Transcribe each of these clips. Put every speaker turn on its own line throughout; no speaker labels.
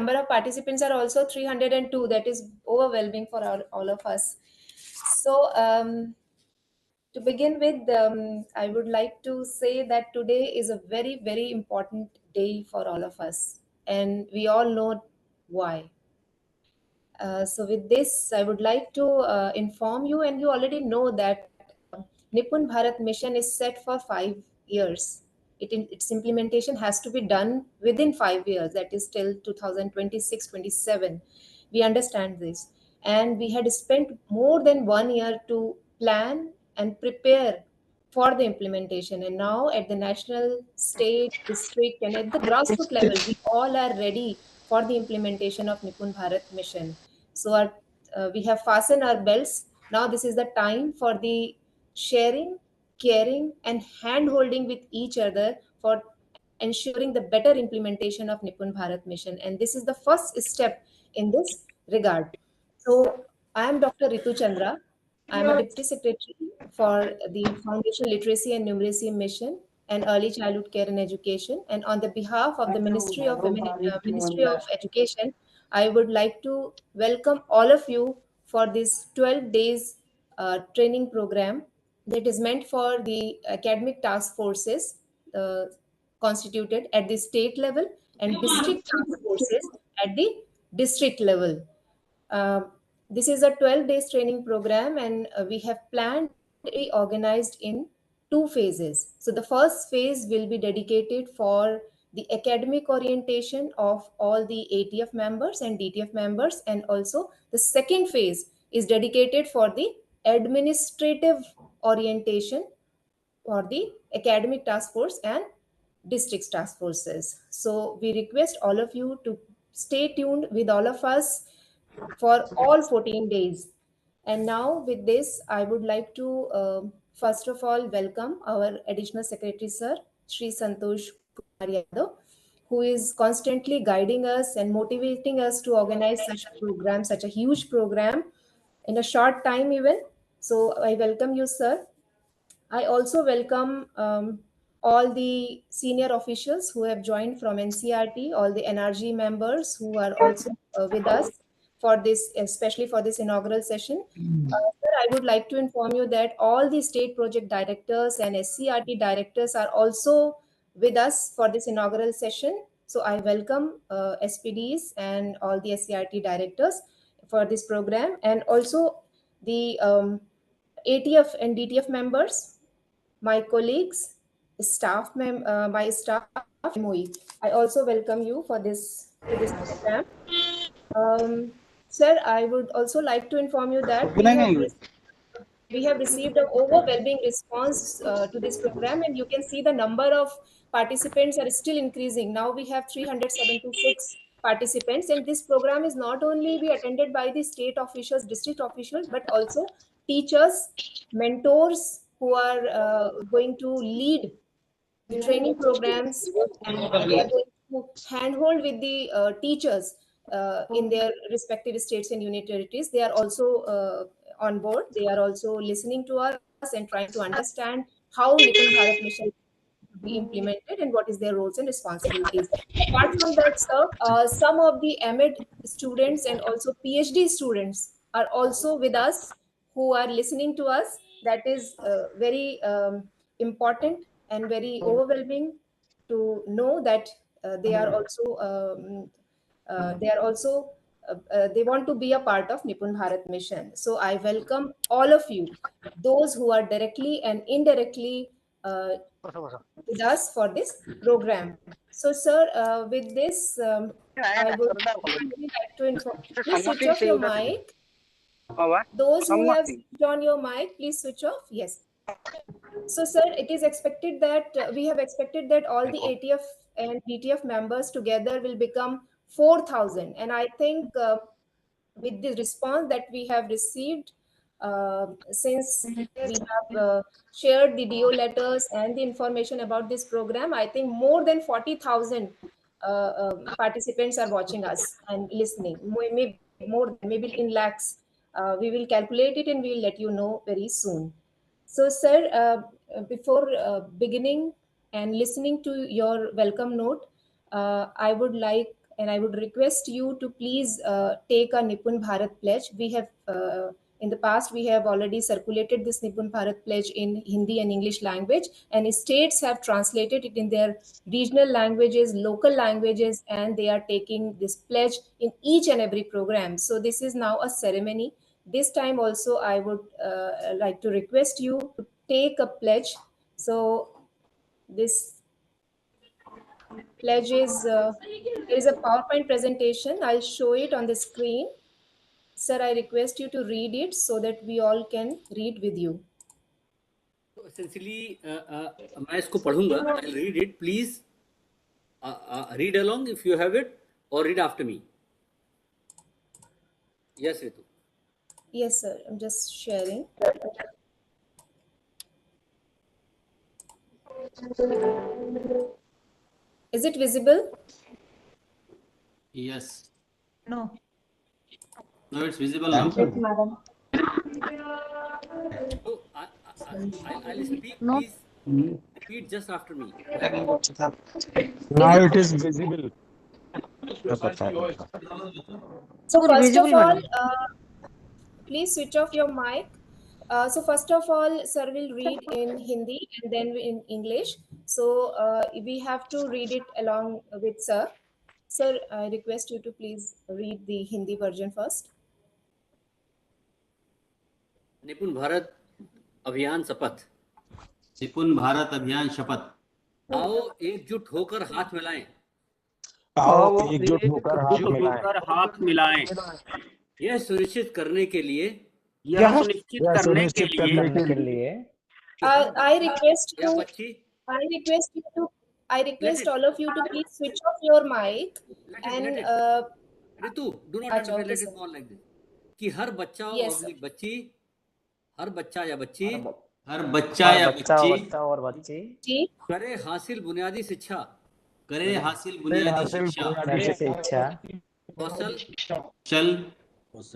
number of participants are also 302. That is overwhelming for all of us. So to begin with, I would like to say that today is a very, very important day for all of us, and we all know why. So with this, I would like to inform you, and you already know that NIPUN Bharat mission is set for 5 years. Its implementation has to be done within 5 years, that is till 2026-27. We understand this. And we had spent more than 1 year to plan and prepare for the implementation. And now at the national, state, district, and at the grassroots level, we all are ready for the implementation of NIPUN Bharat mission. So we have fastened our belts. Now this is the time for the sharing, caring, and hand holding with each other for ensuring the better implementation of NIPUN Bharat mission. And this is the first step in this regard. So I am Dr. Ritu Chandra. I am a Deputy Secretary for the Foundation Literacy and Numeracy Mission and Early Childhood Care and Education. And on the behalf of the Ministry of Ministry of Education, I would like to welcome all of you for this 12 days training program that is meant for the academic task forces uh, constituted at the state level and district task forces at the district level. Uh, this is a 12 days training program, and we have planned organized in 2 phases. So the first phase will be dedicated for the academic orientation of all the ATF members and DTF members, and also the second phase is dedicated for the administrative orientation for the academic task force and district task forces. So we request all of you to stay tuned with all of us for all 14 days. And now with this, I would like to first of all welcome our Additional Secretary Sir, Shri Santosh Kumar Yadav, who is constantly guiding us and motivating us to organize such a program, such a huge program in a short time even. So I welcome you, sir. I also welcome all the senior officials who have joined from NCRT, all the NRG members who are also with us for this, especially for this inaugural session. Sir, I would like to inform you that all the state project directors and SCRT directors are also with us for this inaugural session. So I welcome SPDs and all the SCRT directors for this program, and also the ATF and DTF members, my colleagues, my staff, MOE. I also welcome you for this to this program. Sir, I would also like to inform you that we have received an overwhelming response to this program, and you can see the number of participants are still increasing. Now we have 376 participants, and this program is not only be attended by the state officials, district officials, but also teachers, mentors who are going to lead the training programs, and they are going to handhold with the teachers in their respective states and union territories. They are also on board. They are also listening to us and trying to understand how NIPUN Bharat mission be implemented and what is their roles and responsibilities. Apart from that, sir, some of the MEd students and also PhD students are also with us who are listening to us. That is very important and very overwhelming to know that they are also they want to be a part of NIPUN Bharat mission. So I welcome all of you, those who are directly and indirectly with us for this program. So, sir, with this, I would really like to inform. Please switch off your mic. Those who have switched on your mic, please switch off. Yes. So, sir, it is expected that we have expected that all the ATF and DTF members together will become 4,000. And I think with the response that we have received, since we have shared the DO letters and the information about this program, I think more than 40,000 participants are watching us and listening. Maybe more, maybe in lakhs. We will calculate it and we will let you know very soon. So, sir, before beginning and listening to your welcome note, I would like and I would request you to please take a NIPUN Bharat pledge. We have in the past we have already circulated this NIPUN Bharat pledge in Hindi and English language, and states have translated it in their regional languages, local languages, and they are taking this pledge in each and every program. So this is now a ceremony. This time also I would like to request you to take a pledge. So this pledge is there is a PowerPoint presentation. I'll show it on the screen. Sir, I request you to read it so that we all can read with you.
So essentially, मैं इसको पढ़ूंगा. I'll read it. Please read along if you have it, or read after me. Yes, Ritu.
Yes, sir. I'm just sharing. Is it visible?
Yes.
No.
No, it's visible now.
Yes, madam.
So I'll speak.
No.
Please repeat just after me.
Now it is visible.
So first
visible,
of all,
madam.
please switch off your mic. So first of all, sir will read in Hindi and then in English. So we have to read it along with sir. Sir, I request you to please read the Hindi version first.
निपुण भारत अभियान शपथ.
निपुण भारत अभियान शपथ.
आओ एकजुट होकर हाथ मिलाएं.
आओ एकजुट होकर हाथ मिलाएं.
यह सुनिश्चित करने के लिए
यह सुनिश्चित करने के लिए
I request
या
you.
बच्ची.
I request all of you to please switch off your mic and
Ritu, do not
अच्छा,
let
okay,
it
sir.
go on like this. कि हर बच्चा
Yes,
और बच्ची, हर बच्चा या बच्ची,
हर बच्चा या बच्ची
और बच्ची
जी
करे हासिल बुनियादी शिक्षा,
करे हासिल बुनियादी शिक्षा,
कौशल,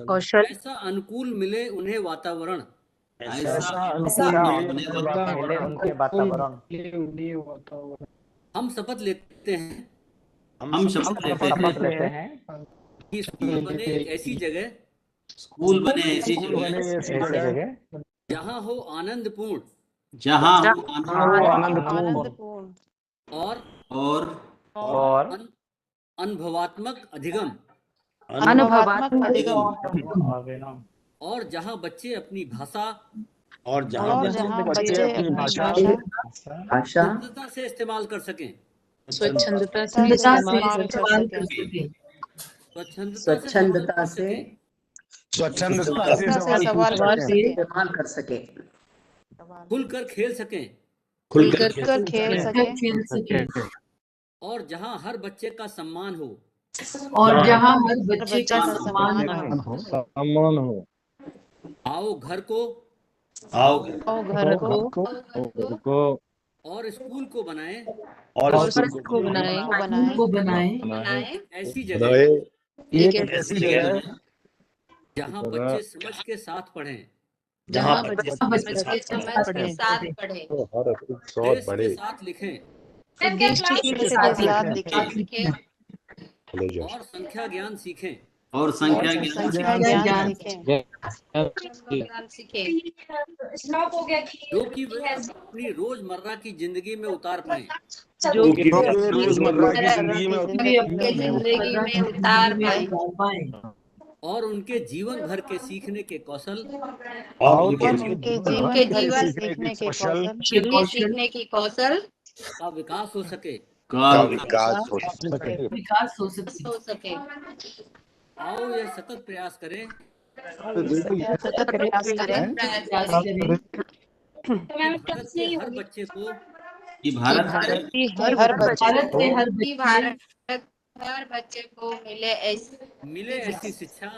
कौशल,
ऐसा अनुकूल मिले उन्हें वातावरण,
ऐसा
मिले उनके वातावरण.
हम शपथ लेते हैं
हम शपथ लेते हैं
कि स्कूल बने एक ऐसी जगह
स्कूल बने ऐसी जगह
जहाँ हो आनंदपूर्ण,
जहाँ
आनंदपूर्ण
और
और
अनुभवात्मक अधिगम, और जहाँ बच्चे अपनी भाषा
और जहाँ
बच्चे अपनी भाषा
स्वतंत्रता से इस्तेमाल कर सकें,
स्वच्छंदता से इस्तेमाल कर सकें,
स्वच्छंदता से
सवाल
कर सके,
खुलकर खेल सकें,
खुलकर खेल सके,
और जहाँ हर बच्चे का सम्मान हो,
और जहाँ हर बच्चे का सम्मान हो.
आओ घर को
घर को
और स्कूल को बनाएं
बनाए
ऐसी जगह
एक ऐसी जगह
जहाँ बच्चे समझ के साथ पढ़ें,
जहाँ बच्चे समझ के साथ पढ़े,
देश के साथ लिखें
देश के साथ लिखें
और संख्या ज्ञान सीखें,
सीखें,
जो कि वे अपनी रोजमर्रा की जिंदगी में उतार पाएं,
जो कि
रोजमर्रा की
जिंदगी में उतार पाए,
और उनके जीवन भर के सीखने के कौशल
उनके जीवन सीखने के कौशल
का विकास हो सके.
विकास हो सके.
आओ यह सतत प्रयास करें कि भारत के हर बच्चे को मिले ऐसी शिक्षा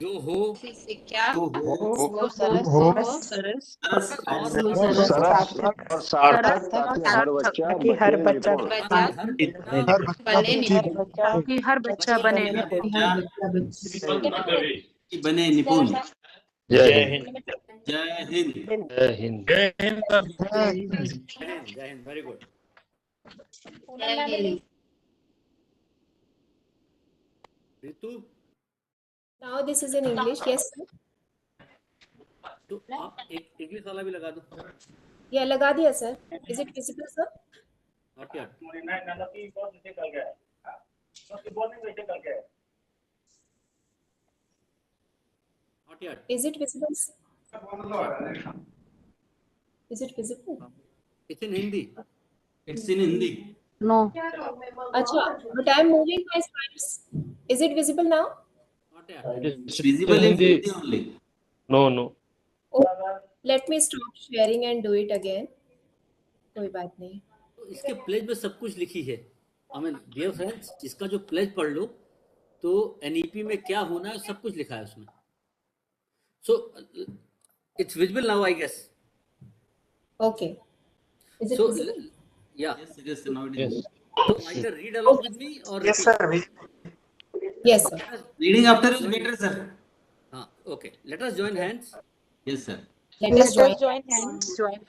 जो हो
सार्थक हर बच्चा
बने निपुण.
जय हिंद.
जय Hind. Very good. Ritu,
Now this is in English. Yes, sir.
तो आप एक इंग्लिश वाला भी लगा दो.
Yeah, लगा दिया sir. Is it visible, sir?
Not yet. Not yet.
Is it visible? Sir? Is it visible?
It's in Hindi.
It's in Hindi.
No.
Acha, but I am moving my slides. Is it visible now?
Not yet.
It's visible in Hindi only.
No.
Oh, let me stop sharing and do it again. कोई बात नहीं.
तो इसके pledge में सब कुछ लिखी है. I mean, dear friends, इसका जो प्लेज पढ़ लो तो NEP में क्या होना है सब कुछ लिखा है उसमें. So it's visible now, I guess.
Okay. Is it
So
visible?
yeah.
Yes, it is. Now it is.
So either read along with me or
Yes,
repeat.
sir.
Yes, sir.
Reading after is better, sir.
Okay. Let us join hands
Yes, sir.
Let us join.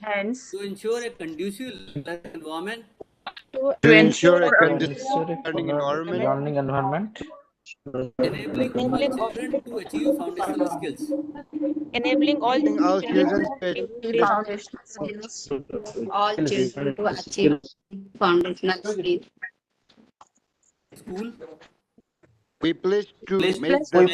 hands
to ensure a conducive learning environment.
To ensure a conducive learning environment,
Enabling all children to achieve foundational skills.
enabling all
all children to
achieve foundational skills. All children to achieve foundational skills.
School,
we pledge to
Place
make
to
the
make
school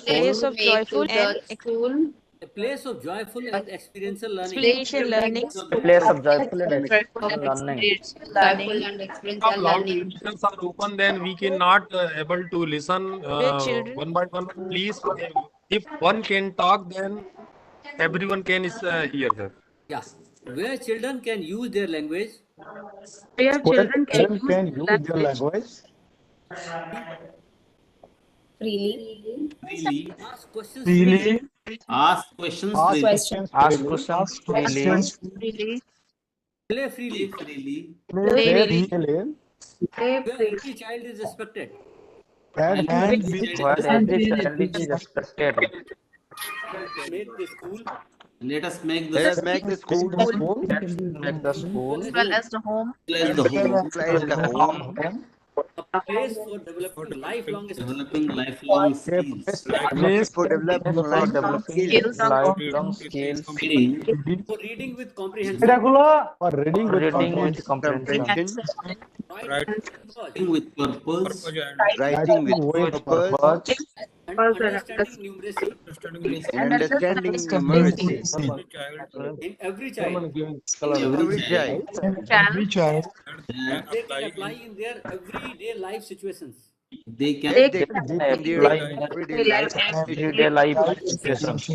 Place of joyful and
a place of joyful and experiential learning.
experiential learning.
place of joyful and
Joyful and experiential learning.
Loudspeakers are open, then we cannot able to listen
Where children-
one by one. Please, if one can talk, then everyone can hear her.
Yeah. Where children can use their language,
Where children can use
their language,
Freely.
freely.
ask questions freely,
Ask questions freely.
freely,
play freely,
Freely.
play
where every child is respected.
and
every child
is respected.
Make the school
Let us make
Let us
the
make the school make the school
as the home.
as the home,
a place for developing lifelong skills.
developing lifelong skills.
for developing lifelong skills,
Reading,
For reading with comprehension,
for reading with comprehension,
writing
with purpose,
writing with purpose,
and understanding numeracy
and understanding numeracy.
in every child.
every child.
And they can apply in their everyday life situations.
They can
Apply in everyday life situations.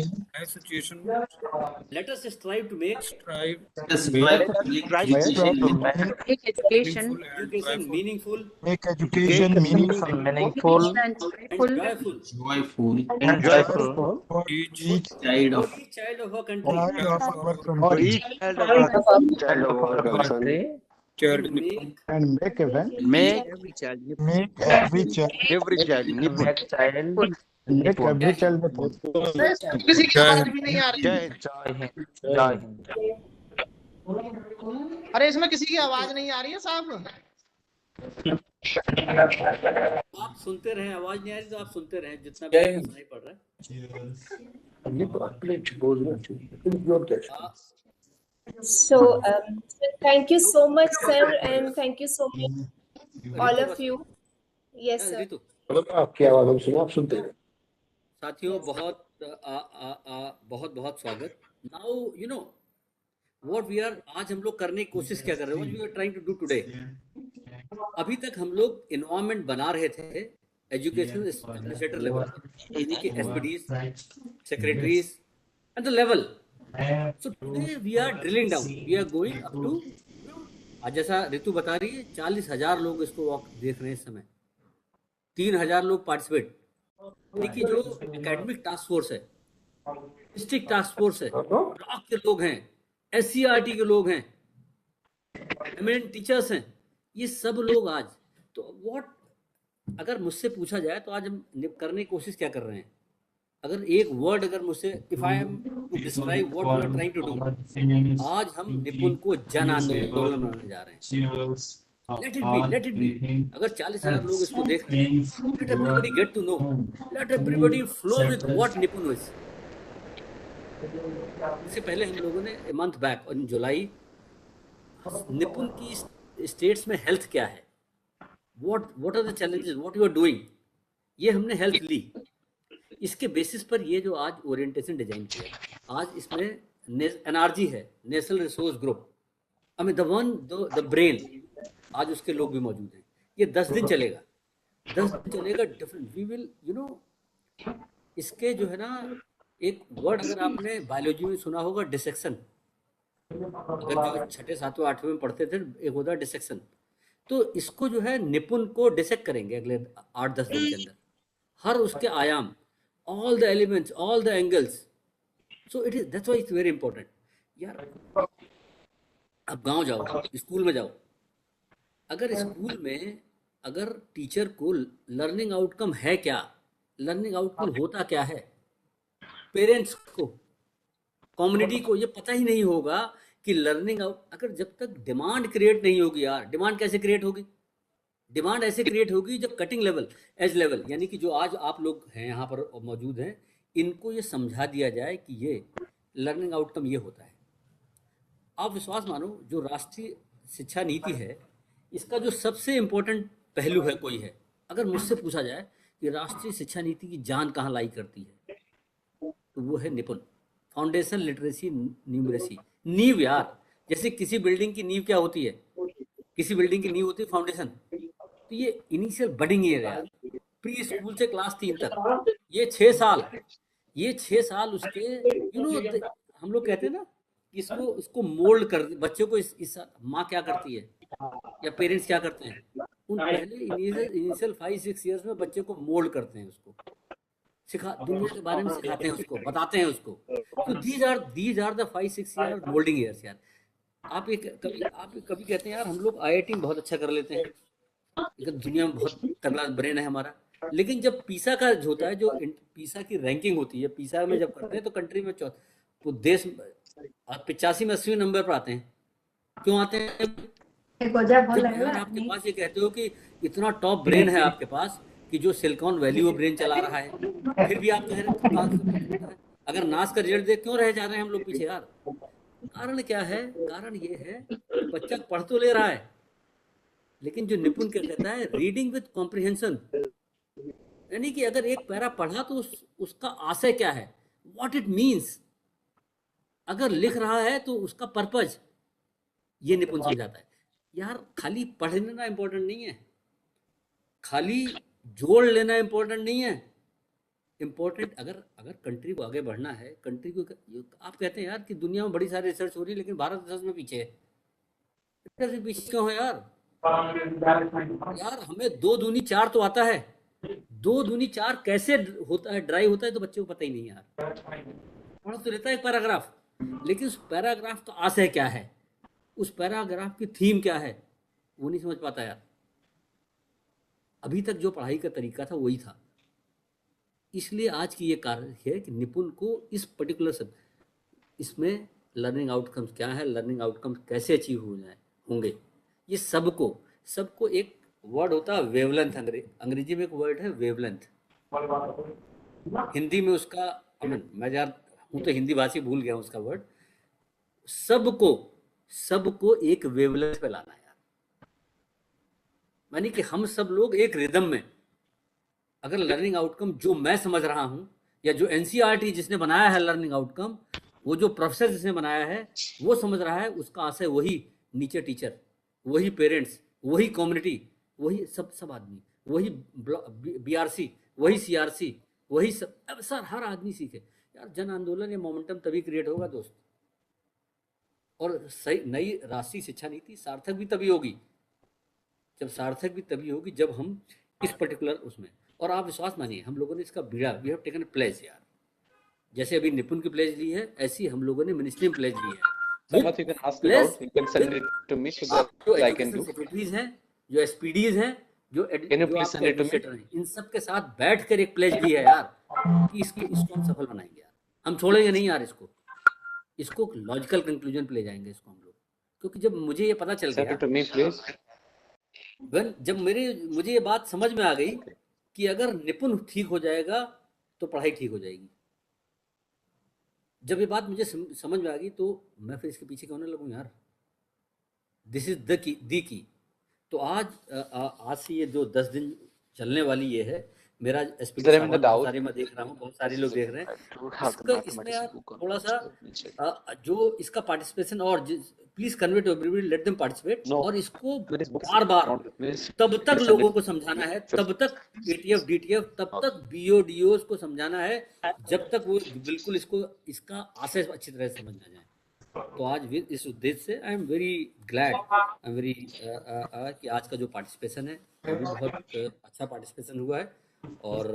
Let us strive to make
strive to make education
education meaningful
meaningful
and
joyful
and joyful
child
for
of
each child of our country.
for each child of our country,
And make
make every child Nipun. Make every child Nipun.
किसी की आवाज भी नहीं आ रही।
Jai Hind.
अरे इसमें किसी की आवाज नहीं आ रही है साहब।
आप सुनते रहे, आवाज नहीं आ रही तो आप सुनते रहे जितना भी सुनाई पड़ रहा है.
So, thank you so much, sir, and thank you so much, all of you. Yes, sir.
Ritu, साथियों बहुत स्वागत. Now you know what we are, आज हम लोग करने की कोशिश क्या कर रहे हैं, what we are trying to do today. अभी तक हम लोग एनवायरनमेंट बना रहे थे एजुकेशन एडमिनिस्ट्रेटर लेवल, यानी कि SPDs, secretaries at the level. So today we are drilling down. We are going up to, आज जैसा ऋतु बता रही है 40,000 लोग इसको देख रहे हैं इस समय, 3,000 लोग पार्टिसिपेट. देखिए जो एकेडमिक टास्क फोर्स है, डिस्ट्रिक्ट टास्क फोर्स है, ब्लॉक के लोग हैं, SCRT के लोग हैं, एमिनेंट टीचर्स हैं, ये सब लोग आज. तो व्हाट अगर मुझसे पूछा जाए तो आज हम करने की कोशिश क्या कर रहे हैं, अगर एक वर्ड अगर मुझसे, if I am to describe what we are trying to do, आज हम निपुण को जन आंदोलन बनाने जा रहे हैं। Let it be. अगर 40,000 लोग इसको देख रहे हैं, let everybody get to know, let everybody flow with what Nipun is. इससे पहले हम लोगों ने ए मंथ बैक इन जुलाई, निपुण की स्टेट्स में हेल्थ क्या है, what are the challenges, what you are doing, ये हमने हेल्थ ली। इसके बेसिस पर ये जो आज ओरिएंटेशन डिजाइन किया, आज इसमें एनआरजी है, national resource group, I mean the brain, आज उसके लोग भी मौजूद हैं। ये 10 दिन चलेगा, 10 दिन चलेगा। डिफरेंट वी विल इसके जो है ना, एक वर्ड अगर आपने बायोलॉजी में सुना होगा, डिसेक्शन। अगर जो 6, 7, 8 में पढ़ते थे, एक होता है डिसेक्शन। तो इसको जो है निपुण को डिसेक्ट करेंगे अगले 8-10 दिन के अंदर, हर उसके आयाम, all the elements, all the angles. So it is, that's why it's very important. यार अब गांव जाओ, स्कूल में जाओ, अगर स्कूल में अगर टीचर को लर्निंग आउटकम है क्या, लर्निंग आउटकम होता क्या है, पेरेंट्स को, कम्युनिटी को ये पता ही नहीं होगा कि लर्निंग अगर जब तक डिमांड क्रिएट नहीं होगी, यार डिमांड कैसे क्रिएट होगी? डिमांड ऐसे क्रिएट होगी जब कटिंग लेवल, एज लेवल, यानी कि जो आज आप लोग हैं यहाँ पर मौजूद हैं, इनको ये समझा दिया जाए कि ये लर्निंग आउटकम ये होता है। आप विश्वास मानो, जो राष्ट्रीय शिक्षा नीति है, इसका जो सबसे इम्पोर्टेंट पहलू है कोई है, अगर मुझसे पूछा जाए कि राष्ट्रीय शिक्षा नीति की जान कहाँ लाई करती है, तो वो है निपुण, फाउंडेशन लिटरेसी न्यूमरेसी, नींव। यार जैसे किसी बिल्डिंग की नींव क्या होती है, किसी बिल्डिंग की नींव होती है फाउंडेशन। तो ये इनिशियल बडिंग ईयर है, प्री स्कूल से क्लास 3 तक, ये 6 साल, ये 6 साल उसके हम लोग कहते हैं ना, इसको मोल्ड कर बच्चों को। इस माँ क्या करती है या पेरेंट्स क्या करते हैं, उन पहले इनिशियल 5-6 ईयर्स में बच्चे को मोल्ड करते हैं, उसको दुनिया के बारे में सिखाते हैं, उसको बताते हैं उसको। तो these are the 5-6 year moulding years. यार आप कभी कहते हैं यार हम लोग IIT में बहुत अच्छा कर लेते हैं, दुनिया में बहुत तगड़ा ब्रेन है हमारा, लेकिन जब पीसा का होता है, जो पीसा की रैंकिंग होती है, पीसा में जब करते हैं तो कंट्री में तो देश 85 में 80 नंबर पर आते हैं। क्यों आते हैं? जब आपके पास ये कहते हो कि इतना टॉप ब्रेन है आपके पास कि जो सिलिकॉन वैली वो ब्रेन चला रहा है, फिर भी आप कह रहे हैं अगर नास का रिजल्ट देख क्यों रह जा रहे हैं हम लोग पीछे? यार कारण क्या है? कारण ये है बच्चा पढ़ तो ले रहा है, लेकिन जो निपुण क्या कहता है, रीडिंग विद कॉम्प्रिहेंशन, यानी कि अगर एक पैरा पढ़ा तो उसका आशय क्या है, व्हाट इट मीन्स। अगर लिख रहा है तो उसका पर्पज, ये निपुण समझाता है। यार खाली पढ़ लेना इंपॉर्टेंट नहीं है, खाली जोड़ लेना इंपॉर्टेंट नहीं है। इम्पोर्टेंट अगर कंट्री को आगे बढ़ना है, कंट्री को, आप कहते हैं यार कि दुनिया में बड़ी सारी रिसर्च हो रही है, लेकिन भारत रिसर्च में पीछे है। रिसर्च पीछे क्यों है यार? यार हमें 2 दूनी 4 तो आता है, 2 दूनी 4 कैसे होता है, ड्राइव होता है, तो बच्चे को पता ही नहीं। यार पढ़ तो लेता है एक पैराग्राफ, लेकिन उस पैराग्राफ का आशय क्या है, उस पैराग्राफ की थीम क्या है, वो नहीं समझ पाता। यार अभी तक जो पढ़ाई का तरीका था वही था। इसलिए आज की ये कारण है कि निपुण को इस पर्टिकुलर इसमें लर्निंग आउटकम्स क्या है, लर्निंग आउटकम्स कैसे अचीव होंगे, ये सबको एक वर्ड होता है वेवलेंथ। अंग्रेजी में एक वर्ड है वेवलेंथ, हिंदी में उसका मैं यार हूँ तो हिंदी भाषी भूल गया उसका वर्ड। सबको एक वेवलेंथ पे लाना है यार, यानी कि हम सब लोग एक रिदम में, अगर लर्निंग आउटकम जो मैं समझ रहा हूँ, या जो NCERT जिसने बनाया है लर्निंग आउटकम, वो जो प्रोफेसर जिसने बनाया है वो समझ रहा है, उसका आशय वही नीचे टीचर, वही पेरेंट्स, वही कम्युनिटी, वही सब आदमी, वही BRC, वही CRC, वही सब सर हर आदमी सीखे। यार जन आंदोलन या मोमेंटम तभी क्रिएट होगा दोस्त, और सही नई राष्ट्रीय शिक्षा नीति सार्थक भी तभी होगी, जब हम इस पर्टिकुलर उसमें। और आप विश्वास मानिए, हम लोगों ने इसका बीड़ा, वी हैव टेकन प्लेज यार, जैसे अभी निपुण की प्लेज ली है, ऐसी हम लोगों ने मिनिस्ट्री में प्लेज ली है। जो एजुकेशन सेक्रेटरीज हैं, जो SPDs हैं, जो
Can you
जो
please
आपके
send it to me?
Administrator हैं, इन सब के साथ बैठ कर एक प्लेज दी है यार कि इसको हम सफल बनाएंगे यार, हम छोड़ेंगे नहीं यार, इसको लॉजिकल कंक्लूजन पे ले जाएंगे इसको हम लोग। क्योंकि जब मुझे ये पता चल
Send
गया,
it to me, please.
जब मुझे ये बात समझ में आ गई कि अगर निपुण ठीक हो जाएगा तो पढ़ाई ठीक हो जाएगी, जब ये बात मुझे समझ में आ गई तो मैं फिर इसके पीछे क्यों ना लगूं यार। This is the key. तो आज से ये जो 10 दिन चलने वाली ये है, मेरा SPD
Sir, I'm in the
साहब बहुत
doubt.
सारे मैं देख रहा हूँ, बहुत सारे लोग देख रहे हैं,
I don't have the
इसमें
mathematics
आप
book on
थोड़ा
me,
सा
so let me check.
जो इसका पार्टिसिपेशन और please convey to everybody, let them participate,
No,
और इसको
this book is
bar bar
not with me.
तब तक
Send
लोगों
it.
को समझाना है, तब तक एटीएफ डीटीएफ, तब तक बीओडीओ को समझाना है, जब तक वो बिल्कुल इसका आशय अच्छी तरह से समझ ना जाए। तो आज इस उद्देश्य से I am very glad, I am very कि आज का जो पार्टिसिपेशन है वो भी बहुत अच्छा पार्टिसिपेशन हुआ है, और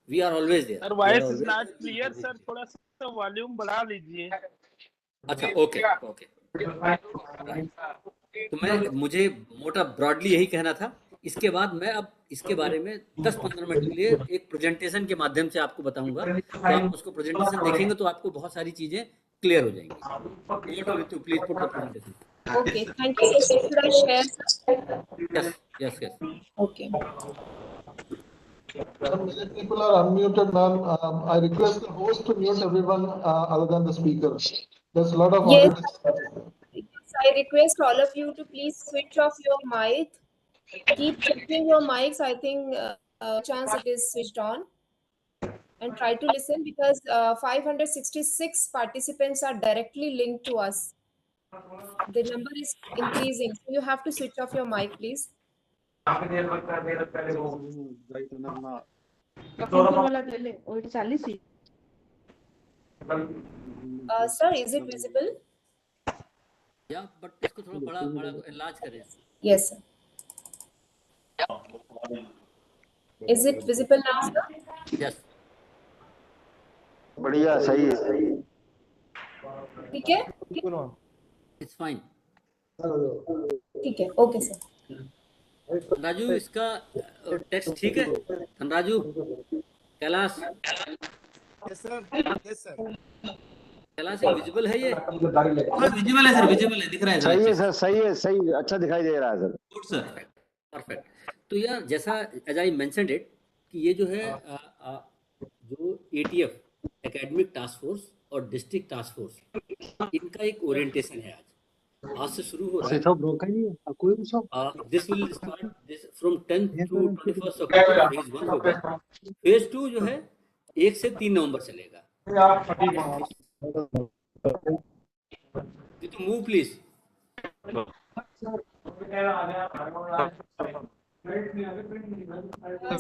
we are always there.
Sir voice is not clear sir, थोड़ा सा वॉल्यूम बढ़ा लीजिए।
अच्छा, ओके ओके। तो मुझे मोटा ब्रॉडली यही कहना था। इसके बाद मैं अब इसके बारे में 10-15 मिनट के लिए एक प्रेजेंटेशन के माध्यम से आपको बताऊंगा, तो आप उसको प्रेजेंटेशन देखेंगे तो आपको बहुत सारी चीजें क्लियर हो जाएंगी। Please put the presentation.
Okay, thank you. Should I share?
Yes.
Okay.
Many people are unmuted, ma'am. I request the host to mute everyone other than the speaker. There's a lot of
Yes,
audio.
yes, I request all of you to please switch off your mic. Keep checking your mics. I think chance it is switched on. And try to listen, because 566 participants are directly linked to us. The number is increasing, so you have to switch off your mic, please. Sir, is it visible?
Yeah, but इसको थोड़ा बड़ा enlarge करें।
Yes, sir. Is it visible now, sir?
Yes.
बढ़िया, सही है।
ठीक है?
It's fine.
ठीक है, okay, sir.
राजू, इसका टेक्स्ट ठीक है? राजू, कैलाश, कैलाश विजिबल है ये?
विजिबल है सर, विजिबल है, दिख रहा है सर।
सही है सर, सही, अच्छा दिखाई दे रहा है सर।
Good sir,
perfect. तो यार, जैसा एज आई मेंशनड इट कि ये जो है जो एटीएफ एकेडमिक टास्क फोर्स और डिस्ट्रिक्ट टास्क फोर्स, इनका एक ओरिएंटेशन है आज से शुरू हो रहा है। This will start from 10th to 21st October, phase 1 होगा। फेज 2 जो है 1 से 3 नवंबर चलेगा। तो move please.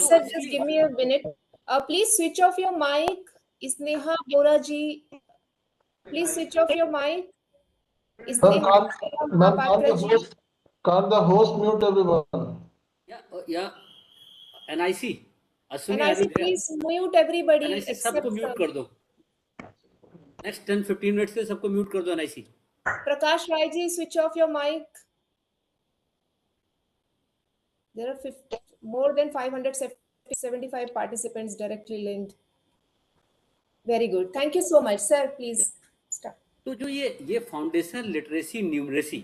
Sir, just give me a minute. Please switch off your mic. Sneha Bora ji, please switch off your mic. Sneha Mahapatra ji.
Can't the host mute everyone?
Yeah. NIC.
NIC, please mute everybody
NIC
except
सबको mute कर दो। Next 10-15 minutes के सबको mute कर दो। NIC
Prakash Rai ji, switch off your mic. There are more than 575 participants directly linked. Very good. Thank you so much, sir. Please start.
तो जो ये फाउंडेशन लिटरेसी न्यूमरेसी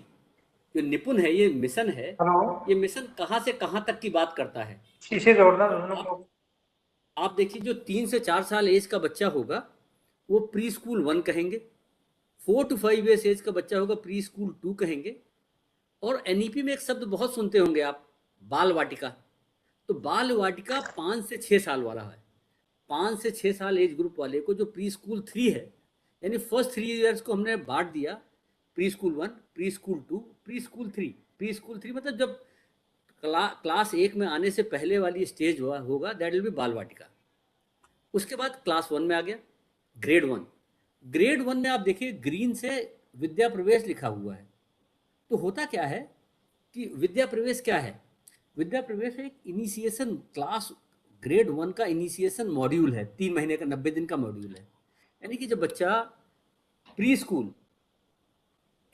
जो निपुण है, ये मिशन है, ये मिशन कहाँ से कहाँ तक की बात करता है। आप देखिए, जो 3 से 4 साल एज का बच्चा होगा वो प्री स्कूल 1 कहेंगे, 4 to 5 years एज का बच्चा होगा प्री स्कूल 2 कहेंगे, और एनईपी में एक शब्द बहुत सुनते होंगे आप, बाल वाटिका। तो बाल वाटिका 5 से 6 साल वाला है। 5 से 6 साल एज ग्रुप वाले को जो प्री स्कूल 3 है, यानी फर्स्ट 3 years को हमने बांट दिया, pre school 1, pre school 2, pre school 3। Pre school 3 मतलब जब क्लास 1 में आने से पहले वाली स्टेज होगा, दैट विल बी बाल वाटिका। उसके बाद क्लास 1 में आ गया ग्रेड 1। ग्रेड 1 में आप देखिए ग्रीन से विद्या प्रवेश लिखा हुआ है। तो होता क्या है कि विद्या प्रवेश क्या है? विद्या प्रवेश एक इनिशिएशन क्लास, ग्रेड 1 का इनिशिएशन मॉड्यूल है, 3 महीने का 90 दिन का मॉड्यूल है। यानी कि जब बच्चा प्री स्कूल,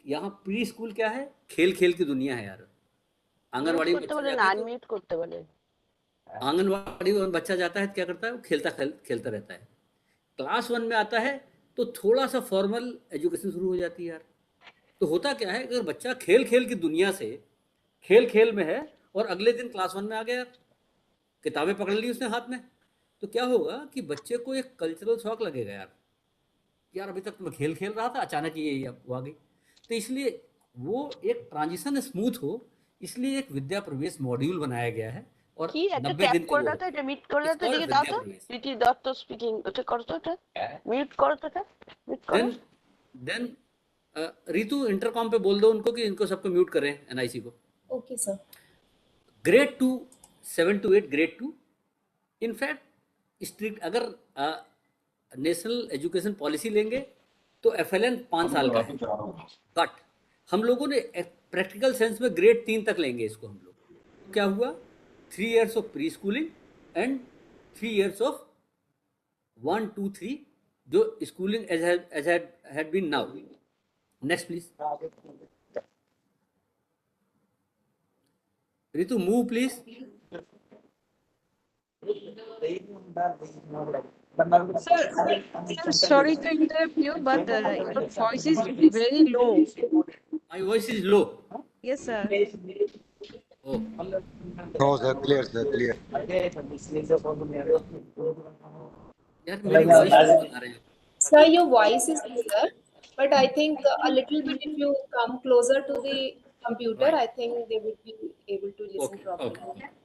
यहाँ प्री स्कूल क्या है? खेल खेल की दुनिया है यार। आंगनवाड़ी में बच्चा जाता है तो आंगनवाड़ी में बच्चा जाता है तो क्या करता है, वो खेलता रहता है। क्लास 1 में आता है तो थोड़ा सा फॉर्मल एजुकेशन शुरू हो जाती है यार। तो होता क्या है, अगर बच्चा खेल खेल की दुनिया से खेल खेल में है और अगले दिन क्लास 1 में आ गया यार, किताबें पकड़ ली उसने हाथ में, तो क्या होगा कि बच्चे को एक कल्चरल शॉक लगेगा यार, यार अभी तक तो मैं खेल खेल रहा था, अचानक ये अब आ गई। तो इसलिए वो एक ट्रांजिशन स्मूथ हो, इसलिए एक विद्या प्रवेश मॉड्यूल बनाया गया है और 90 दिन के वो विद्या प्रवेश। देन रितु इंटरकॉम पे बोल दो उनको कि इनको सबको म्यूट करें, एनआईसी को।
Okay sir.
Grade 2 7 to 8 grade 2 in fact strict, अगर नेशनल एजुकेशन पॉलिसी लेंगे तो एफएलएन 5 साल का है, बट हम लोगों ने प्रैक्टिकल सेंस में ग्रेड 3 तक लेंगे इसको हम लोग। क्या हुआ, 3 years of pre schooling and 3 years of 1 2 3 जो schooling age had been now. Next please Ritu, move please.
Sir, sorry to interrupt you, but your voice is very low.
My voice is low.
Yes, sir.
Oh.
No, sir, clear, sir, clear.
यार मेरी voice नहीं बता रहे हैं।
Sir, your voice is clear, but I think a little bit if you come closer to the computer, I think they would be able to listen properly.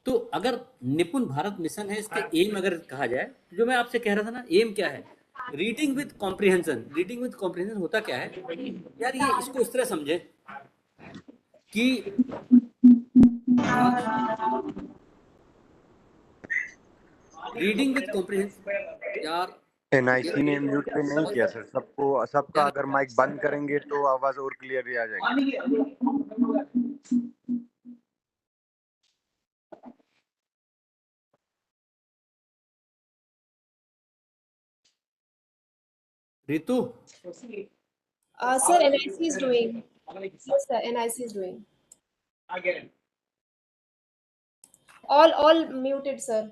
तो अगर निपुण Bharat mission है, इसके एम अगर कहा जाए, जो मैं आपसे कह रहा था ना, एम क्या है, reading with comprehension. Reading with comprehension होता क्या है यार, ये इसको इस तरह समझे कि रीडिंग विद कॉम्प्रिहेंशन यार,
एनआईसी ने म्यूट पे नहीं किया सर, सबका अगर माइक बंद करेंगे तो आवाज और क्लियर आ जाएगी।
Ritu,
Sir, NIC is doing. Yes, sir, NIC is doing. All muted, sir,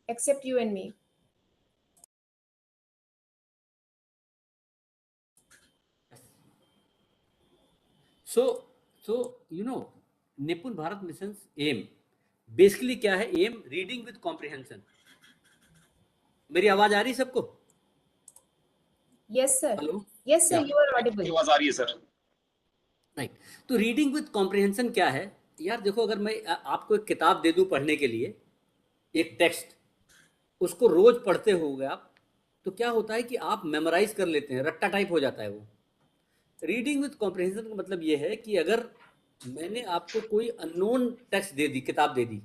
except you and me.
so you know निपुण भारत मिशन एम बेसिकली क्या है, एम रीडिंग विद कॉम्प्रिहेंशन। मेरी आवाज आ रही है सबको?
Yes, sir.
Hello,
Yes, sir, you are audible.
आवाज आ रही है सर।
राइट। तो रीडिंग विद कॉम्प्रिहेंशन क्या है यार, देखो अगर मैं आपको एक किताब दे दूं पढ़ने के लिए, एक टेक्स्ट, उसको रोज पढ़ते होगे आप, तो क्या होता है कि आप मेमोराइज कर लेते हैं, रट्टा टाइप हो जाता है वो। रीडिंग विद कॉम्प्रिहेंशन का मतलब ये है कि अगर मैंने आपको कोई अननोन टेक्स्ट दे दी, किताब दे दी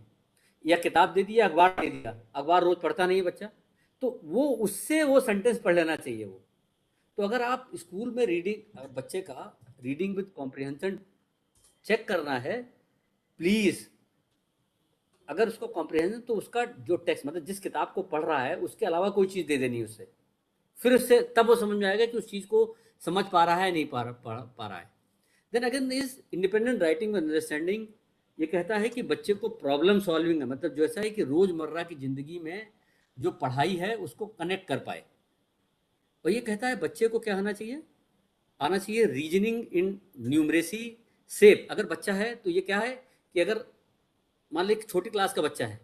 या अखबार दे दिया, अखबार रोज पढ़ता नहीं है बच्चा, तो वो उससे वो सेंटेंस पढ़ लेना चाहिए वो। तो अगर आप स्कूल में रीडिंग, बच्चे का रीडिंग विद कॉम्प्रिहेंशन चेक करना है, प्लीज अगर उसको कॉम्प्रिहेंशन, तो उसका जो टेक्स्ट मतलब जिस किताब को पढ़ रहा है उसके अलावा कोई चीज़ दे देनी उससे, फिर उससे तब वो समझ में आएगा कि उस चीज़ को समझ पा रहा है नहीं पा रहा है। Then again is independent writing and understanding. ये कहता है कि बच्चे को प्रॉब्लम सॉल्विंग है, मतलब जो ऐसा है कि रोज़मर्रा की ज़िंदगी में जो पढ़ाई है उसको कनेक्ट कर पाए। और ये कहता है बच्चे को क्या आना चाहिए रीजनिंग इन न्यूमरेसी शेप। अगर बच्चा है तो ये क्या है कि अगर मान लो एक छोटी क्लास का बच्चा है,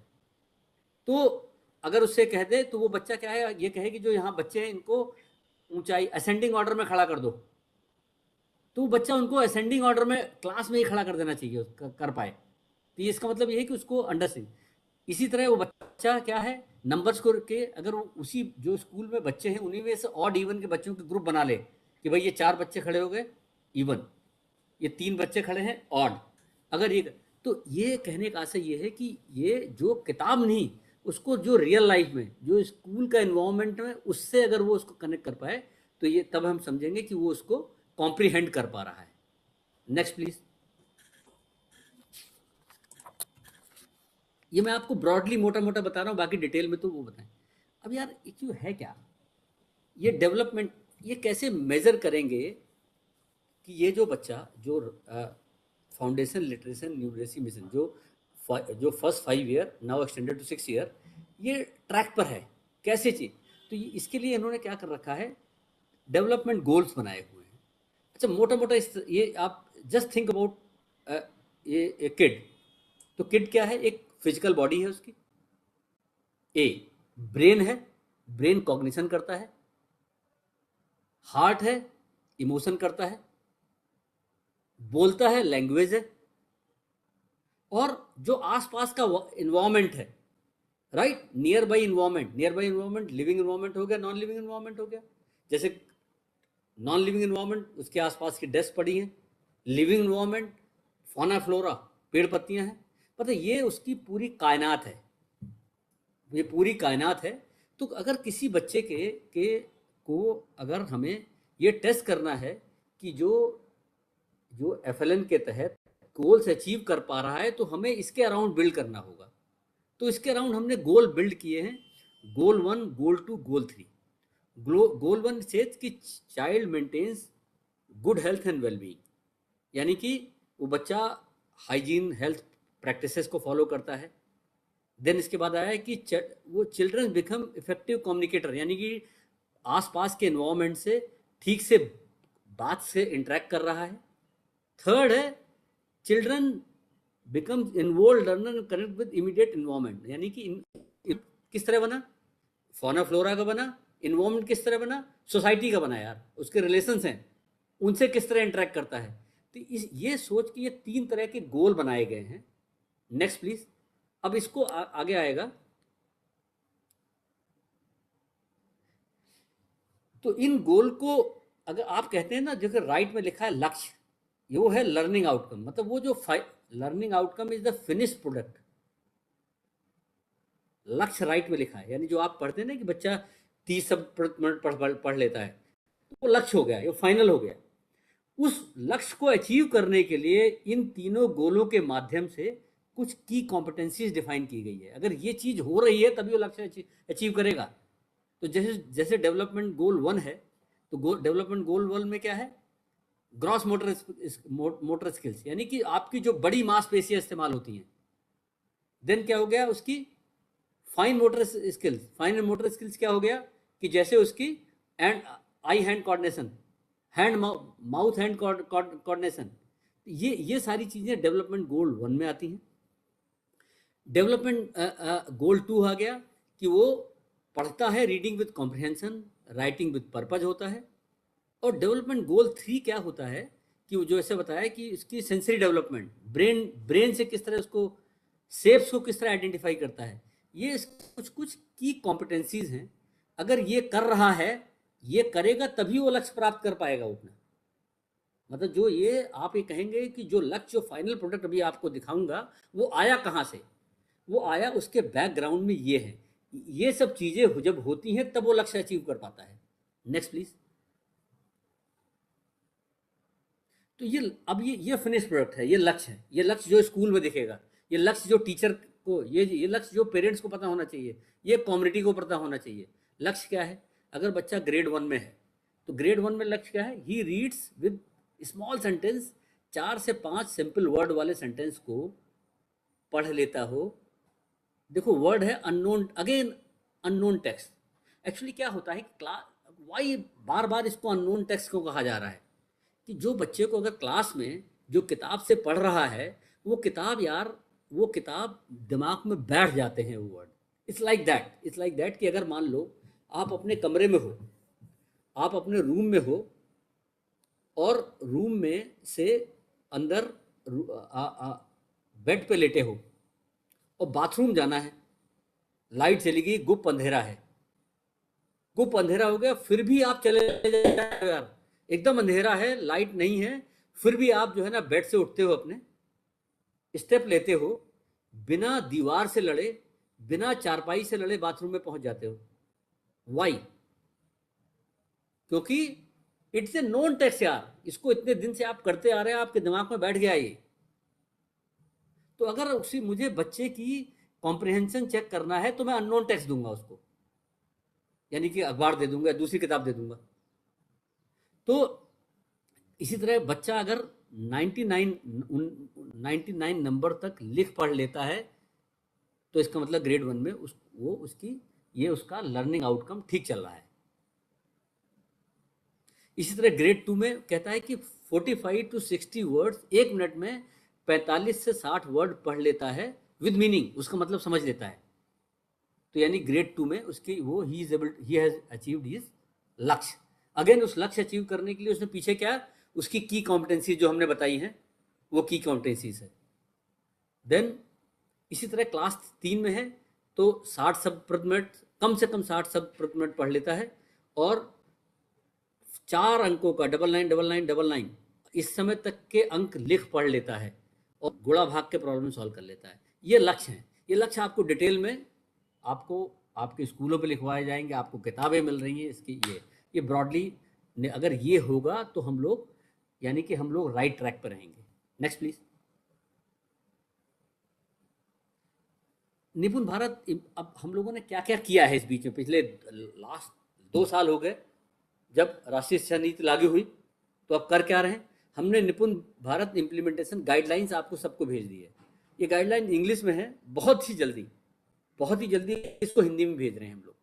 तो अगर उससे कह दे तो वो बच्चा क्या है, ये कहे कि जो यहाँ बच्चे हैं इनको ऊंचाई असेंडिंग ऑर्डर में खड़ा कर दो, तो बच्चा उनको असेंडिंग ऑर्डर में क्लास में ही खड़ा कर देना चाहिए, कर पाए। तो ये इसका मतलब ये है कि उसको अंडरस्टैंड। इसी तरह वो बच्चा क्या है, नंबर्स को के अगर वो उसी जो स्कूल में बच्चे हैं उन्हीं में से ऑड इवन के बच्चों के ग्रुप बना ले कि भाई ये 4 बच्चे खड़े हो गए इवन, ये 3 बच्चे खड़े हैं ऑड, अगर ये, तो ये कहने का आशय ये है कि ये जो किताब नहीं, उसको जो रियल लाइफ में जो स्कूल का एनवायरनमेंट में उससे अगर वो उसको कनेक्ट कर पाए, तो ये तब हम समझेंगे कि वो उसको कॉम्प्रीहेंड कर पा रहा है। Next please. ये मैं आपको ब्रॉडली मोटा मोटा बता रहा हूँ, बाकी डिटेल में तो वो बताएं। अब यार इश्यू है क्या, ये डेवलपमेंट, ये कैसे मेजर करेंगे कि ये जो बच्चा जो फाउंडेशन लिटरेसी न्यूमरेसी मिशन, जो first 5 year now extended to 6 year, ये ट्रैक पर है कैसे चीज। तो इसके लिए इन्होंने क्या कर रखा है, डेवलपमेंट गोल्स बनाए हुए हैं। अच्छा, मोटा मोटा ये आप जस्ट थिंक अबाउट ये किड। तो किड क्या है, एक फिजिकल बॉडी है उसकी, ब्रेन है, ब्रेन कॉग्निशन करता है, हार्ट है, इमोशन करता है, बोलता है, लैंग्वेज है, और जो आसपास का इन्वायरमेंट है, right, near by environment, living environment हो गया, नॉन लिविंग इन्वायरमेंट हो गया। जैसे नॉन लिविंग इन्वायरमेंट, उसके आसपास की डेस्क पड़ी हैं। लिविंग इन्वायरमेंट, फौना फ्लोरा, पेड़ पत्तियां हैं। पता है, ये उसकी पूरी कायनात है, ये पूरी कायनात है। तो अगर किसी बच्चे को अगर हमें ये टेस्ट करना है कि जो FLN के तहत गोल्स अचीव कर पा रहा है, तो हमें इसके अराउंड बिल्ड करना होगा। तो इसके अराउंड हमने गोल बिल्ड किए हैं, goal 1, goal 2, goal 3। Goal 1 says कि child maintains good health and wellbeing, यानी कि वो बच्चा हाइजीन हेल्थ प्रैक्टिसेस को फॉलो करता है। देन इसके बाद आया है कि वो चिल्ड्रन बिकम इफेक्टिव कम्युनिकेटर, यानी कि आसपास के एनवायरनमेंट से ठीक से बात से इंटरेक्ट कर रहा है। थर्ड है children become involve learner connect with immediate environment, यानी कि किस तरह बना, फौना फ्लोरा का बना, इन्वायरमेंट किस तरह बना, सोसाइटी का बना, यार उसके रिलेशंस हैं, उनसे किस तरह इंटरेक्ट करता है। तो ये सोच के ये 3 तरह के गोल बनाए गए हैं। Next please. अब इसको आगे आएगा। तो इन गोल को अगर आप कहते हैं ना, जैसे राइट में लिखा है लक्ष्य, ये वो है लर्निंग आउटकम, मतलब वो जो learning outcome is the finished product. लक्ष्य राइट में लिखा है, यानी जो आप पढ़ते हैं ना कि बच्चा 30 मिनट पढ़ लेता है, तो वो लक्ष्य हो गया, ये फाइनल हो गया। उस लक्ष्य को अचीव करने के लिए इन तीनों गोलों के माध्यम से कुछ की कॉम्पिटेंसीज डिफाइन की गई है। अगर ये चीज हो रही है तभी वो लक्ष्य अचीव करेगा। तो जैसे डेवलपमेंट गोल 1 है, तो डेवलपमेंट गोल 1 में क्या है, ग्रॉस मोटर स्किल्स, यानी कि आपकी जो बड़ी मांसपेशियां इस्तेमाल होती हैं। देन क्या हो गया उसकी fine motor skills. Fine motor skills क्या हो गया कि जैसे उसकी eye hand coordination, hand mouth hand coordination, ये सारी चीजें डेवलपमेंट गोल 1 में आती हैं। डेवलपमेंट गोल 2 आ गया कि वो पढ़ता है, reading with comprehension, writing with purpose होता है। और डेवलपमेंट गोल 3 क्या होता है कि वो जो ऐसे बताया कि इसकी सेंसरी डेवलपमेंट, ब्रेन से किस तरह उसको शेप्स को किस तरह आइडेंटिफाई करता है। ये कुछ की कॉम्पिटेंसीज हैं। अगर ये कर रहा है, ये करेगा, तभी वो लक्ष्य प्राप्त कर पाएगा उतना। मतलब जो ये आप ये कहेंगे कि जो लक्ष्य, जो फाइनल प्रोडक्ट अभी आपको दिखाऊंगा, वो आया कहाँ से, वो आया उसके बैकग्राउंड में ये है। ये सब चीजें जब होती हैं तब वो लक्ष्य अचीव कर पाता है। Next please. तो ये फिनिश प्रोडक्ट है, ये लक्ष्य है। ये लक्ष्य जो स्कूल में दिखेगा, ये लक्ष्य जो टीचर को, ये लक्ष्य जो पेरेंट्स को पता होना चाहिए, ये कम्युनिटी को पता होना चाहिए। लक्ष्य क्या है? अगर बच्चा ग्रेड 1 में है, तो ग्रेड 1 में लक्ष्य क्या है? He reads with small sentence, 4 से 5 सिंपल वर्ड वाले सेंटेंस को पढ़ लेता हो। देखो वर्ड है unknown, again unknown text. Actually क्या होता है क्लास, वाई बार बार इसको अननोन टेक्स्ट को कहा जा रहा है कि जो बच्चे को अगर क्लास में जो किताब से पढ़ रहा है, वो किताब यार, वो किताब दिमाग में बैठ जाते हैं वो वर्ड। इट्स लाइक दैट कि अगर मान लो आप अपने कमरे में हो, आप अपने रूम में हो, और रूम में से अंदर बेड पे लेटे हो और बाथरूम जाना है, लाइट चली गई, गुप अंधेरा है, गुप अंधेरा हो गया, फिर भी आप चले जाते हो यार, एकदम अंधेरा है, लाइट नहीं है, फिर भी आप जो है ना बेड से उठते हो, अपने स्टेप लेते हो, बिना दीवार से लड़े, बिना चारपाई से लड़े बाथरूम में पहुंच जाते हो। वाई? क्योंकि इट्स ए नॉन टेक्स्ट यार, इसको इतने दिन से आप करते आ रहे हैं, आपके दिमाग में बैठ गया ये। तो अगर उसी मुझे बच्चे की कॉम्प्रिहेंशन चेक करना है तो मैं अननोन टेक्स्ट दूंगा उसको, यानी कि अखबार दे दूंगा, दूसरी किताब दे दूंगा। तो इसी तरह बच्चा अगर 99 नंबर तक लिख पढ़ लेता है तो इसका मतलब ग्रेड 1 में उसका लर्निंग आउटकम ठीक चल रहा है। इसी तरह ग्रेड 2 में कहता है कि 45 टू 60 वर्ड्स 1 मिनट में 45 से 60 वर्ड पढ़ लेता है विद मीनिंग, उसका मतलब समझ लेता है। तो यानी ग्रेड 2 में उसकी वो ही हैज अचीव्ड हिज लक्ष्य। अगेन उस लक्ष्य अचीव करने के लिए उसने पीछे क्या, उसकी की कॉम्पिटेंसी जो हमने बताई हैं वो की कॉम्पिटेंसीज है। देन इसी तरह क्लास 3 में है तो 60 शब्द प्रति मिनट, कम से कम 60 शब्द प्रति मिनट पढ़ लेता है और 4 अंकों का 999999 इस समय तक के अंक लिख पढ़ लेता है और गुणा भाग के प्रॉब्लम सॉल्व कर लेता है। ये लक्ष्य हैं। ये लक्ष्य आपको डिटेल में आपको आपके स्कूलों पे लिखवाए जाएंगे, आपको किताबें मिल रही हैं इसकी। ये ब्रॉडली अगर ये होगा तो हम लोग यानी कि हम लोग राइट ट्रैक पर रहेंगे। Next please. निपुण भारत, अब हम लोगों ने क्या क्या किया है इस बीच में, पिछले लास्ट 2 साल हो गए जब राष्ट्रीय शिक्षा नीति लागू हुई, तो अब कर क्या रहे हैं, हमने निपुण भारत इम्प्लीमेंटेशन गाइडलाइंस आपको सबको भेज दी है। ये गाइडलाइन इंग्लिश में है, बहुत ही जल्दी इसको हिंदी में भेज रहे हैं हम लोग।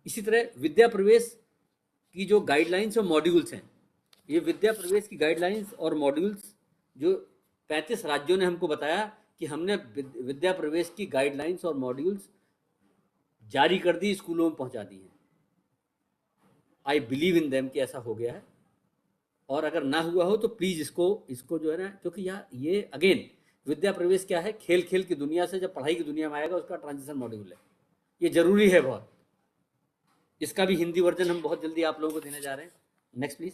इसी तरह विद्या प्रवेश की जो गाइडलाइंस और मॉड्यूल्स हैं, ये विद्या प्रवेश की गाइडलाइंस और मॉड्यूल्स जो 35 राज्यों ने हमको बताया कि हमने विद्या प्रवेश की गाइडलाइंस और मॉड्यूल्स जारी कर दी, स्कूलों में पहुंचा दी हैं। आई बिलीव इन देम कि ऐसा हो गया है, और अगर ना हुआ हो तो प्लीज़ इसको जो है ना, क्योंकि ये अगेन विद्या प्रवेश क्या है, खेल खेल की दुनिया से जब पढ़ाई की दुनिया में आएगा उसका ट्रांजिशन मॉड्यूल है। ये जरूरी है बहुत। इसका भी हिंदी वर्जन हम बहुत जल्दी आप लोगों को देने जा रहे हैं। Next please.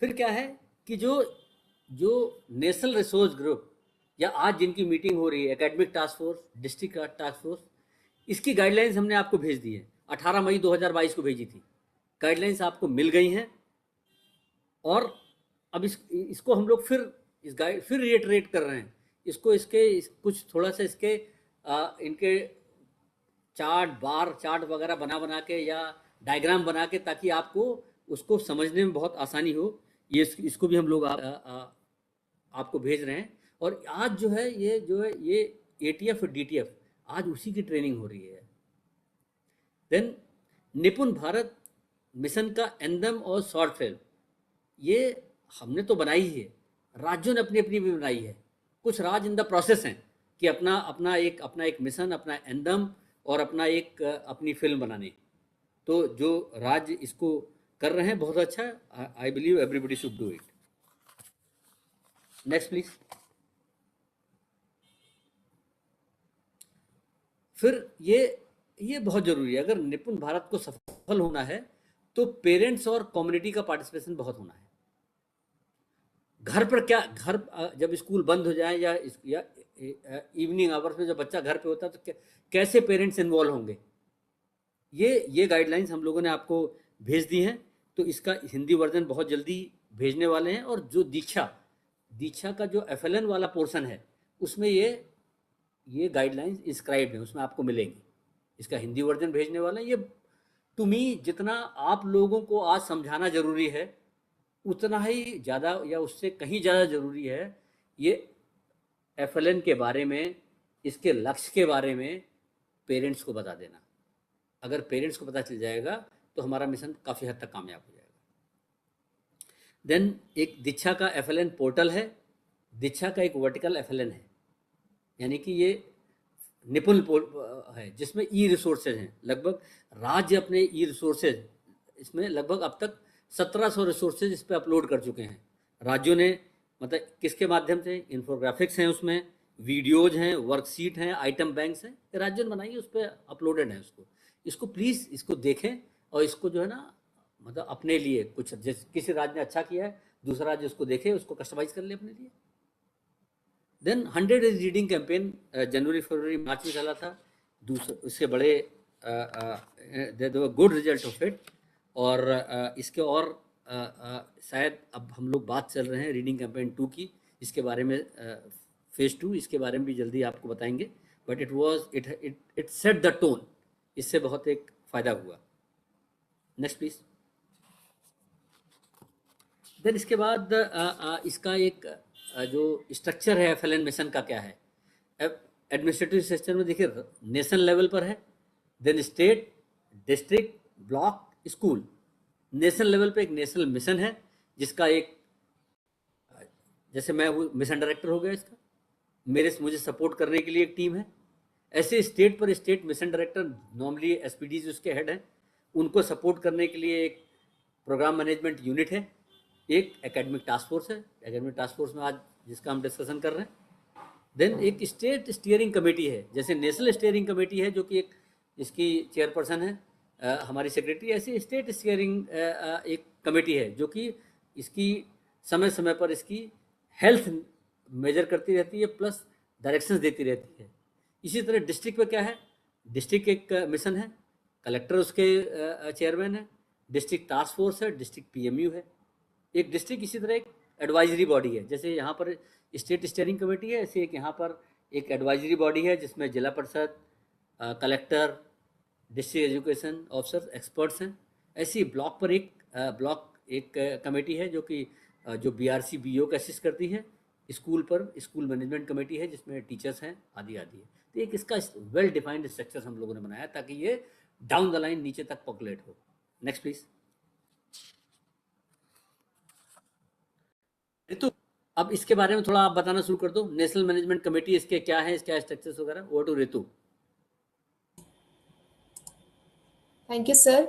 फिर क्या है कि जो नेशनल रिसोर्स ग्रुप या आज जिनकी मीटिंग हो रही है, academic task force, district task force, इसकी गाइडलाइंस हमने आपको भेज दी है। 18 मई 2022 को भेजी थी। गाइडलाइंस आपको मिल गई हैं और अब इसको हम लोग फिर रिएटरेट कर रहे हैं। कुछ थोड़ा सा इनके चार्ट वगैरह बना के या डायग्राम बना के, ताकि आपको उसको समझने में बहुत आसानी हो। इसको भी हम लोग आपको भेज रहे हैं। और आज जो है ये ATF और DTF आज उसी की ट्रेनिंग हो रही है। देन निपुण भारत मिशन का एंथम और शॉर्ट फिल्म, ये हमने तो बनाई ही है, राज्यों ने अपनी अपनी भी बनाई है। कुछ राज्य इन द प्रोसेस हैं कि अपना एक मिशन, अपना एंथम और अपनी फिल्म बनाने। तो जो राज्य इसको कर रहे हैं बहुत अच्छा है। I believe everybody should do it. Next please. फिर ये बहुत जरूरी है, अगर निपुण भारत को सफल होना है तो पेरेंट्स और कम्युनिटी का पार्टिसिपेशन बहुत होना है। घर जब स्कूल बंद हो जाए या इवनिंग आवर्स में जब बच्चा घर पे होता है तो कैसे पेरेंट्स इन्वॉल्व होंगे, ये गाइडलाइंस हम लोगों ने आपको भेज दी हैं। तो इसका हिंदी वर्जन बहुत जल्दी भेजने वाले हैं। और जो दीक्षा का जो FLN वाला पोर्शन है उसमें ये गाइडलाइंस इंस्क्राइब्ड है, उसमें आपको मिलेंगी। इसका हिंदी वर्जन भेजने वाले हैं। ये टू मी जितना आप लोगों को आज समझाना जरूरी है, उतना ही ज़्यादा या उससे कहीं ज़्यादा ज़रूरी है ये FLN के बारे में, इसके लक्ष्य के बारे में पेरेंट्स को बता देना। अगर पेरेंट्स को पता चल जाएगा तो हमारा मिशन काफ़ी हद तक कामयाब हो जाएगा। देन एक दीक्षा का FLN पोर्टल है। दीक्षा का एक वर्टिकल FLN है, यानी कि ये निपुण है जिसमें रिसोर्सेज हैं। लगभग राज्य अपने रिसोर्सेज इसमें लगभग अब तक 1700 रिसोर्सेज इस पर अपलोड कर चुके हैं। राज्यों ने मतलब किसके माध्यम से, इन्फोग्राफिक्स हैं, उसमें वीडियोज हैं, वर्कशीट हैं, आइटम बैंक्स हैं, राज्यों ने बनाई, उस पर अपलोडेड है। इसको प्लीज़ इसको देखें और इसको जो है ना मतलब अपने लिए कुछ किसी राज्य ने अच्छा किया है, दूसरा राज्य उसको देखे, उसको कस्टमाइज कर ले अपने लिए। देन 100 डेज रीडिंग कैंपेन जनवरी फरवरी मार्च में चला था। इसके बड़े गुड रिजल्ट ऑफ इट। और इसके और शायद अब हम लोग बात चल रहे हैं रीडिंग कैंपेन 2 की, इसके बारे में फेज 2, इसके बारे में भी जल्दी आपको बताएंगे। But it set the tone, इससे बहुत एक फ़ायदा हुआ। Next please. फिर इसके बाद इसका एक जो स्ट्रक्चर है FLN मिशन का क्या है, एडमिनिस्ट्रेटिव स्ट्रक्चर में देखिए नेशनल लेवल पर है, then state, district, block, school. National level पे एक नेशनल मिशन है जिसका एक, जैसे मैं मिशन डायरेक्टर हो गया इसका, मुझे सपोर्ट करने के लिए एक टीम है। ऐसे स्टेट पर state mission director, normally SPDs उसके हेड हैं, उनको सपोर्ट करने के लिए एक प्रोग्राम मैनेजमेंट यूनिट है, एक एकेडमिक टास्क फोर्स है, एकेडमिक टास्क फोर्स में आज जिसका हम डिस्कशन कर रहे हैं। देन एक स्टेट स्टीयरिंग कमेटी है, जैसे नेशनल स्टीयरिंग कमेटी है जो कि एक इसकी चेयरपर्सन है हमारी सेक्रेटरी, ऐसी स्टेट स्टीयरिंग एक कमेटी है जो कि इसकी समय समय पर इसकी हेल्थ मेजर करती रहती है प्लस डायरेक्शंस देती रहती है। इसी तरह डिस्ट्रिक्ट में क्या है, डिस्ट्रिक्ट एक मिशन है, कलेक्टर उसके चेयरमैन है, डिस्ट्रिक्ट टास्क फोर्स है, डिस्ट्रिक्ट PMU है। एक डिस्ट्रिक्ट इसी तरह एक एडवाइजरी बॉडी है, जैसे यहाँ पर स्टेट स्टीयरिंग कमेटी है, ऐसे एक यहाँ पर एक एडवाइजरी बॉडी है जिसमें जिला परिषद, collector, district education officer, experts हैं। ऐसी ब्लॉक पर एक कमेटी है जो कि जो BRC BO का असिस्ट करती है। स्कूल पर स्कूल मैनेजमेंट कमेटी है जिसमें टीचर्स हैं, आदि आदि है। तो एक इसका वेल डिफाइंड स्ट्रक्चर हम लोगों ने बनाया ताकि ये डाउन द लाइन नीचे तक पॉपुलेट हो। Next please. रितु, अब इसके बारे में थोड़ा आप बताना शुरू कर दो, नेशनल मैनेजमेंट कमेटी इसके क्या है, इसका स्ट्रक्चर्स वगैरह। Over to Ritu.
Thank you, sir.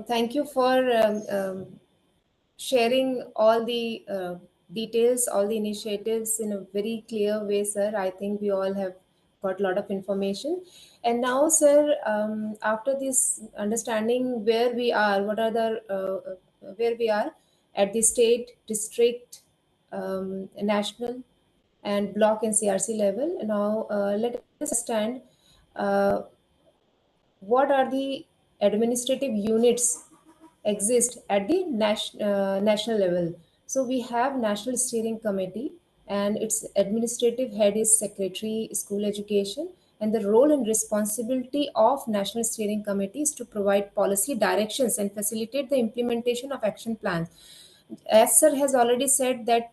Thank you for sharing all the details, all the initiatives in a very clear way, sir. I think we all have got a lot of information. And now, sir, after this understanding where we are, what are the where we are at the state, district, national, and block and CRC level. Now, let us understand what are the administrative units exist at the national level. So we have National Steering Committee, and its administrative head is Secretary School Education, and the role and responsibility of National Steering Committee is to provide policy directions and facilitate the implementation of action plans. As sir has already said that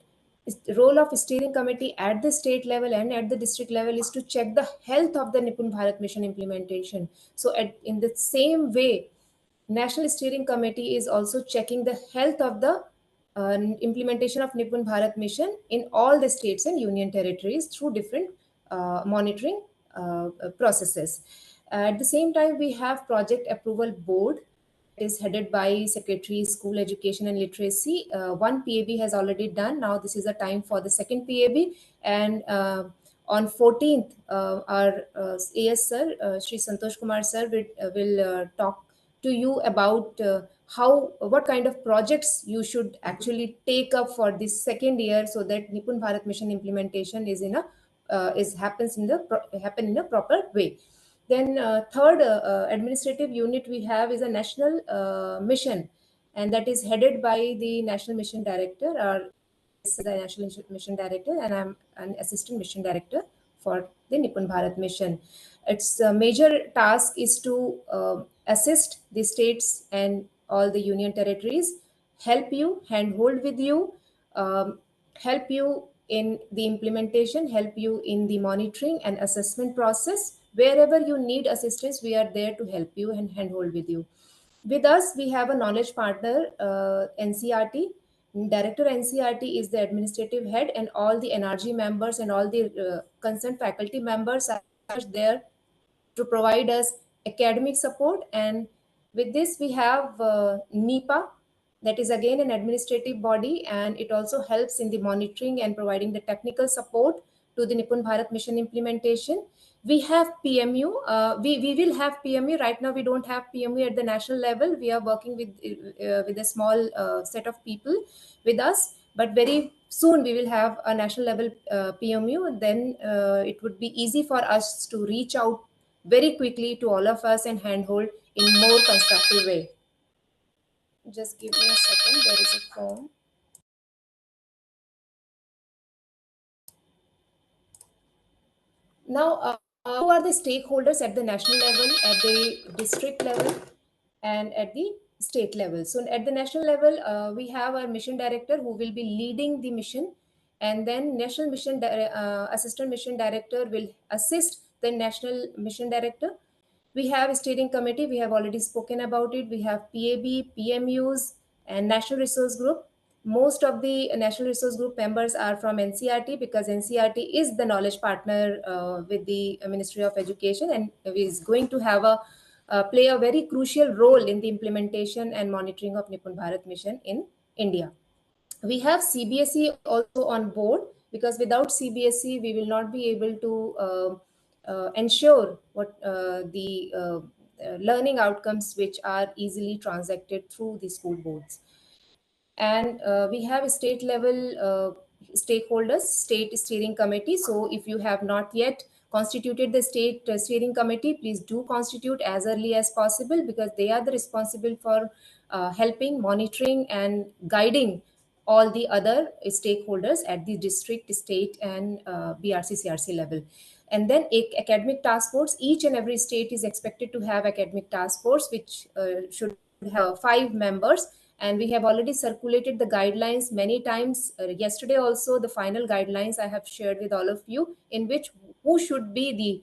the role of steering committee at the state level and at the district level is to check the health of the NIPUN Bharat mission implementation. So in the same way, National Steering Committee is also checking the health of the implementation of NIPUN Bharat mission in all the states and union territories through different monitoring processes. At the same time, we have Project Approval Board is headed by Secretary School Education and Literacy. One PAB has already done. Now this is a time for the second PAB. And on 14th, our AS sir, Shri Santosh Kumar sir will talk to you about what kind of projects you should actually take up for this second year so that NIPUN Bharat mission implementation is happen in a proper way. Then third administrative unit we have is a national mission, and that is headed by the National Mission Director, or the National Mission Director, and I'm an Assistant Mission Director for the NIPUN Bharat mission. Its major task is to assist the states and all the union territories, help you, handhold with you, help you in the implementation, help you in the monitoring and assessment process. Wherever you need assistance, we are there to help you and handhold with you. With us, we have a knowledge partner, NCRT. Director NCRT is the administrative head, and all the NRG members and all the concerned faculty members are there to provide us academic support. And with this, we have NIPA, that is again an administrative body, and it also helps in the monitoring and providing the technical support to the NIPUN Bharat mission implementation. We have PMU. We will have PMU. Right now, we don't have PMU at the national level. We are working with a small set of people with us, but very soon we will have a national level PMU. Then it would be easy for us to reach out very quickly to all of us and handhold in more constructive way. Just give me a second. There is a form. Now, who are the stakeholders at the national level, at the district level, and at the state level. So at the national level, we have our mission director who will be leading the mission, and then national assistant mission director will assist the national mission director. We have a steering committee, we have already spoken about it. We have PAB, PMUs, and National Resource Group. Most of the National Resource Group members are from NCRT, because NCRT is the knowledge partner with the Ministry of Education, and is going to have play a very crucial role in the implementation and monitoring of NIPUN Bharat mission in India. We have CBSE also on board, because without CBSE we will not be able to ensure what the learning outcomes which are easily transacted through the school boards. And we have a state level stakeholders, state steering committee. So if you have not yet constituted the state steering committee, please do constitute as early as possible, because they are the responsible for helping, monitoring, and guiding all the other stakeholders at the district, state, and BRC CRC level. And then academic task force, each and every state is expected to have academic task force, which should have 5 members. And we have already circulated the guidelines many times. Yesterday also, the final guidelines I have shared with all of you, in which who should be the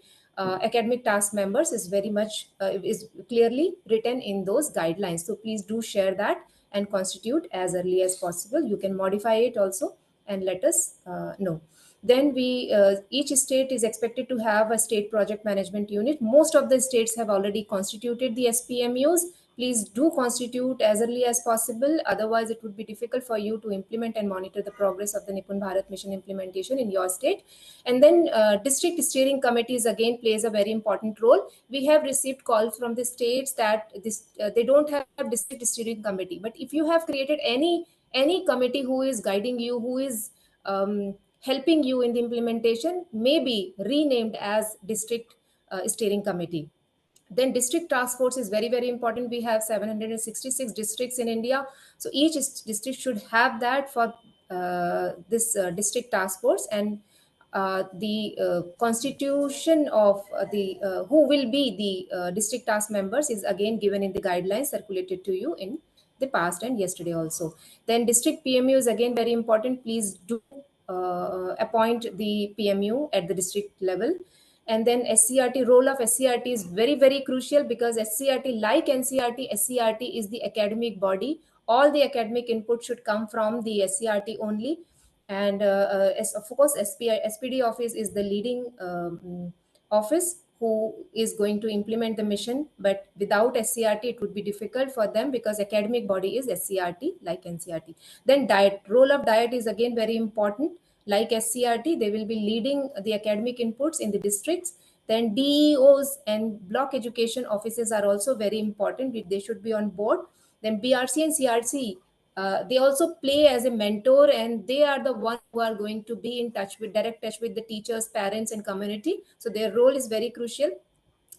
academic task members is very much is clearly written in those guidelines. So please do share that and constitute as early as possible. You can modify it also and let us know. Then we each state is expected to have a state project management unit. Most of the states have already constituted the SPMUs. Please do constitute as early as possible. Otherwise, it would be difficult for you to implement and monitor the progress of the NIPUN Bharat mission implementation in your state. And then district steering committees again plays a very important role. We have received calls from the states that they don't have district steering committee. But if you have created any committee who is guiding you, who is helping you in the implementation, may be renamed as district steering committee. Then district task force is very, very important. We have 766 districts in India. So each district should have that for this district task force. And the constitution of the who will be the district task members is again given in the guidelines circulated to you in the past and yesterday also. Then district PMU is again very important. Please do appoint the PMU at the district level. And then SCRT, role of SCRT is very, very crucial, because SCRT, like NCRT, SCRT is the academic body. All the academic input should come from the SCRT only. And of course, SPD office is the leading office who is going to implement the mission. But without SCRT, it would be difficult for them, because academic body is SCRT, like NCRT. Then diet, role of diet is again very important. Like SCRT, they will be leading the academic inputs in the districts. Then DEOs and block education offices are also very important. They should be on board. Then BRC and CRC, they also play as a mentor, and they are the ones who are going to be in touch with, direct touch with the teachers, parents, and community. So their role is very crucial.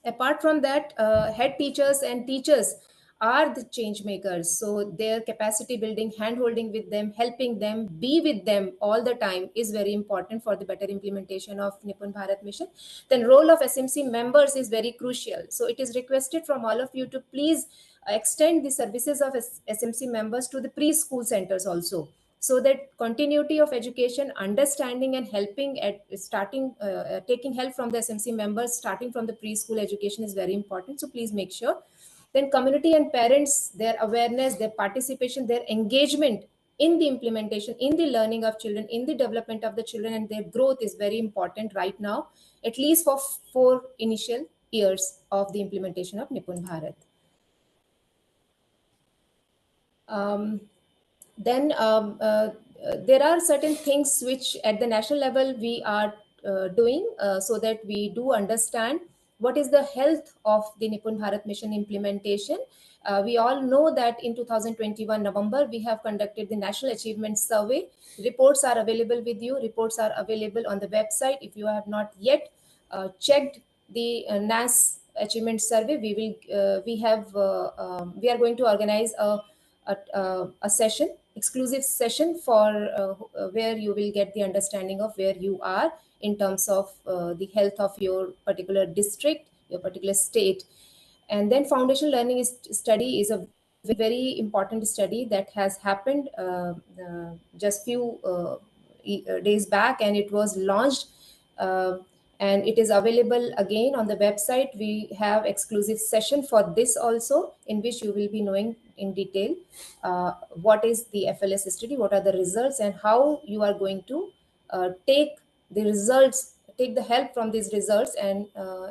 Apart from that, head teachers and teachers are the change makers. So their capacity building, hand holding with them, helping them, be with them all the time is very important for the better implementation of NIPUN Bharat mission. Then role of SMC members is very crucial. So it is requested from all of you to please extend the services of SMC members to the preschool centers also, so that continuity of education, understanding, and helping at starting taking help from the SMC members starting from the preschool education is very important. So please make sure. Then community and parents, their awareness, their participation, their engagement in the implementation, in the learning of children, in the development of the children, and their growth is very important right now, at least for 4 initial years of the implementation of NIPUN Bharat. Then there are certain things which at the national level we are doing so that we do understand what is the health of the NIPUN Bharat mission implementation. We all know that in 2021 November, we have conducted the National Achievement Survey. Reports are available with you. Reports are available on the website. If you have not yet checked the NAS Achievement Survey, we are going to organize a session, exclusive session for where you will get the understanding of where you are in terms of the health of your particular district, your particular state. And then foundation learning study is a very important study that has happened just few days back, and it was launched, uh, and it is available again on the website. We have exclusive session for this also, in which you will be knowing in detail what is the FLS study, what are the results, and how you are going to take the results, take the help from these results, and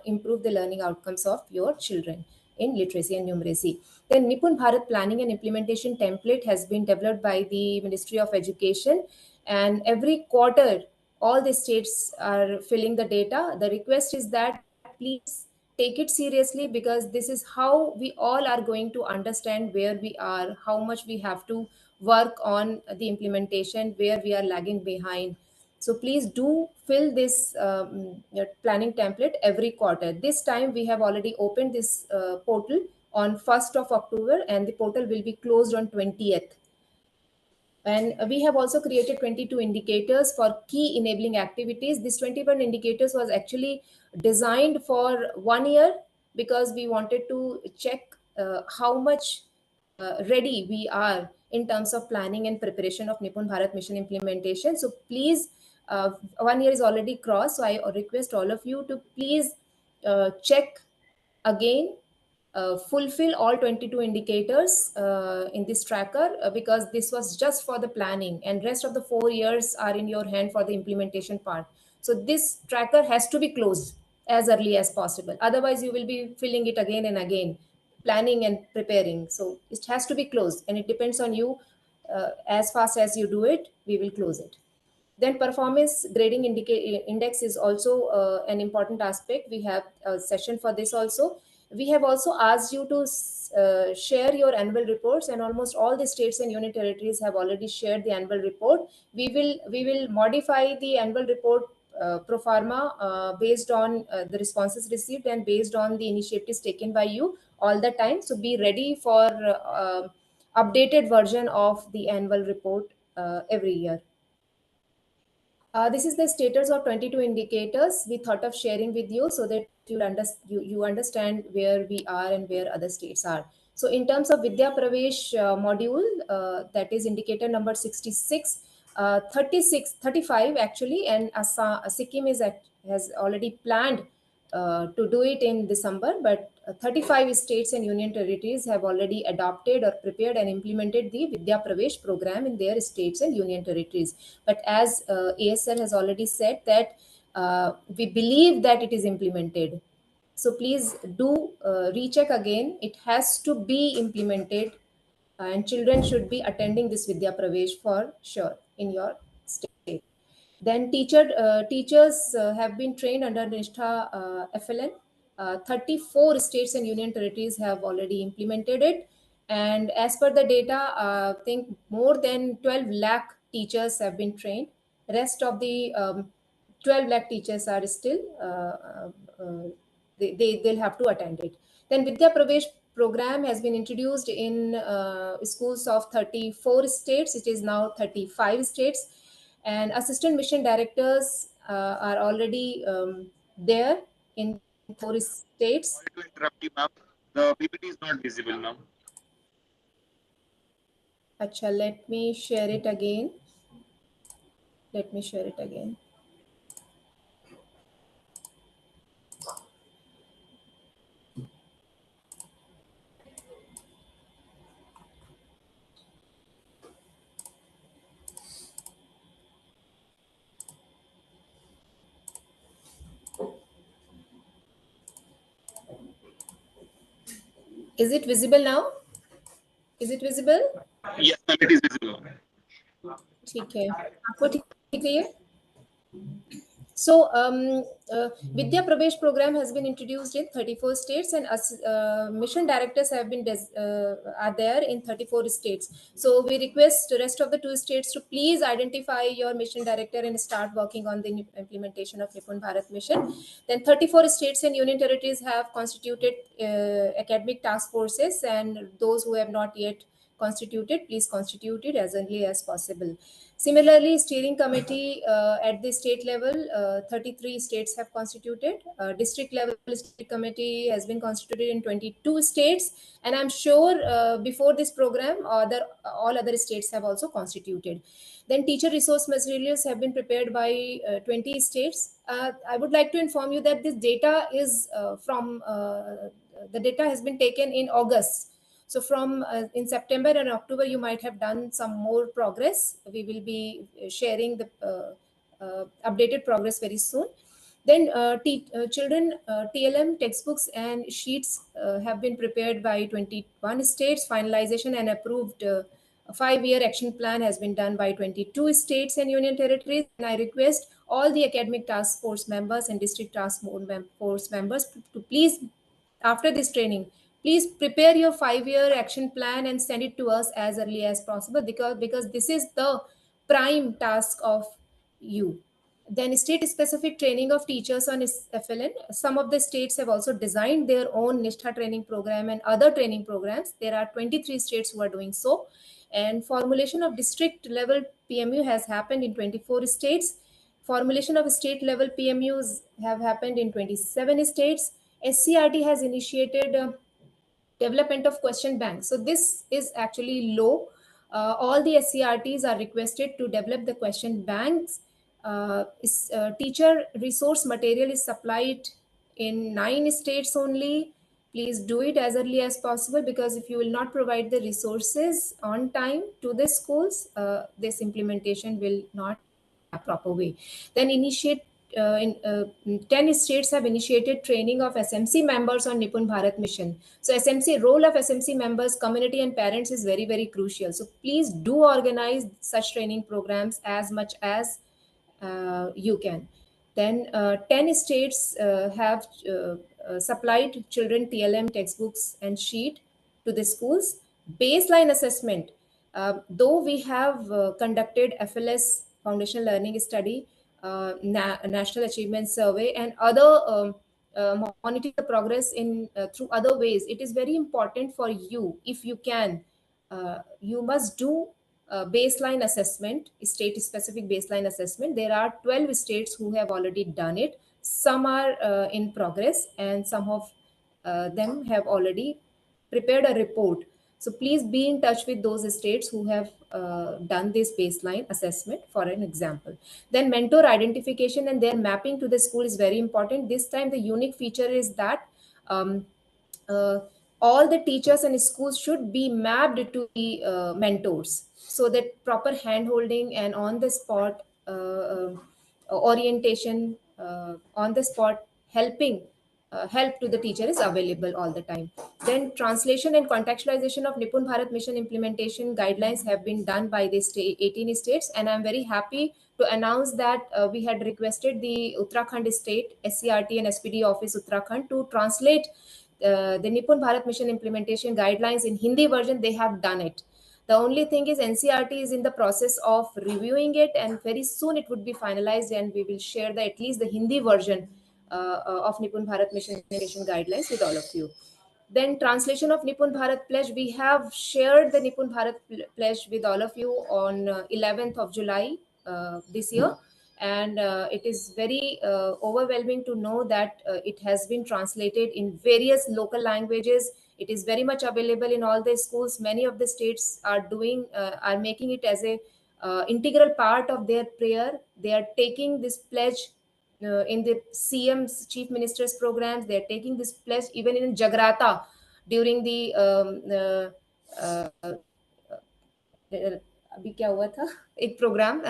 improve the learning outcomes of your children in literacy and numeracy. The NIPUN Bharat planning and implementation template has been developed by the Ministry of Education, and every quarter all the states are filling the data. The request is that please take it seriously, because this is how we all are going to understand where we are, how much we have to work on the implementation, where we are lagging behind. So please do fill this your planning template every quarter. This time we have already opened this portal on 1st of October, and the portal will be closed on 20th. And we have also created 22 indicators for key enabling activities. This 21 indicators was actually designed for 1 year, because we wanted to check how much ready we are in terms of planning and preparation of NIPUN Bharat mission implementation. So please, 1 year is already crossed. So I request all of you to please check again, fulfill all 22 indicators in this tracker, because this was just for the planning, and rest of the 4 years are in your hand for the implementation part. So this tracker has to be closed as early as possible. Otherwise, you will be filling it again and again, planning and preparing. So it has to be closed, and it depends on you. As fast as you do it, we will close it. Then performance grading index is also an important aspect. We have a session for this also. We have also asked you to share your annual reports, and almost all the states and union territories have already shared the annual report. We will modify the annual report pro forma based on the responses received and based on the initiatives taken by you all the time. So be ready for updated version of the annual report every year. This is the status of 22 indicators we thought of sharing with you, so that you understand where we are and where other states are. So in terms of Vidya Pravesh module, that is indicator number 66, 35 actually, and Sikkim has already planned to do it in December, but 35 states and union territories have already adopted or prepared and implemented the Vidya Pravesh program in their states and union territories. But as ASL has already said that we believe that it is implemented. So please do recheck again. It has to be implemented, and children should be attending this Vidya Pravesh for sure in your state. Then teachers have been trained under Nishtha FLN. 34 states and union territories have already implemented it. And as per the data, I think more than 12 lakh teachers have been trained. Rest of the 12 lakh teachers are still, they'll have to attend it. Then Vidya Pravesh program has been introduced in schools of 34 states. It is now 35 states, and assistant mission directors are already there in 4 states.
Sorry to interrupt you, ma'am. The PPT is not visible now.
Acha, let me share it again. Is it visible now? Is it visible?
Yes, ma'am, it is visible.
ठीक है, आपको ठीक है? So, Vidya Pravesh program has been introduced in 34 states, and mission directors have been are there in 34 states. So we request the rest of the 2 states to please identify your mission director and start working on the implementation of NIPUN Bharat mission. Then 34 states and union territories have constituted academic task forces, and those who have not yet constituted, please constitute it as early as possible. Similarly, steering committee at the state level, 33 states have constituted. District level steering committee has been constituted in 22 states, and I'm sure before this program, all other states have also constituted. Then teacher resource materials have been prepared by 20 states. I would like to inform you that this data is from the data has been taken in August. So from in September and October, you might have done some more progress. We will be sharing the updated progress very soon. Then children TLM textbooks and sheets have been prepared by 21 states. Finalization and approved a 5-year action plan has been done by 22 states and union territories. And I request all the academic task force members and district task force members to please, after this training, please prepare your 5-year action plan and send it to us as early as possible, because this is the prime task of you. Then state specific training of teachers on FLN. Some of the states have also designed their own Nishtha training program and other training programs. There are 23 states who are doing so. And formulation of district level PMU has happened in 24 states. Formulation of state level PMUs have happened in 27 states. SCRT has initiated development of question banks. So this is actually low. All the SCRTs are requested to develop the question banks. Teacher resource material is supplied in 9 states only. Please do it as early as possible, because if you will not provide the resources on time to the schools, this implementation will not a proper way. Then initiate 10 states have initiated training of SMC members on NIPUN Bharat mission. So SMC, role of SMC members, community and parents is very, very crucial. So please do organize such training programs as much as you can. Then 10 states have supplied children TLM textbooks and sheet to the schools. Baseline assessment, though we have conducted FLS, Foundational Learning Study, National Achievement Survey, and other monitoring the progress in through other ways, it is very important for you, if you can, you must do baseline assessment, state specific baseline assessment. There are 12 states who have already done it. Some are in progress, and some of them have already prepared a report. So please be in touch with those states who have done this baseline assessment, for an example. Then mentor identification and their mapping to the school is very important. This time the unique feature is that uh, all the teachers and schools should be mapped to the mentors, so that proper hand holding and on the spot orientation, on the spot help to the teacher is available all the time. Then translation and contextualization of NIPUN Bharat mission implementation guidelines have been done by the 18 states, and I'm very happy to announce that we had requested the Uttarakhand state SCRT and SPD office Uttarakhand to translate the NIPUN Bharat mission implementation guidelines in Hindi version. They have done it. The only thing is NCRT is in the process of reviewing it, and very soon it would be finalized, and we will share at least the Hindi version of NIPUN Bharat mission implementation guidelines with all of you. Then translation of NIPUN Bharat pledge. We have shared the NIPUN Bharat pledge with all of you on 11th of July this year. And it is very overwhelming to know that it has been translated in various local languages. It is very much available in all the schools. Many of the states are making it as a integral part of their prayer. They are taking this pledge in the CM's chief minister's programs. They are taking this pledge even in Jagrata during the अभी क्या हुआ था एक programme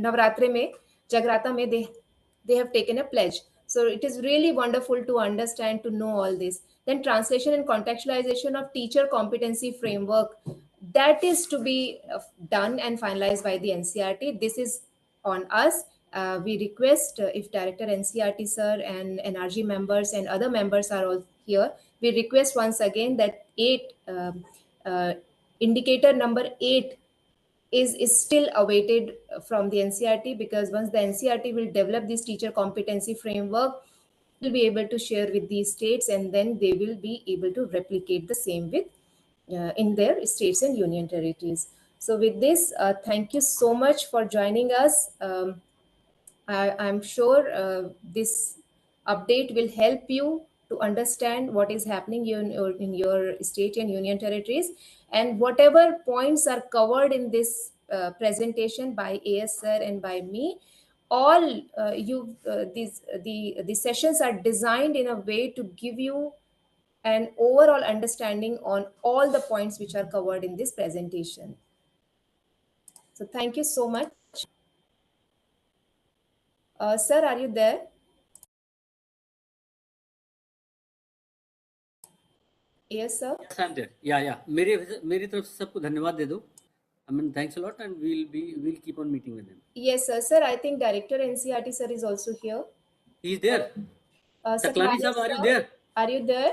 Navratri में जगराता में they have taken a pledge. So it is really wonderful to understand, to know all this. Then translation and contextualization of teacher competency framework, that is to be done and finalized by the NCRT. This is on us. We request if Director NCRT sir and NRG members and other members are all here, we request once again that indicator number 8 is still awaited from the NCRT, because once the NCRT will develop this teacher competency framework, will be able to share with these states, and then they will be able to replicate the same with in their states and union territories. So with this, thank you so much for joining us. I'm sure this update will help you to understand what is happening in your state and union territories, and whatever points are covered in this presentation by AS sir and by me. All these sessions are designed in a way to give you an overall understanding on all the points which are covered in this presentation. So thank you so much. Sir, are you there? Yes, sir.
Yes, I'm there. Yeah. मेरी तरफ से सबको धन्यवाद दे दो. I mean, thanks a lot, and we'll keep on meeting with them.
Yes, sir. Sir, I think Director NCRT sir is also here.
He's there.
Saklani
Saklani sir, are you
sir,
there?
are you there?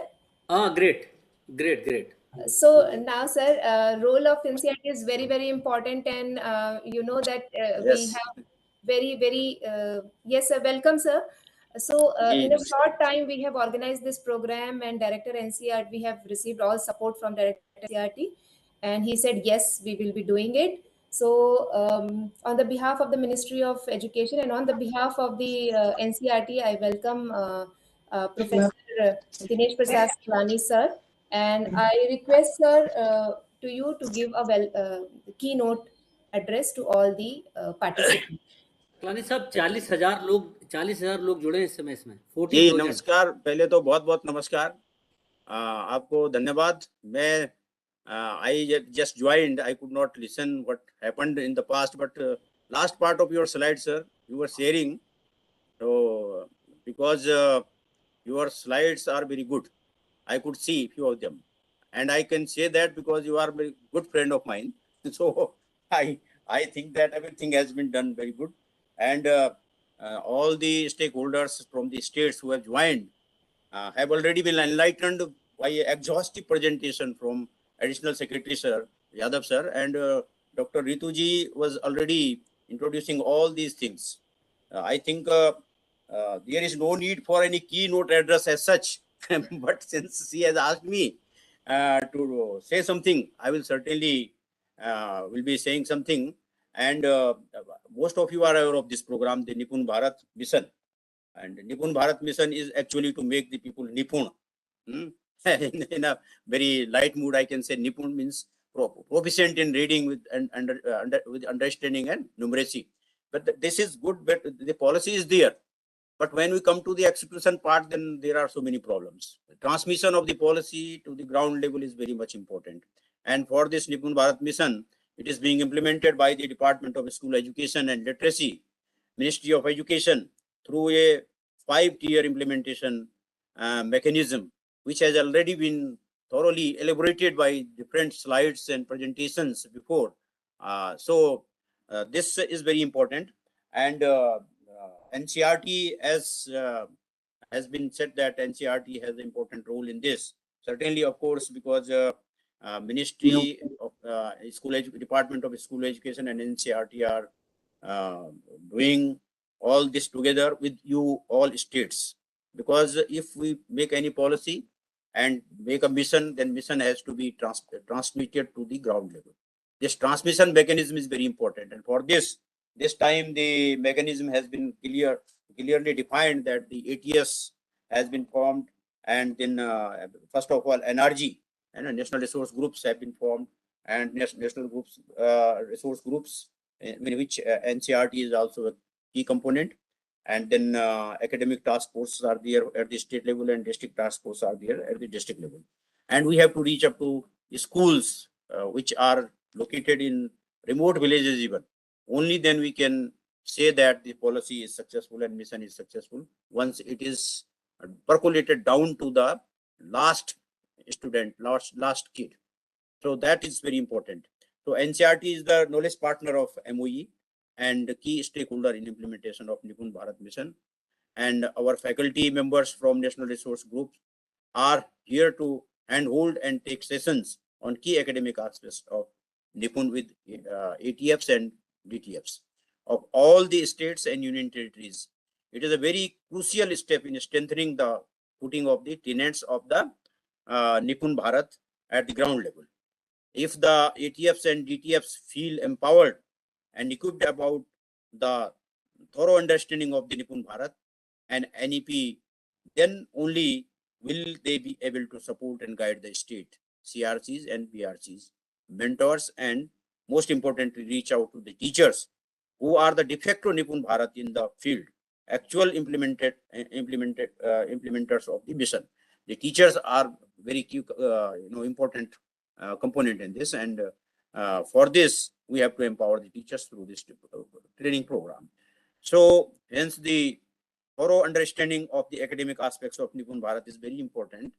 Ah, great.
So now, sir, role of NCRT is very, very important, and you know that we
Yes.
have very yes, sir. Welcome, sir. So in a short time, we have organized this program, and Director NCRT, we have received all support from Director NCRT, and he said yes, we will be doing it. So on the behalf of the Ministry of Education and on the behalf of the NCRT, I welcome Professor Dinesh Prasad Saklani, sir. And I request, sir, to you to give a keynote address to all the participants.
Kalani साहब 40,000 लोग जुड़े हैं इस समय इसमें.
जी
40,000.
नमस्कार. पहले तो बहुत बहुत नमस्कार. आपको धन्यवाद. मैं I just joined. I could not listen what happened in the past, but last part of your slide, sir, you were sharing. So because your slides are very good, I could see few of them, and I can say that because you are a very good friend of mine. So I think that everything has been done very good, and all the stakeholders from the states who have joined have already been enlightened by exhaustive presentation from Additional Secretary Sir Yadav Sir, and Dr. Rituji was already introducing all these things. I think there is no need for any keynote address as such, but since he has asked me to say something, I will certainly will be saying something. And most of you are aware of this program, the NIPUN Bharat Mission. And NIPUN Bharat Mission is actually to make the people Nipun. In a very light mood, I can say Nipun means proficient in reading with with understanding and numeracy. But this is good, but the policy is there. But when we come to the execution part, then there are so many problems. The transmission of the policy to the ground level is very much important. And for this NIPUN Bharat Mission, it is being implemented by the Department of School Education and Literacy, Ministry of Education, through a 5-tier implementation mechanism, which has already been thoroughly elaborated by different slides and presentations before. So this is very important. And NCRT, as has been said, that NCRT has an important role in this. Certainly, of course, because Ministry of Department of School Education and NCRT are doing all this together with you all states. Because if we make any policy and make a mission, then mission has to be transmitted to the ground level. This transmission mechanism is very important, and for this time the mechanism has been clearly defined, that the ATFs has been formed, and then first of all NRG and national resource groups have been formed, and national groups resource groups in which NCRT is also a key component, and then academic task forces are there at the state level, and district task forces are there at the district level, and we have to reach up to schools which are located in remote villages even. Only then we can say that the policy is successful and mission is successful, once it is percolated down to the last student, last kid. So that is very important. So NCRT is the knowledge partner of MOE and key stakeholder in implementation of NIPUN Bharat Mission. And our faculty members from National Resource Groups are here to handhold and take sessions on key academic aspects of NIPUN with ATFs and DTFs of all the states and union territories. It is a very crucial step in strengthening the footing of the tenets of the NIPUN Bharat at the ground level. If the ATFs and DTFs feel empowered and equipped about the thorough understanding of the NIPUN Bharat and NEP, then only will they be able to support and guide the state, CRCs and BRCs, mentors, and most importantly, reach out to the teachers who are the de facto NIPUN Bharat in the field, actual implementers of the mission. The teachers are very key, important component in this, and for this we have to empower the teachers through this training program. So hence the thorough understanding of the academic aspects of NIPUN Bharat is very important,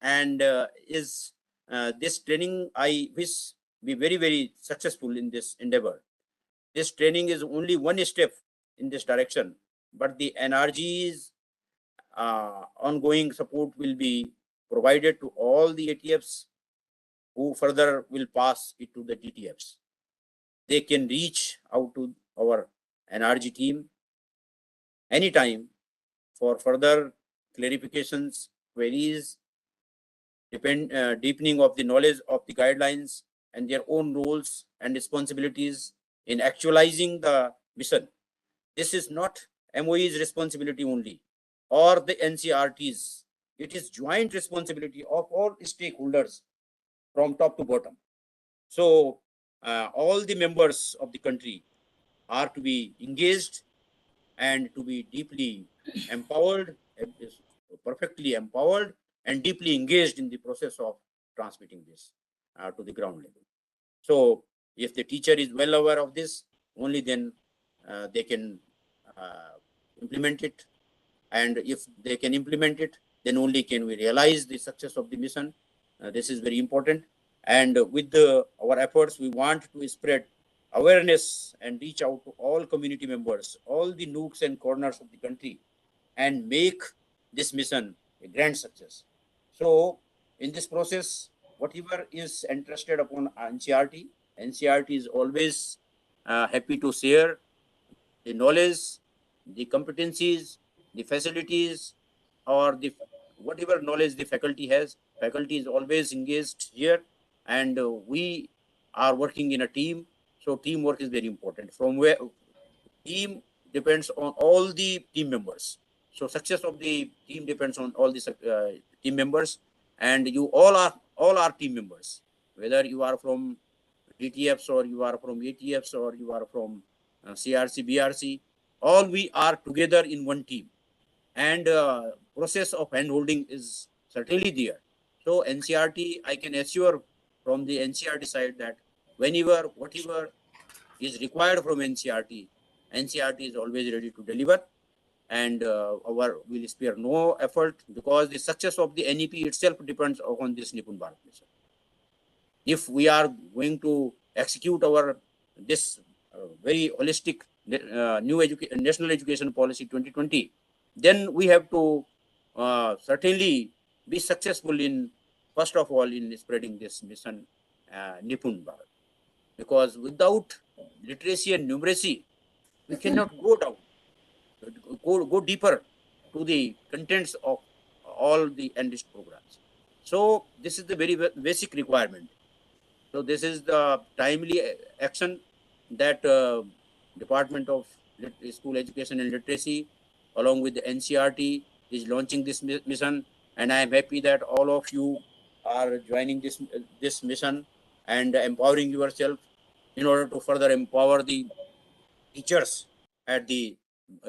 and this training, I wish be very, very successful in this endeavor. This training is only one step in this direction, but the NRG's ongoing support will be provided to all the ATFs who further will pass it to the DTFs. They can reach out to our NRG team anytime for further clarifications, queries, deepening of the knowledge of the guidelines and their own roles and responsibilities in actualizing the mission. This is not MOE's responsibility only, or the NCRT's. It is joint responsibility of all stakeholders from top to bottom. So all the members of the country are to be engaged and to be deeply empowered, perfectly empowered and deeply engaged in the process of transmitting this to the ground level. So if the teacher is well aware of this, only then they can implement it. And if they can implement it, then only can we realize the success of the mission. This is very important. And with our efforts, we want to spread awareness and reach out to all community members, all the nooks and corners of the country, and make this mission a grand success. So in this process, whatever is entrusted upon NCRT is always happy to share the knowledge, the competencies, the facilities, or the whatever knowledge the faculty has. Faculty is always engaged here, and we are working in a team. So teamwork is very important. From where team depends on all the team members. So success of the team depends on all the team members, and you all are team members. Whether you are from DTFs or you are from ATFs or you are from CRC, BRC, all we are together in one team, and process of handholding is certainly there. So NCRT, I can assure from the NCRT side that whenever whatever is required from NCRT is always ready to deliver, and will spare no effort, because the success of the NEP itself depends on this NIPUN Bharat mission. If we are going to execute this very holistic new national education policy 2020, then we have to certainly be successful in, first of all, in spreading this mission NIPUN Bharat, because without literacy and numeracy, we cannot go deeper to the contents of all the enriched programs. So this is the very basic requirement. So this is the timely action that Department of School Education and Literacy, along with the NCRT, is launching this mission, and I am happy that all of you are joining this mission and empowering yourself in order to further empower the teachers at the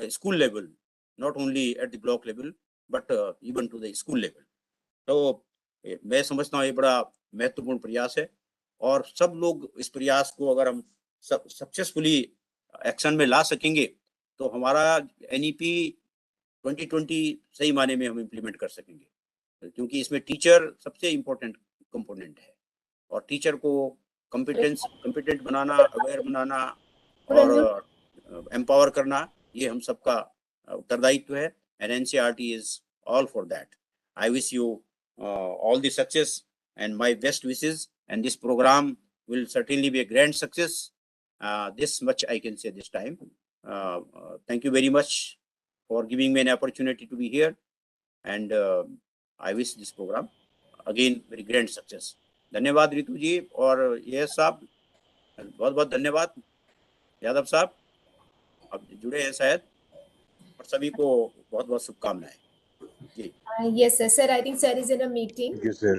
school level, not only at the block level, but even to the school level. तो मैं समझता हूँ ये बड़ा महत्वपूर्ण प्रयास है, और सब लोग इस प्रयास को अगर हम सक्सेसफुली एक्शन में ला सकेंगे, तो हमारा NEP 2020 सही माने में हम इम्प्लीमेंट कर सकेंगे, क्योंकि इसमें टीचर सबसे इम्पोर्टेंट कंपोनेंट है, और टीचर को कॉम्पिटेंट बनाना, अवेयर बनाना और एम्पावर करना, ये हम सबका उत्तरदायित्व है, and NCRT is all for that. I wish you all the success and my best wishes, and this program will certainly be a grand success. This much I can say this time. Thank you very much for giving me an opportunity to be here, and I wish this program again very grand success. धन्यवाद रितु जी और यश साहब, बहुत बहुत धन्यवाद। यादव साहब अब जुड़े हैं शायद, और सभी को बहुत बहुत शुभकामनाएं जी।
Yes, sir. I think sir is in a meeting.
Thank you, sir.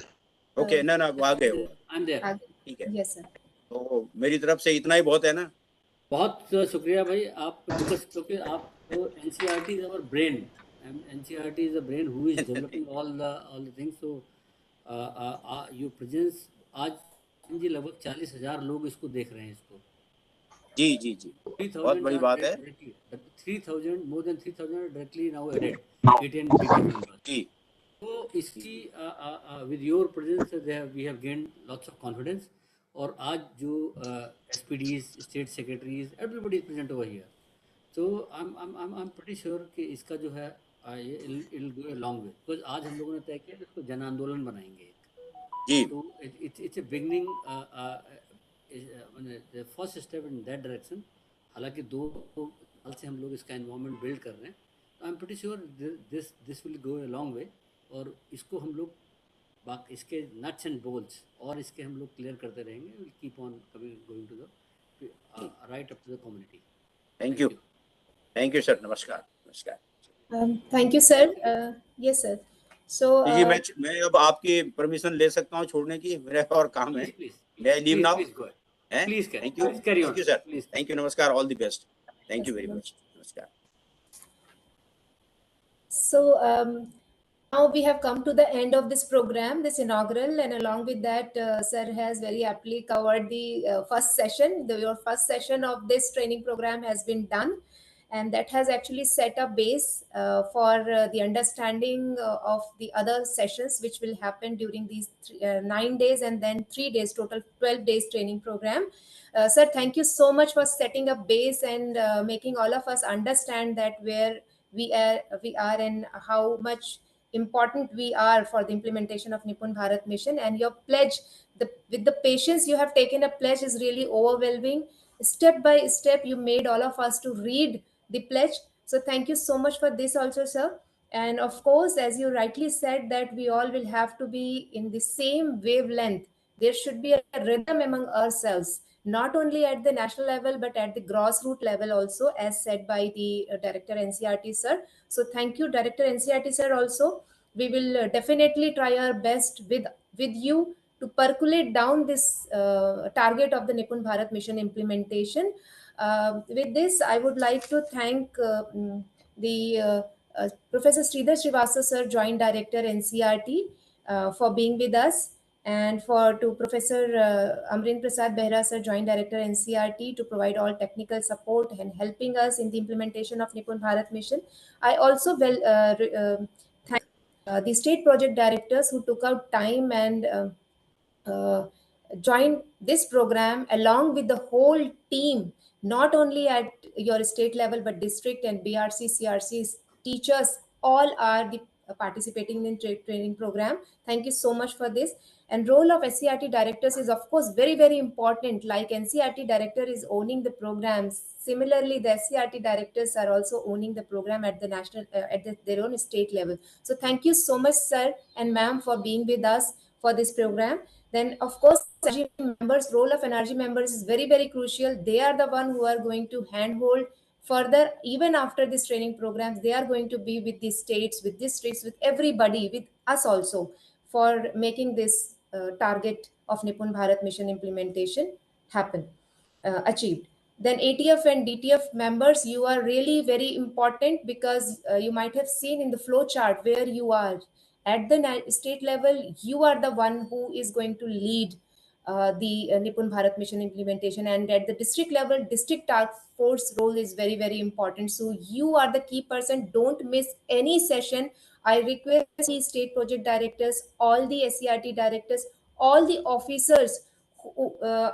Okay, ना वो आ गए वो,
I'm there.
ठीक है।
Yes, sir.
तो मेरी तरफ से इतना ही बहुत है ना।
बहुत शुक्रिया भाई आप, बिकॉज क्योंकि आप NCERT is our brain, NCERT is a brain who is developing all the things. So you presence आज जी लगभग 40,000 लोग इसको देख रहे हैं इसको।
जी जी जी, बहुत बड़ी बात है।
3,000 more than 3,000 directly now added ATN DTF members.
जी,
तो इसकी with your presence we have gained lots of confidence, और आज जो SPDs, state secretaries, everybody is present over here. So I'm pretty sure कि इसका जो है it'll go a long way, because आज हम लोगों ने तय किया कि इसको जन आंदोलन बनाएंगे
जी।
तो it's a beginning, the first step in that direction. हालांकि 2 साल से हम लोग इसका environment build कर रहे हैं, तो I'm pretty sure this will go a long way, और इसको हम लोग इसके nuts and bolts और इसके हम लोग clear करते रहेंगे. We'll keep on going to the right up to the community.
Thank you sir, नमस्कार नमस्कार।
Thank you, sir. Yes, sir. So
जी, मैं अब आपकी परमिशन ले सकता हूँ छोड़ने की, मेरा और काम है। मैं leave now.
Please
thank you sir, thank you, नमस्कार, all the best, thank you very much, नमस्कार।
So now we have come to the end of this program, this inaugural, and along with that, sir has very aptly covered the first session. Your first session of this training program has been done, and that has actually set a base for the understanding of the other sessions which will happen during these 9 days and then 3 days, total 12 days training program. Sir, thank you so much for setting a base and making all of us understand that where we are and how much important we are for the implementation of NIPUN Bharat mission. And your pledge, with the patience you have taken a pledge, is really overwhelming. Step by step you made all of us to read the pledge. So thank you so much for this also, sir. And of course, as you rightly said, that we all will have to be in the same wavelength. There should be a rhythm among ourselves, not only at the national level but at the grassroots level also, as said by the director NCERT sir. So thank you, director NCERT sir. Also, we will definitely try our best with you to percolate down this target of the NIPUN Bharat mission implementation. With this, I would like to thank the Professor Sridhar Srivastava sir, Joint Director NCERT, for being with us, and to Professor Amrin Prasad Behra sir, Joint Director NCERT, to provide all technical support and helping us in the implementation of NIPUN Bharat mission. I also thank the state project directors who took out time and join this program along with the whole team, not only at your state level but district and BRC, CRC teachers, all are the participating in training program. Thank you so much for this. And role of SCRT directors is of course very, very important. Like NCERT director is owning the programs, similarly the SCRT directors are also owning the program at the national their own state level. So thank you so much, sir and ma'am, for being with us for this program. Then of course, NRG members, role of NRG members is very, very crucial. They are the one who are going to handhold further. Even after this training programs, they are going to be with the states, with districts, with everybody, with us also, for making this target of NIPUN Bharat mission implementation happen, achieved. Then ATF and DTF members, you are really very important, because you might have seen in the flow chart where you are. At the state level, you are the one who is going to lead the NIPUN Bharat mission implementation, and at the district level, district task force role is very, very important. So you are the key person. Don't miss any session. I request the state project directors, all the SCRT directors, all the officers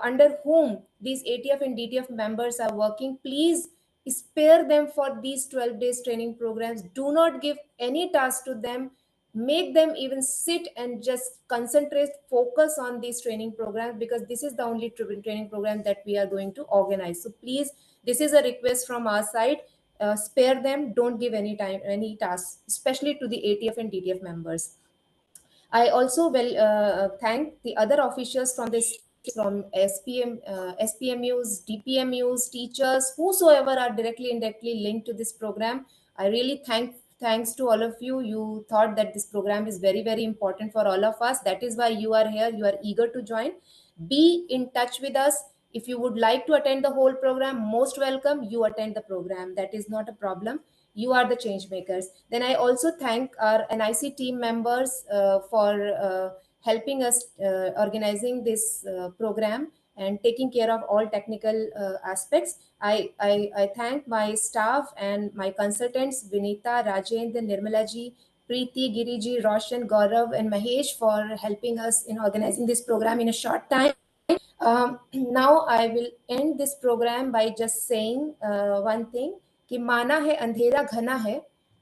under whom these ATF and DTF members are working, please spare them for these 12 days training programs. Do not give any task to them. Make them even sit and just concentrate, focus on these training programs, because this is the only training program that we are going to organize. So please, this is a request from our side. Spare them. Don't give any tasks, especially to the ATF and DTF members. I also thank the other officials from this, from SPMUs, DPMUs, teachers, whosoever are directly indirectly linked to this program. I really thanks to all of you. You thought that this program is very, very important for all of us. That is why you are here. You are eager to join. Be in touch with us. If you would like to attend the whole program, most welcome. You attend the program. That is not a problem. You are the change makers. Then I also thank our NIC team members for helping us organizing this program and taking care of all technical aspects. I thank my staff and my consultants, Vinita, Rajendra, Nirmalaji, Preeti, Giriji, Roshan, Gaurav, and Mahesh for helping us in organizing this program in a short time. Now I will end this program by just saying one thing, कि माना है अंधेरा घना है,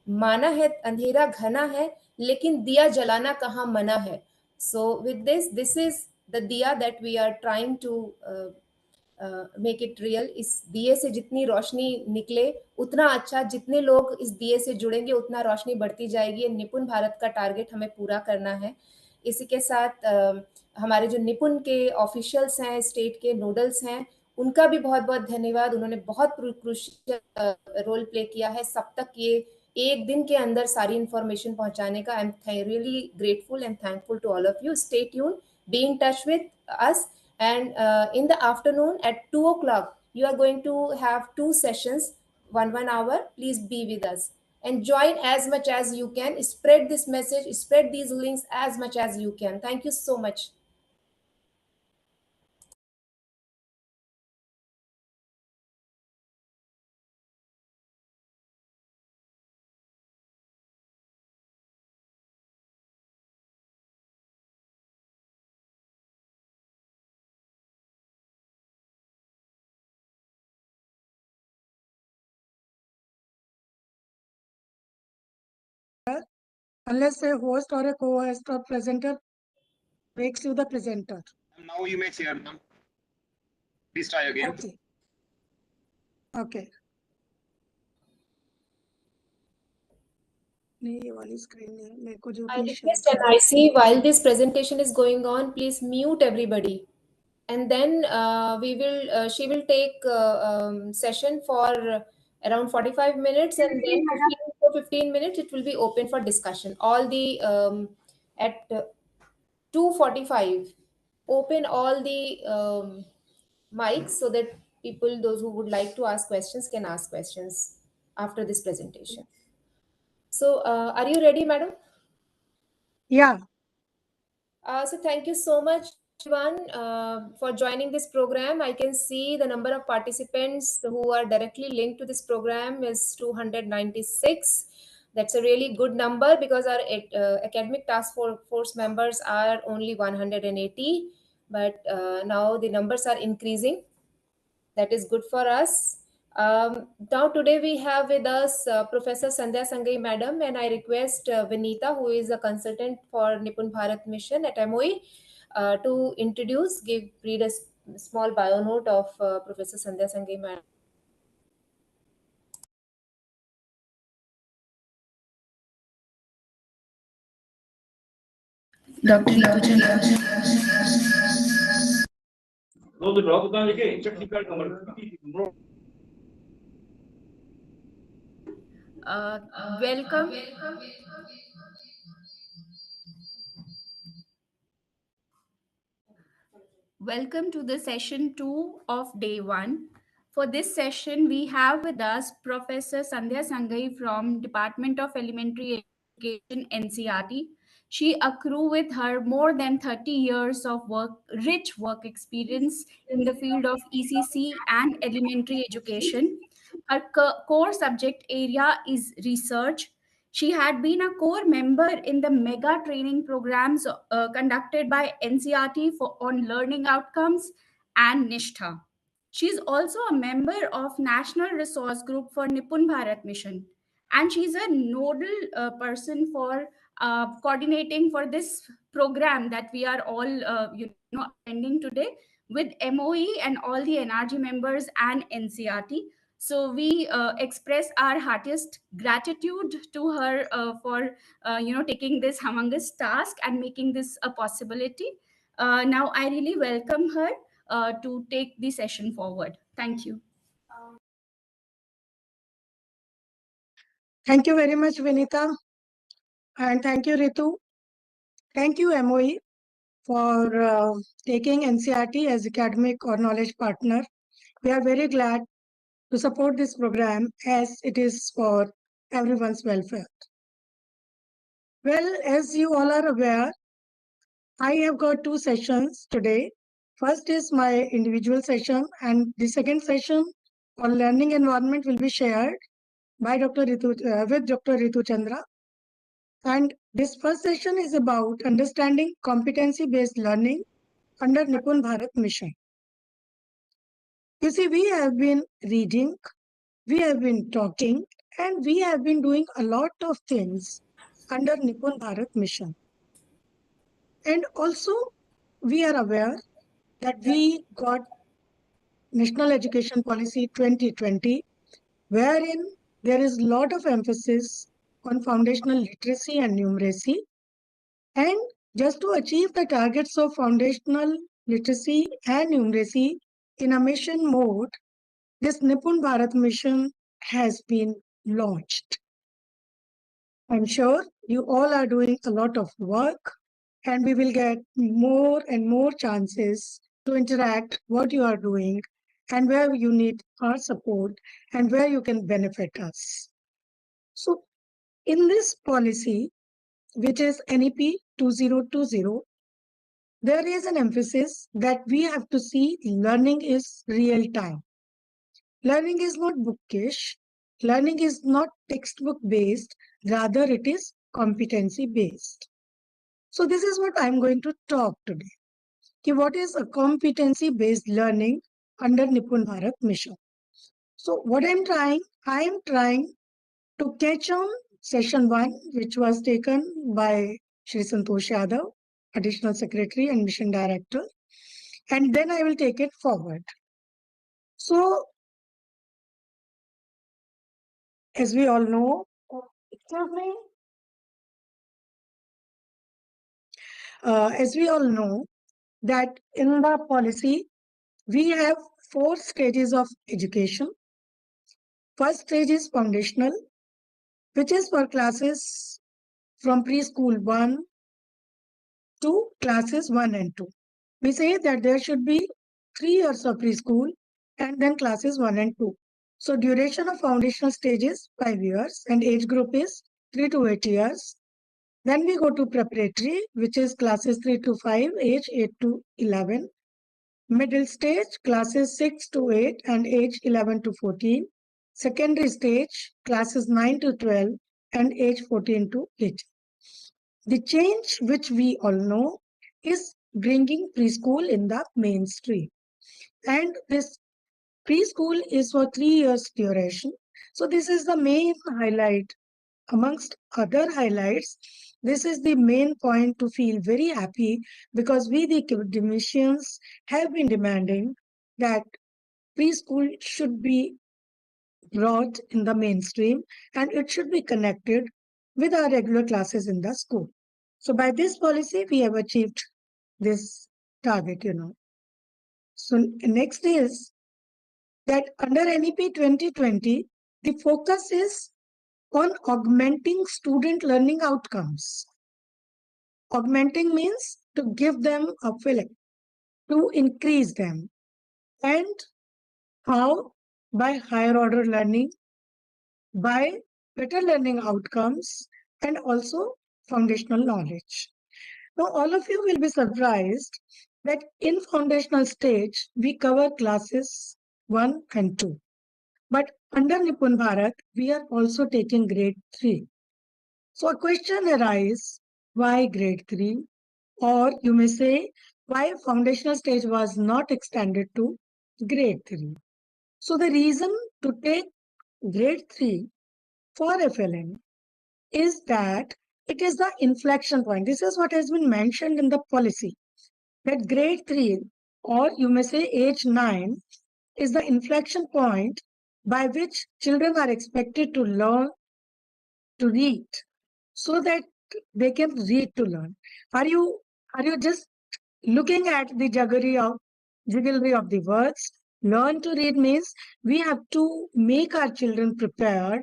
माना है अंधेरा घना है, लेकिन दिया जलाना कहाँ मना है. So with this is the diya that we are trying to make it real. इस दिए से जितनी रोशनी निकले उतना अच्छा, जितने लोग इस दिए से जुड़ेंगे उतना रोशनी बढ़ती जाएगी. निपुण भारत का टारगेट हमें पूरा करना है. इसी के साथ हमारे जो निपुण के ऑफिशियल्स हैं, स्टेट के नोडल्स हैं, उनका भी बहुत बहुत धन्यवाद. उन्होंने बहुत क्रूशियल रोल प्ले किया है सब तक ये एक दिन के अंदर सारी इंफॉर्मेशन पहुंचाने का. I am really grateful and thankful to all of you. Stay tune, be in touch with us. And in the afternoon at 2 o'clock, you are going to have 2 sessions, 1 hour. Please be with us and join as much as you can. Spread this message, spread these links as much as you can. Thank you so much.
Unless a host or a co-host or presenter makes you the presenter.
Now you may share them. Please try again.
Okay. Okay. नहीं ये वाली screen है मेरे को जो
I request NIC, while this presentation is going on, please mute everybody. And then she will take session for around 45 minutes, and then 15 minutes it will be open for discussion. All the at 2:45, open all the mics so that people, those who would like to ask questions, can ask questions after this presentation. So are you ready, madam?
Yeah.
So thank you so much, everyone, for joining this program. I can see the number of participants who are directly linked to this program is 296. That's a really good number because our academic task force members are only 180. But now the numbers are increasing. That is good for us. Now today we have with us Professor Sandhya Sangai Madam, and I request Vinita, who is a consultant for NIPUN Bharat mission at MOE, to read a small bio note of Professor Sandhya Sangai Madam. Dr. Welcome.
Welcome to the session 2 of day 1. For this session, we have with us Professor Sandhya Sangai from Department of Elementary Education, NCERT. She accrue with her more than 30 years of rich work experience in the field of ECC and elementary education. Her core subject area is research. She had been a core member in the mega training programs conducted by NCERT on learning outcomes and Nishtha. She is also a member of National Resource Group for NIPUN Bharat mission, and she is a nodal person for coordinating for this program that we are all attending today with MOE and all the NRG members and NCERT. So we express our heartiest gratitude to her for taking this humongous task and making this a possibility. Now I really welcome her to take the session forward. Thank you.
Thank you very much, Vinita. And thank you, Ritu. Thank you, MOE, for taking NCRT as academic or knowledge partner. We are very glad to support this program as it is for everyone's welfare. Well, as you all are aware, I have got 2 sessions today. First is my individual session, and the second session on learning environment will be shared by Dr. Ritu, with Dr. Ritu Chandra. And this first session is about understanding competency-based learning under NIPUN Bharat mission. You see, we have been reading, we have been talking, and we have been doing a lot of things under NIPUN Bharat mission. And also, we are aware that we got National Education Policy 2020, wherein there is a lot of emphasis on foundational literacy and numeracy. And just to achieve the targets of foundational literacy and numeracy in a mission mode, this NIPUN Bharat mission has been launched. I'm sure you all are doing a lot of work, and we will get more and more chances to interact what you are doing and where you need our support and where you can benefit us. So in this policy, which is NEP 2020, there is an emphasis that we have to see learning is real time. Learning is not bookish. Learning is not textbook based. Rather, it is competency based. So this is what I'm going to talk today. What is a competency based learning under NIPUN Bharat mission? So what I'm trying to catch on session 1, which was taken by Shri Santosh Yadav, Additional Secretary and Mission Director, and then I will take it forward. So, as we all know, that in the policy, we have 4 stages of education. First stage is foundational, which is for classes from preschool 1 to classes 1 and 2. We say that there should be 3 years of preschool and then classes 1 and 2. So duration of foundational stage is 5 years and age group is 3 to 8 years. Then we go to preparatory, which is classes 3 to 5, age 8 to 11. Middle stage, classes 6 to 8 and age 11 to 14. Secondary stage, classes 9 to 12 and age 14 to 18. The change which we all know is bringing preschool in the mainstream. And this preschool is for 3 years duration. So this is the main highlight. Amongst other highlights, this is the main point to feel very happy because we, the academicians, have been demanding that preschool should be brought in the mainstream and it should be connected with our regular classes in the school. So by this policy, we have achieved this target, So next is that under NEP 2020, the focus is on augmenting student learning outcomes. Augmenting means to give them a filling, to increase them. And how? By higher order learning, by better learning outcomes, and also foundational knowledge. Now, all of you will be surprised that in foundational stage, we cover classes 1 and 2. But under NIPUN Bharat, we are also taking grade 3. So a question arises, why grade 3? Or you may say, why foundational stage was not extended to grade 3? So the reason to take grade 3 for FLN is that it is the inflection point. This is what has been mentioned in the policy, that grade 3, or you may say age 9, is the inflection point by which children are expected to learn to read so that they can read to learn. Are you just looking at the jugglery of the words? Learn to read means we have to make our children prepared.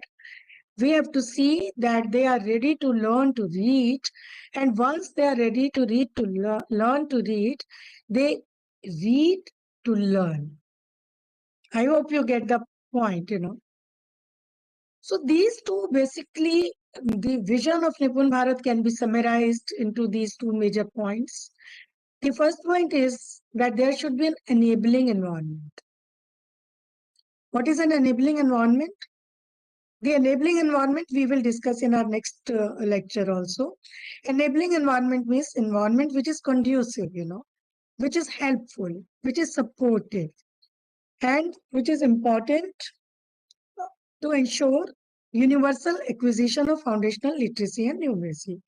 We have to see that they are ready to learn to read, and once they are ready to read to learn to read, they read to learn. I hope you get the point, So these two, basically, the vision of NIPUN Bharat can be summarized into these two major points. The first point is that there should be an enabling environment. What is an enabling environment? The enabling environment we will discuss in our next lecture also. Enabling environment means environment which is conducive, which is helpful, which is supportive, and which is important to ensure universal acquisition of foundational literacy and numeracy.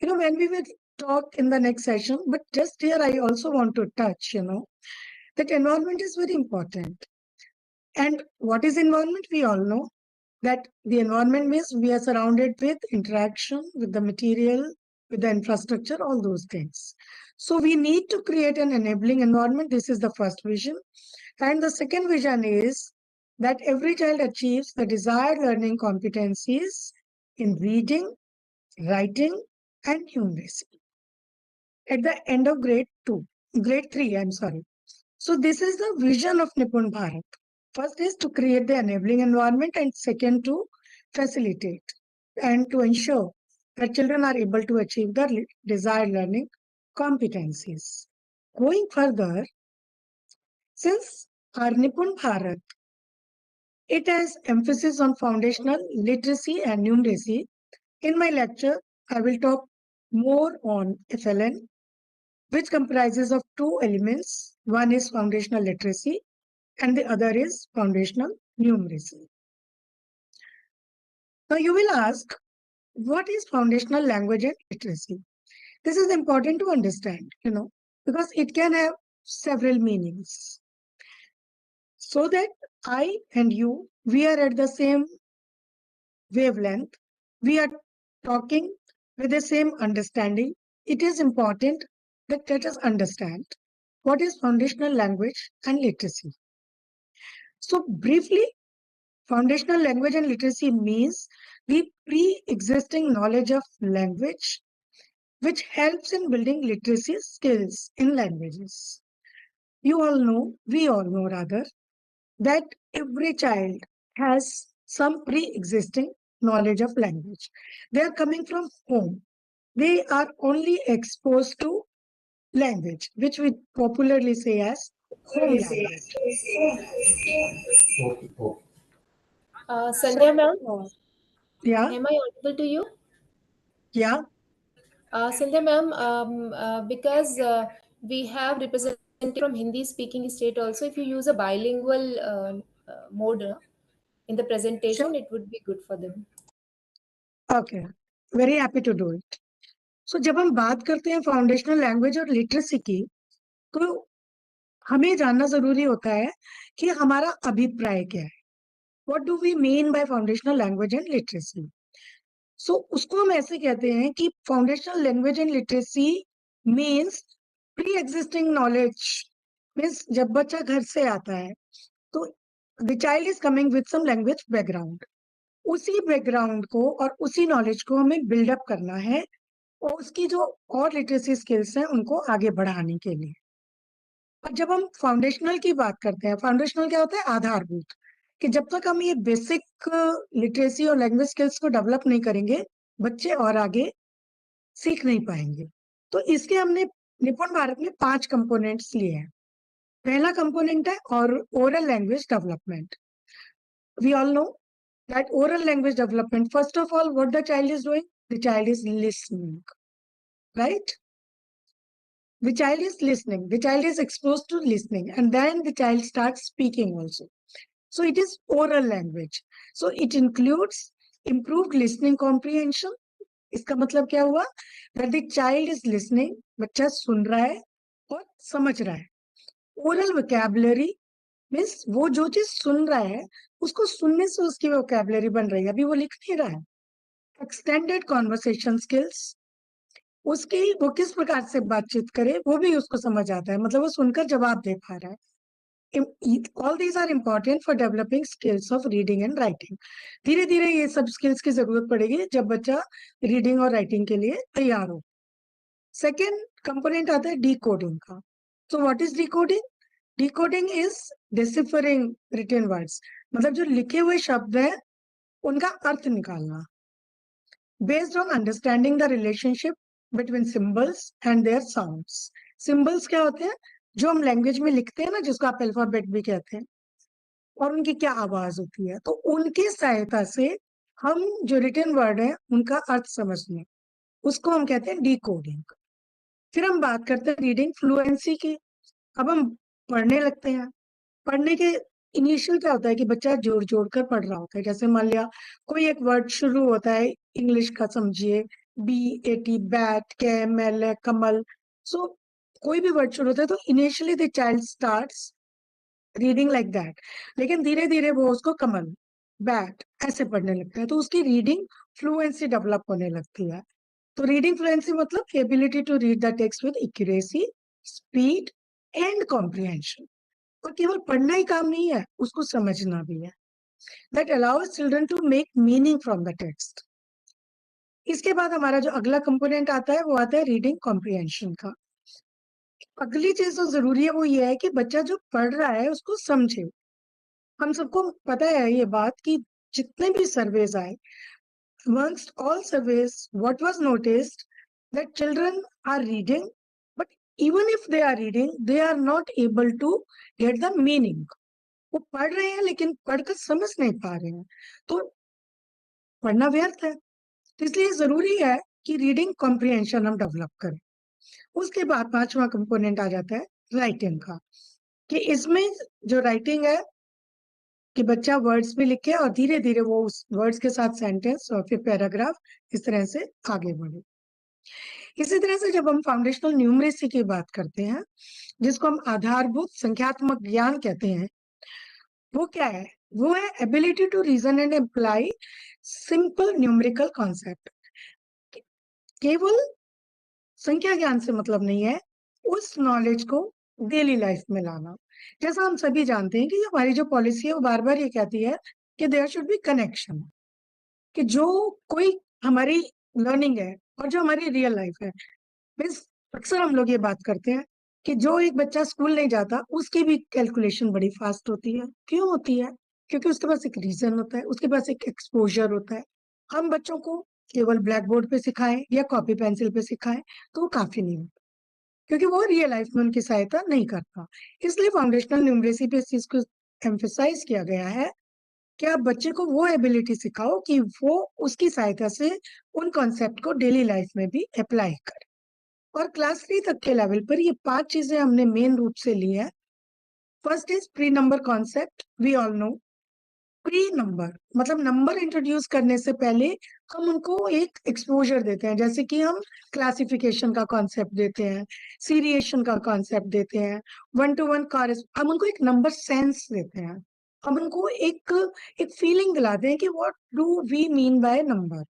When we will talk in the next session, but just here I also want to touch, that environment is very important. And what is environment? We all know that the environment means we are surrounded with interaction, with the material, with the infrastructure, all those things. So we need to create an enabling environment. This is the first vision. And the second vision is that every child achieves the desired learning competencies in reading, writing, and numeracy at the end of grade 3, I'm sorry. So this is the vision of NIPUN Bharat. First is to create the enabling environment, and second to facilitate and to ensure that children are able to achieve the desired learning competencies. Going further, since our NIPUN Bharat, it has emphasis on foundational literacy and numeracy. In my lecture, I will talk more on FLN, which comprises of two elements. One is foundational literacy and the other is foundational numeracy. Now you will ask, what is foundational language and literacy? This is important to understand, because it can have several meanings. So that I and you, we are at the same wavelength, we are talking with the same understanding. It is important that let us understand what is foundational language and literacy. So briefly, foundational language and literacy means the pre-existing knowledge of language, which helps in building literacy skills in languages. You all know, we all know rather, that every child has some pre-existing knowledge of language. They are coming from home. They are only exposed to language, which we popularly say as home language.
Sandhya ma'am,
Yeah.
am I audible to you?
Yeah.
Sandhya ma'am, because we have represented from Hindi speaking state also, if you use a bilingual mode in the presentation, it would be good for them.
Okay, very happy to do it. So जब हम बात करते हैं foundational language और literacy की, तो हमें जानना जरूरी होता है कि हमारा अभिप्राय क्या है. What do we mean by foundational language and literacy? So उसको हम ऐसे कहते हैं कि foundational language and literacy means pre-existing knowledge. Means जब बच्चा घर से आता है, तो the child is coming with some language background. उसी बैकग्राउंड को और उसी नॉलेज को हमें बिल्डअप करना है और उसकी जो और लिटरेसी स्किल्स हैं उनको आगे बढ़ाने के लिए. और जब हम फाउंडेशनल की बात करते हैं, फाउंडेशनल क्या होता है? आधारभूत. कि जब तक हम ये बेसिक लिटरेसी और लैंग्वेज स्किल्स को डेवलप नहीं करेंगे, बच्चे और आगे सीख नहीं पाएंगे. तो इसके हमने निपुण भारत में 5 कंपोनेंट्स लिए हैं. पहला कंपोनेंट है और oral language development. We all know that oral language development, first of all, what the child is doing? The child is listening, right? The child is listening. The child is exposed to listening, and then the child starts speaking also. So it is oral language. So it includes improved listening comprehension. इसका मतलब क्या हुआ? That the child is listening, बच्चा सुन रहा है और समझ रहा है. Oral vocabulary means वो जो चीज सुन रहा है उसको सुनने से उसकी वोकैबुलरी बन रही है, अभी वो लिख नहीं रहा है। एक्सटेंडेड कॉन्वर्सेशन स्किल्स, उसकी वो किस प्रकार से बातचीत करे वो भी उसको समझ आता है, मतलब वो सुनकर जवाब दे पा रहा है। All these are important for developing skills of reading and writing. धीरे धीरे ये सब स्किल्स की जरूरत पड़ेगी जब बच्चा रीडिंग और राइटिंग के लिए तैयार हो। सेकेंड कंपोनेंट आता है डिकोडिंग का। तो what is decoding? Decoding is deciphering written words, मतलब जो लिखे हुए शब्द हैं उनका अर्थ निकालना, based on understanding the relationship between symbols and their sounds. Symbols क्या होते हैं? जो हम लैंग्वेज में लिखते हैं ना, जिसको आप अल्फाबेट भी कहते हैं, और उनकी क्या आवाज होती है, तो उनकी सहायता से हम जो रिटन वर्ड है उनका अर्थ समझने, उसको हम कहते हैं डिकोडिंग। फिर हम बात करते हैं रीडिंग फ्लुएंसी की। अब हम पढ़ने लगते हैं। पढ़ने के इनिशियल क्या होता है कि बच्चा जोड़ जोड़ कर पढ़ रहा होता है। जैसे मान लिया कोई एक वर्ड शुरू होता है इंग्लिश का, समझिए BAT, बैट, कैमल, कमल। सो कोई भी वर्ड शुरू होता है तो initially the child starts reading like that, लेकिन धीरे धीरे वो उसको कमल, बैट ऐसे पढ़ने लगता है, तो उसकी रीडिंग फ्लुएंसी डेवलप होने लगती है। तो रीडिंग फ्लुएंसी मतलब ability to read the text with accuracy, speed and comprehension. और केवल पढ़ना ही काम नहीं है, उसको समझना भी है। That allows children to make meaning from the text. इसके बाद हमारा जो अगला कंपोनेंट आता है वो आता है रीडिंग कॉम्प्रिहेंशन का। अगली चीज जो जरूरी है वो ये है कि बच्चा जो पढ़ रहा है उसको समझे। हम सबको पता है ये बात कि जितने भी सर्वेज आए, amongst all surveys, what was noticed that children are reading, but even if they are reading, they are not able to get the meaning. वो पढ़ रहे हैं लेकिन पढ़कर समझ नहीं पा रहे हैं, तो पढ़ना व्यर्थ है। तो इसलिए जरूरी है कि रीडिंग कॉम्प्रिहेंशन हम डेवलप करें। उसके बाद पांचवा कंपोनेंट आ जाता है राइटिंग का, कि इसमें जो राइटिंग है कि बच्चा वर्ड्स भी लिखे और धीरे धीरे वो उस वर्ड्स के साथ सेंटेंस और फिर पैराग्राफ इस तरह से आगे बढ़े। इसी तरह से जब हम फाउंडेशनल न्यूमरेसी की बात करते हैं, जिसको हम आधारभूत संख्यात्मक ज्ञान कहते हैं, वो क्या है? वो है ability to reason and apply simple numerical concept. केवल संख्या ज्ञान से मतलब नहीं है, उस नॉलेज को डेली लाइफ में लाना। जैसा हम सभी जानते हैं कि हमारी जो पॉलिसी है वो बार बार ये कहती है कि देयर शुड बी कनेक्शन, कि जो कोई हमारी लर्निंग है और जो हमारी रियल लाइफ है। मीन्स अक्सर हम लोग ये बात करते हैं कि जो एक बच्चा स्कूल नहीं जाता उसकी भी कैलकुलेशन बड़ी फास्ट होती है। क्यों होती है? क्योंकि उसके पास एक रीजन होता है, उसके पास एक एक्सपोजर होता है। हम बच्चों को केवल ब्लैक बोर्ड पे सिखाएं या कॉपी पेंसिल पे सिखाएं तो वो काफी नहीं होता, क्योंकि वो रियल लाइफ में उनकी सहायता नहीं करता। इसलिए फाउंडेशनल न्यूमरेसी पे इस चीज को एम्फेसाइज किया गया है कि आप बच्चे को वो एबिलिटी सिखाओ कि वो उसकी सहायता से उन कॉन्सेप्ट को डेली लाइफ में भी अप्लाई करे। और क्लास 3 तक के लेवल पर ये 5 चीजें हमने मेन रूप से ली है। First is pre number concept. We all know pre number मतलब नंबर इंट्रोड्यूस करने से पहले हम उनको एक एक्सपोजर देते हैं, जैसे कि हम क्लासिफिकेशन का कॉन्सेप्ट देते हैं, सीरिएशन का कॉन्सेप्ट देते हैं, 1-to-1 हम उनको एक नंबर सेंस देते हैं। हम उनको एक फीलिंग दिलाते हैं कि what do we mean by number.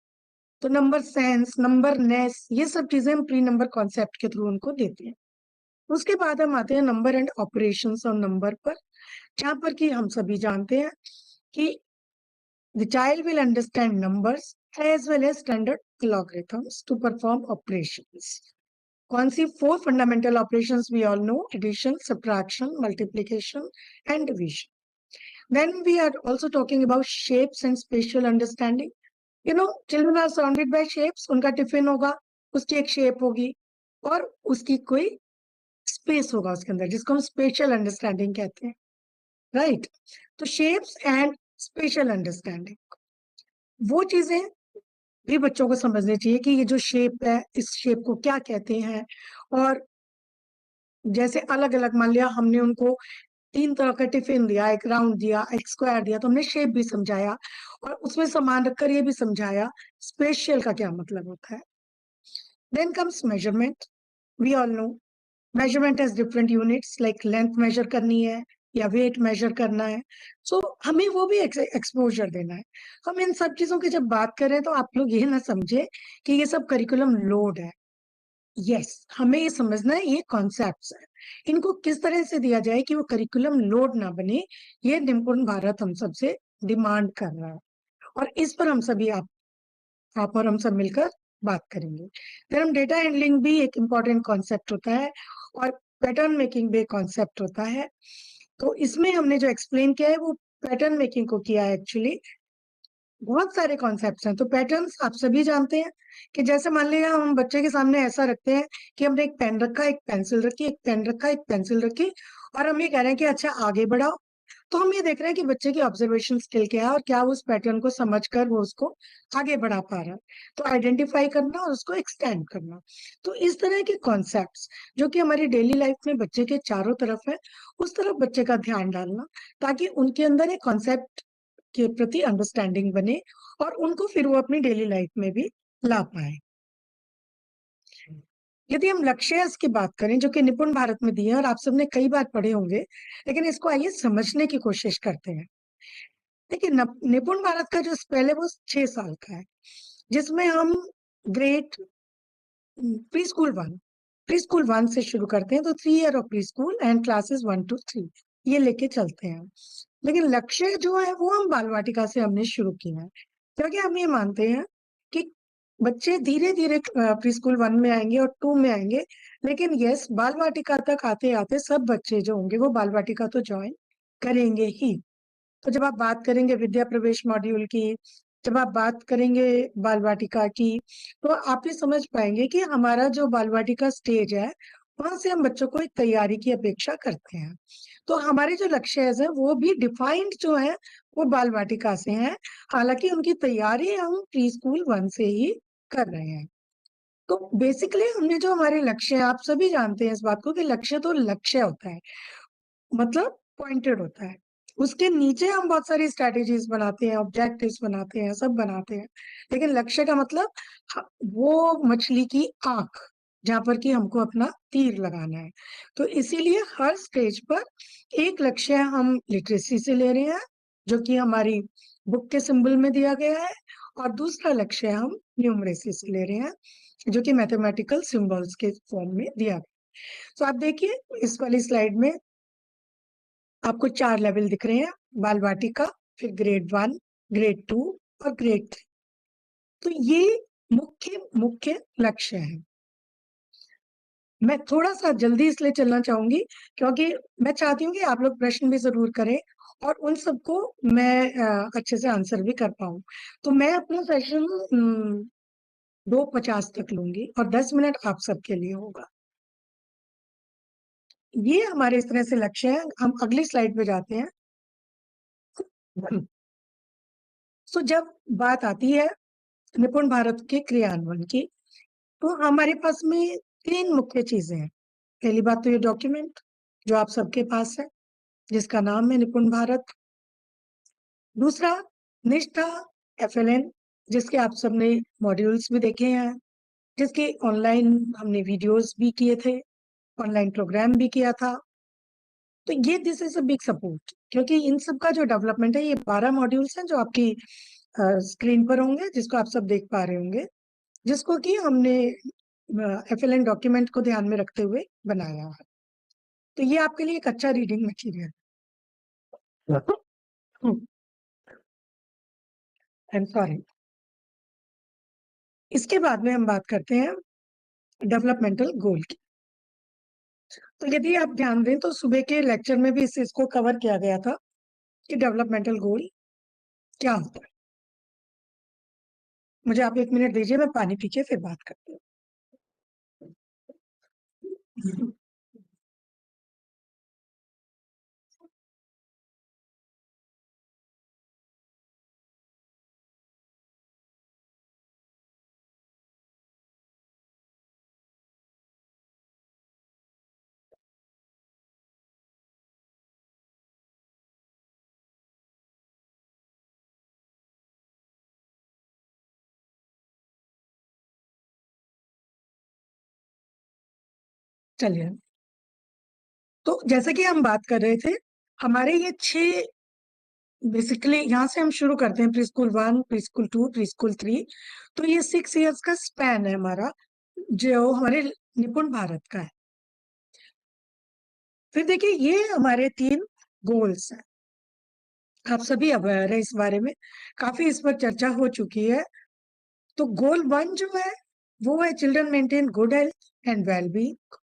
तो नंबर सेंस, नंबर नेस, ये सब चीजें हम प्री नंबर कॉन्सेप्ट के थ्रू उनको देते हैं। उसके बाद हम आते हैं number and operations on number पर, जहां पर कि हम सभी जानते हैं कि the child will understand numbers as well as standard logarithms to perform operations. कौन सी 4 fundamental operations we all know: addition, subtraction, multiplication and division. Then we are also talking about shapes and spatial understanding. You know, children are surrounded by shapes. उनका tiffin होगा, उसकी एक shape होगी और उसकी कोई space होगा उसके अंदर, जिसको हम स्पेशल अंडरस्टैंडिंग कहते हैं, राइट? तो शेप्स एंड स्पेशल अंडरस्टैंडिंग, वो चीजें भी बच्चों को समझनी चाहिए कि ये जो शेप है, इस शेप को क्या कहते हैं। और जैसे अलग अलग, मान लिया हमने उनको 3 तरह का टिफिन दिया, एक राउंड दिया, एक स्क्वायर दिया, तो हमने शेप भी समझाया और उसमें सामान रखकर ये भी समझाया स्पेशल का क्या मतलब होता है। Then comes measurement. We all know measurement has different units, like length measure करनी है, या वेट मेजर करना है, सो हमें वो भी एक्सपोजर देना है। हम इन सब चीजों की जब बात करें तो आप लोग ये ना समझे कि ये सब करिकुलम लोड है। यस, हमें ये समझना है ये कॉन्सेप्ट्स है, इनको किस तरह से दिया जाए कि वो करिकुलम लोड ना बने, ये निपुण भारत हम सबसे डिमांड कर रहा है। और इस पर हम सभी आप और हम सब मिलकर बात करेंगे। फिर हम डेटा हैंडलिंग भी एक इम्पॉर्टेंट कॉन्सेप्ट होता है और पैटर्न मेकिंग भी कॉन्सेप्ट होता है। तो इसमें हमने जो एक्सप्लेन किया है वो पैटर्न मेकिंग को किया है। एक्चुअली बहुत सारे कॉन्सेप्ट्स हैं। तो पैटर्न्स आप सभी जानते हैं कि जैसे मान लिया हम बच्चे के सामने ऐसा रखते हैं कि हमने एक पेन रखा, एक पेंसिल रखी, एक पेन रखा, एक पेंसिल रखी, और हम ये कह रहे हैं कि अच्छा आगे बढ़ाओ। तो हम ये देख रहे हैं कि बच्चे की ऑब्जर्वेशन स्किल क्या है और क्या वो उस पैटर्न को समझकर वो उसको आगे बढ़ा पा रहा है। तो आइडेंटिफाई करना और उसको एक्सटेंड करना। तो इस तरह के कॉन्सेप्ट्स जो कि हमारी डेली लाइफ में बच्चे के चारों तरफ है, उस तरफ बच्चे का ध्यान डालना ताकि उनके अंदर एक कॉन्सेप्ट के प्रति अंडरस्टैंडिंग बने और उनको फिर वो अपनी डेली लाइफ में भी ला पाए। यदि हम लक्ष्य की बात करें जो कि निपुण भारत में दिए हैं और आप सबने कई बार पढ़े होंगे, लेकिन इसको आइए समझने की कोशिश करते हैं। देखिए, निपुण भारत का जो स्पेल है वो 6 साल का है, जिसमें हम ग्रेड प्री स्कूल 1 से शुरू करते हैं। तो 3 year of pre school and classes 1 to 3 ये लेके चलते हैं। लेकिन लक्ष्य जो है वो हम बाल वाटिका से हमने शुरू किया है, क्योंकि हम ये मानते हैं कि बच्चे धीरे धीरे प्री स्कूल 1 में आएंगे और 2 में आएंगे, लेकिन यस, बाल वाटिका तक आते आते सब बच्चे जो होंगे वो बाल वाटिका तो ज्वाइन करेंगे ही। तो जब आप बात करेंगे विद्या प्रवेश मॉड्यूल की, जब आप बात करेंगे बाल वाटिका की, तो आप ये समझ पाएंगे कि हमारा जो बाल वाटिका स्टेज है वहां से हम बच्चों को एक तैयारी की अपेक्षा करते हैं। तो हमारे जो लक्ष्य है वो भी डिफाइंड जो है वो बाल वाटिका से हैं, हालांकि उनकी तैयारी हम प्री स्कूल 1 से ही कर रहे हैं। तो बेसिकली हमने जो हमारे लक्ष्य है, आप सभी जानते हैं इस बात को कि लक्ष्य तो लक्ष्य होता है, मतलब पॉइंटेड होता है। उसके नीचे हम बहुत सारी स्ट्रेटेजीज बनाते हैं, ऑब्जेक्टिव्स बनाते हैं, सब बनाते हैं, लेकिन लक्ष्य का मतलब वो मछली की आंख जहां पर कि हमको अपना तीर लगाना है। तो इसीलिए हर स्टेज पर एक लक्ष्य हम लिटरेसी से ले रहे हैं जो कि हमारी बुक के सिंबल में दिया गया है, और दूसरा लक्ष्य हम न्यूमरेसी से ले रहे हैं जो कि मैथमेटिकल सिंबल्स के फॉर्म में दिया गया। तो आप देखिए इस वाली स्लाइड में आपको 4 लेवल दिख रहे हैं, बाल वाटिका, फिर ग्रेड 1, ग्रेड 2 और ग्रेड 3। तो ये मुख्य लक्ष्य है। मैं थोड़ा सा जल्दी इसलिए चलना चाहूंगी क्योंकि मैं चाहती हूँ कि आप लोग प्रश्न भी जरूर करें और उन सबको मैं अच्छे से आंसर भी कर पाऊं। तो मैं अपना सेशन 2:50 तक लूंगी और 10 मिनट आप सबके लिए होगा। ये हमारे इस तरह से लक्ष्य है। हम अगली स्लाइड पे जाते हैं। सो जब बात आती है निपुण भारत के क्रियान्वयन की, तो हमारे पास में 3 मुख्य चीजें हैं। पहली बात तो ये डॉक्यूमेंट जो आप सबके पास है, जिसका नाम है निपुण भारत। दूसरा निष्ठा FLN, जिसके आप सबने मॉड्यूल्स भी देखे हैं, जिसके ऑनलाइन हमने वीडियोस भी किए थे, ऑनलाइन प्रोग्राम भी किया था। तो ये this is a big support, क्योंकि इन सब का जो डेवलपमेंट है, ये 12 मॉड्यूल्स हैं जो आपकी स्क्रीन पर होंगे, जिसको आप सब देख पा रहे होंगे, जिसको कि हमने FLN डॉक्यूमेंट को ध्यान में रखते हुए बनाया है। तो ये आपके लिए एक अच्छा रीडिंग मटेरियल है। I am sorry. इसके बाद में हम बात करते हैं डेवलपमेंटल गोल की। तो यदि आप ध्यान दें तो सुबह के लेक्चर में भी इसको कवर किया गया था कि डेवलपमेंटल गोल क्या होता है। मुझे आप 1 मिनट दीजिए, मैं पानी पी के फिर बात करती हूँ। चलिए, तो जैसे कि हम बात कर रहे थे, हमारे ये 6 बेसिकली यहाँ से हम शुरू करते हैं, pre school 1, pre school 2, pre school 3। तो ये 6 इयर्स का स्पैन है हमारा, जो हमारे निपुण भारत का है। फिर देखिए ये हमारे 3 गोल्स हैं, आप सभी अवेयर है इस बारे में, काफी इस पर चर्चा हो चुकी है। तो गोल 1 जो है वो है children maintain good health and wellbeing.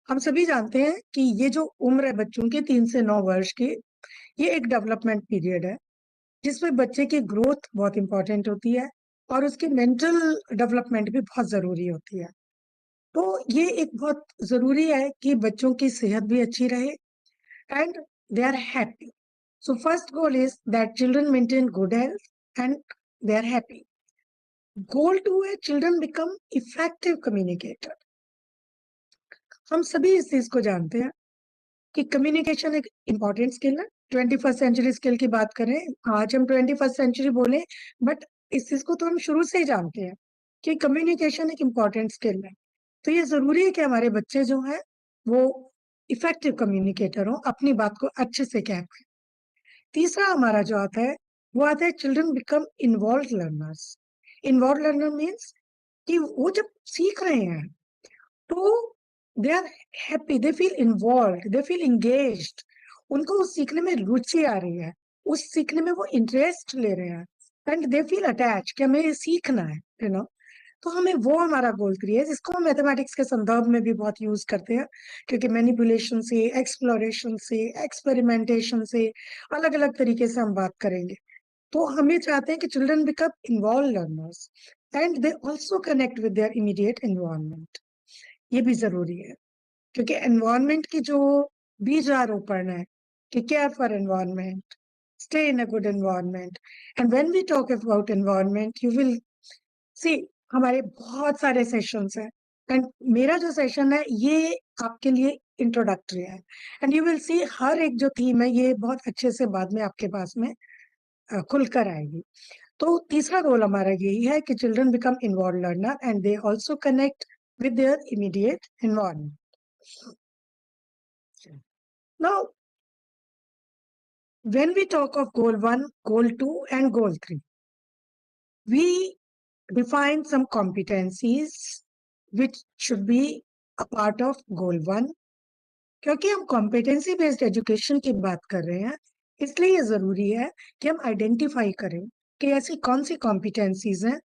हम सभी जानते हैं कि ये जो उम्र है बच्चों की 3 से 9 वर्ष की, ये एक डेवलपमेंट पीरियड है जिसमें बच्चे की ग्रोथ बहुत इंपॉर्टेंट होती है और उसकी मेंटल डेवलपमेंट भी बहुत जरूरी होती है। तो ये एक बहुत जरूरी है कि बच्चों की सेहत भी अच्छी रहे and they are happy. So first goal is that children maintain good health and they are happy. Goal 2 है children become effective communicator. हम सभी इस चीज को जानते हैं कि कम्युनिकेशन एक इम्पॉर्टेंट स्किल है। 21st सेंचुरी स्किल की बात करें, आज हम 21st सेंचुरी बोले, बट इस चीज को तो हम शुरू से ही जानते हैं कि कम्युनिकेशन एक इम्पॉर्टेंट स्किल है। तो ये जरूरी है कि हमारे बच्चे जो हैं वो इफेक्टिव कम्युनिकेटर हो, अपनी बात को अच्छे से कह पाए। तीसरा हमारा जो आता है वो आता है children become involve learners. Involve learner means कि वो जब सीख रहे हैं तो they are happy, they feel involve, they feel engaged, उनको उस सीखने में रुचि आ रही है, उस सीखने में वो इंटरेस्ट ले रहे हैं एंड दे फील अटैच कि हमें ये सीखना है, यू नो। तो हमें वो हमारा गोल 3 है, जिसको हम मैथमेटिक्स के संदर्भ में भी बहुत यूज करते हैं, क्योंकि मैनिपुलेशन से, एक्सप्लोरेशन से, एक्सपेरिमेंटेशन से अलग अलग तरीके से हम बात करेंगे। तो हम ये चाहते हैं कि children become involve learners and they also connect with their immediate environment. ये भी जरूरी है क्योंकि एनवायरनमेंट की जो बीजारोपण है कि care for environment, stay in a good environment, and when we talk about environment you will see हमारे बहुत सारे सेशंस हैं एंड मेरा जो सेशन है ये आपके लिए इंट्रोडक्टरी है एंड यू विल सी हर एक जो थीम है ये बहुत अच्छे से बाद में आपके पास में खुलकर आएगी। तो तीसरा गोल हमारा यही है कि children become involve learner and they also connect with their immediate environment. Now, when we talk of goal 1, goal 2, and goal 3, we define some competencies which should be a part of goal 1. क्योंकि हम competency based education की बात कर रहे हैं, इसलिए ये जरूरी है कि हम आइडेंटिफाई करें कि ऐसी कौन सी competencies हैं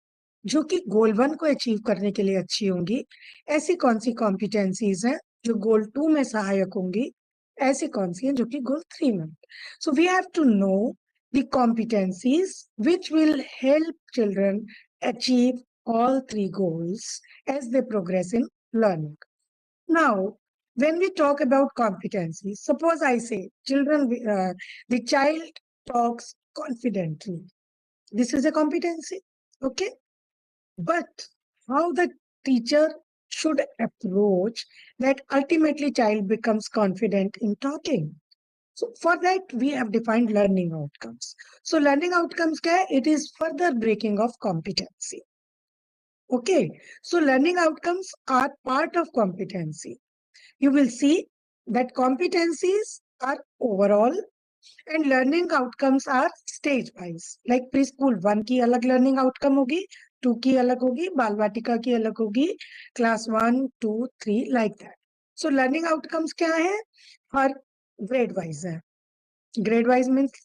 जो कि गोल 1 को अचीव करने के लिए अच्छी होंगी, ऐसी कौन सी कॉम्पिटेंसीज हैं जो गोल 2 में सहायक होंगी, ऐसी कौन सी हैं जो कि गोल 3 में। So we have to know the competencies which will help children achieve all 3 goals as they progress in learning. Now, when we talk about competencies, suppose I say the child talks confidently. This is a competency, okay? But how the teacher should approach that ultimately child becomes confident in talking. So for that we have defined learning outcomes. So learning outcomes क्या है? It is further breaking of competency. Okay, so learning outcomes are part of competency. You will see that competencies are overall and learning outcomes are stage wise. Like preschool 1 की अलग learning outcome होगी, 2 की अलग होगी, बाल वाटिका की अलग होगी, class 1, 2, 3 like that. So learning outcomes क्या है? हर grade wise है. Grade wise means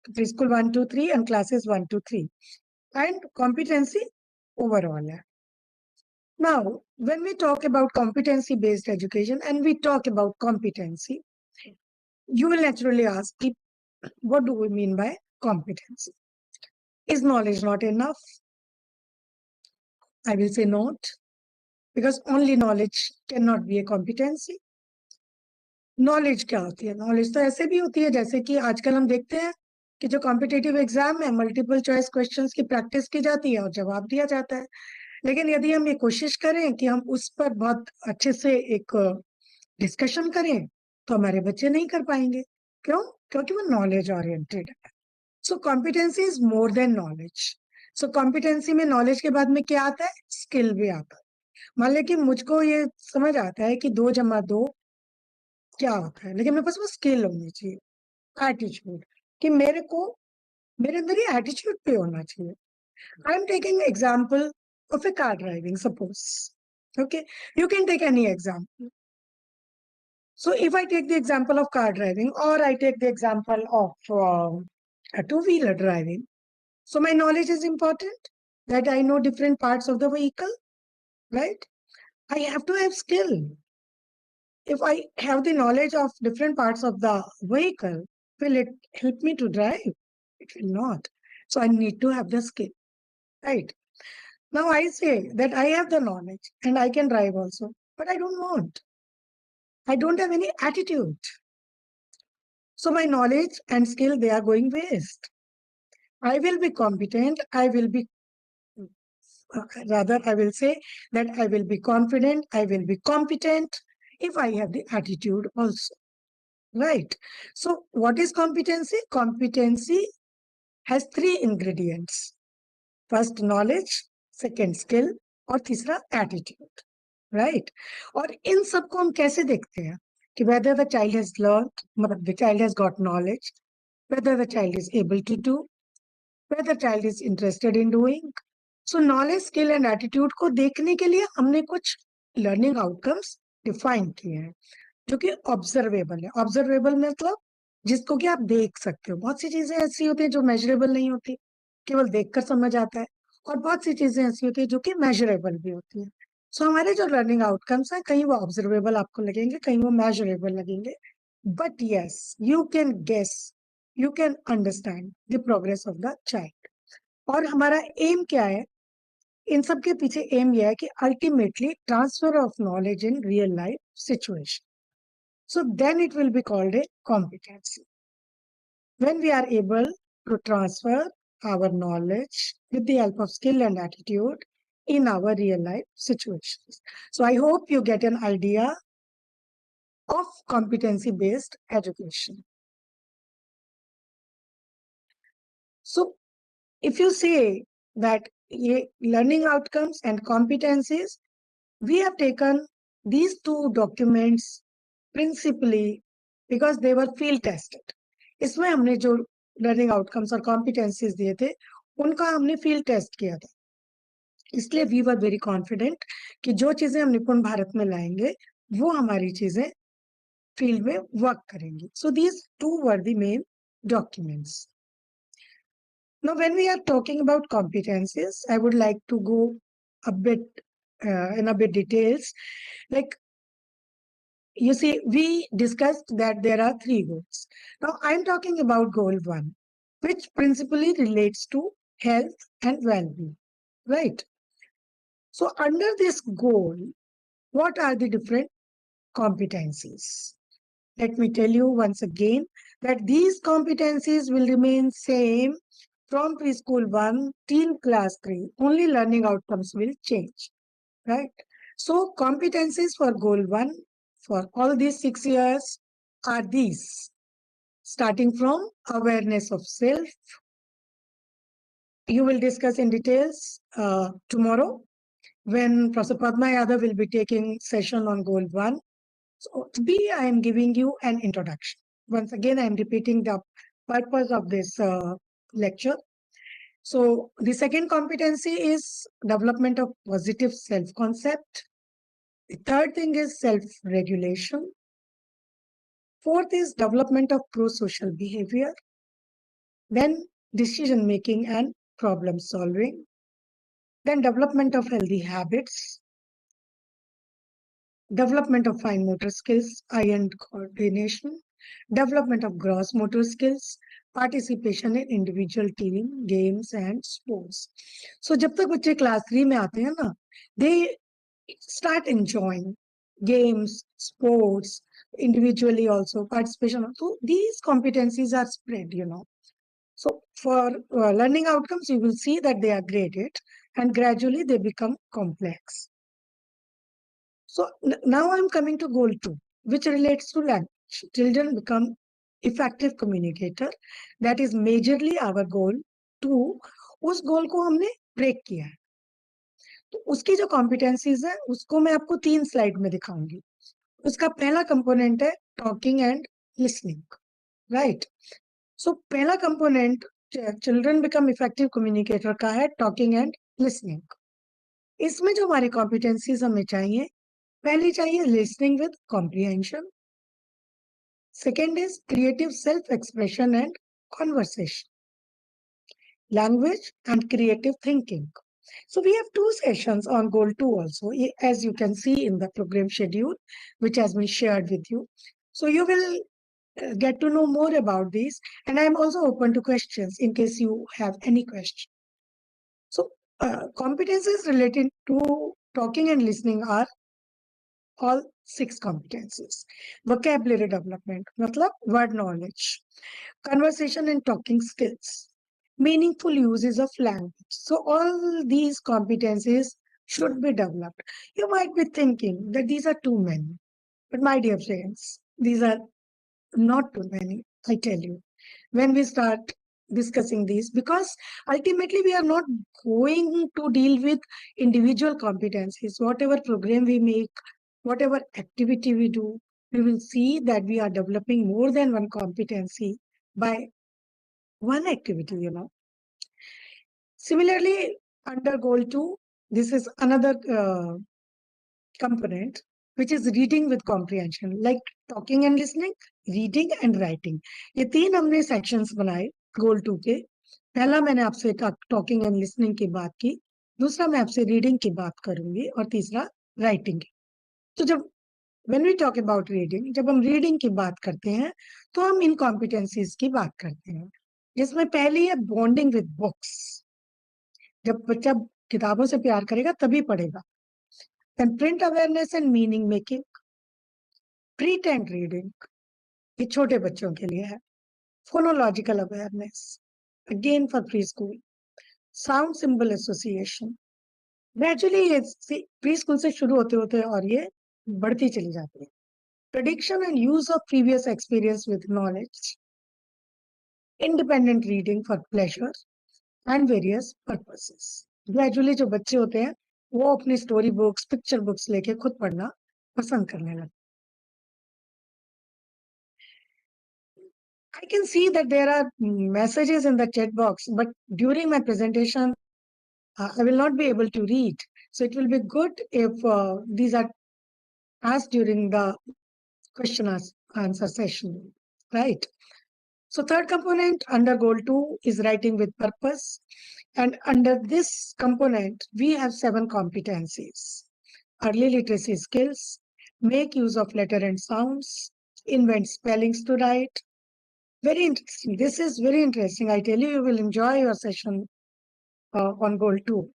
preschool 1, 2, 3 and classes 1, 2, 3. And competency overall है. Now, when we talk about competency based education and we talk about competency, you will naturally ask, what do we mean by competency? Is knowledge not enough? I will say not, because only knowledge cannot be a competency. Knowledge क्या होती है? Knowledge तो ऐसे भी होती है जैसे कि आजकल हम देखते हैं कि जो कॉम्पिटिटिव एग्जाम है मल्टीपल चॉइस क्वेश्चंस की प्रैक्टिस की जाती है और जवाब दिया जाता है। लेकिन यदि हम ये कोशिश करें कि हम उस पर बहुत अच्छे से एक डिस्कशन करें तो हमारे बच्चे नहीं कर पाएंगे। क्यों? क्योंकि वो नॉलेज ओरिएंटेड है। So competency is more than knowledge. So competency में नॉलेज के बाद में क्या आता है? स्किल भी आता है। मान लें कि मुझको ये समझ आता है कि 2 + 2 क्या होता है, लेकिन मेरे पास वो स्किल होनी चाहिए, एटीट्यूड, कि मेरे अंदर ये एटीट्यूड पे होना चाहिए. I am taking example of A car driving, suppose. Okay, you can take any example. So if I take the example of car driving, or I take the example of a two-wheeler driving, so my knowledge is important, that I know different parts of the vehicle, right? I have to have skill. If I have the knowledge of different parts of the vehicle, will it help me to drive? It will not. So I need to have the skill, right? Now I say that I have the knowledge and I can drive also, but I don't want. I don't have any attitude. So my knowledge and skill, they are going waste. I will be competent. I will be, rather, I will say that I will be confident. I will be competent if I have the attitude also. Right. So what is competency? Competency has three ingredients. First, knowledge. Second, skill. और तीसरा, attitude. Right. और इन सबको हम कैसे देखते हैं कि whether the child has learned, मतलब the child has got knowledge, whether the child is able to do, whether the child is interested in doing. So knowledge, skill and attitude को देखने के लिए हमने कुछ learning outcomes define किए हैं जो कि observable है. Observable मतलब जिसको कि आप देख सकते हो. बहुत सी चीजें ऐसी होती हैं जो measurable नहीं होती, केवल देखकर समझ आता है, और बहुत सी चीजें ऐसी होती है जो कि measurable भी होती है. So हमारे जो learning outcomes हैं, कहीं वो observable आपको लगेंगे, कहीं वो measurable लगेंगे. But yes, you can guess, you can understand the progress of the child. और हमारा aim क्या है? इन सब के पीछे एम यह है कि ultimately transfer of knowledge in real life situation. So then it will be called a competency. When we are able to transfer our knowledge with the help of skill and attitude in our real life situations. So I hope you get an idea of competency-based education. So if you say that learning outcomes and competencies, we have taken these two documents principally because they were field tested. इसमें हमने जो learning outcomes और competencies दिए थे, उनका हमने field test किया था. इसलिए we were very confident कि जो चीजें हम निपुण भारत में लाएंगे, वो हमारी चीजें field में work करेंगी. So these two were the main documents. Now, when we are talking about competencies, I would like to go a bit in a bit details. Like, you see, we discussed that there are three goals. Now, I'm talking about goal 1, which principally relates to health and well-being, right? So, under this goal, what are the different competencies? Let me tell you once again that these competencies will remain same from preschool 1 till class 3. Only learning outcomes will change, right? So competencies for goal 1 for all these 6 years are these, starting from awareness of self. You will discuss in details tomorrow when Professor Padma Yadav will be taking session on goal 1. So today I am giving you an introduction. Once again, I am repeating the purpose of this lecture. So the second competency is development of positive self-concept. The third thing is self-regulation. Fourth is development of pro-social behavior. Then decision-making and problem-solving. Then development of healthy habits. Development of fine motor skills, eye-hand coordination. Development of gross motor skills. Participation in individual team, games and sports. So जब तक बच्चे class 3 में आते हैं ना, they start enjoying games, sports, individually also, participation. So these competencies are spread, you know. So for learning outcomes, you will see that they are graded and gradually they become complex. So now I'm coming to goal 2, which relates to language. Children become effective communicator. That is majorly our goal 2. उस गोल को हमने break किया है. तो उसकी जो competencies है उसको मैं आपको 3 स्लाइड में दिखाऊंगी. उसका पहला कंपोनेंट है talking and listening, right? So पहला component children become effective communicator का है talking and listening. इसमें जो हमारी competencies हमें चाहिए, पहली चाहिए listening with comprehension. Second is creative self-expression and conversation. Language and creative thinking. So we have 2 sessions on goal 2 also, as you can see in the program schedule, which has been shared with you. So you will get to know more about these, and I'm also open to questions in case you have any question. So competencies related to talking and listening are all 6 competencies. Vocabulary development, matlab word knowledge, conversation and talking skills, meaningful uses of language. So all these competencies should be developed. You might be thinking that these are too many, but my dear friends, these are not too many, I tell you, when we start discussing these, because ultimately we are not going to deal with individual competencies. Whatever program we make, whatever activity we do, we will see that we are developing more than one competency by one activity, you know. Similarly, under goal 2, this is another component, which is reading with comprehension, like talking and listening, reading and writing. ये 3 हमने sections बनाए goal 2 के. पहला मैंने आपसे talking and listening की बात की, दूसरा मैं आपसे reading की बात करूंगी, और तीसरा writing की. तो जब when we talk about reading, जब हम reading की बात करते हैं, तो हम इन competencies की बात करते हैं, जिसमें पहली है bonding with books. जब बच्चा किताबों से प्यार करेगा तभी पढ़ेगा. Then print awareness and meaning making, pretend reading, ये छोटे बच्चों के लिए है. Phonological awareness, again for preschool. Sound symbol association. Gradually ये preschool से शुरू होते होते और ये बढ़ती चली जाती है. Prediction and use of previous experience with knowledge. Independent reading for pleasure and various purposes. Gradually जो बच्चे होते हैं वो अपनी स्टोरी बुक्स, पिक्चर बुक्स लेके खुद पढ़ना पसंद करने लगते. I can see that there are messages in the chat box, but during my presentation, I will not be able to read. So it will be good if these are asked during the question answer session, right? So third component under goal 2 is writing with purpose. And under this component, we have 7 competencies. Early literacy skills, make use of letter and sounds, invent spellings to write. Very interesting. This is very interesting. I tell you, you will enjoy your session on goal 2.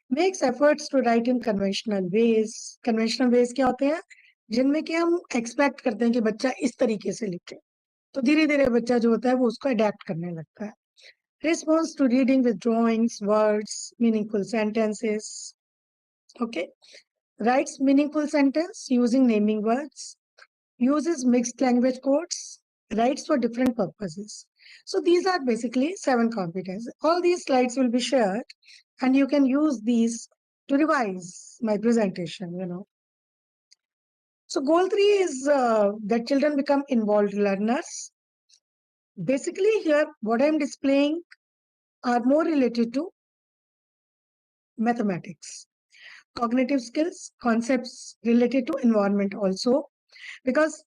Makes efforts to write in conventional ways. Conventional ways क्या होते हैं? जिनमें कि हम expect करते हैं कि बच्चा इस तरीके से लिखे. तो धीरे-धीरे बच्चा जो होता है वो उसको adapt करने लगता है. Response to reading with drawings, words, meaningful sentences. Okay. Writes meaningful sentence using naming words. Uses mixed language codes. Writes for different purposes. So these are basically 7 competencies. All these slides will be shared and you can use these to revise my presentation, you know. So goal 3 is that children become involved learners. Basically here, what I'm displaying are more related to mathematics, cognitive skills, concepts related to environment also, because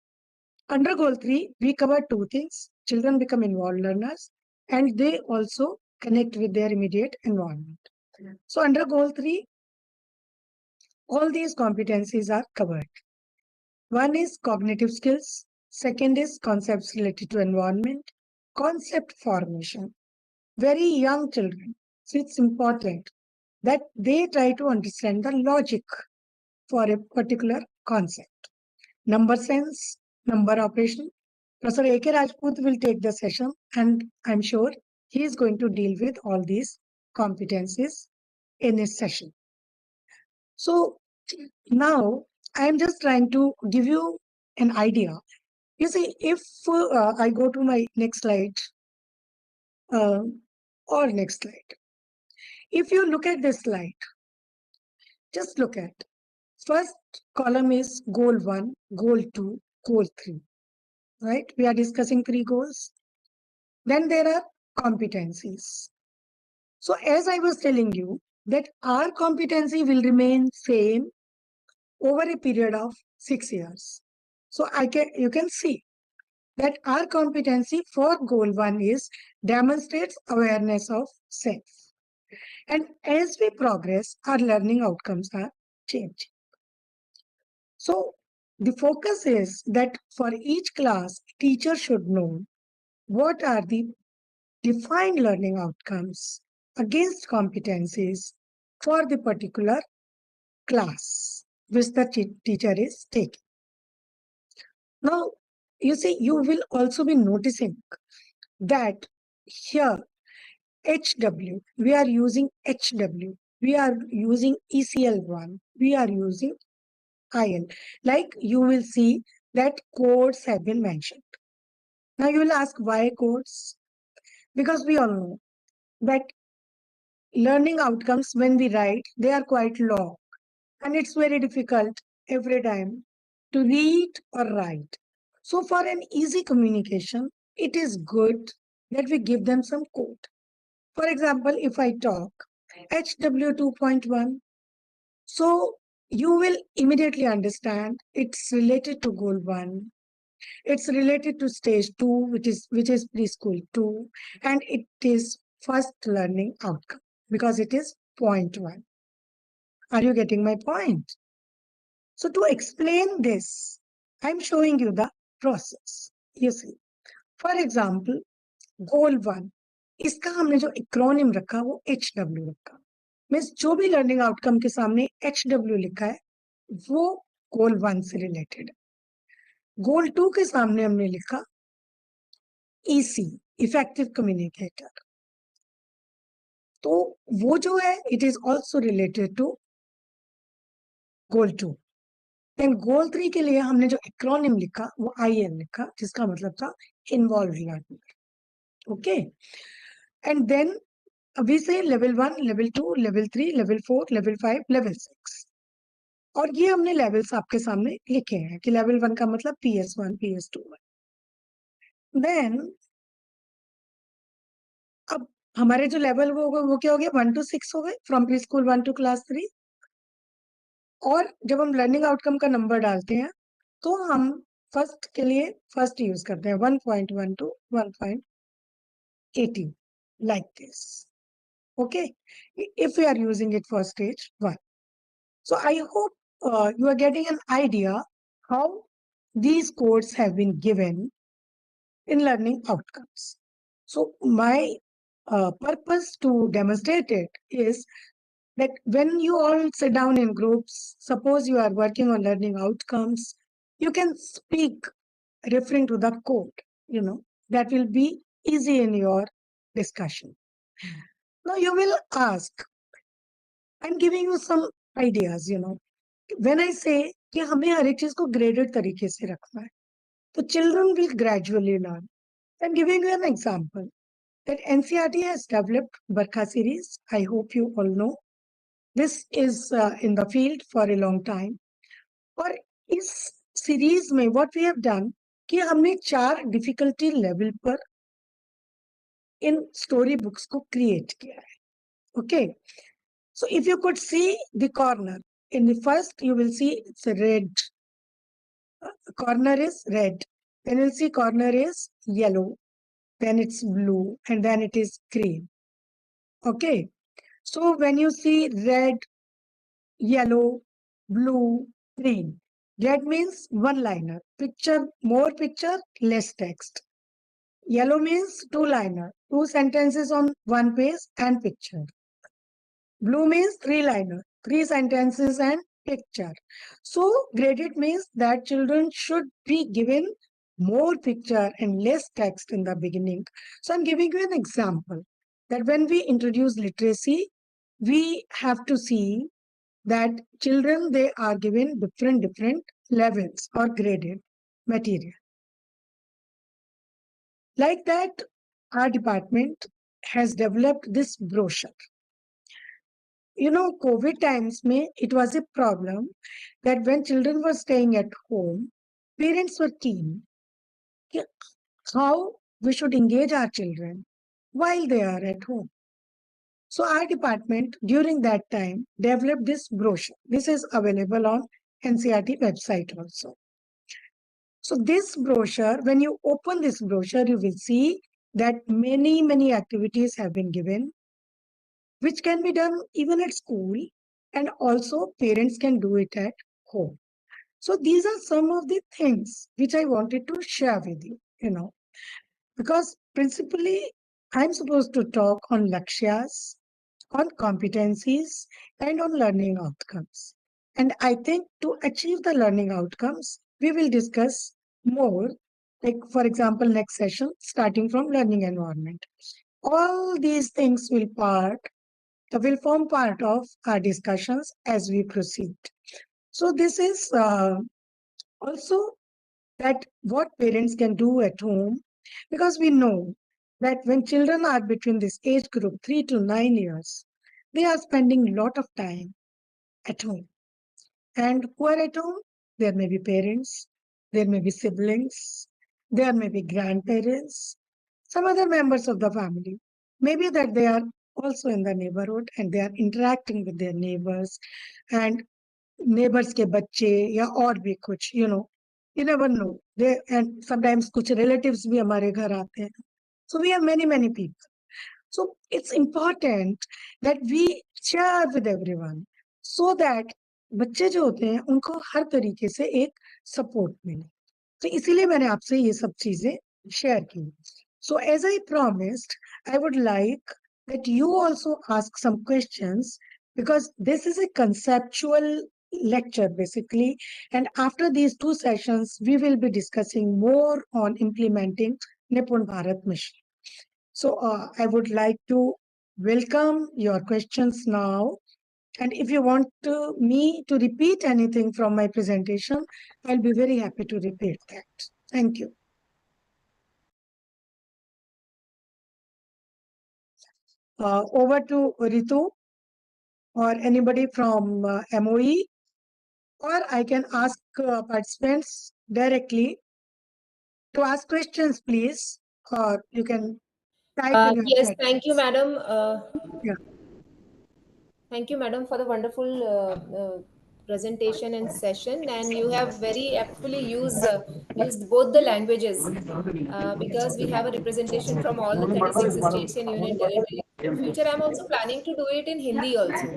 under goal 3, we cover 2 things. Children become involved learners and they also connect with their immediate environment. So under goal 3, all these competencies are covered. One is cognitive skills. Second is concepts related to environment, concept formation. Very young children, so it's important that they try to understand the logic for a particular concept. Number sense, number operation. Professor A.K. Rajput will take the session and I'm sure he is going to deal with all these competencies in his session. So now I'm just trying to give you an idea. You see, if I go to my next slide or next slide, if you look at this slide, just look at first column is goal 1, goal 2, goal 3. right? We are discussing 3 goals. Then there are competencies. So as I was telling you that our competency will remain same over a period of 6 years. So you can see that our competency for goal 1 is demonstrates awareness of self. And as we progress, our learning outcomes are changing. So the focus is that for each class, teacher should know what are the defined learning outcomes against competencies for the particular class which the teacher is taking. Now, you see, you will also be noticing that here HW, we are using HW, we are using ECL1, we are using IL. Like you will see that codes have been mentioned. Now you will ask why codes? Because we all know that learning outcomes when we write, they are quite long and it's very difficult every time to read or write. So for an easy communication, it is good that we give them some code. For example, if I talk HW 2.1, so you will immediately understand it's related to goal 1. It's related to stage 2, which is preschool 2, and it is first learning outcome because it is point 1. Are you getting my point? So to explain this, I'm showing you the process. You see, for example, goal 1, इसका हमने जो acronym रखा वो HW रखा. Means जो भी learning outcome के सामने HW लिखा है वो गोल 1 से रिलेटेड है. गोल 2 के सामने हमने लिखा EC, इफेक्टिव कम्युनिकेटर. तो वो जो है it is also related to goal 2. Then goal 3 के लिए हमने जो एक्रोनिम लिखा वो IN लिखा जिसका मतलब था involve learning. Okay, and then we say level 1, level 2, level 3, level 4, level 5, level 6. और ये हमने लेवल्स आपके सामने लिखे हैं कि लेवल 1 का मतलब PS1, PS2. देन अब हमारे जो लेवल वो क्या हो गया 1 to 6 हो गए from pre school 1 to class 3. और जब हम लर्निंग आउटकम का नंबर डालते हैं तो हम फर्स्ट के लिए फर्स्ट यूज करते हैं 1.1 to 1.18 like this. Okay, if we are using it for stage 1. So I hope you are getting an idea how these codes have been given in learning outcomes. So my purpose to demonstrate it is that when you all sit down in groups, suppose you are working on learning outcomes, you can speak referring to the code, that will be easy in your discussion. Now you will ask, I'm giving you some ideas, when I say कि हमें हर एक चीज को graded तरीके से रखना है, तो children will gradually learn. I'm giving you an example that NCERT has developed Barkha series. I hope you all know. This is in the field for a long time. और इस series में what we have done कि हमने 4 difficulty level पर इन story books को create किया है. Okay. So if you could see the corner, in the first you will see it's a red. Corner is red. Then you'll see corner is yellow. Then it's blue and then it is green. Okay. So when you see red, yellow, blue, green, red means one liner. Picture, more picture, less text. Yellow means two liner, 2 sentences on 1 page and picture. Blue means 3 liner, 3 sentences and picture. So graded means that children should be given more picture and less text in the beginning. So I'm giving you an example that when we introduce literacy, we have to see that children, they are given different levels or graded material. Like that, our department has developed this brochure. COVID times, it was a problem that when children were staying at home, parents were keen how we should engage our children while they are at home. So our department during that time developed this brochure. This is available on NCERT website also. So this brochure, when you open this brochure, you will see that many activities have been given, which can be done even at school, and also parents can do it at home. So these are some of the things which I wanted to share with you, because principally I'm supposed to talk on lakshyas, on competencies, and on learning outcomes. And I think to achieve the learning outcomes, we will discuss more, like for example, next session, starting from learning environment. All these things will form part of our discussions as we proceed. So this is also that what parents can do at home, because we know that when children are between this age group 3 to 9 years, they are spending a lot of time at home. And who are at home? There may be parents, there may be siblings, there may be grandparents, some other members of the family. Maybe that they are also in the neighborhood and they are interacting with their neighbors and neighbors के बच्चे या और भी कुछ, you never know. And sometimes कुछ relatives भी हमारे घर आते हैं. So we have many people. So it's important that we share with everyone so that बच्चे जो होते हैं उनको हर तरीके से एक सपोर्ट मिले. तो इसीलिए मैंने आपसे ये सब चीजें शेयर की. So as I promised, I would like that you also ask some questions, because this is a conceptual lecture basically, and after these 2 sessions we will be discussing more on implementing NIPUN Bharat mission. So I would like to welcome your questions now. And if you want me to repeat anything from my presentation, I'll be very happy to repeat that. Thank you. Over to Ritu or anybody from MOE, or I can ask participants directly to ask questions, please, or you can type in your
Yes,
chat.
thank you, madam.
Yeah.
Thank you, madam, for the wonderful presentation and session. And you have very aptly used both the languages, because we have a representation from all the 36 states and union territories. In future, I'm also planning to do it in Hindi also.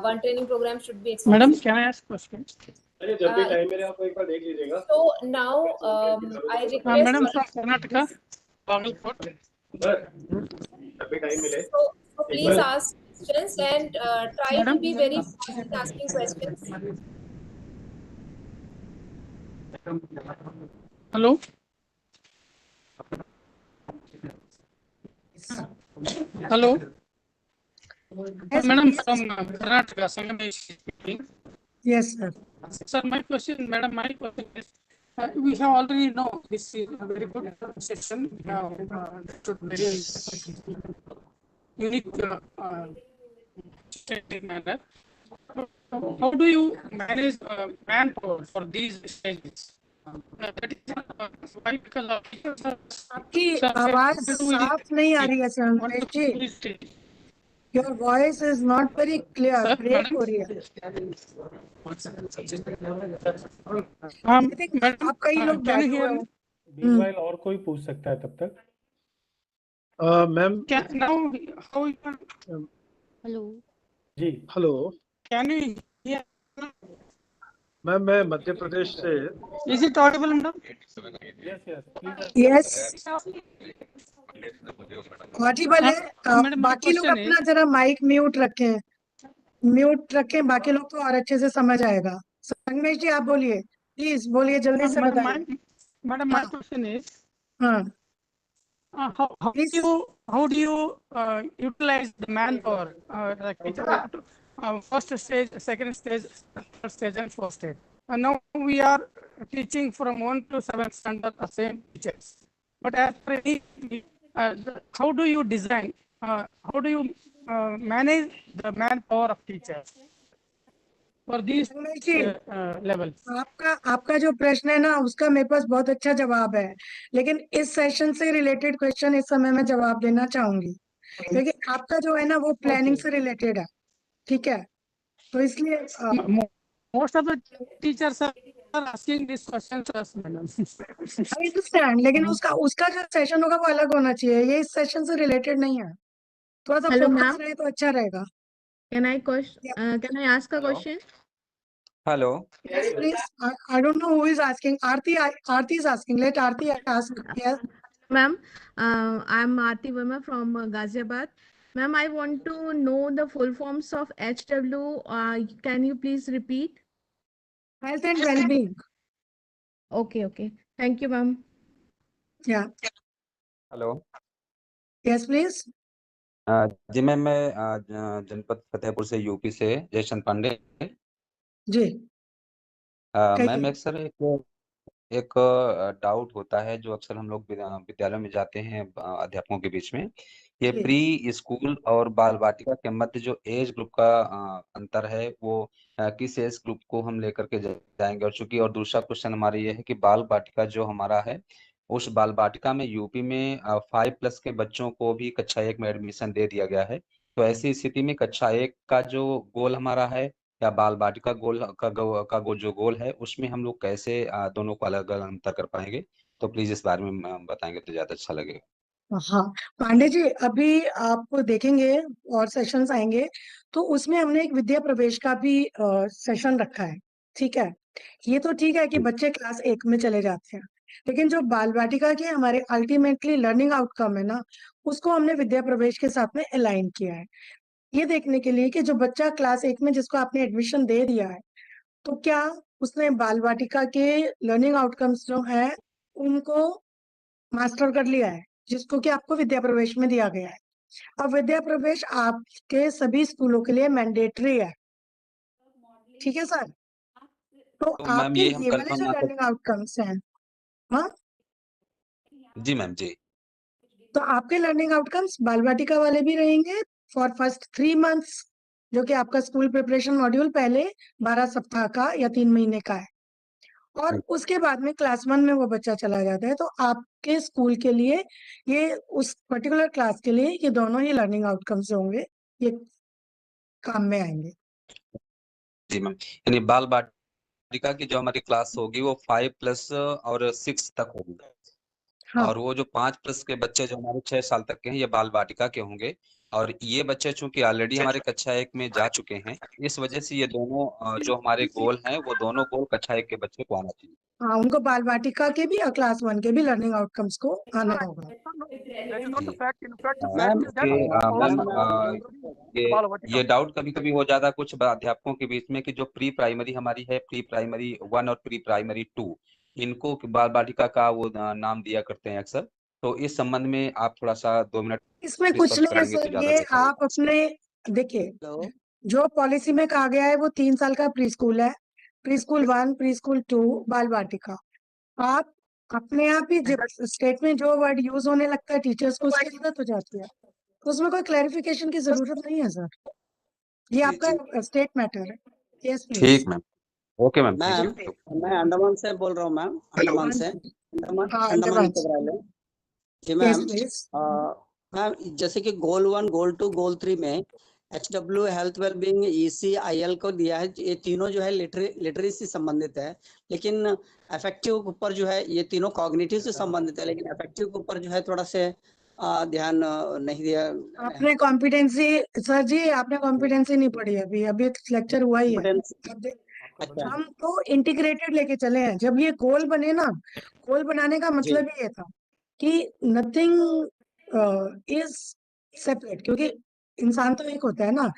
One training program should be
Madam,
exclusive.
can I ask questions?
So now I request.
Madam from Karnataka, Bagalkot.
So please ask questions and try to be very fast in asking questions.
Hello. Hello.
Yes,
Madam
please.
from Karnataka, Sangam speaking.
Yes, sir.
Sir, my question is, we have already know this is a very good session. We have understood very unique manner. How do you manage manpower for these stages? That is why, because of
आपकी आवाज साफ नहीं आ रही है संदेश जी. Your voice is not very clear. Break हो रही है. I think आप कई लोग बैठे हुए हो.
Meanwhile और कोई पूछ सकता है तब तक.
Ma'am. Now how you can?
Hello.
जी.
Hello. Can you hear?
Ma'am मैं मध्य प्रदेश से.
Is it audible, madam?
Yes. Audible है. बाकी लोग अपना जरा माइक म्यूट रखें. बाकी लोग तो और अच्छे से समझ आएगा. संगमेश जी आप बोलिए, प्लीज बोलिए, जल्दी से बताइए.
Madam, my question is,
हाँ.
how do you utilize the manpower, first stage, second stage, third stage, and fourth stage? And now we are teaching from 1 to 7 standard the same teachers. But as per how do you design? How do you manage the manpower of teachers? for these
ji,
levels?
आपका जो प्रश्न है ना, उसका मेरे पास बहुत अच्छा जवाब है, लेकिन इस सेशन से रिलेटेड क्वेश्चन इस समय मैं जवाब देना चाहूंगी, क्योंकि आपका जो है ना वो प्लानिंग से रिलेटेड है, ठीक है? तो इसलिए
Most of the teachers are asking this question to us, madam.
I understand, लेकिन उसका जो सेशन होगा वो अलग होना चाहिए, ये इस सेशन से रिलेटेड नहीं है, थोड़ा सा
Hello,
फोकस
ma'am.
रहे तो अच्छा रहेगा।
Can I ask a question?
Hello.
Yes, please. I don't know who is asking. Aarti is asking. Let Aarti ask. Yes.
Ma'am, I'm Aarti Verma from Ghaziabad. Ma'am, I want to know the full forms of HW. Can you please repeat?
Health and well-being.
Okay. Thank you, ma'am.
Yeah.
Hello.
Yes, please.
जी ma'am, मैं जनपद फतेहपुर से UP से जयचंद पांडे।
जी।
Ma'am अक्सर एक doubt होता है जो अक्सर हम लोग विद्यालय में जाते हैं अध्यापकों के बीच में, ये
जी।
प्री स्कूल और बाल वाटिका के मध्य जो एज ग्रुप का अंतर है वो किस एज ग्रुप को हम लेकर के जाएंगे, और चूंकि और दूसरा क्वेश्चन हमारा ये है कि बाल वाटिका जो हमारा है उस बाल वाटिका में यूपी में 5+ के बच्चों को भी कक्षा 1 में एडमिशन दे दिया गया है, तो ऐसी स्थिति में कक्षा 1 का जो गोल हमारा है या बाल वाटिका जो गोल है उसमें हम लोग कैसे दोनों को अलग अलग अंतर कर पाएंगे, तो प्लीज इस बारे में बताएंगे तो ज्यादा अच्छा लगेगा।
हाँ, पांडे जी, अभी आप देखेंगे और सेशंस आएंगे तो उसमें हमने एक विद्या प्रवेश का भी सेशन रखा है, ठीक है? ये तो ठीक है कि बच्चे क्लास 1 में चले जाते हैं, लेकिन जो बाल वाटिका के हमारे अल्टीमेटली लर्निंग आउटकम है ना, उसको हमने विद्या प्रवेश के साथ में अलाइन किया है, ये देखने के लिए कि जो बच्चा क्लास 1 में जिसको आपने एडमिशन दे दिया है, तो क्या उसने बाल वाटिका के लर्निंग आउटकम्स जो है उनको मास्टर कर लिया है, जिसको कि आपको विद्या प्रवेश में दिया गया है। अब विद्या प्रवेश आपके सभी स्कूलों के लिए मैंडेटरी है, ठीक है सर? तो
तो मैम
आपके
ये हम
ये वाले
कंफर्म
जो
ना कर।
लर्निंग आउटकम्स हैं, हाँ,
जी मैम जी।
तो आपके लर्निंग आउटकम्स बाल वाटिका वाले भी रहेंगे फॉर फर्स्ट 3 मंथ्स, जो कि आपका स्कूल प्रिपरेशन मॉड्यूल पहले 12 सप्ताह का या 3 महीने का है, और उसके बाद में क्लास 1 में वो बच्चा चला जाता है, तो आपके स्कूल के लिए ये उस पर्टिकुलर क्लास के लिए ये दोनों ही लर्निंग आउटकम्स होंगे, ये काम में आएंगे।
जी मैम, यानी बाल वाटिका की जो हमारी क्लास होगी वो 5+ और 6 तक होगी,
हाँ।
और वो जो 5+ के बच्चे जो हमारे 6 साल तक के हैं ये बाल वाटिका के होंगे, और ये बच्चे चूंकि ऑलरेडी हमारे कक्षा 1 में जा चुके हैं, इस वजह से ये दोनों जो हमारे गोल हैं वो दोनों गोल कक्षा 1 के बच्चे को आना चाहिए।
हाँ, उनको बाल वाटिका के भी और क्लास 1 के भी लर्निंग आउटकम्स को आना होगा।
That is not the fact. In fact, the
ma'am
fact is that
ये डाउट कभी कभी हो जाता है कुछ अध्यापकों के बीच में कि जो प्री प्राइमरी हमारी है, प्री प्राइमरी 1 और प्री प्राइमरी 2, इनको बाल वाटिका का वो नाम दिया करते हैं अक्सर, तो इस संबंध में आप थोड़ा सा 2 मिनट
इसमें कुछ
स्पष्ट
नहीं है
कराएंगे तो
सर,
ज्यादा
ये
बेहतर
आप
होगा।
अपने देखिए, जो पॉलिसी में कहा गया है वो 3 साल का प्री स्कूल है, प्री स्कूल 1, प्री स्कूल 2, बाल वाटिका। आप अपने आप ही जब स्टेट में जो वर्ड यूज होने लगता है टीचर्स को उसकी आदत हो जाती है, तो उसमें कोई क्लैरिफिकेशन की जरूरत नहीं है सर, ये
जी
आपका स्टेट मैटर है। Yes please.
ठीक ma'am, okay ma'am, thank
ma'am
you.
मैं अंडमान से बोल रहा हूँ मैम, अंडमान से, अंडमान निकोबार आइलैंड। जी मैम, मैम जैसे कि गोल 1, गोल 2, गोल 3 में HW health wellbeing EC IL को दिया है, ये तीनों जो है लिटरेसी से संबंधित है, लेकिन अफेक्टिव के ऊपर जो है ये तीनों कॉग्निटिव से संबंधित है, लेकिन अफेक्टिव के ऊपर जो है थोड़ा से ध्यान नहीं दिया।
आपने कॉम्पिटेंसी, सर जी आपने कॉम्पिटेंसी नहीं पढ़ी अभी, अभी लेक्चर हुआ ही है।
अच्छा,
हम तो इंटीग्रेटेड लेके चले हैं, जब ये गोल बने ना, गोल बनाने का मतलब ही ये था कि नथिंग इज सेपरेट, क्योंकि इंसान तो एक होता है ना,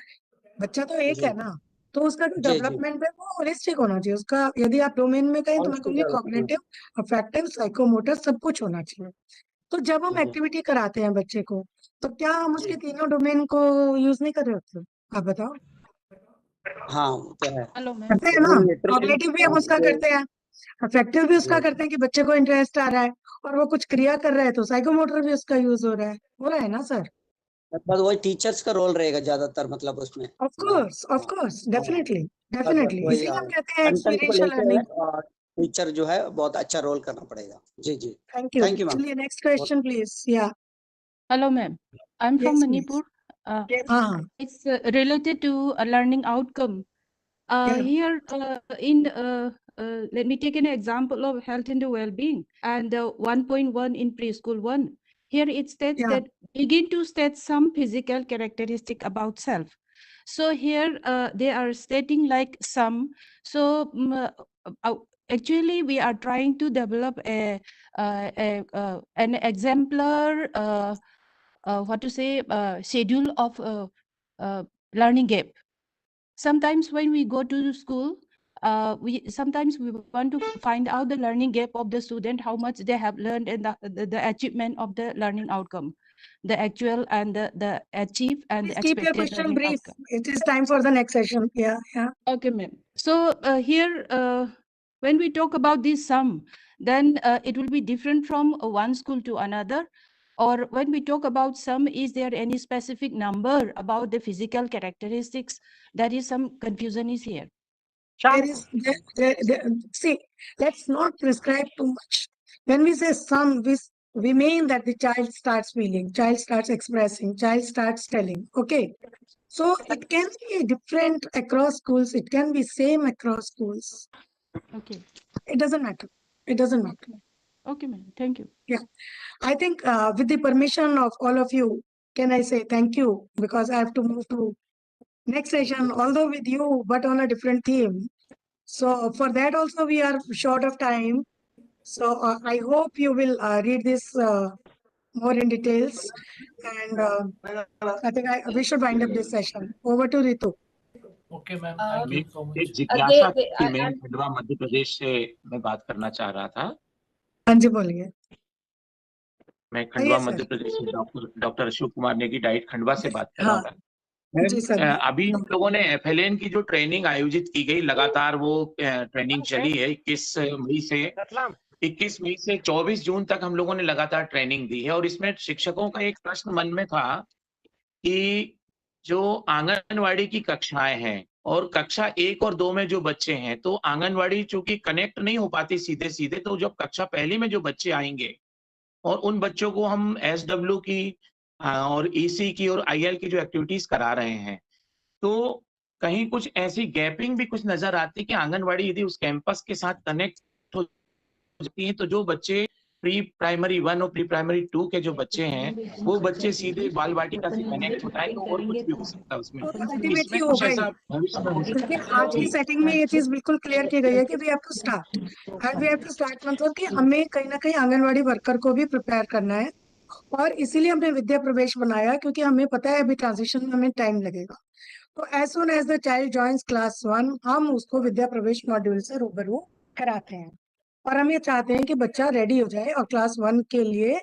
बच्चा तो एक है ना, तो उसका जो डेवलपमेंट है वो होलिस्टिक होना चाहिए उसका। यदि आप डोमेन में कहें तो मैं कहूँगी कॉग्निटिव, अफेक्टिव, साइकोमोटर सब कुछ होना चाहिए। तो जब हम एक्टिविटी कराते हैं बच्चे को, तो क्या हम उसके तीनों डोमेन को यूज नहीं कर रहे होते? आप बताओ।
हाँ तो है,
करते हैं ना, कॉग्निटिव भी हम उसका करते हैं, अफेक्टिव भी उसका करते हैं कि बच्चे को इंटरेस्ट आ रहा है और वो कुछ क्रिया कर रहा है, तो साइकोमोटर भी उसका यूज हो रहा है ना सर?
बस वही टीचर्स का रोल रहेगा ज्यादातर, मतलब उसमें
Of course, definitely, definitely.
वही
इसीलिए हम कहते हैं
कंटेंट को
experiential
लेके
learning.
टीचर जो है बहुत अच्छा रोल करना पड़ेगा। जी जी,
Thank you.
Thank you ma'am.
चलिए next question, please. Yeah.
Hello, ma'am. I'm from
Yes,
Manipur.
please.
It's related to a learning outcome. Here, let me take an example of health and well-being and 1.1 in preschool 1. Here it states that begin to state some physical characteristic about self. So here they are stating like some. So actually we are trying to develop an exemplar what to say schedule of learning gap. Sometimes when we go to school, sometimes we want to find out the learning gap of the student, how much they have learned, and the achievement of the learning outcome, the actual and the achieve and
Please
the
keep your
expected
question
learning
brief.
outcome.
It is time for the next session. Yeah.
Okay, ma'am. So here, when we talk about this sum, then it will be different from one school to another. Or when we talk about sum, is there any specific number about the physical characteristics? That is some confusion is here.
See, let's not prescribe too much. When we say some, we mean that the child starts feeling, child starts expressing, child starts telling. Okay. So it can be different across schools. It can be same across schools.
Okay.
It doesn't matter. It doesn't matter.
Okay, ma'am. Thank you.
Yeah. I think with the permission of all of you, can I say thank you? Because I have to move to next session, although with you, but on a different theme. So for that also we are short of time. So I hope you will read this more in details. And I think we should wind up this session. Over to Ritu.
Okay ma'am, thank you so much.
एक जिज्ञासा थी, मैं खंडवा मध्य प्रदेश से मैं बात करना चाह रहा था।
हाँ जी, बोलिए।
मैं खंडवा मध्य प्रदेश से डॉक्टर अशोक कुमार नेगी डाइट खंडवा से बात कर रहा था। अभी हम लोगों ने FLN की जो ट्रेनिंग आयोजित की गई, लगातार वो ट्रेनिंग चली है। 21 मई से 24 जून तक हम लोगों ने लगातार ट्रेनिंग दी है। और इसमें शिक्षकों का एक प्रश्न मन में था कि जो आंगनवाड़ी की कक्षाएं हैं और कक्षा 1 और 2 में जो बच्चे हैं, तो आंगनवाड़ी चूंकि कनेक्ट नहीं हो पाती सीधे सीधे, तो जब कक्षा पहली में जो बच्चे आएंगे और उन बच्चों को हम SW की और EC की और IL की जो एक्टिविटीज करा रहे हैं, तो कहीं कुछ ऐसी गैपिंग भी कुछ नजर आती है कि आंगनवाड़ी यदि उस कैंपस के साथ कनेक्ट हो जाती है, तो जो बच्चे प्री प्राइमरी 1 और प्री प्राइमरी 2 के जो बच्चे हैं, वो बच्चे सीधे बाल वाटिका से कनेक्ट होता है, तो और कुछ भी हो सकता है उसमें।
अल्टीमेटली होगा ही, क्योंकि आज की सेटिंग में ये चीज बिल्कुल क्लियर की गई है कि we have to start and we have to start, मतलब कि हमें कहीं ना कहीं आंगनवाड़ी वर्कर को भी प्रिपेयर करना है। और इसीलिए हमने विद्या प्रवेश बनाया, क्योंकि हमें पता है अभी ट्रांजिशन में हमें टाइम लगेगा। तो as soon as the child joins class 1, हम उसको विद्या प्रवेश मॉड्यूल से रूबरू कराते हैं। और हम ये चाहते हैं कि बच्चा रेडी हो जाए और क्लास 1 के लिए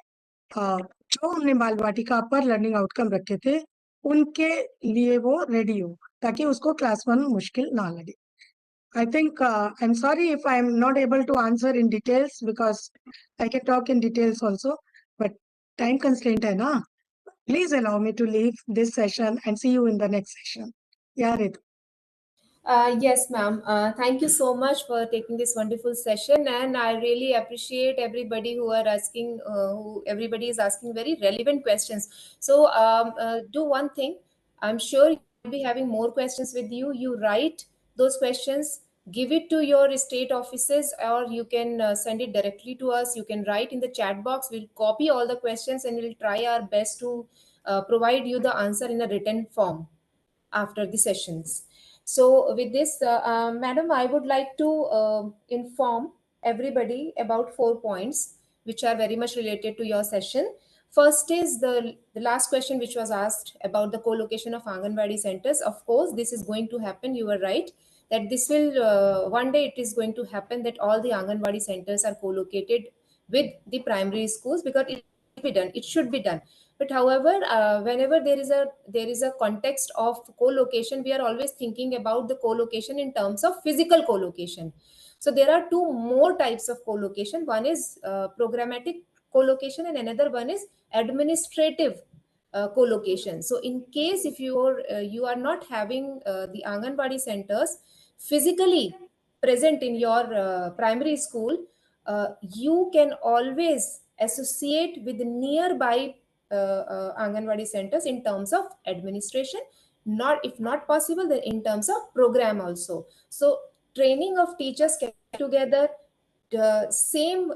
जो हमने बाल वाटिका पर लर्निंग आउटकम रखे थे, उनके लिए वो रेडी हो, ताकि उसको क्लास 1 मुश्किल ना लगे। I think I'm sorry if I'm not able to answer in details, because I can talk in details also, but time constraint hai na. Please allow me to leave this session and see you in the next session. Yeah, Ritu.
Yes, ma'am. Thank you so much for taking this wonderful session, and I really appreciate everybody who are asking. Everybody is asking very relevant questions. So do one thing. I'm sure you'll be having more questions with you. You write those questions, give it to your state offices, or you can send it directly to us. You can write in the chat box. We'll copy all the questions and we'll try our best to provide you the answer in a written form after the sessions. So with this, madam, I would like to inform everybody about 4 points which are very much related to your session. First is the last question which was asked about the co-location of Anganwadi centers. Of course, this is going to happen. You were right that this will, one day it is going to happen that all the Anganwadi centers are co-located with the primary schools, because it should be done. It should be done. But however, whenever there is a context of co-location, we are always thinking about the co-location in terms of physical co-location. So there are 2 more types of co-location. One is programmatic co-location and another one is administrative co-location. So in case if you are not having the Anganwadi centers physically present in your primary school, you can always associate with the nearby Anganwadi centers in terms of administration, not if not possible then in terms of program also. So training of teachers can together, the same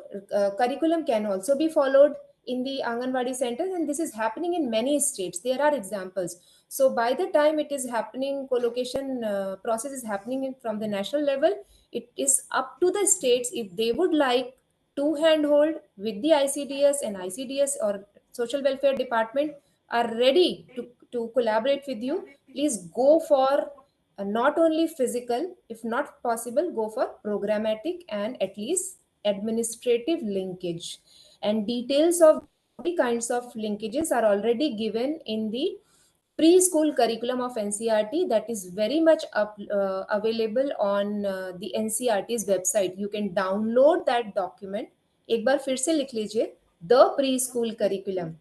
curriculum can also be followed in the Anganwadi centers, and this is happening in many states. There are examples. So by the time it is happening, co-location process is happening from the national level, it is up to the states if they would like to handhold with the ICDS, and ICDS or social welfare department are ready to collaborate with you. Please go for not only physical, if not possible, go for programmatic and at least administrative linkage. And details of the kinds of linkages are already given in the preschool curriculum of NCERT, that is very much available on the NCERT's website. You can download that document. एक बार फिर से लिख लीजिए, the preschool curriculum.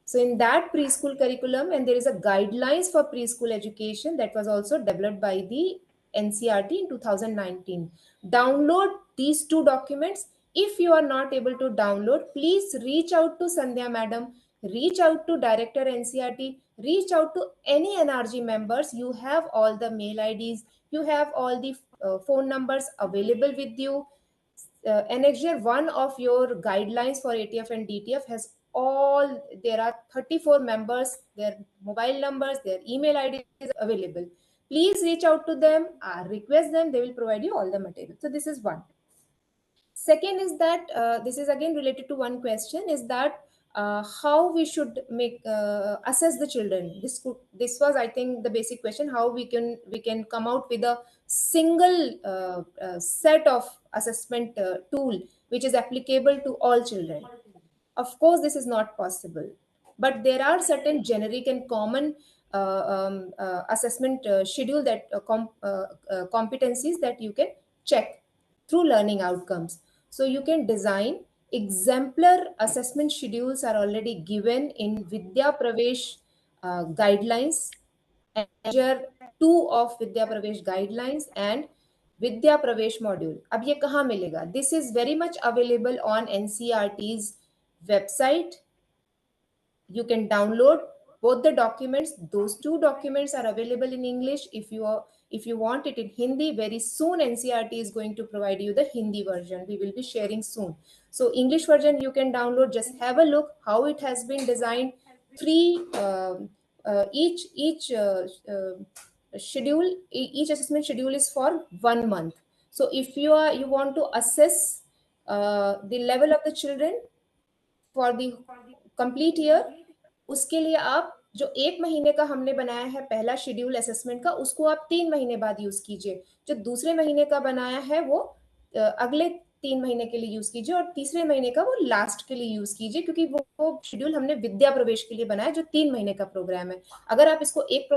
So in that preschool curriculum, and there is a guidelines for preschool education that was also developed by the NCERT in 2019. Download these two documents. If you are not able to download, please reach out to Sandhya madam, reach out to Director NCERT, reach out to any NRG members. You have all the mail IDs, you have all the phone numbers available with you. Annexure 1 of your guidelines for ATF and DTF has all, there are 34 members, their mobile numbers, their email ID is available. Please reach out to them, request them, they will provide you all the material. So this is one. Second is that this is again related to one question, is that how we should make assess the children. This was, I think, the basic question, how we can come out with a single set of assessment tool which is applicable to all children. Of course this is not possible, but there are certain generic and common assessment schedule that competencies that you can check through learning outcomes. So you can design exemplar assessment schedules are already given in Vidya Pravesh guidelines, and measure 2 of Vidya Pravesh guidelines and Vidya Pravesh module. अब ये कहाँ मिलेगा? This is very much available on NCERT's website. You can download both the documents. Those two documents are available in English. If you want it in Hindi, very soon NCERT is going to provide you the Hindi version. We will be sharing soon. So English version you can download. Just have a look how it has been designed. Each assessment schedule is for 1 month. So if you want to assess the level of the children for the complete year, उसके लिए आप जो 1 महीने का हमने बनाया है पहला शेड्यूल असेसमेंट का, उसको आप 3 महीने बाद यूज कीजिए. जो दूसरे महीने का बनाया है वो अगले 3 महीने के लिए यूज कीजिए, और तीसरे महीने का वो लास्ट के लिए यूज कीजिए, क्योंकि वो शेड्यूल हमने विद्या प्रवेश के लिए बनाया जो 3 महीने का प्रोग्राम है. अगर आप इसको एक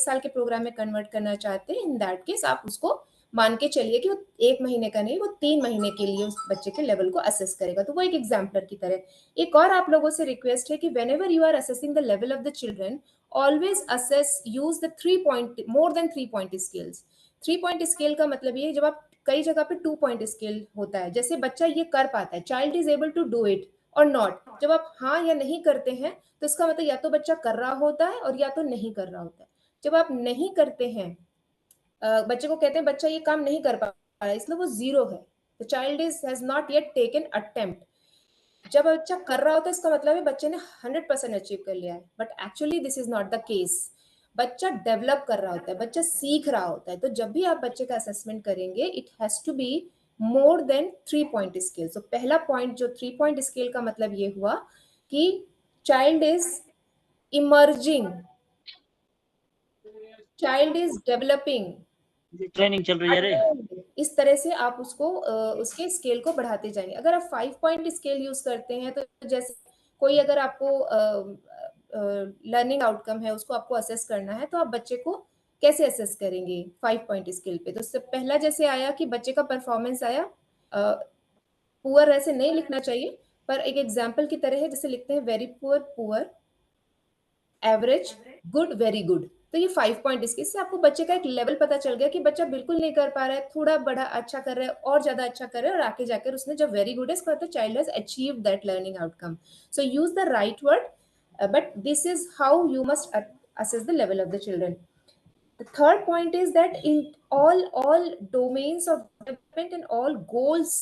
साल के प्रोग्राम में कन्वर्ट करना चाहते हैं, इन दैट केस आप उसको मान के चलिए कि वो 1 महीने का नहीं, वो 3 महीने के लिए उस बच्चे के लेवल को असेस करेगा. तो वो एक एग्जाम्पलर की तरह. एक और आप लोगों से रिक्वेस्ट है कि whenever you are assessing the level of the children, always use the 3 point, more than 3 point scales. 3 point scale का मतलब ये है, जब आप कई जगह पे 2 point scale होता है, जैसे बच्चा ये कर पाता है, child is able to do it or not. जब आप हाँ या नहीं करते हैं तो इसका मतलब या तो बच्चा कर रहा होता है और या तो नहीं कर रहा होता है. जब आप नहीं करते हैं, बच्चे को कहते हैं बच्चा ये काम नहीं कर पा रहा है, इसलिए वो 0 है. The child has not yet taken attempt. जब बच्चा कर रहा होता है इसका मतलब है बच्चे ने 100% अचीव कर लिया है, but actually this is not the case. बच्चा डेवलप कर रहा होता है, बच्चा सीख रहा होता है. तो जब भी आप बच्चे का असेसमेंट करेंगे, it has to be more than 3 point scale. तो पहला पॉइंट जो 3 point स्केल का मतलब ये हुआ कि child is emerging, child is developing,
training चल रही है रे.
इस तरह से आप उसको उसके स्केल को बढ़ाते जाएंगे. अगर आप 5 point स्केल यूज करते हैं, तो जैसे कोई अगर आपको लर्निंग आउटकम है उसको आपको असेस करना है, तो आप बच्चे को कैसे असेस करेंगे 5 point स्केल पे? तो उससे पहला जैसे आया कि बच्चे का परफॉर्मेंस आया, पुअर ऐसे नहीं लिखना चाहिए, पर एक एग्जाम्पल की तरह है, जैसे लिखते हैं very poor poor, average good very good. तो ये 5 पॉइंट इससे आपको बच्चे का एक लेवल पता चल गया कि बच्चा बिल्कुल नहीं कर पा रहा है, थोड़ा बड़ा अच्छा कर रहा है और ज्यादा अच्छा कर रहा है, और आके जाकर उसने जब वेरी गुड है इसका मतलब child has achieve that learning outcome. So use the right word, but this is how you must assess the level of the children. The third point is that in all domains of development and all goals,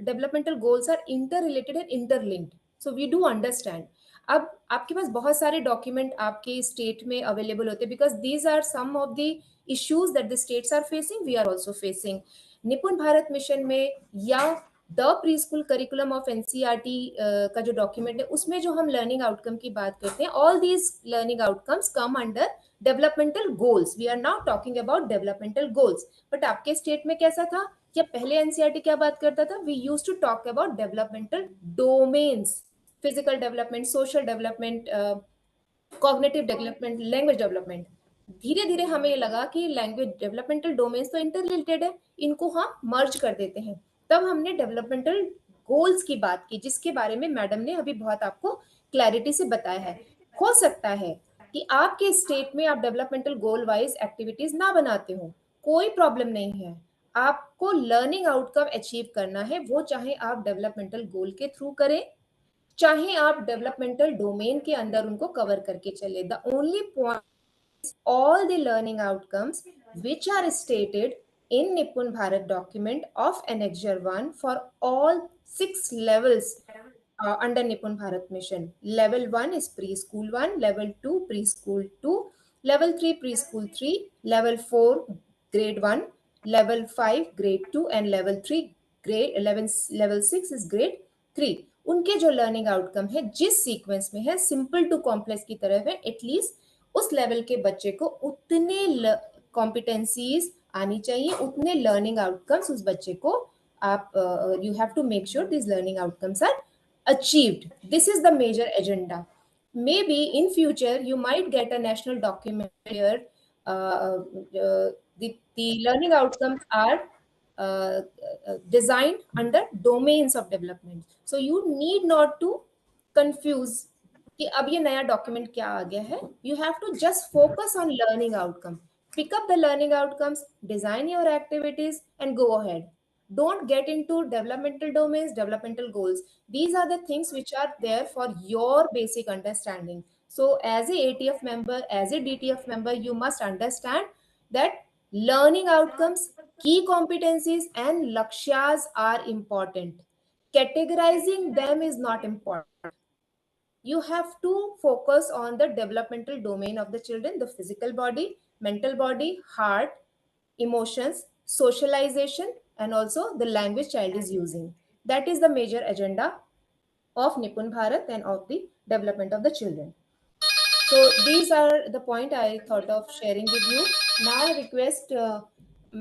developmental goals are interrelated and interlinked, so we do understand. अब आपके पास बहुत सारे document आपके state में available होते हैं, because these are some of the issues that the states are facing, we are also facing. Nipun Bharat mission में या the pre school curriculum of NCERT का जो डॉक्यूमेंट है उसमें जो हम लर्निंग आउटकम की बात करते हैं, all these learning outcomes come under developmental goals. We are now talking about developmental goals. But आपके स्टेट में कैसा था, या पहले एनसीईआरटी क्या बात करता था, we used to talk about developmental domains, physical development, social development, cognitive development, language development. धीरे धीरे हमें ये लगा कि लैंग्वेज डेवलपमेंटल डोमेन्स तो इंटररिलेटेड है, इनको हम मर्ज कर देते हैं। तब हमने डेवलपमेंटल गोल्स की बात की, जिसके बारे में मैडम ने अभी बहुत आपको क्लैरिटी से बताया है। हो सकता है कि आपके स्टेट में आप डेवलपमेंटल गोल वाइज एक्टिविटीज ना बनाते हो, कोई प्रॉब्लम नहीं है। आपको लर्निंग आउटकम अचीव करना है, वो चाहे आप डेवलपमेंटल गोल के थ्रू करें, चाहे आप डेवलपमेंटल डोमेन के अंदर उनको कवर करके चले। The only point all the learning outcomes which are stated in Nipun Bharat document of Annexure 1 for all 6 levels under Nipun Bharat mission. Level 1 is preschool 1, level 2 preschool 2, level 3 preschool 3, level 4 grade 1, level 5 grade 2 and level 3 grade 11, level 6 is grade 3। उनके जो learning outcome है जिस sequence में है, simple to complex की तरह है, at least उस लेवल के बच्चे को उतने कॉम्पिटेंसीज आनी चाहिए, उतने लर्निंग आउटकम्स उस बच्चे को आप you have to make sure this learning outcomes are achieved. This is the major agenda. Maybe in future you might get a national document where the learning outcomes are designed under domains of development. So you need not to confuse कि अब ये नया document क्या आ गया है। You have to just focus on learning outcome, pick up the learning outcomes, design your activities and go ahead. Don't get into developmental domains, developmental goals. These are the things which are there for your basic understanding. So as a ATF member, as a DTF member, you must understand that learning outcomes, key competencies and lakshyas are important. Categorizing them is not important. You have to focus on the developmental domain of the children, the physical body, mental body, heart, emotions, socialization, and also the language child is using. That is the major agenda of Nipun Bharat and of the development of the children. So these are the point I thought of sharing with you. Now I request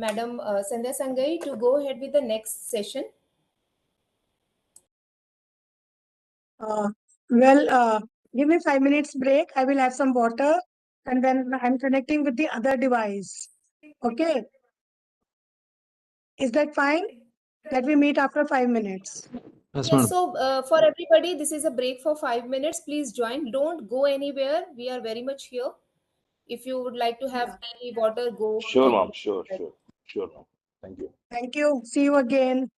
Madam Sandhya Sangai to go ahead with the next session.
Give me 5 minutes break. I will have some water and then I'm connecting with the other device. Okay. Is that fine? That we meet after 5 minutes.
Yes, so for everybody, this is a break for 5 minutes. Please join. Don't go anywhere. We are very much here. If you would like to have tea, water, go.
Sure, ma'am. Sure, ma'am. Thank you.
Thank you. See you again.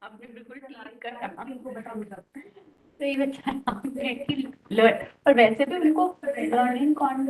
आपने बिल्कुल ठीक करा, आपको बताऊंगा तो ये बताया कि और वैसे भी उनको लर्निंग कौन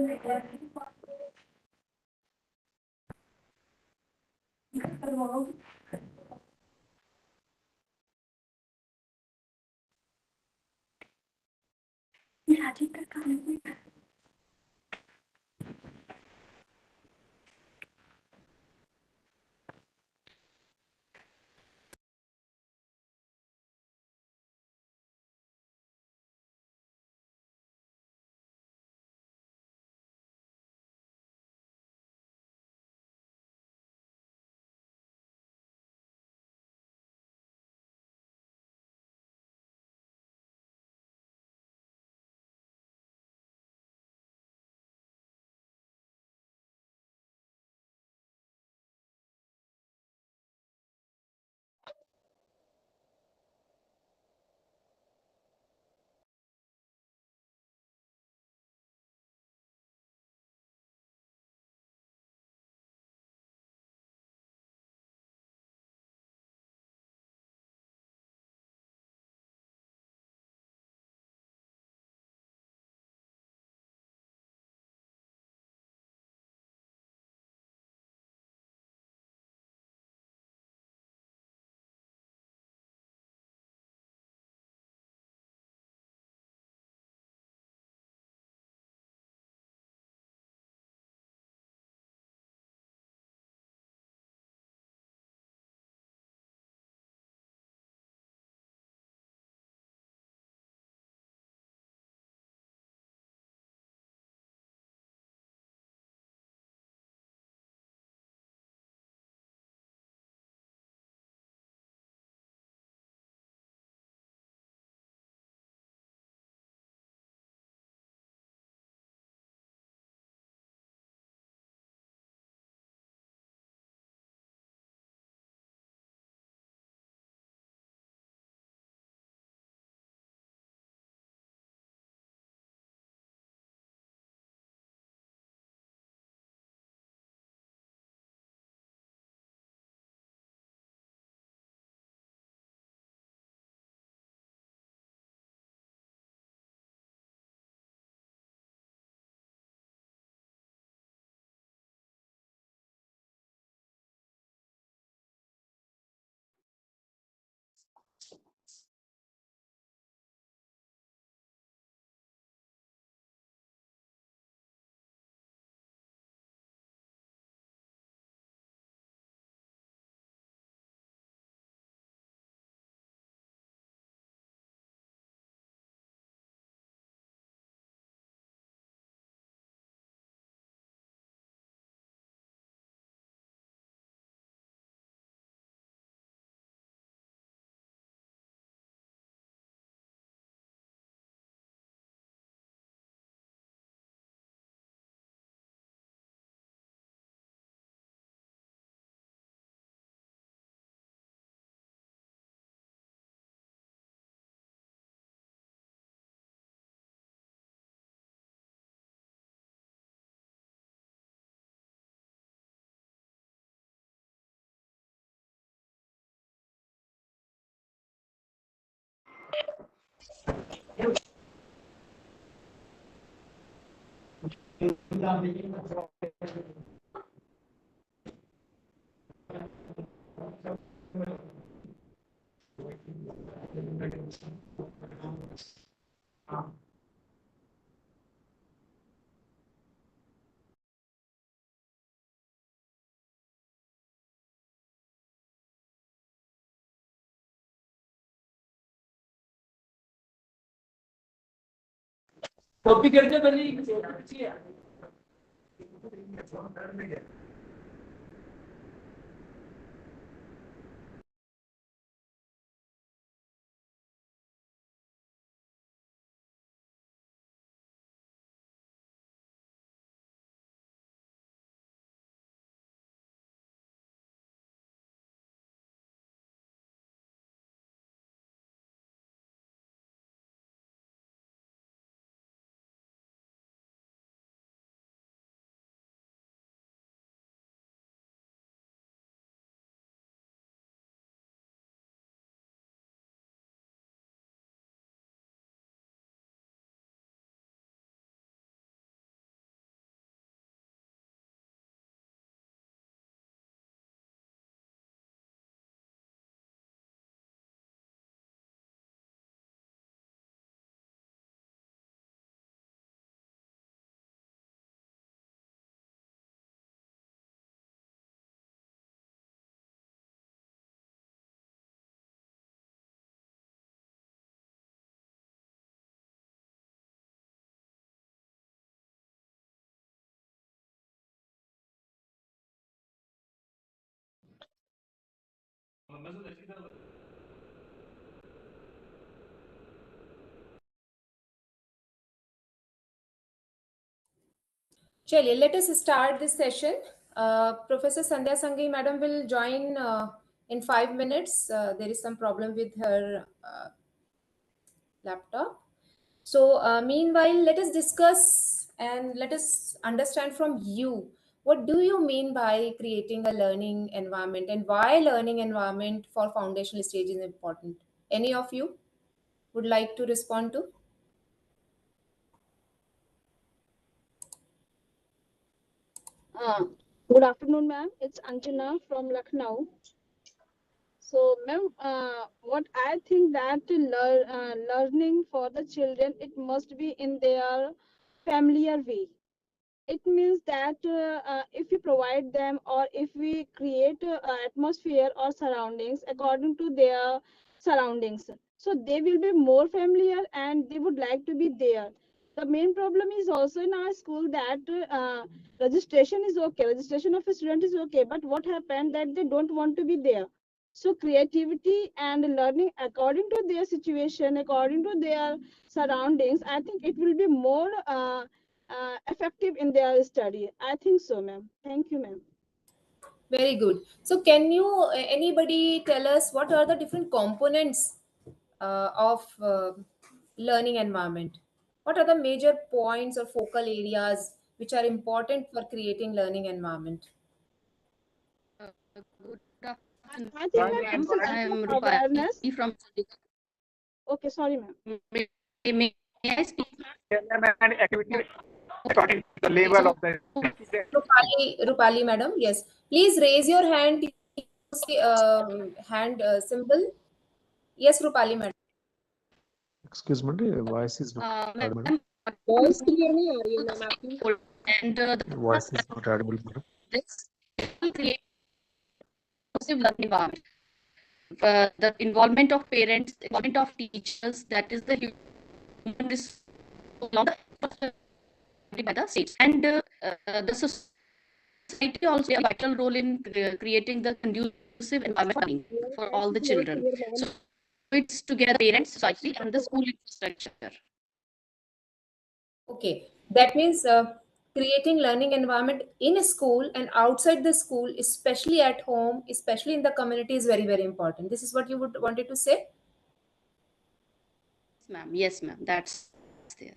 कॉपी करते पहले
Chaliye, let us start this session. Professor Sandhya Sanghai madam will join in 5 minutes. There is some problem with her laptop. So meanwhile, let us discuss and let us understand from you, what do you mean by creating a learning environment, and why learning environment for foundational stage is important? Any of you would like to respond to?
Good afternoon, ma'am. It's Anjana from Lucknow. So, ma'am, what I think that learning for the children, it must be in their familiar way. It means that if we provide them or if we create atmosphere or surroundings according to their surroundings, so they will be more familiar and they would like to be there. The main problem is also in our school that registration is okay, registration of a student is okay, but what happened that they don't want to be there. So creativity and learning according to their situation, according to their surroundings, I think it will be more effective in their study. I think so, ma'am. Thank you, ma'am.
Very good. So can you, anybody tell us what are the different components of learning environment? What are the major points or focal areas which are important for creating learning environment?
Good afternoon. I think ma'am, it's a
I am
awareness.
Rupali from
Okay, sorry, ma'am.
may I speak?
Activity according to the level of the
Rupali madam, yes. Please raise your hand, use the hand symbol. Yes, Rupali madam.
Excuse me, voice is not audible.
Ma'am,
Voice clear नहीं आ रही है ma'am आपकी.
and the
Voice is not audible, madam.
this will create inclusive learning environment. The involvement of parents, involvement of teachers, that is the human resource along the by the states, and the society also play a vital role in creating the conducive environment for learning for all the children. So it's together parents, society, and the school infrastructure.
Okay, that means creating learning environment in a school and outside the school, especially at home, especially in the community, is very, very important. This is what you would wanted to say?
Yes, ma'am. That's there.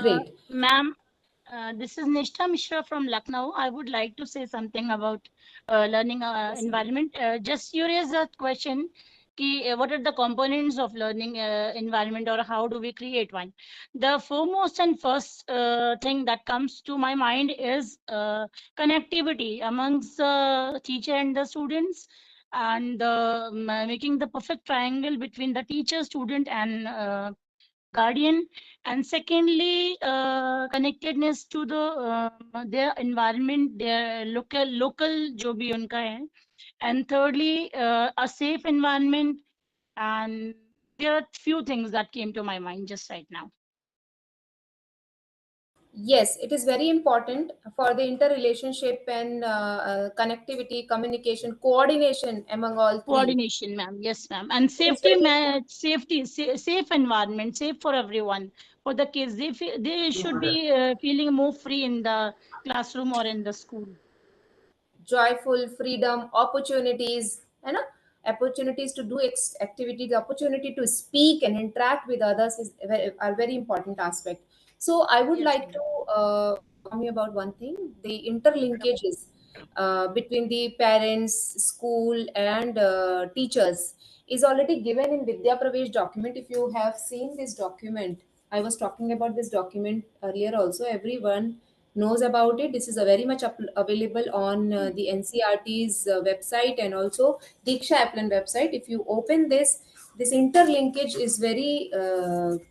Great.
Ma'am, this is Nishtha Mishra from Lucknow. I would like to say something about learning environment. Just curious question, what are the components of learning environment, or how do we create one? The foremost and first thing that comes to my mind is connectivity amongst the teacher and the students, and making the perfect triangle between the teacher, student, and guardian. And secondly, connectedness to the their environment, their local जो भी उनका है. And thirdly, a safe environment. And there are few things that came to my mind just right now.
Yes, it is very important for the interrelationship and connectivity, communication, coordination among all three.
Coordination, ma'am. Yes, ma'am. And safe environment, safe for everyone. For the kids, they should be feeling more free in the classroom or in the school.
Joyful, freedom, opportunities, opportunities to do activities, opportunity to speak and interact with others are very important aspect. So I would like to inform you about one thing: the interlinkages between the parents, school, and teachers is already given in Vidya Pravesh document. If you have seen this document, I was talking about this document earlier also. Everyone knows about it. This is a very much available on the NCRT's website and also Diksha Applan website. If you open this, this interlinkage is very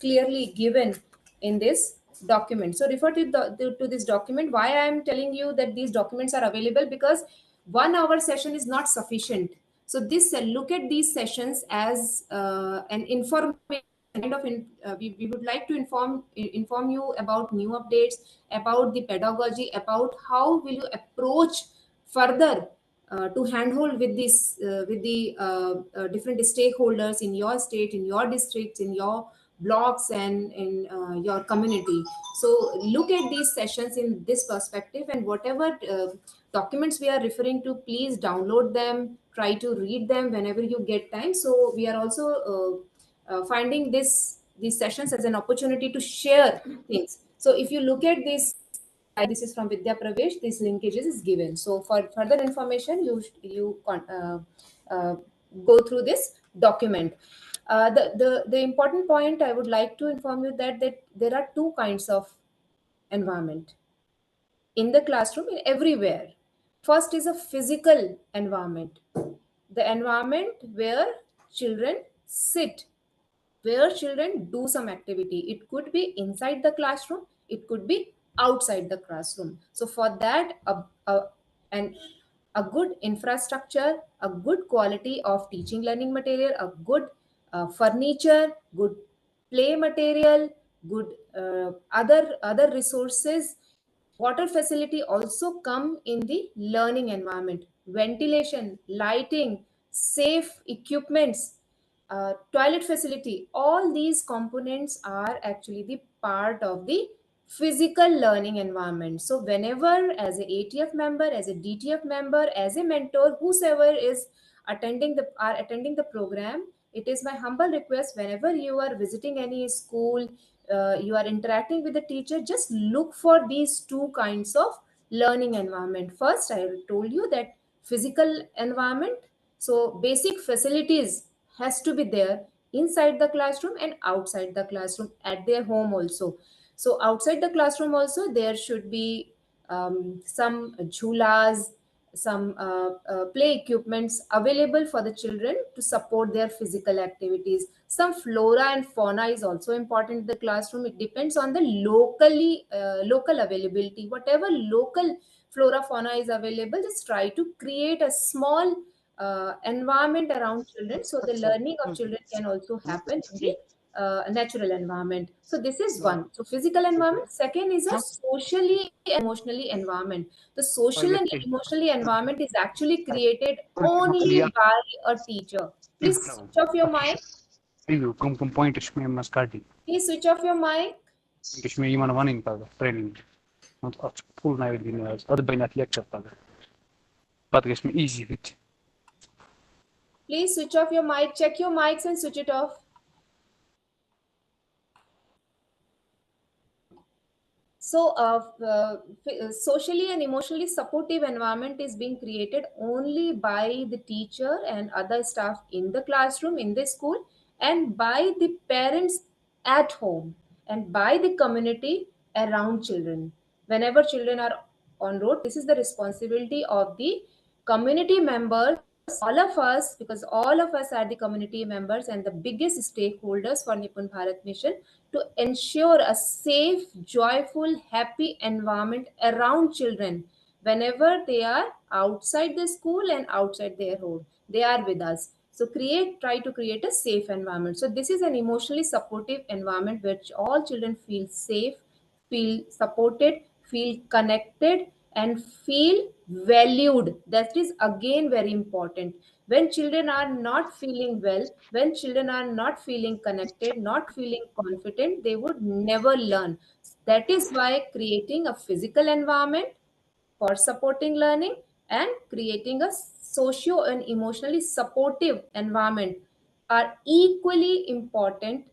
clearly given in this document. So refer to this document. Why I am telling you that these documents are available, because 1 hour session is not sufficient. So this look at these sessions as an information kind of we would like to inform you about new updates, about the pedagogy, about how will you approach further to handhold with this with the different stakeholders in your state, in your districts, in your blocks, and in your community. So look at these sessions in this perspective, and whatever documents we are referring to, please download them, try to read them whenever you get time. So we are also finding these sessions as an opportunity to share things. So if you look at this is from Vidya Pravesh, these linkages is given. So for further information, uh, go through this document. The important point I would like to inform you that there are two kinds of environment in the classroom, in everywhere. First is a physical environment, the environment where children sit, where children do some activity. It could be inside the classroom, it could be outside the classroom. So for that, an a good infrastructure, a good quality of teaching learning material, a good furniture, good play material, good other resources, water facility also come in the learning environment. Ventilation, lighting, safe equipments, toilet facility, all these components are actually the part of the physical learning environment. So whenever, as a ATF member, as a DTF member, as a mentor, whosoever is attending the program, it is my humble request, whenever you are visiting any school, you are interacting with the teacher, just look for these two kinds of learning environment. First, I told you that physical environment, so basic facilities has to be there inside the classroom and outside the classroom, at their home also. So outside the classroom also, there should be some jhulas, some play equipments available for the children to support their physical activities. Some flora and fauna is also important in the classroom. It depends on the local availability. Whatever local flora fauna is available, just try to create a small environment around children, so the learning of children can also happen in the natural environment. So this is one. So physical environment. Second is a socially emotionally environment. The social and emotionally environment is actually created only by a teacher. Please switch off your mic. Please switch off your mic. Please switch off your mic. Check your mics and switch it off. So, socially and emotionally supportive environment is being created only by the teacher and other staff in the classroom, in the school, and by the parents at home, and by the community around children. Whenever children are on road, this is the responsibility of the community members, all of us, because all of us are the community members and the biggest stakeholders for Nipun Bharat mission, to ensure a safe, joyful, happy environment around children whenever they are outside the school and outside their home. They are with us. So try to create a safe environment. So this is an emotionally supportive environment where all children feel safe, feel supported, feel connected, and feel valued. That is again very important. When children are not feeling well, when children are not feeling connected, not feeling confident, they would never learn. That is why creating a physical environment for supporting learning and creating a socio and emotionally supportive environment are equally important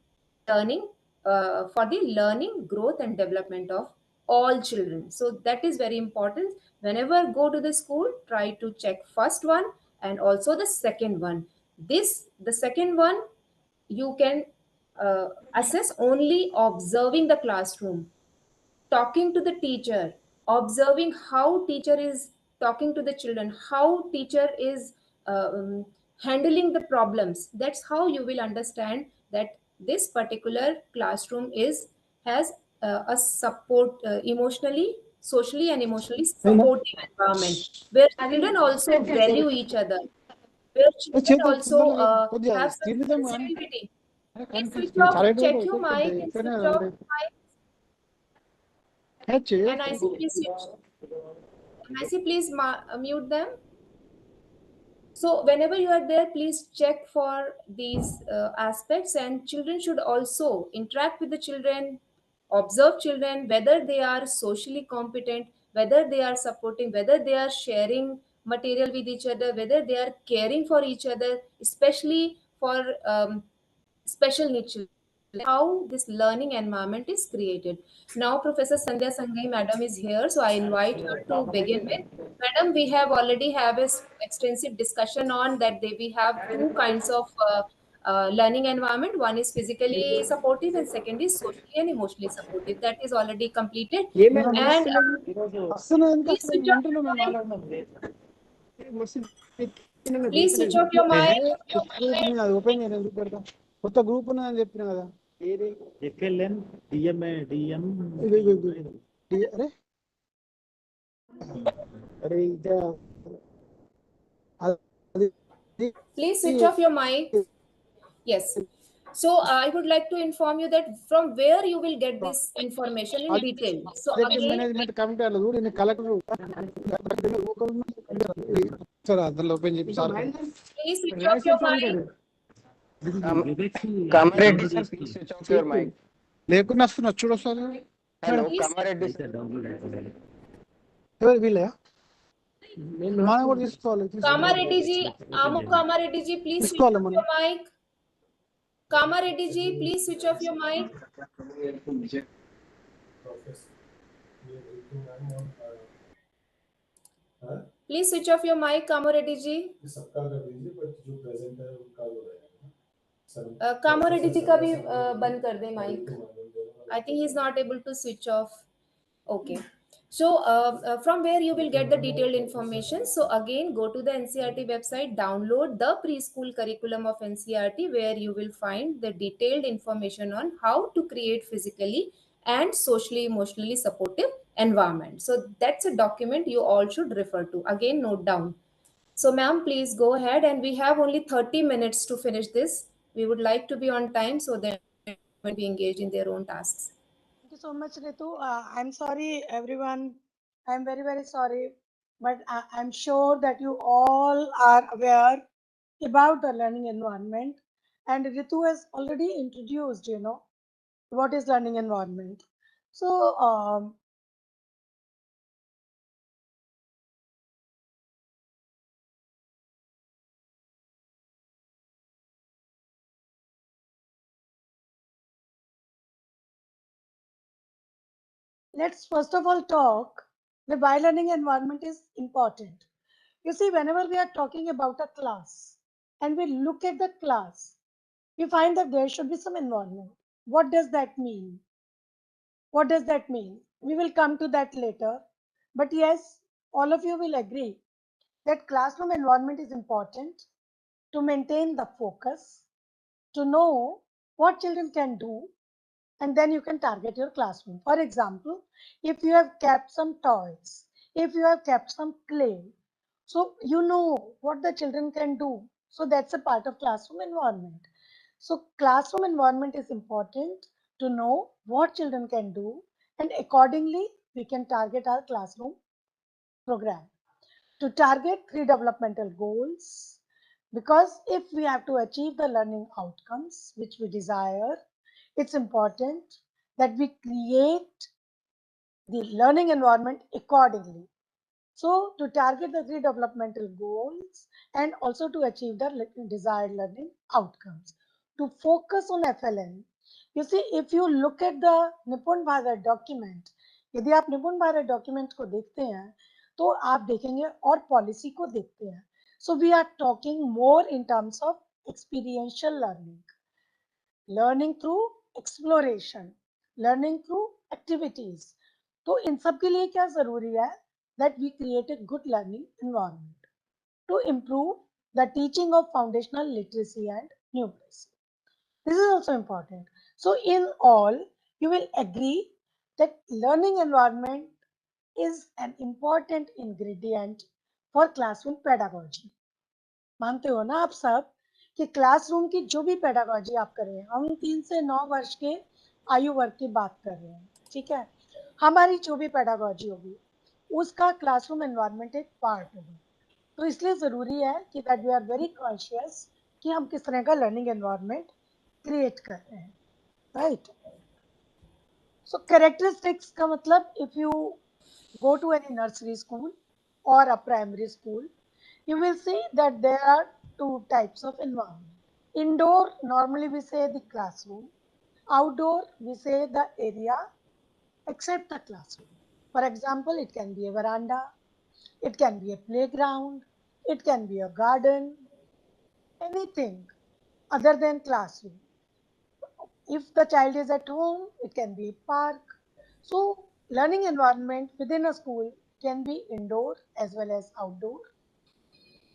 learning for the learning growth and development of all children. So that is very important. Whenever go to the school, try to check first one and also the second one. This the second one you can assess only observing the classroom, talking to the teacher, observing how teacher is talking to the children, how teacher is handling the problems. That's how you will understand that this particular classroom is has a support, emotionally, socially and emotionally supportive environment where children also value each other, where children also have some sensitivity. Please switch off, check your mic and switch off mic. And I see, please switch. And I see, please mute them. So whenever you are there, please check for these aspects. And children should also interact with the children, observe children, whether they are socially competent, whether they are supporting, whether they are sharing material with each other, whether they are caring for each other, especially for special needs children, how this learning environment is created. Now, Professor Sandhya Sangai, Madam, is here, so I invite her to begin with. Madam, we have already have a extensive discussion on that. We have two kinds of learning environment. One is physically supportive, and second is socially and emotionally supportive. That is already completed. And please switch off your mic. Please switch off your mic.
Open చేయను ఎందుకు పెడతా కొత్త group ఉన్నదని చెప్పిన కదా FLN DMA DM అరే అరే ఇదే
Please switch off your mic. Yes. So I would like to inform you that from where you will get this information in detail. So again,
management committee అలా చూడు నేను collector sir అందులో open చేసి sir
please switch off your mic.
Kamareddy sir, please switch off your mic.
లేకుండా వస్తున్నా చూడు sir
Hello, Kamareddy sir.
ఎవరు వీళ్ళ మనం కూడా తీసుకోవాలి
Kamareddy ji, Amu Kamareddy ji, please switch off your mic. Kamareddy ji, please switch off your mic. Please switch off your mic, Kamareddy ji. Kamareddy ji का भी बंद कर दे mic. I think he is not able to switch off. Okay. So from where you will get the detailed information. So again, go to the NCERT website, download the preschool curriculum of NCERT, where you will find the detailed information on how to create physically and socially emotionally supportive environment. So that's a document you all should refer to. Again, note down. So ma'am, please go ahead, and we have only 30 minutes to finish this. We would like to be on time so that we engage in their own tasks.
Thank you so much, Ritu. I'm sorry, everyone. I'm very, very sorry. But I'm sure that you all are aware about the learning environment. And Ritu has already introduced, what is learning environment. So, let's first of all talk the why learning environment is important. You see, whenever we are talking about a class and we look at the class, we find that there should be some environment. What does that mean? What does that mean? We will come to that later. But yes, all of you will agree that classroom environment is important to maintain the focus, to know what children can do, and then you can target your classroom. For example, if you have kept some toys, if you have kept some clay, so you know what the children can do. So that's a part of classroom environment. So classroom environment is important to know what children can do, and accordingly we can target our classroom program. To target 3 developmental goals, because if we have to achieve the learning outcomes which we desire, it's important that we create the learning environment accordingly. So to target the 3 developmental goals and also to achieve the desired learning outcomes. To focus on FLN, you see, if you look at the निपुण Bharat document, यदि आप निपुण Bharat document को देखते हैं तो आप देखेंगे और policy को देखते हैं. So we are talking more in terms of experiential learning. Learning through exploration, learning through activities. तो इन सब के लिए क्या जरूरी है? That we create a good learning environment to improve the teaching of foundational literacy and numeracy. This is also important. So in all, you will agree that learning environment is an important ingredient for classroom pedagogy. मानते हो ना आप सब कि classroom की जो भी pedagogy आप कर रहे हैं, हम 3 से 9 वर्ष के आयु वर्ग की बात कर रहे हैं, ठीक है? हमारी जो भी पेडागोजी होगी उसका क्लासरूम एनवायरनमेंट एक पार्ट होगा. तो इसलिए जरूरी है कि that we are very conscious कि हम किस तरह का लर्निंग एनवायरनमेंट क्रिएट कर रहे हैं, राइट? सो कैरेक्टरिस्टिक्स का मतलब if you go to any nursery school or a primary school, you will see that there are 2 types of environment. Indoor, normally we say the classroom. Outdoor, we say the area except the classroom. For example, it can be a veranda, it can be a playground, it can be a garden, anything other than classroom. If the child is at home, it can be a park. So learning environment within a school can be indoor as well as outdoor.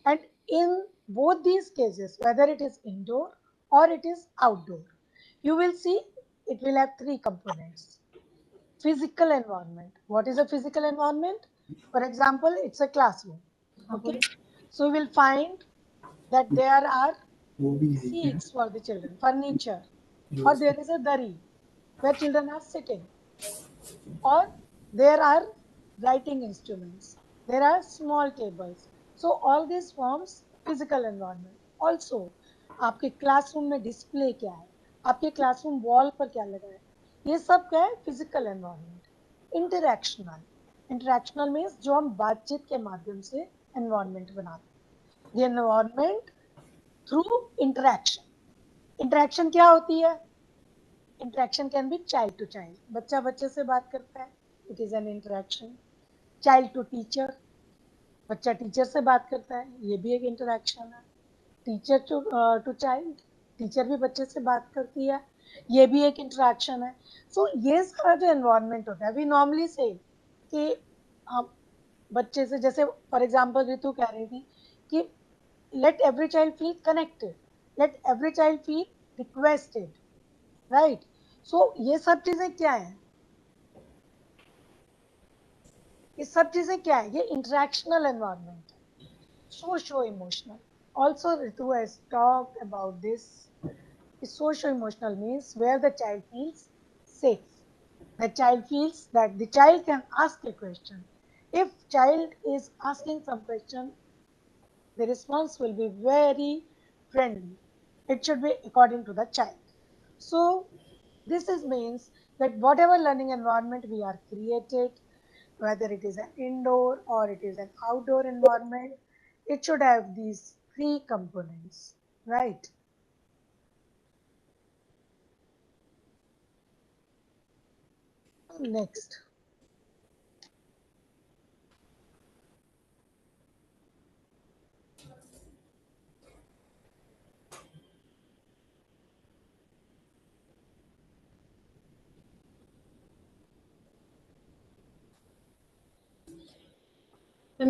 And in both these cases, whether it is indoor or it is outdoor, you will see it will have 3 components. Physical environment. What is a physical environment? For example, it's a classroom. Okay. So you will find that there are seats for the children, furniture, or there is a dari where children are sitting, or there are writing instruments, there are small tables. So all this forms physical environment. Also, आपके classroom में display क्या है, आपके classroom wall पर क्या लगा है, ये सब क्या है? Physical environment. इंटरेक्शनल मीन्स जो हम बातचीत के माध्यम से एनवायरनमेंट बनाते हैं. ये एनवायरनमेंट थ्रू इंटरेक्शन. इंटरेक्शन क्या होती है? Interaction can be child to child. बच्चा बच्चे से बात करता है, it is an interaction. Child to teacher, बच्चा टीचर से बात करता है, ये भी एक इंटरेक्शन है. टीचर टू चाइल्ड, टीचर भी बच्चे से बात करती है, ये भी एक इंटरेक्शन है. सो ये सारा जो एनवायरनमेंट होता है, वी नॉर्मली से कि हम बच्चे से, जैसे फॉर एग्जांपल रितु कह रही थी कि let every child feel connected, let every child feel requested, right? So ये सब चीजें क्या है? ये सब चीजें क्या है? ये इंटरेक्शनल एनवायरनमेंट है, socio emotional. Also, Ritu has talked about this. Socio-emotional means where the child feels safe. The child feels that the child can ask a question. If child is asking some question, the response will be very friendly. It should be according to the child. So this is means that whatever learning environment we are created, whether it is an indoor or it is an outdoor environment, it should have these 3 components, right? Next,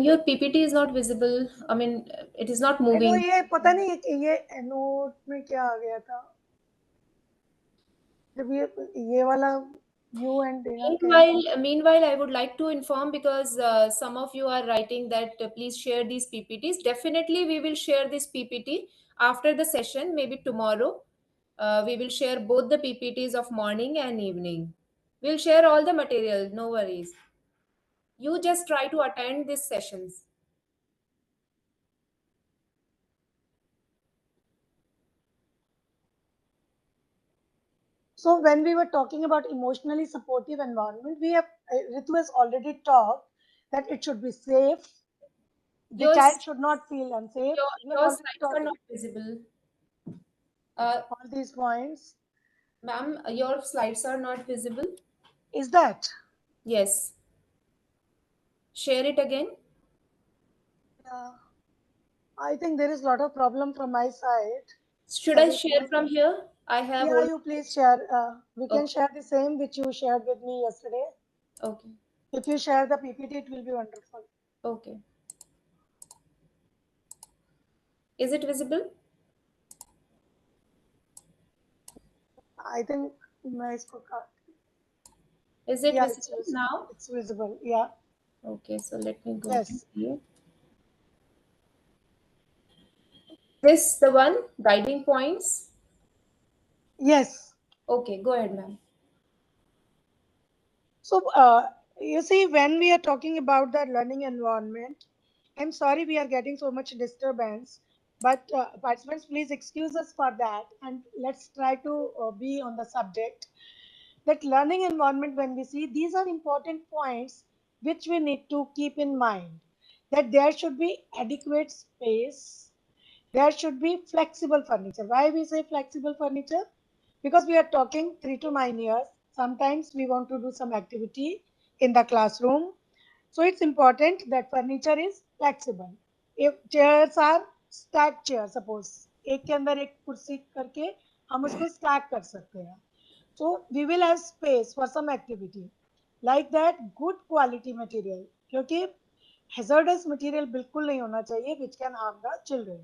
Your PPT is not visible. I mean, it is not
I know
moving.
ये पता नहीं ये note में क्या आ गया था जब ये वाला view and data came.
Meanwhile, I would like to inform, because some of you are writing that please share these PPTs. Definitely, we will share this PPT after the session, maybe tomorrow. We will share both the PPTs of morning and evening. We'll share all the material, no worries. You just try to attend these sessions.
So when we were talking about emotionally supportive environment, we have Ritu has already talked that it should be safe. The child should not feel unsafe.
Your slides are not visible.
All these points.
Ma'am, your slides are not visible.
Is that?
Yes. Share it again.
Yeah. I think there is a lot of problem from my side.
Should I share from here? I have.
Yeah, you please share. We can
Okay.
share the same which you shared with me yesterday.
Okay.
If you share the PPT, it will be wonderful.
Okay. Is it visible?
I think nice.
Is it
Yeah,
visible now?
it's visible. Yeah.
Okay, so let me go
Yes.
to here. This the one, guiding points?
Yes.
Okay, go ahead, ma'am.
So, you see, when we are talking about the learning environment, I'm sorry we are getting so much disturbance, but participants, please excuse us for that, and let's try to be on the subject. That learning environment, when we see, these are important points which we need to keep in mind. That there should be adequate space, there should be flexible furniture. Why we say flexible furniture? Because we are talking 3 to 9 years. Sometimes we want to do some activity in the classroom. So it's important that furniture is flexible. If chairs are stacked chairs, suppose एक के अंदर एक कुर्सी करके हम उसको stack कर सकते हैं. So we will have space for some activity. Like that, good quality material. क्योंकि hazardous material बिल्कुल नहीं होना चाहिए which can harm the children.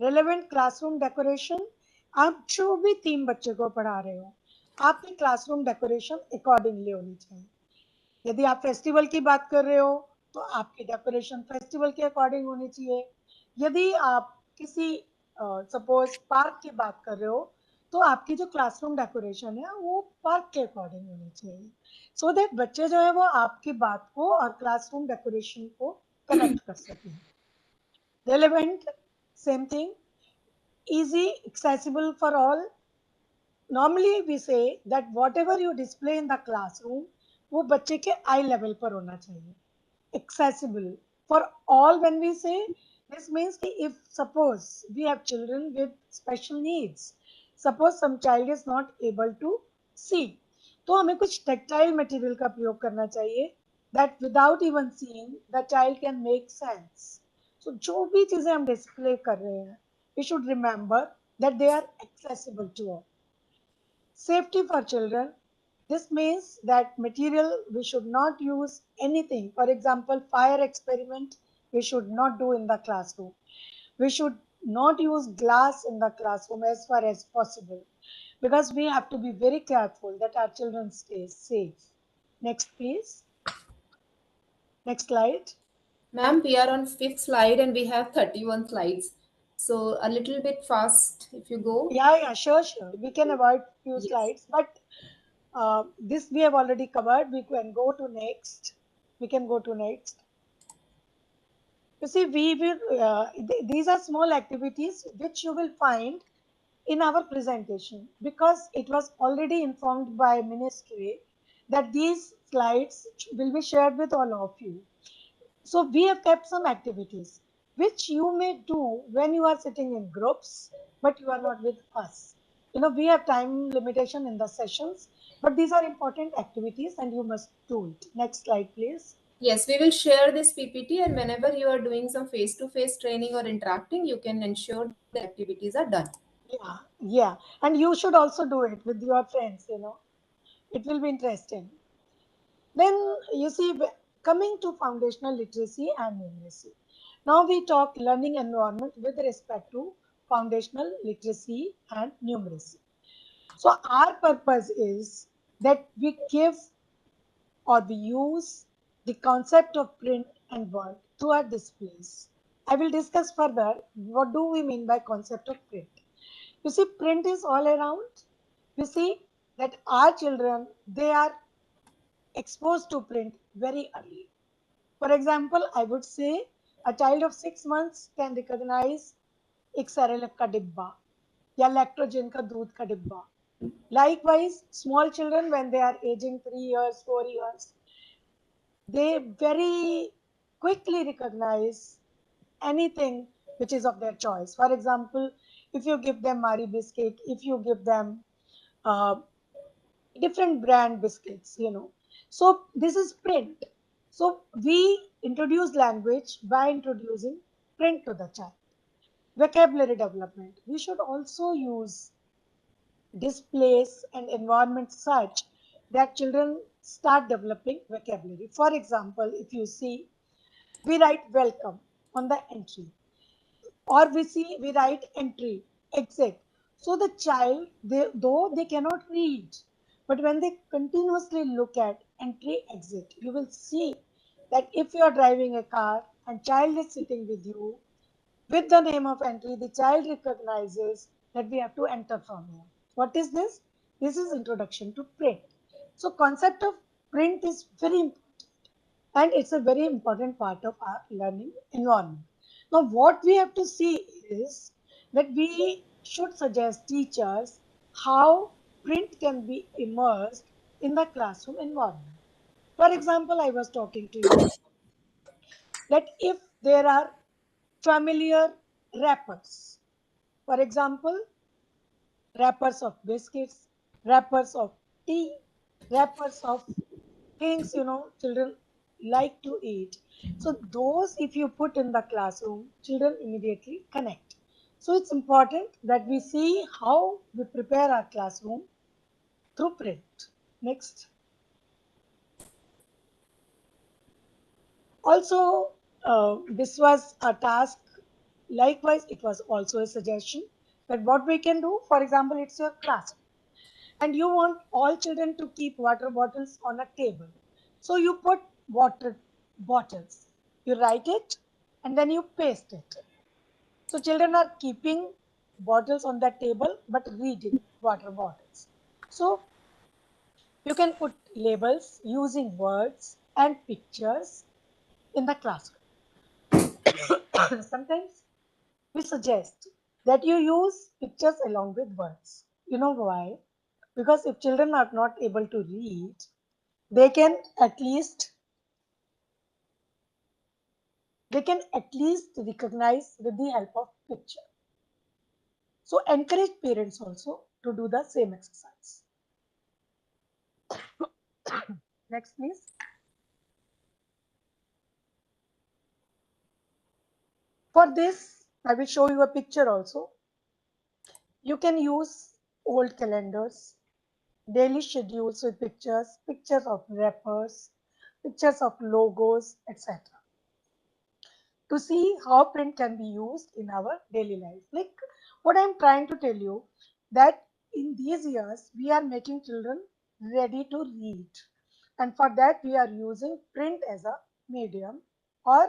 Relevant classroom decoration. आप जो भी 3 बच्चे को पढ़ा रहे हो, आपकी क्लासरूम डेकोरेशन अकॉर्डिंगली होनी चाहिए. यदि आप फेस्टिवल की बात कर रहे हो तो आपकी डेकोरेशन फेस्टिवल के अकॉर्डिंग होनी चाहिए. यदि आप किसी सपोज पार्क की बात कर रहे हो तो आपकी जो क्लासरूम डेकोरेशन है वो पार्क के अकॉर्डिंग होनी चाहिए. सो दैट बच्चे जो है वो आपकी बात को और क्लासरूम डेकोरेशन को कनेक्ट कर सकें. Relevant, same thing. Easy, accessible for all. Normally we say that whatever you display in the classroom वो बच्चे के आई लेवल पर होना चाहिए. Accessible for all. When we say, this means कि if suppose we have children with special needs, suppose some child is not able to see, तो हमें कुछ tactile material का प्रयोग करना चाहिए that without even seeing the child can make sense. So जो भी चीजें हम डिस्प्ले कर रहे हैं, we should remember that they are accessible to all. Safety for children. This means that material we should not use anything. For example, fire experiment we should not do in the classroom. We should not use glass in the classroom as far as possible, because we have to be very careful that our children stay safe. Next, please. Next slide.
Ma'am, we are on 5th slide and we have 31 slides. So a little bit fast if you go.
Yeah, sure. We can avoid few slides, but this we have already covered. We can go to next. You see, we will. These are small activities which you will find in our presentation, because it was already informed by ministry that these slides will be shared with all of you. So we have kept some activities which you may do when you are sitting in groups, but you are not with us. We have time limitation in the sessions, but these are important activities and you must do it. Next slide, please.
Yes, we will share this PPT, and whenever you are doing some face-to-face training or interacting, you can ensure the activities are done.
Yeah. And you should also do it with your friends, It will be interesting. Then you see, Coming to foundational literacy and numeracy. Now we talk learning environment with respect to foundational literacy and numeracy. So our purpose is that we give or we use the concept of print and word through our displays. I will discuss further what do we mean by concept of print. You see, print is all around. You see that our children, they are exposed to print very early. For example, I would say a child of 6 months can recognize एक Cerelac का डिब्बा या lactogen का दूध का डिब्बा. Likewise, small children when they are aging 3 years, 4 years, they very quickly recognize anything which is of their choice. For example, if you give them Marie biscuit, if you give them uh, different brand biscuits, you know. So this is print. So we introduce language by introducing print to the child. Vocabulary development. We should also use displays and environments such that children start developing vocabulary. For example, if you see, we write welcome on the entry, or we write entry, exit. So the child, though they cannot read, but when they continuously look at entry, exit, you will see that if you are driving a car and child is sitting with you, with the name of entry, the child recognizes that we have to enter from here. What is this? This is introduction to print. So concept of print is very important and it's a very important part of our learning environment. Now what we have to see is that we should suggest teachers how print can be immersed in the classroom environment. For example, I was talking to you that if there are familiar wrappers, for example, wrappers of biscuits, wrappers of tea, wrappers of things, you know, children like to eat. So those, if you put in the classroom, children immediately connect. So it's important that we see how we prepare our classroom through print. Next. Also, this was a task. Likewise, it was also a suggestion that what we can do, for example, it's your class and you want all children to keep water bottles on a table. So you put water bottles, you write it and then you paste it. So children are keeping bottles on that table but reading water bottles. So you can put labels using words and pictures in the classroom. Sometimes we suggest that you use pictures along with words. You know why? Because if children are not able to read, they can at least recognize with the help of picture. So encourage parents also to do the same exercise. Next, please. For this, I will show you a picture also. You can use old calendars, daily schedules with pictures, pictures of wrappers, pictures of logos, etc. to see how print can be used in our daily life. Like what I'm trying to tell you, that in these years, we are making children ready to read. And for that, we are using print as a medium or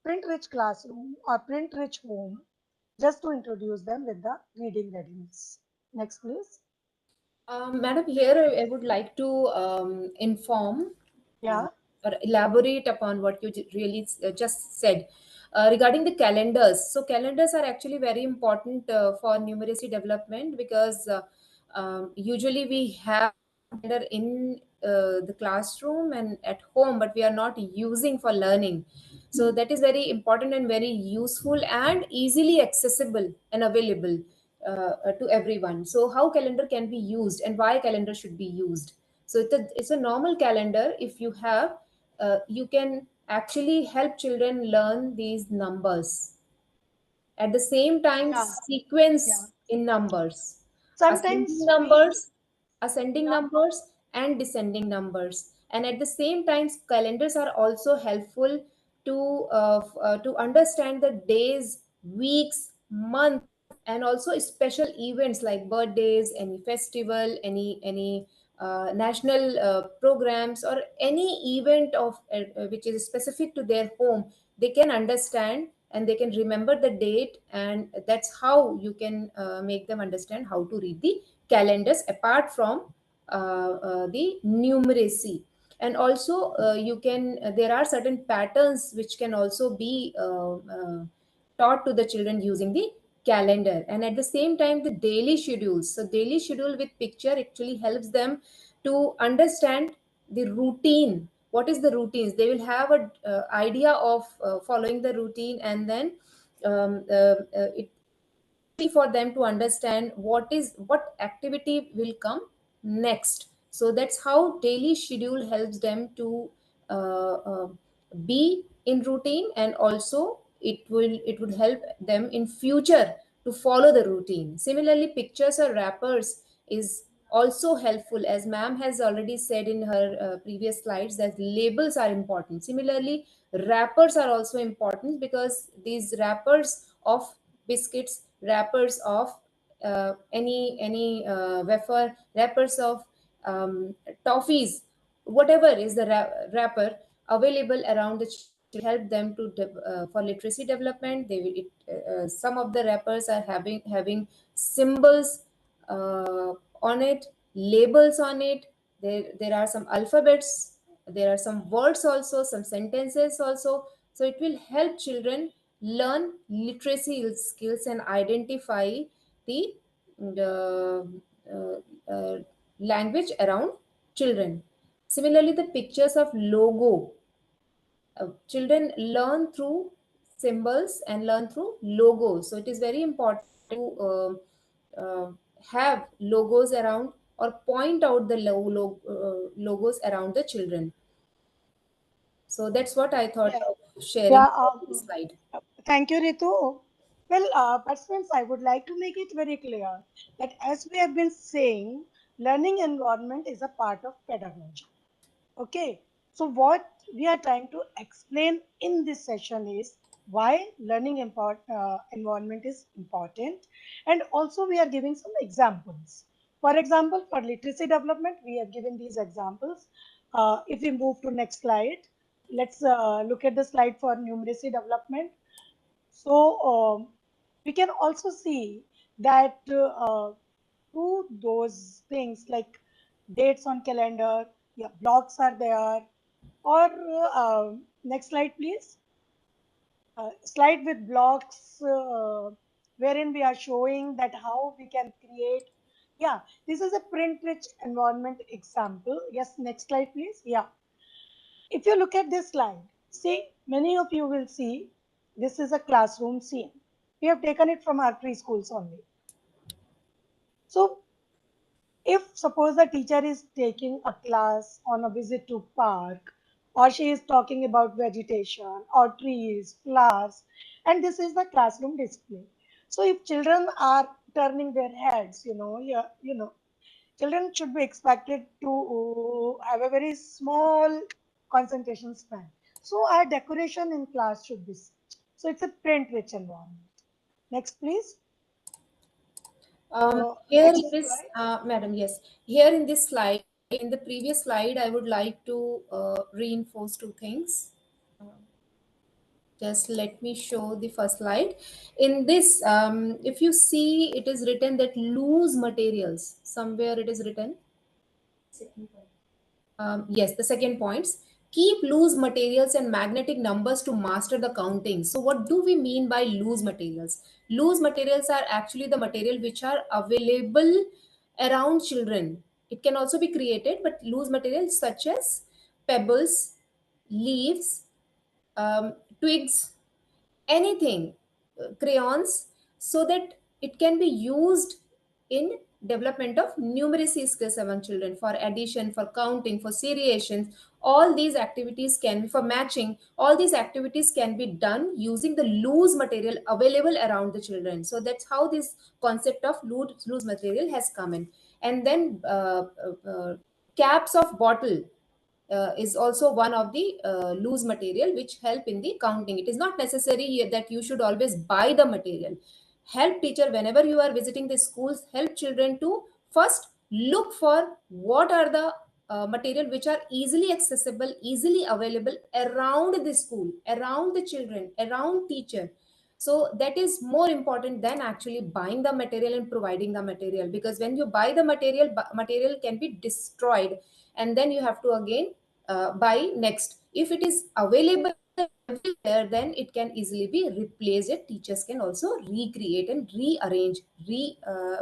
print-rich classroom or print-rich home just to introduce them with the reading readiness. Next, please.
Madam, here I would like to inform
Yeah.
or elaborate upon what you really just said regarding the calendars. So calendars are actually very important for numeracy development because usually we have calendar in the classroom and at home, but we are not using for learning. So that is very important and very useful and easily accessible and available to everyone. So how calendar can be used and why calendar should be used? So it's a normal calendar. If you have, you can actually help children learn these numbers. At the same time,
Yeah.
sequence in numbers,
Sometimes
ascending numbers and descending numbers, And at the same time, calendars are also helpful to understand the days, weeks, months, and also special events like birthdays, any festival, any national programs, or any event of which is specific to their home. They can understand and they can remember the date, and that's how you can make them understand how to read the calendars apart from the numeracy. And also you can there are certain patterns which can also be taught to the children using the calendar. And at the same time, the daily schedules, so daily schedule with picture actually helps them to understand the routine. What is the routines? They will have a idea of following the routine, and then it for them to understand what activity will come next. So that's how daily schedule helps them to be in routine, and also it would help them in future to follow the routine. Similarly, pictures or wrappers is also helpful, as ma'am has already said in her previous slides, that labels are important. Similarly, wrappers are also important, because these wrappers of biscuits, wrappers of any wafer, wrappers of toffees, whatever is the wrapper available around the to help them to for literacy development. They will some of the wrappers are having symbols on it, labels on it. There are some alphabets, there are some words also, some sentences also. So it will help children learn literacy skills and identify the language around children. Similarly, the pictures of logo, children learn through symbols and learn through logos. So it is very important to have logos around, or point out the logos around the children. So that's what I thought of sharing
Yeah,
this slide.
thank you, Ritu. Well, participants, I would like to make it very clear that as we have been saying, learning environment is a part of pedagogy. Okay, so what we are trying to explain in this session is why learning environment is important, and also we are giving some examples. For example, for literacy development, we have given these examples. If we move to next slide, let's look at the slide for numeracy development. So we can also see that through those things like dates on calendar, yeah, blocks are there. Or next slide, please. Slide with blocks wherein we are showing that how we can create. Yeah, this is a print-rich environment example. Yes, next slide, please. Yeah. If you look at this slide, see, many of you will see this is a classroom scene. We have taken it from our preschools only. So if suppose the teacher is taking a class on a visit to park, or she is talking about vegetation or trees, flowers, and this is the classroom display. So if children are turning their heads, yeah, children should be expected to have a very small concentration span. So our decoration in class should be such. So it's a print-rich environment. Next, please.
Here
Next
in this,
slide.
madam, yes, here in this slide, in the previous slide, I would like to reinforce two things. Just let me show the first slide. In this, if you see, it is written that loose materials. Somewhere it is written. Yes, the second points. Keep loose materials and magnetic numbers to master the counting. So what do we mean by loose materials? Loose materials are actually the material which are available around children. It can also be created, but loose materials such as pebbles, leaves, twigs, anything, crayons, so that it can be used in development of numeracy skills among children, for addition, for counting, for seriations. All these activities can be for matching. All these activities can be done using the loose material available around the children. So that's how this concept of loose material has come in. And then caps of bottle, is also one of the loose material which help in the counting. It is not necessary that you should always buy the material. Help teacher whenever you are visiting the schools, help children to first look for what are the material which are easily accessible, easily available around the school, around the children, around teacher. So that is more important than actually buying the material and providing the material, because when you buy the material, material can be destroyed and then you have to again buy next. If it is available everywhere, then it can easily be replaced. Teachers can also recreate and rearrange,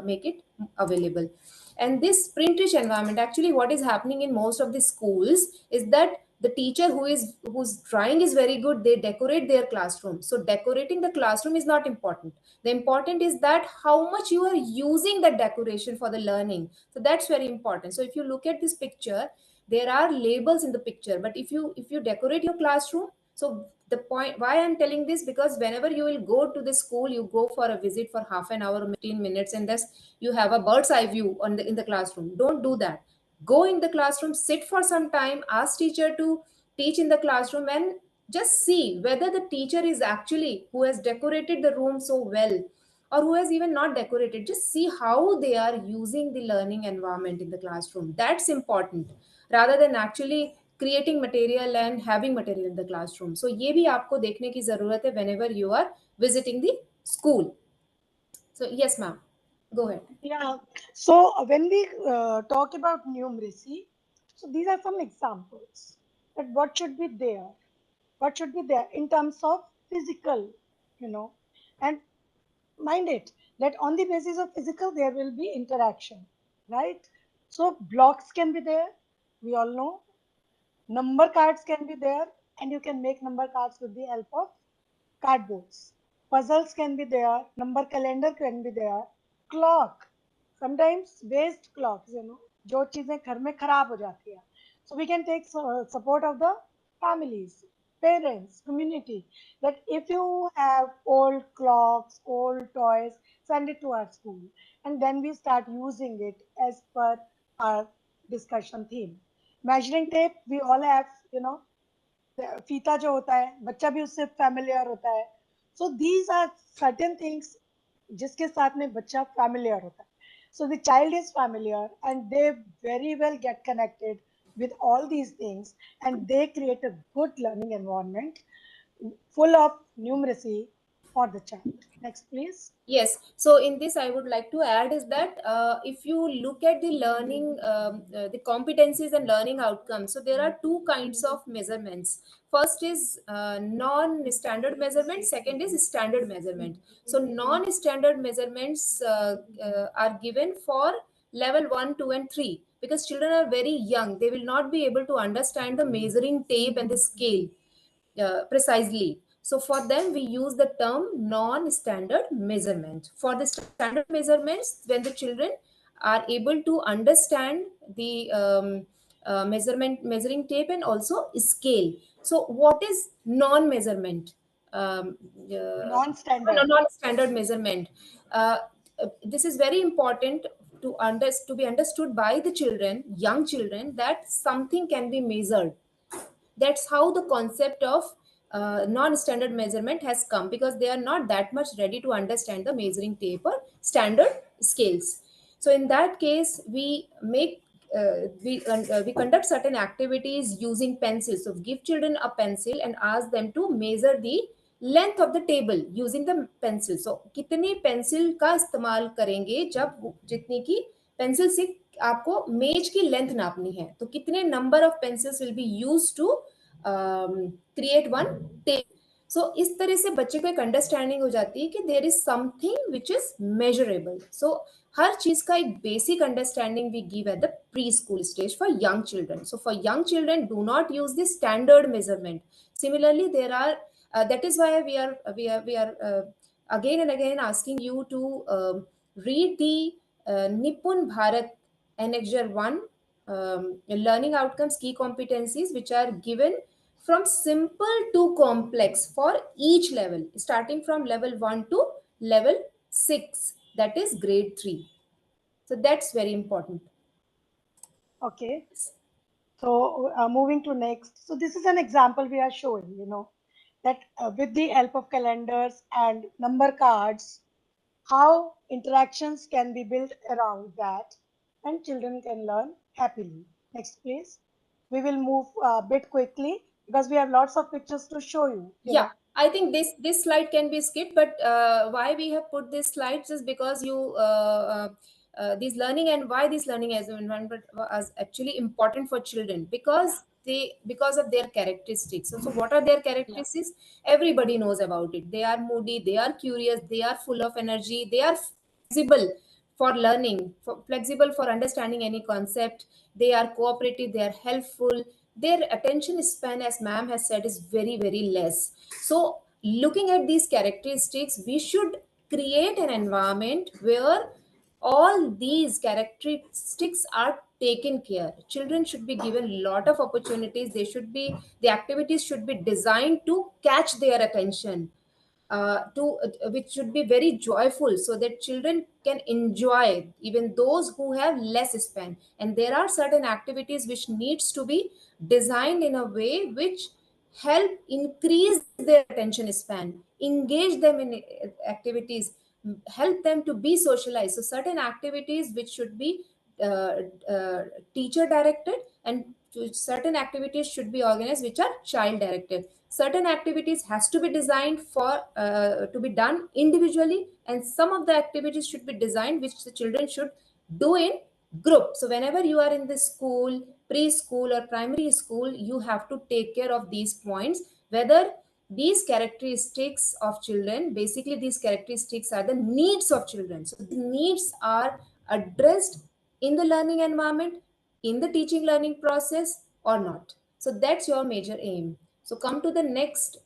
make it available. And this print rich environment, actually what is happening in most of the schools is that the teacher whose drawing is very good, they decorate their classroom. So decorating the classroom is not important. The important is that how much you are using the decoration for the learning. So that's very important. So if you look at this picture, there are labels in the picture, but if you decorate your classroom, so the point why I'm telling this, because whenever you will go to the school, you go for a visit for half an hour, 15 minutes, and thus you have a bird's eye view in the classroom. Don't do that. Go in the classroom, sit for some time, ask teacher to teach in the classroom, and just see whether the teacher is actually who has decorated the room so well, or who has even not decorated. Just see how they are using the learning environment in the classroom. That's important, rather than actually creating material and having material in the classroom. So ये भी आपको देखने की जरूरत है whenever you are visiting the school. So yes ma'am, go ahead.
Yeah. So when we talk about numeracy, so these are some examples that what should be there, in terms of physical, and mind it that on the basis of physical there will be interaction, right? So blocks can be there, we all know. Number cards can be there, and you can make number cards with the help of cardboards. Puzzles can be there, number calendar can be there, clock, sometimes waste clocks, जो चीजें घर में खराब हो जाती है. So we can take support of the families, parents, community, that if you have old clocks, old toys, send it to our school, and then we start using it as per our discussion theme. Measuring tape, we all have, फीता जो होता है, बच्चा भी उससे familiar होता है. So these are certain things जिसके साथ में बच्चा familiar होता है. So the child is familiar and they very well get connected with all these things, and they create a good learning environment full of numeracy for the child. Next, please.
Yes. So in this, I would like to add is that if you look at the learning, the competencies and learning outcomes, so there are two kinds of measurements. First is non-standard measurement. Second is standard measurement. So non-standard measurements are given for level 1, 2, and 3, because children are very young. They will not be able to understand the measuring tape and the scale precisely. So for them, we use the term non-standard measurement. For the standard measurements, when the children are able to understand the measuring tape and also scale. So what is non-measurement?
Non-standard.
Non-standard measurement. This is very important to be understood by the children, young children, that something can be measured. That's how the concept of non-standard measurement has come, because they are not that much ready to understand the measuring tape or standard scales. So in that case, we make we conduct certain activities using pencils. So give children a pencil and ask them to measure the length of the table using the pencil. So कितने pencil का इस्तेमाल करेंगे, जब जितनी की pencil से आपको मेज की लेंथ नापनी है, तो कितने number of pencils will be used to create one tape. So इस तरह से बच्चे को एक अंडरस्टैंडिंग हो जाती है कि there is something which is measurable. So हर चीज का एक basic understanding we give at the pre school stage for young children. So for young children, do not use the standard measurement. Similarly, there are that is why we are again and again asking you to read the NIPUN Bharat Annexure 1 learning outcomes key competencies, which are given from simple to complex for each level, starting from level 1 to level 6, that is grade 3. So that's very important.
Okay. So moving to next. So this is an example we are showing, that with the help of calendars and number cards, how interactions can be built around that and children can learn happily. Next, please. We will move a bit quickly because we have lots of pictures to show you.
Yeah, I think this slide can be skipped, but why we have put this slides is because this learning and why this learning as an environment was actually important for children because of their characteristics. So what are their characteristics? Everybody knows about it. They are moody, they are curious, they are full of energy, they are flexible for learning, flexible for understanding any concept. They are cooperative, they are helpful. Their attention span, as ma'am has said, is very, very less. So looking at these characteristics, we should create an environment where all these characteristics are taken care. Children should be given a lot of opportunities. The activities should be designed to catch their attention, which should be very joyful, so that children can enjoy, even those who have less span. And there are certain activities which needs to be designed in a way which help increase their attention span, engage them in activities, help them to be socialized. So certain activities which should be uh, uh, teacher directed, and certain activities should be organized which are child directed. Certain activities has to be designed for to be done individually, and some of the activities should be designed which the children should do in group. So whenever you are in the school, preschool or primary school, you have to take care of these points, whether these characteristics of children, basically these characteristics are the needs of children. So the needs are addressed in the learning environment, in the teaching learning process or not. So that's your major aim. So come to the next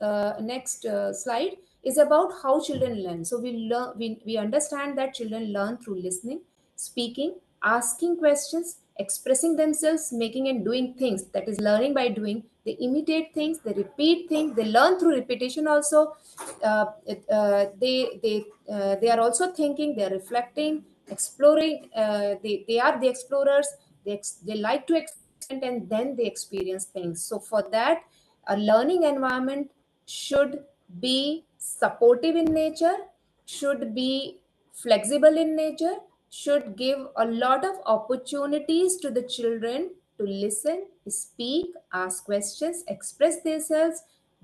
slide is about how children learn. So we understand that children learn through listening, speaking, asking questions, expressing themselves, making and doing things. That is learning by doing. They imitate things, they repeat things, they learn through repetition also. They are also thinking, they are reflecting, exploring. They are the explorers. They like to experiment and then they experience things. So for that, a learning environment should be supportive in nature, should be flexible in nature, should give a lot of opportunities to the children to listen, speak, ask questions, express themselves,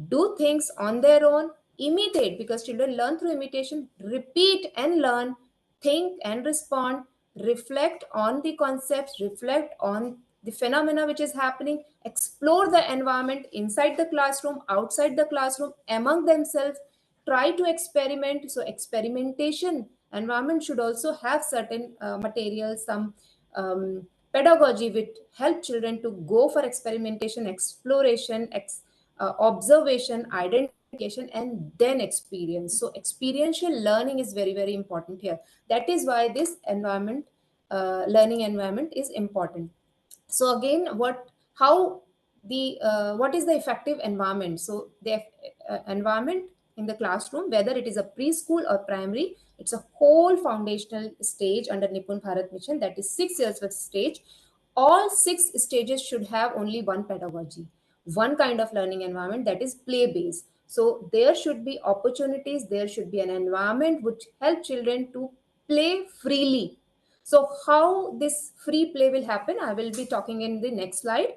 do things on their own, imitate, because children learn through imitation, repeat and learn, think and respond, reflect on the concepts, reflect on the phenomena which is happening, explore the environment inside the classroom, outside the classroom, among themselves, try to experiment. So experimentation environment should also have certain materials, some pedagogy which help children to go for experimentation, exploration, observation, identification, and then experience. So experiential learning is very, very important here. That is why this environment, learning environment, is important. So again, what is the effective environment? So the environment in the classroom, whether it is a preschool or primary, it's a whole foundational stage under NIPUN Bharat mission, that is 6 years of stage. All 6 stages should have only one pedagogy, one kind of learning environment, that is play based. So there should be opportunities, there should be an environment which help children to play freely. So how this free play will happen, I will be talking in the next slide.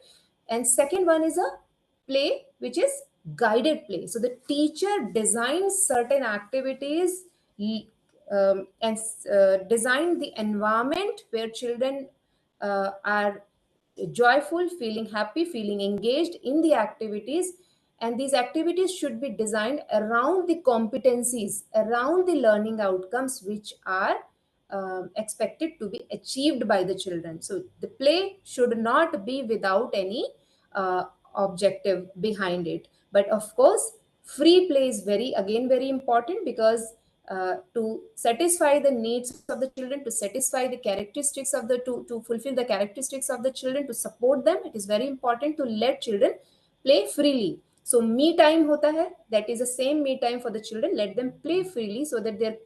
And second one is a play which is guided play. So the teacher designs certain activities, and design the environment where children are joyful, feeling happy, feeling engaged in the activities. And these activities should be designed around the competencies, around the learning outcomes which are expected to be achieved by the children. So the play should not be without any objective behind it. But of course, free play is very important, because to satisfy the needs of the children, to satisfy the characteristics of to fulfill the characteristics of the children, to support them, it is very important to let children play freely. So me time hota hai, that is the same me time for the children. Let them play freely so that their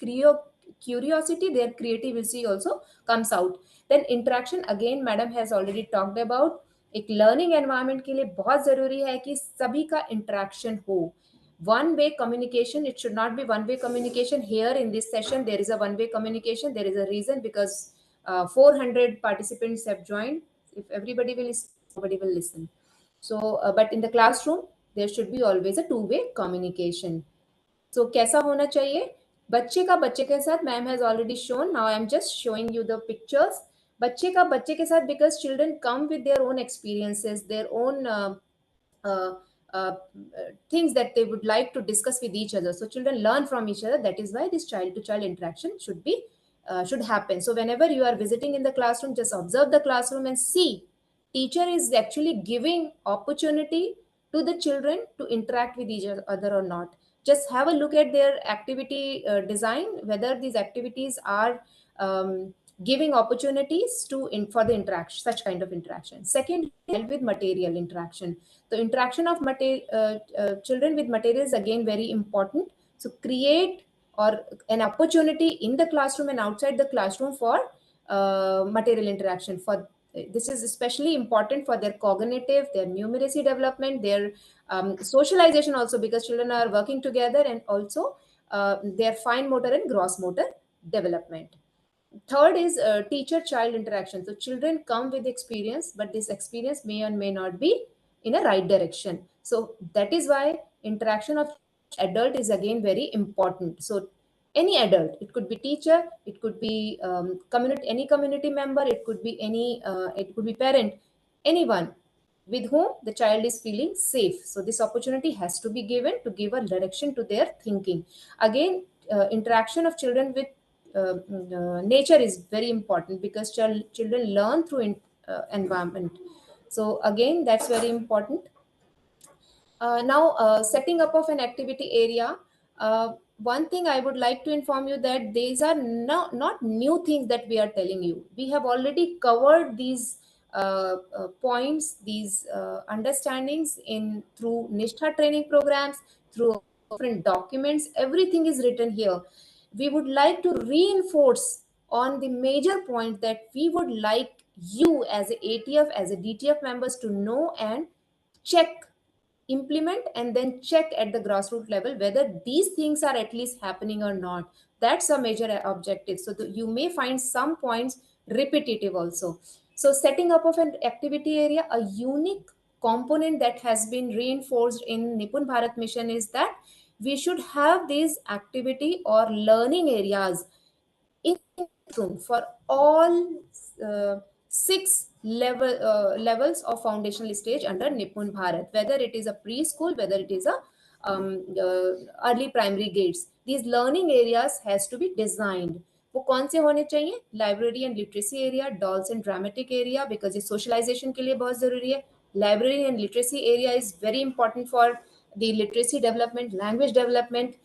curiosity, their creativity also comes out. Then interaction, again madam has already talked about. एक learning environment के लिए बहुत जरूरी है कि सभी का interaction हो. One way communication, it should not be one way communication. Here in this session there is a one way communication. There is a reason, because 400 participants have joined. If everybody will listen, nobody will listen. So but in the classroom there should be always a two way communication. So कैसा होना चाहिए? बच्चे का बच्चे के साथ, ma'am has already shown, now I am just showing you the pictures. बच्चे का बच्चे के साथ, because children come with their own experiences, their own things that they would like to discuss with each other. So children learn from each other. That is why this child to child interaction should happen. So whenever you are visiting in the classroom, just observe the classroom and see teacher is actually giving opportunity to the children to interact with each other or not. Just have a look at their activity design, whether these activities are giving opportunities for the interaction, such kind of interaction. Second, help with material interaction. The interaction of children with material is again very important. So create or an opportunity in the classroom and outside the classroom for material interaction. For this is especially important for their cognitive, their numeracy development, their socialization also, because children are working together, and also their fine motor and gross motor development. Third is teacher-child interaction. So children come with experience, but this experience may or may not be in a right direction. So that is why interaction of adult is again very important. So any adult, it could be teacher, it could be any community member, it could be it could be parent, anyone with whom the child is feeling safe. So this opportunity has to be given to give a direction to their thinking. Again, interaction of children with nature is very important, because children learn through environment. So again, that's very important. Now, setting up of an activity area. One thing I would like to inform you that these are not new things that we are telling you. We have already covered these points, these understandings through Nishtha training programs, through different documents. Everything is written here. We would like to reinforce on the major point that we would like you as a ATF, as a DTF members to know and check, implement, and then check at the grassroots level whether these things are at least happening or not. That's a major objective. So you may find some points repetitive also. So setting up of an activity area, a unique component that has been reinforced in NIPUN Bharat mission is that we should have these activity or learning areas in room for all six levels of foundational stage under NIPUN Bharat, whether it is a preschool, whether it is a early primary grades. These learning areas has to be designed. वो कौन से होने चाहिए? Library and literacy area, dolls and dramatic area, because ये socialisation के लिए बहुत जरूरी है. Library and literacy area is very important for the literacy development, language development.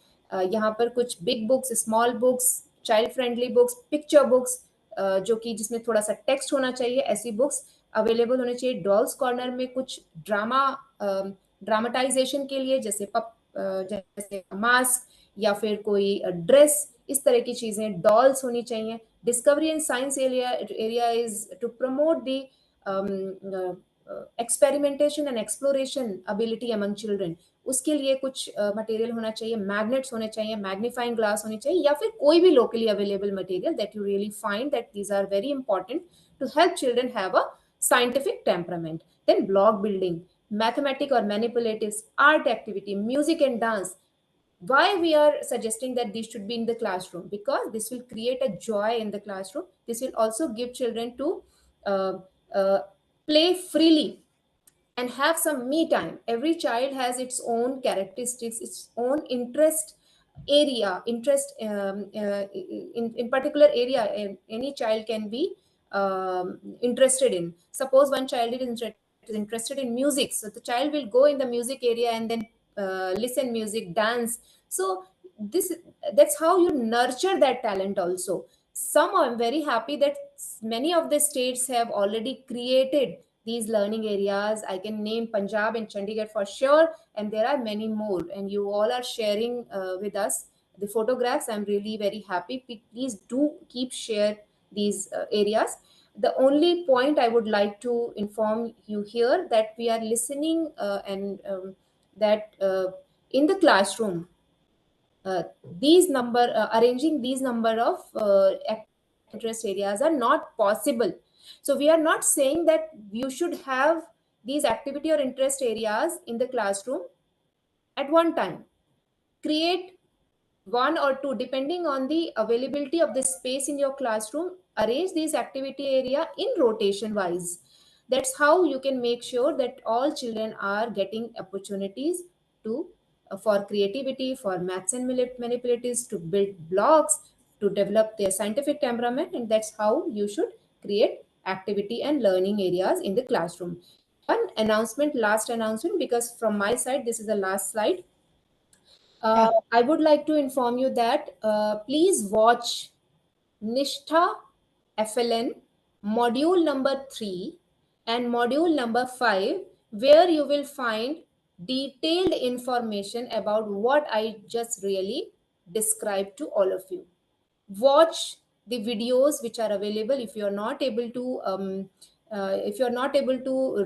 यहाँ पर कुछ big books, small books, child friendly books, picture books, जो कि जिसमें थोड़ा सा टेक्स्ट होना चाहिए, ऐसी बुक्स अवेलेबल होने चाहिए. डॉल्स कॉर्नर में कुछ ड्रामाटाइजेशन के लिए, जैसे मास्क या फिर कोई ड्रेस, इस तरह की चीजें डॉल्स होनी चाहिए. Discovery and science area is to promote the experimentation and exploration ability among children. उसके लिए कुछ मटेरियल होना चाहिए, मैग्नेट्स होने चाहिए, मैग्नीफाइंग ग्लास होनी चाहिए, या फिर कोई भी locally available material that you really find that these are very important to help children have a scientific temperament. Then block building, mathematics or manipulatives, art activity, music and dance. Why we are suggesting that these should be in the classroom? Because this will create a joy in the classroom. This will also give children to uh, uh, play freely and have some me time. Every child has its own characteristics, its own interest in particular area. Any child can be interested in. Suppose one child is interested in music, so the child will go in the music area and then listen music, dance. So that's how you nurture that talent also. Some, I'm very happy that many of the states have already created these learning areas. I can name Punjab and Chandigarh for sure, and there are many more, and you all are sharing with us the photographs. I'm really very happy. Please do keep share these areas. The only point I would like to inform you here that we are listening and that in the classroom, uh, arranging these number of interest areas are not possible. So we are not saying that you should have these activity or interest areas in the classroom at one time. Create one or two depending on the availability of the space in your classroom. Arrange these activity area in rotation wise. That's how you can make sure that all children are getting opportunities to for creativity, for maths and manipulatives, to build blocks, to develop their scientific temperament. And that's how you should create activity and learning areas in the classroom. One announcement, last announcement, because from my side this is the last slide. I would like to inform you that please watch Nishtha FLN module number 3 and module number 5, where you will find detailed information about what I just really described to all of you. Watch the videos which are available. If you are not able to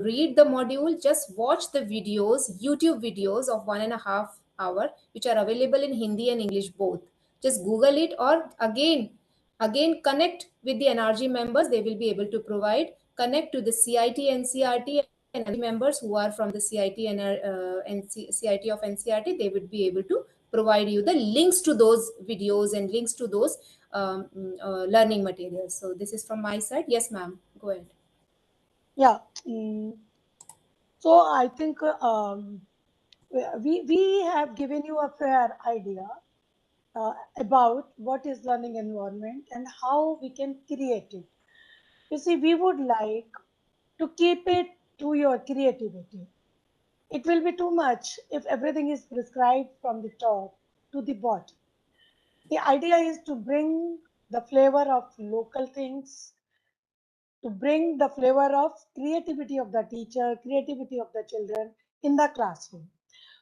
read the module, just watch the videos, YouTube videos of 1.5 hour, which are available in Hindi and English both. Just Google it, or again connect with the NRG members. They will be able to provide. Connect to the CIT NCRT and members who are from the CIT and CIT of NCRT. They would be able to provide you the links to those videos and links to those learning materials. So this is from my side. Yes, ma'am. Go ahead.
Yeah. So I think we have given you a fair idea about what is learning environment and how we can create it. You see, we would like to keep it to your creativity. It will be too much if everything is prescribed from the top to the bottom. The idea is to bring the flavor of local things, to bring the flavor of creativity of the teacher, creativity of the children in the classroom.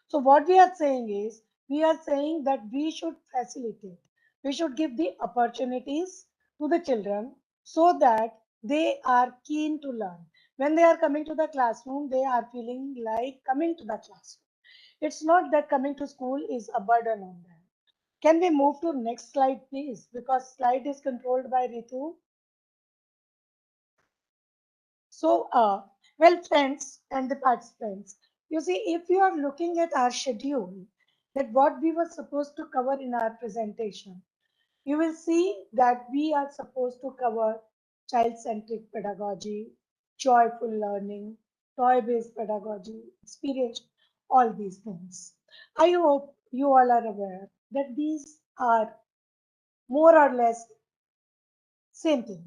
So what we are saying is, we are saying that we should facilitate, we should give the opportunities to the children so that they are keen to learn. When they are coming to the classroom, they are feeling like coming to the classroom. It's not that coming to school is a burden on them. Can we move to next slide, please? Because slide is controlled by Ritu. So, well, friends and the participants, you see, if you are looking at our schedule, that what we were supposed to cover in our presentation, you will see that we are supposed to cover child-centric pedagogy, joyful learning, toy-based pedagogy, experience, all these things. I hope you all are aware that these are more or less same thing.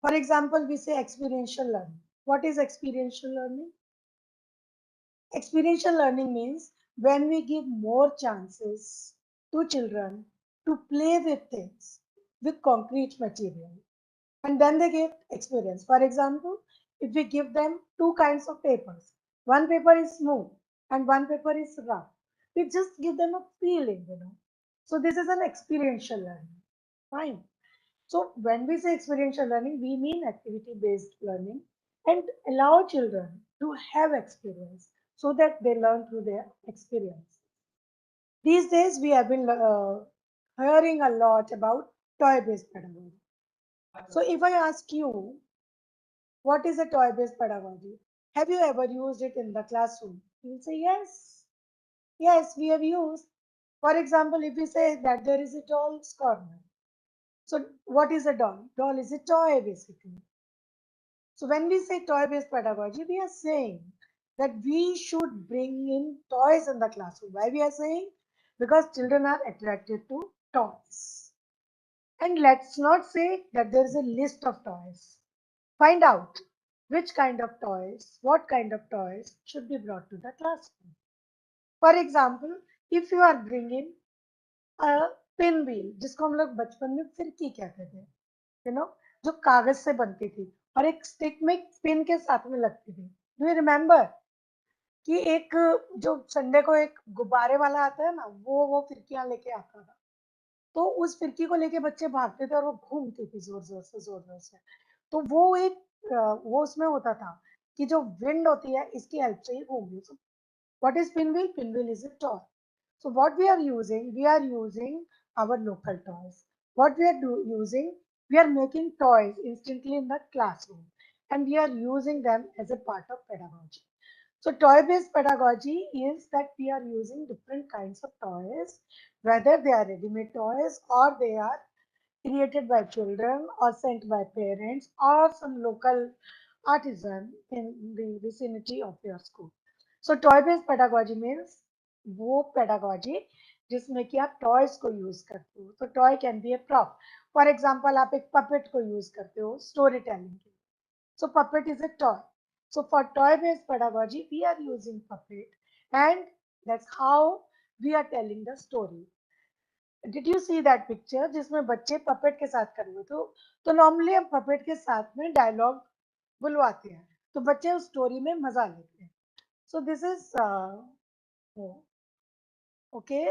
For example, we say experiential learning. What is experiential learning? Experiential learning means when we give more chances to children to play with things, with concrete material, and then they get experience. For example, if we give them two kinds of papers, one paper is smooth and one paper is rough, we just give them a feeling. So this is an experiential learning. Fine. So when we say experiential learning, we mean activity-based learning and allow children to have experience so that they learn through their experience. These days, we have been hearing a lot about toy-based pedagogy. So if I ask you, what is a toy-based pedagogy? Have you ever used it in the classroom? You will say, yes. Yes, we have used. For example, if we say that there is a doll's corner. So what is a doll? Doll is a toy, basically. So when we say toy-based pedagogy, we are saying that we should bring in toys in the classroom. Why we are saying? Because children are attracted to toys. And let's not say that there is a list of toys. Find out which kind of toys, what kind of toys should be brought to the classroom. For example, if you are bringing a pin wheel, जिसको हम लोग बचपन में फिरकी कहते थे, जो कागज से बनती थी और एक स्टिक में पिन के साथ में लगती थी. डू यू रिमेम्बर कि एक जो संडे को एक गुब्बारे वाला आता है ना, वो फिरकियां लेके आता था. तो उस फिरकी को लेके बच्चे भागते थे और वो घूमती थी जोर जोर से. तो वो एक वो उसमें होता था कि जो विंड होती है इसकी हेल्प से ही घूम। So what is pinwheel? Pinwheel is a toy. So what we are using our local toys. What we are using, we are making toys instantly in the classroom, and we are using them as a part of pedagogy. So toy-based pedagogy is that we are using different kinds of toys, whether they are ready-made toys or they are created by children or sent by parents or some local artisan in the vicinity of your school. So toy based pedagogy means वो pedagogy जिसमें कि आप toys को use करते हो. तो toy can be a prop. For example, आप एक puppet को use करते हो storytelling के लिए. So puppet is a toy. So for toy based pedagogy, we are using puppet, and that's how we are telling the story. Did you see that picture जिसमें बच्चे puppet के साथ कर रहे तो नॉर्मली हम पपेट के साथ में डायलॉग बुलवाते हैं तो बच्चे उस स्टोरी में मजा लेते हैं. So this is okay.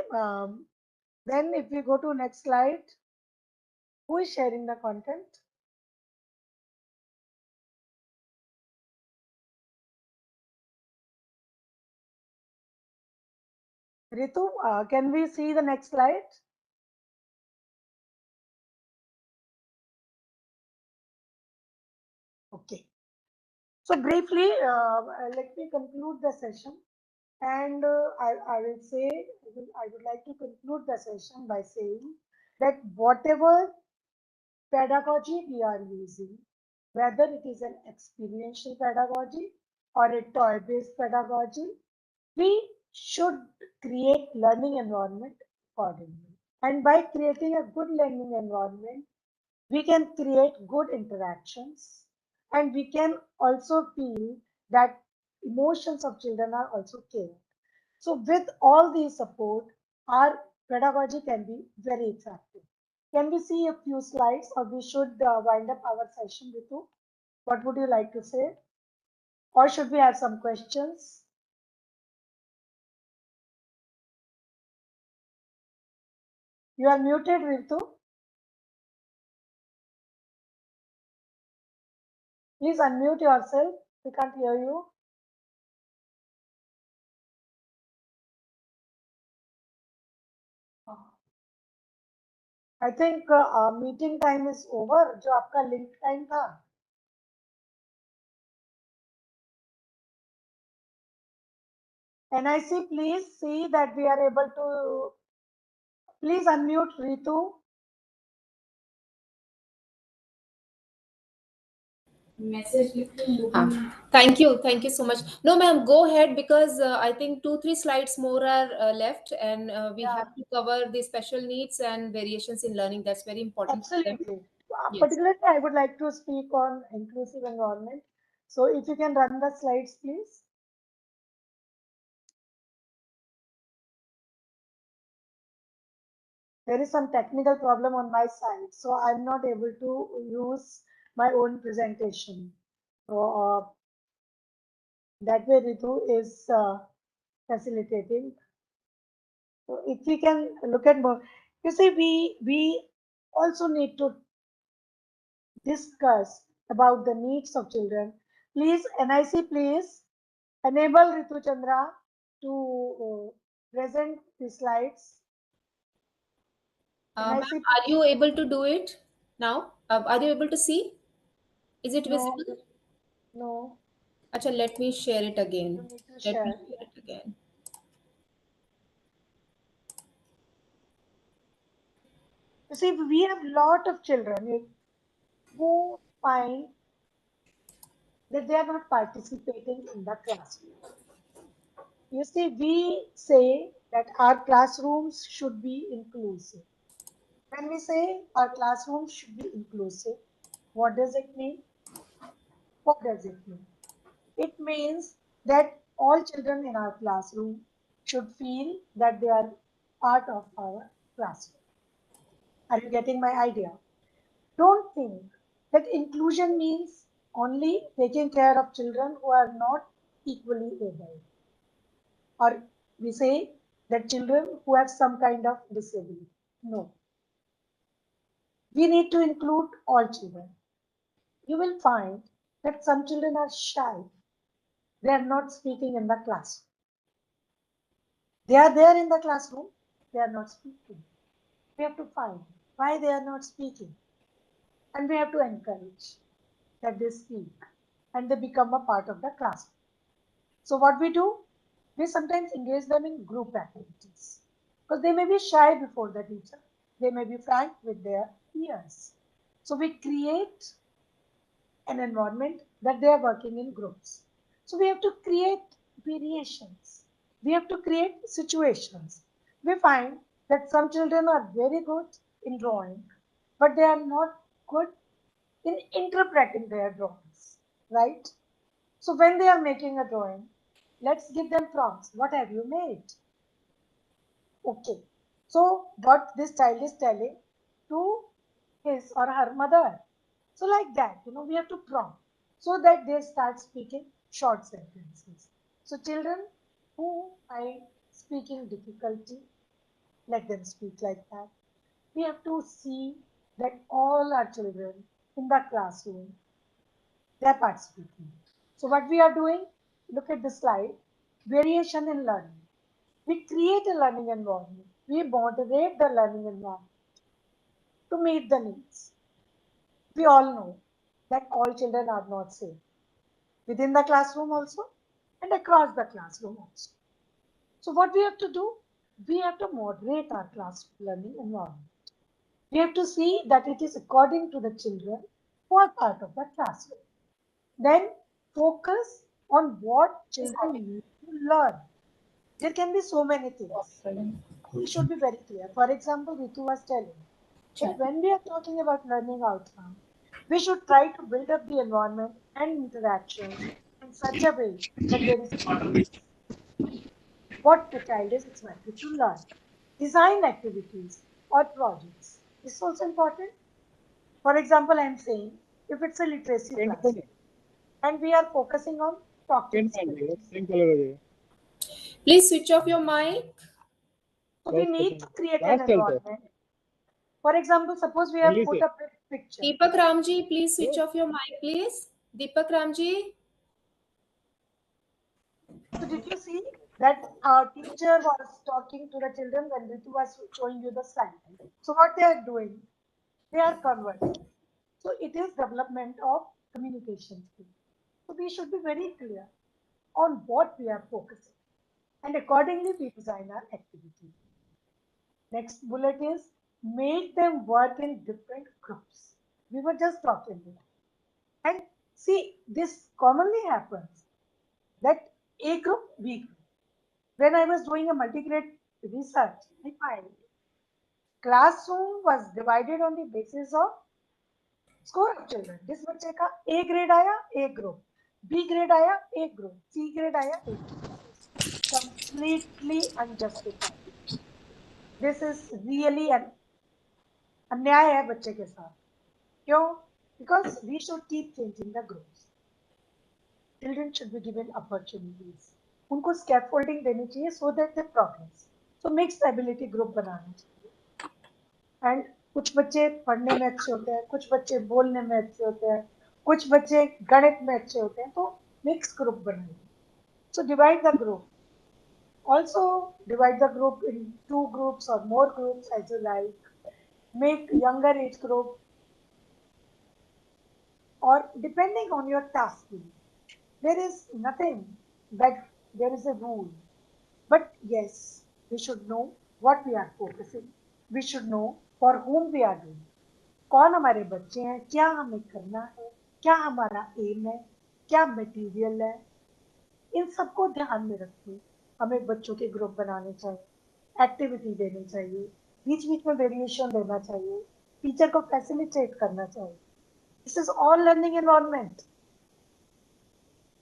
Then if we go to next slide, who is sharing the content? Ritu, can we see the next slide? Okay. So briefly, let me conclude the session, and I will say I would like to conclude the session by saying that whatever pedagogy we are using, whether it is an experiential pedagogy or a toy-based pedagogy, we should create learning environment accordingly. And by creating a good learning environment, we can create good interactions, and we can also feel that emotions of children are also cared. So with all these support, our pedagogy can be very effective. Can we see a few slides, or we should wind up our session, Ritu? What would you like to say? Or should we have some questions? You are muted, Ritu. Please unmute yourself. We can't hear you. I think meeting time is over. जो आपका link time था. NIC, please see that we are able to. Please unmute Ritu.
Thank you so much. No, ma'am, go ahead, because I think 2-3 slides more are left, and we have to cover the special needs and variations in learning. That's very important for them.
Absolutely.
Yes.
Particularly, I would like to speak on inclusive environment. So if you can run the slides, please. There is some technical problem on my side, so I'm not able to use my own presentation. So that way Ritu is facilitating. So if we can look at more, you see, we also need to discuss about the needs of children. Please, NIC, please enable Ritu Chandra to present the slides.
Ma'am, are you able to do it now? Are you able to see? Is it visible?
No.
Acha, let me share it again.
You need to
Let
share.
me share it again.
You see, we have lot of children who find that they are not participating in the classroom. You see, we say that our classrooms should be inclusive. When we say our classrooms should be inclusive, what does it mean? What does it mean? It means that all children in our classroom should feel that they are part of our classroom. Are you getting my idea? Don't think that inclusion means only taking care of children who are not equally able. Or we say that children who have some kind of disability. No. We need to include all children. you will find that some children are shy. They are not speaking in the classroom. They are there in the classroom, they are not speaking. We have to find why they are not speaking. And we have to encourage that they speak and they become a part of the classroom. So what we do, we sometimes engage them in group activities because they may be shy before the teacher. They may be frank with their peers. So we create an environment that they are working in groups. So we have to create variations. We have to create situations. We find that some children are very good in drawing, but they are not good in interpreting their drawings, right? So when they are making a drawing, let's give them prompts. What have you made? Okay. So what this child is telling to his or her mother. So like that, we have to prompt so that they start speaking short sentences. So children who find speaking difficulty, let them speak like that. We have to see that all our children in the classroom, they are participating. So what we are doing, look at the slide, variation in learning. We create a learning environment. We moderate the learning environment to meet the needs. We all know that all children are not safe within the classroom also and across the classroom also. So what we have to do, we have to moderate our classroom learning environment. We have to see that it is according to the children who are part of the classroom. Then focus on what children need to learn. There can be so many things. We should be very clear. For example, Ritu was telling that when we are talking about learning outcome, we should try to build up the environment and interactions in such a way that there is what the child is expected to learn. Design activities or projects. This is also important. For example, I am saying if it's a literacy class and we are focusing on talking skills.
Please switch off your mic.
So we need to create an environment. For example, suppose we have put a picture.
Deepak Ramji, please switch off your mic, please. Deepak Ramji.
So did you see that our teacher was talking to the children when Ritu was showing you the slide? So what they are doing, they are conversing. So it is development of communication skills. So we should be very clear on what we are focusing. And accordingly, we design our activity. Next bullet is make them work in different groups. We were just talking about. And see, this commonly happens that A group, B group. When I was doing a multi-grade research, I find classroom was divided on the basis of score of children. जिस बच्चे का A grade आया A group, B grade आया A group, C grade आया A group. This is completely unjustified. This is really an अन्याय है बच्चे के साथ. क्यों? Because we should keep changing the groups. Children should be given opportunities. उनको scaffolding देनी चाहिए so that they progress. So mixed ability group बनाना चाहिए. And कुछ बच्चे पढ़ने में अच्छे होते हैं, कुछ बच्चे बोलने में अच्छे होते हैं, कुछ बच्चे गणित में अच्छे होते हैं, तो mixed group बनाइए. So divide the group. Also divide the group in 2 groups or more groups as you like. Make younger age group or depending on your task. There is nothing that there is a rule. But yes, we should know what we are focusing. We should know for whom we are doing. कौन हमारे बच्चे हैं, क्या हमें करना है, क्या हमारा एम है, क्या मटेरियल है, इन सबको ध्यान में रखते हमें बच्चों के ग्रुप बनाने चाहिए, एक्टिविटी देनी चाहिए, बीच बीच में वेरिएशन देना चाहिए, टीचर को फैसिलिटेट करना चाहिए. This is all learning environment.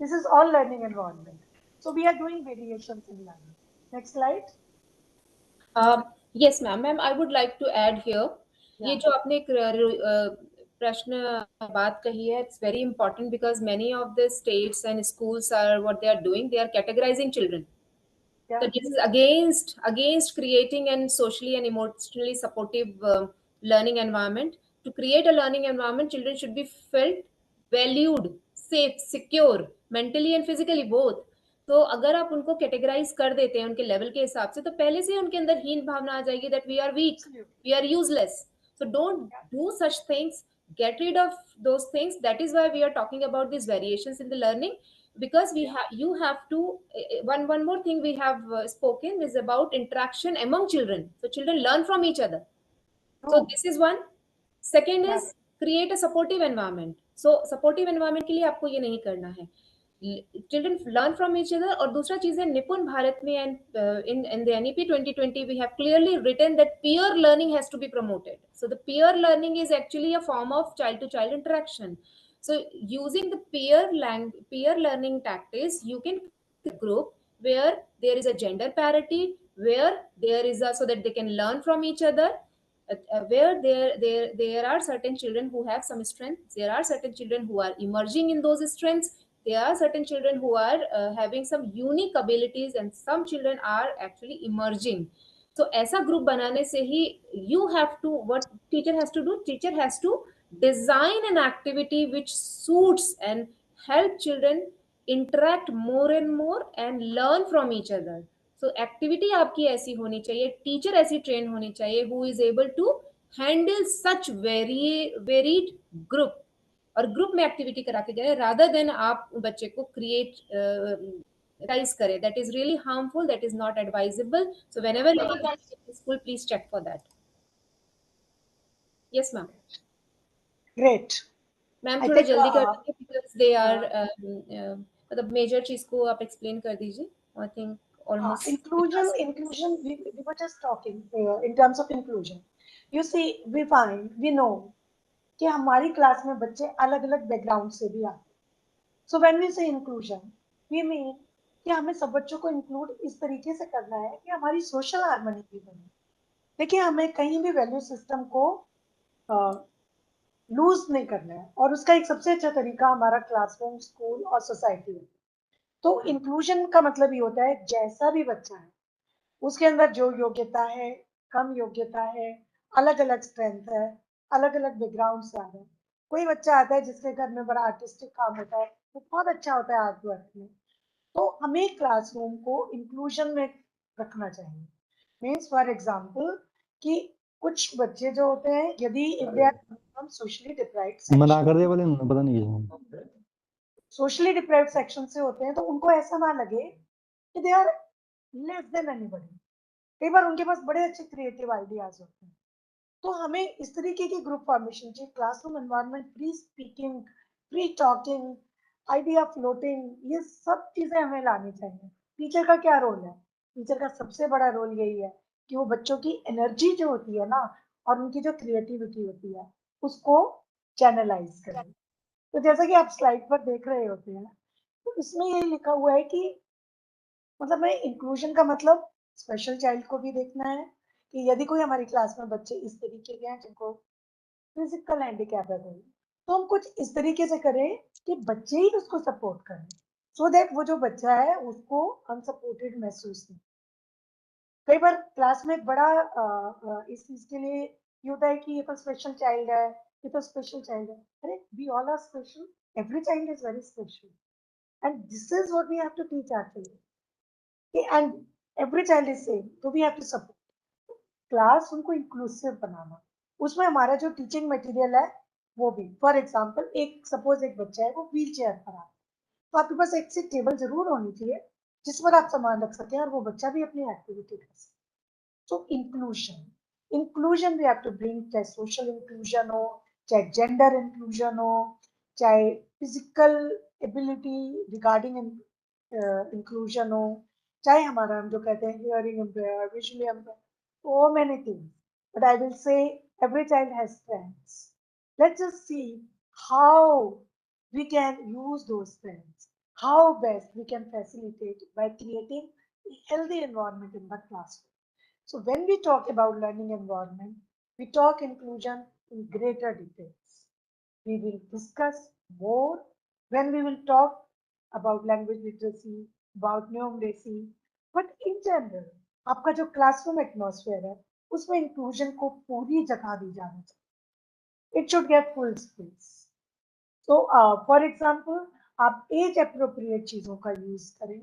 This is all learning environment. So we are doing variations in learning. Next slide.
Yes, ma'am. I would like to add here. ये जो आपने एक प्रश्न बात कही है, it's very important because many of the states and schools are what they are doing. They are categorizing children.
Yeah.
So this is against creating an socially and emotionally supportive learning environment. To create a learning environment, children should be felt valued, safe, secure, mentally and physically both. तो अगर आप उनको categorise कर देते हैं उनके level के हिसाब से, तो पहले से ही उनके अंदर हीन भावना आ जाएगी that we are weak, we are useless. So don't do such things. Get rid of those things. That is why we are talking about these variations in the learning, because you have to one more thing we have spoken is about interaction among children. So children learn from each other. So this is one. Second is create a supportive environment. So supportive environment के लिए आपको ये नहीं करना है, children learn from each other. और दूसरा चीज है निपुण भारत में and in the NEP 2020 we have clearly written that peer learning has to be promoted. So the peer learning is actually a form of child to child interaction. So using the peer learning tactics, you can create a group where there is a gender parity, where there is a, so that they can learn from each other, where there are certain children who have some strengths, there are certain children who are emerging in those strengths, there are certain children who are having some unique abilities, and some children are actually emerging. So ऐसा group बनाने से ही you have to, what teacher has to do, teacher has to design an activity which suits and help children interact more and more and learn from each other. So activity आपकी ऐसी होनी चाहिए, teacher ऐसी train होनी चाहिए who is able to handle such varied group, और group में activity करा के जाए रादर देन आप बच्चे को क्रिएट राइज करें. That is really harmful, that is not advisable. So whenever you are in school please check for that. Yes ma'am.
Great
ma'am थोड़ा जल्दी कर दीजिए बिकॉज दे आर मतलब मेजर चीज को आप एक्सप्लेन कर दीजिए. I think almost
inclusion we were just talking in terms of inclusion. You see, we know कि हमारी क्लास में बच्चे अलग अलग बैकग्राउंड से भी आते हैं. सो व्हेन वी से इंक्लूजन वी मीन कि हमें सब बच्चों को इंक्लूड इस तरीके से करना है कि हमारी सोशल हार्मनी भी बने. देखिए, हमें कहीं भी वैल्यू सिस्टम को लूज नहीं करना है, और उसका एक सबसे अच्छा तरीका हमारा क्लासरूम, स्कूल और सोसाइटी है. तो इंक्लूजन का मतलब ये होता है जैसा भी बच्चा है उसके अंदर जो योग्यता है, कम योग्यता है, अलग अलग स्ट्रेंथ है, अलग अलग बैकग्राउंड से आ रहा है. कोई बच्चा आता है जिसके घर में बड़ा आर्टिस्टिक काम होता है, वो बहुत अच्छा होता है आर्ट वर्क में, तो हमें क्लासरूम को इंक्लूजन में रखना चाहिए. मीन्स फॉर एग्जाम्पल कि कुछ बच्चे जो होते हैं, यदि हम सोशली डिप्राइव्ड
मना कर दिया बोले पता नहीं है,
सोशली डिप्राइव्ड सेक्शन से होते हैं, तो उनको ऐसा ना लगे कि they are less than anybody. कई बार उनके पास बड़े अच्छे क्रिएटिव आइडियाज होते हैं. तो हमें इस तरीके की ग्रुप फॉर्मेशन चाहिए. Classroom environment, free speaking, free talking, idea floating, ये सब चीजें हमें लानी चाहिए. टीचर का क्या रोल है? टीचर का सबसे बड़ा रोल यही है कि वो बच्चों की एनर्जी जो होती है ना, और उनकी जो क्रिएटिविटी होती है, उसको चैनलाइज करें. तो जैसा कि आप स्लाइड पर देख रहे होते हैं, तो इसमें ये लिखा हुआ है कि मतलब मैं इंक्लूजन का मतलब स्पेशल चाइल्ड को भी देखना है कि यदि कोई हमारी क्लास में बच्चे इस तरीके के हैं जिनको फिजिकल हैंडीकैप है, तो हम कुछ इस तरीके से करें कि बच्चे ही उसको सपोर्ट करें, सो दैट वो जो बच्चा है उसको अनसपोर्टेड महसूस नहीं. कई बार क्लास में बड़ा इस चीज के लिए ये होता है कि ये तो स्पेशल चाइल्ड है, ये तो स्पेशल चाइल्ड है. अरे, we all are special, every child is very special, and this is what we have to teach our children. And every child is same, तो we have to support class उनको inclusive बनाना. उसमें हमारा जो teaching material है वो भी, for example एक suppose एक बच्चा है वो व्हील चेयर पर आ, तो आपके पास एक सी टेबल जरूर होनी चाहिए जिस पर आप सामान रख सकें और वो बच्चा भी अपनी एक्टिविटी कर सके. So inclusion we have to bring, चाहे सोशल इंक्लूजन हो, चाहे जेंडर इंक्लूजन हो, चाहे फिजिकल एबिलिटी रिगार्डिंग इंक्लूजन हो, चाहे हमारा हम जो कहते हैं hearing empire, visually impair, so many things. But I will say every child has strengths. Let's just see how we can use those strengths, how best we can facilitate by creating a healthy environment in the classroom. So when we talk about learning environment, we talk inclusion in greater details. We will discuss more when we will talk about language literacy, about numeracy, but in general, आपका जो classroom atmosphere है उसमें inclusion को पूरी जगह दी जानी चाहिए. It should get full space. So for example आप एज अप्रोप्रिएट चीजों का यूज करें.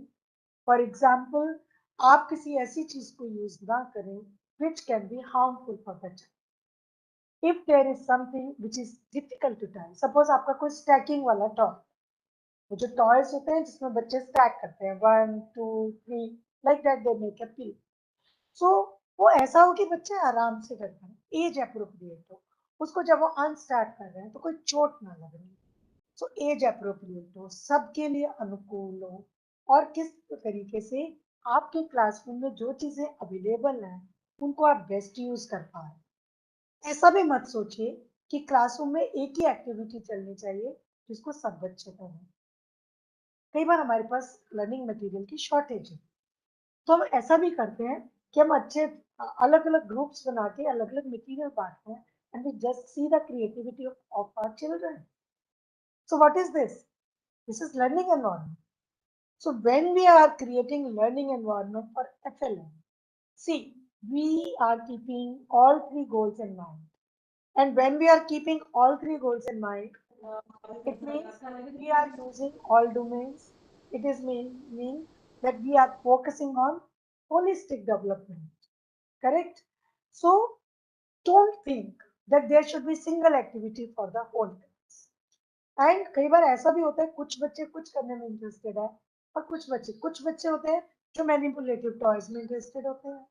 फॉर एग्जाम्पल आप किसी ऐसी चीज को यूज ना करें which can be harmful for the child. If there is something which is difficult to tie, suppose आपका कोई स्टैकिंग वाला टॉय, वो जो टॉयज होते हैं जिसमें बच्चे स्टैक करते हैं 1 2 3 like that they make a P. So वो ऐसा हो कि बच्चे आराम से कर पाए, एज अप्रोप्रिएट हो. उसको जब वो अनस्टार्ट कर रहे हैं तो कोई चोट ना लग रही. सो एज अप्रोप्रिएट हो, सबके लिए अनुकूल हो, और किस तरीके से आपके क्लासरूम में जो चीजें अवेलेबल हैं उनको आप बेस्ट यूज कर पाए. ऐसा भी मत सोचिए कि क्लासरूम में एक ही एक्टिविटी चलनी चाहिए जिसको सब बच्चे करें. कई बार हमारे पास लर्निंग मटेरियल की शॉर्टेज है, तो हम ऐसा भी करते हैं कि हम अच्छे अलग अलग ग्रुप्स बना के अलग अलग मटेरियल बांटते हैं and we just see the creativity of our children. So what is this? This is learning environment. So when we are creating learning environment for FLM, see, we are keeping all three goals in mind. And when we are keeping all three goals in mind, it means we are using all domains. It is mean that we are focusing on holistic development. Correct? So don't think that there should be single activity for the whole class. And कई बार ऐसा भी होता है कुछ बच्चे कुछ करने में इंटरेस्टेड है और कुछ बच्चे होते हैं जो मैनिपुलेटिव टॉयज में इंटरेस्टेड होते हैं.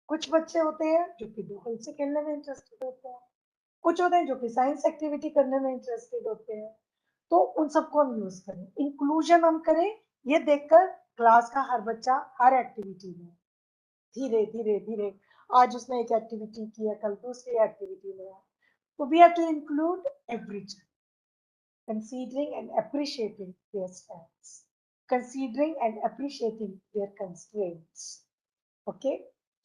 कुछ बच्चे होते हैं जो कि डॉल से खेलने में इंटरेस्टेड होते हैं. कुछ होते हैं जो कि साइंस एक्टिविटी करने में इंटरेस्टेड होते हैं. तो उन सबको हम यूज करें, इंक्लूजन हम करें, ये देखकर क्लास का हर बच्चा हर एक्टिविटी में धीरे धीरे धीरे, आज उसने एक एक्टिविटी की है, कल दूसरी एक्टिविटी में है. तो we have to include every child, considering and appreciating their strengths, considering and appreciating their constraints. Okay,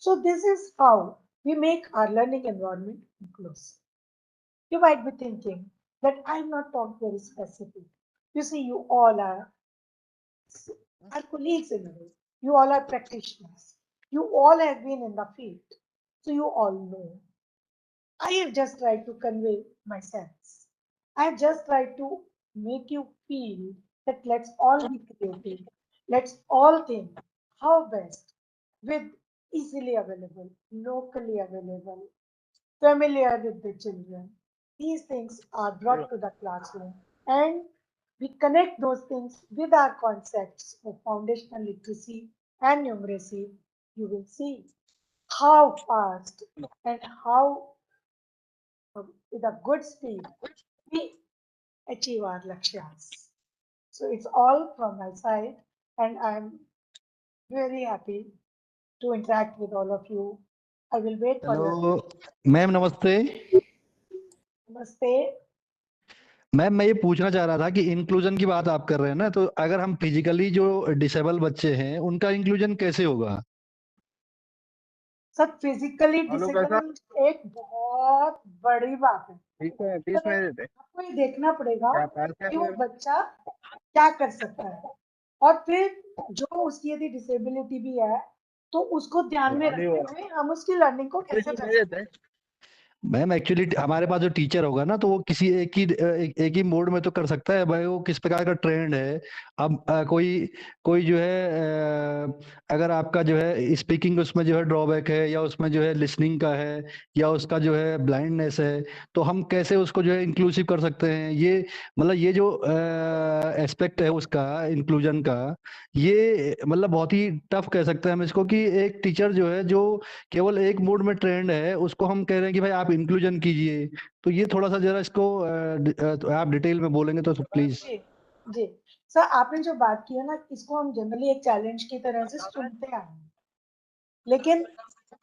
so this is how we make our learning environment inclusive. You might be thinking that I'm not talking very specific. You see, you all are colleagues in a way. You all are practitioners. You all have been in the field, so you all know. I have just tried to convey my sense. I have just tried to make you feel that let's all be creative. Let's all think how best with easily available, locally available, familiar with the children. These things are brought to the classroom and we connect those things with our concepts of foundational literacy and numeracy. You will see how fast and how with a good speed we achieve our lakshyas. So it's all from my side, and I'm very happy to interact with all of you. I will wait for your
hello ma'am, नमस्ते.
namaste.
Ma'am, मैं ये पूछना चाह रहा था कि inclusion की बात आप कर रहे हैं ना, तो अगर हम फिजिकली जो डिसेबल बच्चे हैं उनका इंक्लूजन कैसे होगा?
सर फिजिकली डिसेबल एक बहुत बड़ी बात है. आपको ये देखना पड़ेगा कि वो बच्चा क्या कर सकता है, और फिर जो उसकी यदि डिसेबिलिटी भी है तो उसको ध्यान में रखते हुए हम उसकी लर्निंग को कैसे कर सकते हैं.
मैम एक्चुअली हमारे पास जो टीचर होगा ना, तो वो किसी एक ही मोड में तो कर सकता है भाई, वो किस प्रकार का ट्रेंड है. अब कोई जो है अगर आपका जो है स्पीकिंग उसमें जो है ड्रॉबैक है, या उसमें जो है लिसनिंग का है, या उसका जो है ब्लाइंडनेस है, तो हम कैसे उसको जो है इंक्लूसिव कर सकते हैं? ये मतलब ये जो एस्पेक्ट है उसका इंक्लूजन का, ये मतलब बहुत ही टफ कह सकते हैं हम इसको, कि एक टीचर जो है जो केवल एक मोड में ट्रेंड है उसको हम कह रहे हैं कि भाई आप इंक्लूजन कीजिए. तो ये थोड़ा सा जरा इसको आप डिटेल में बोलेंगे तो प्लीज.
जी जी सर, आपने जो बात की है ना, इसको हम जनरली एक चैलेंज की तरह से सुनते आए हैं, लेकिन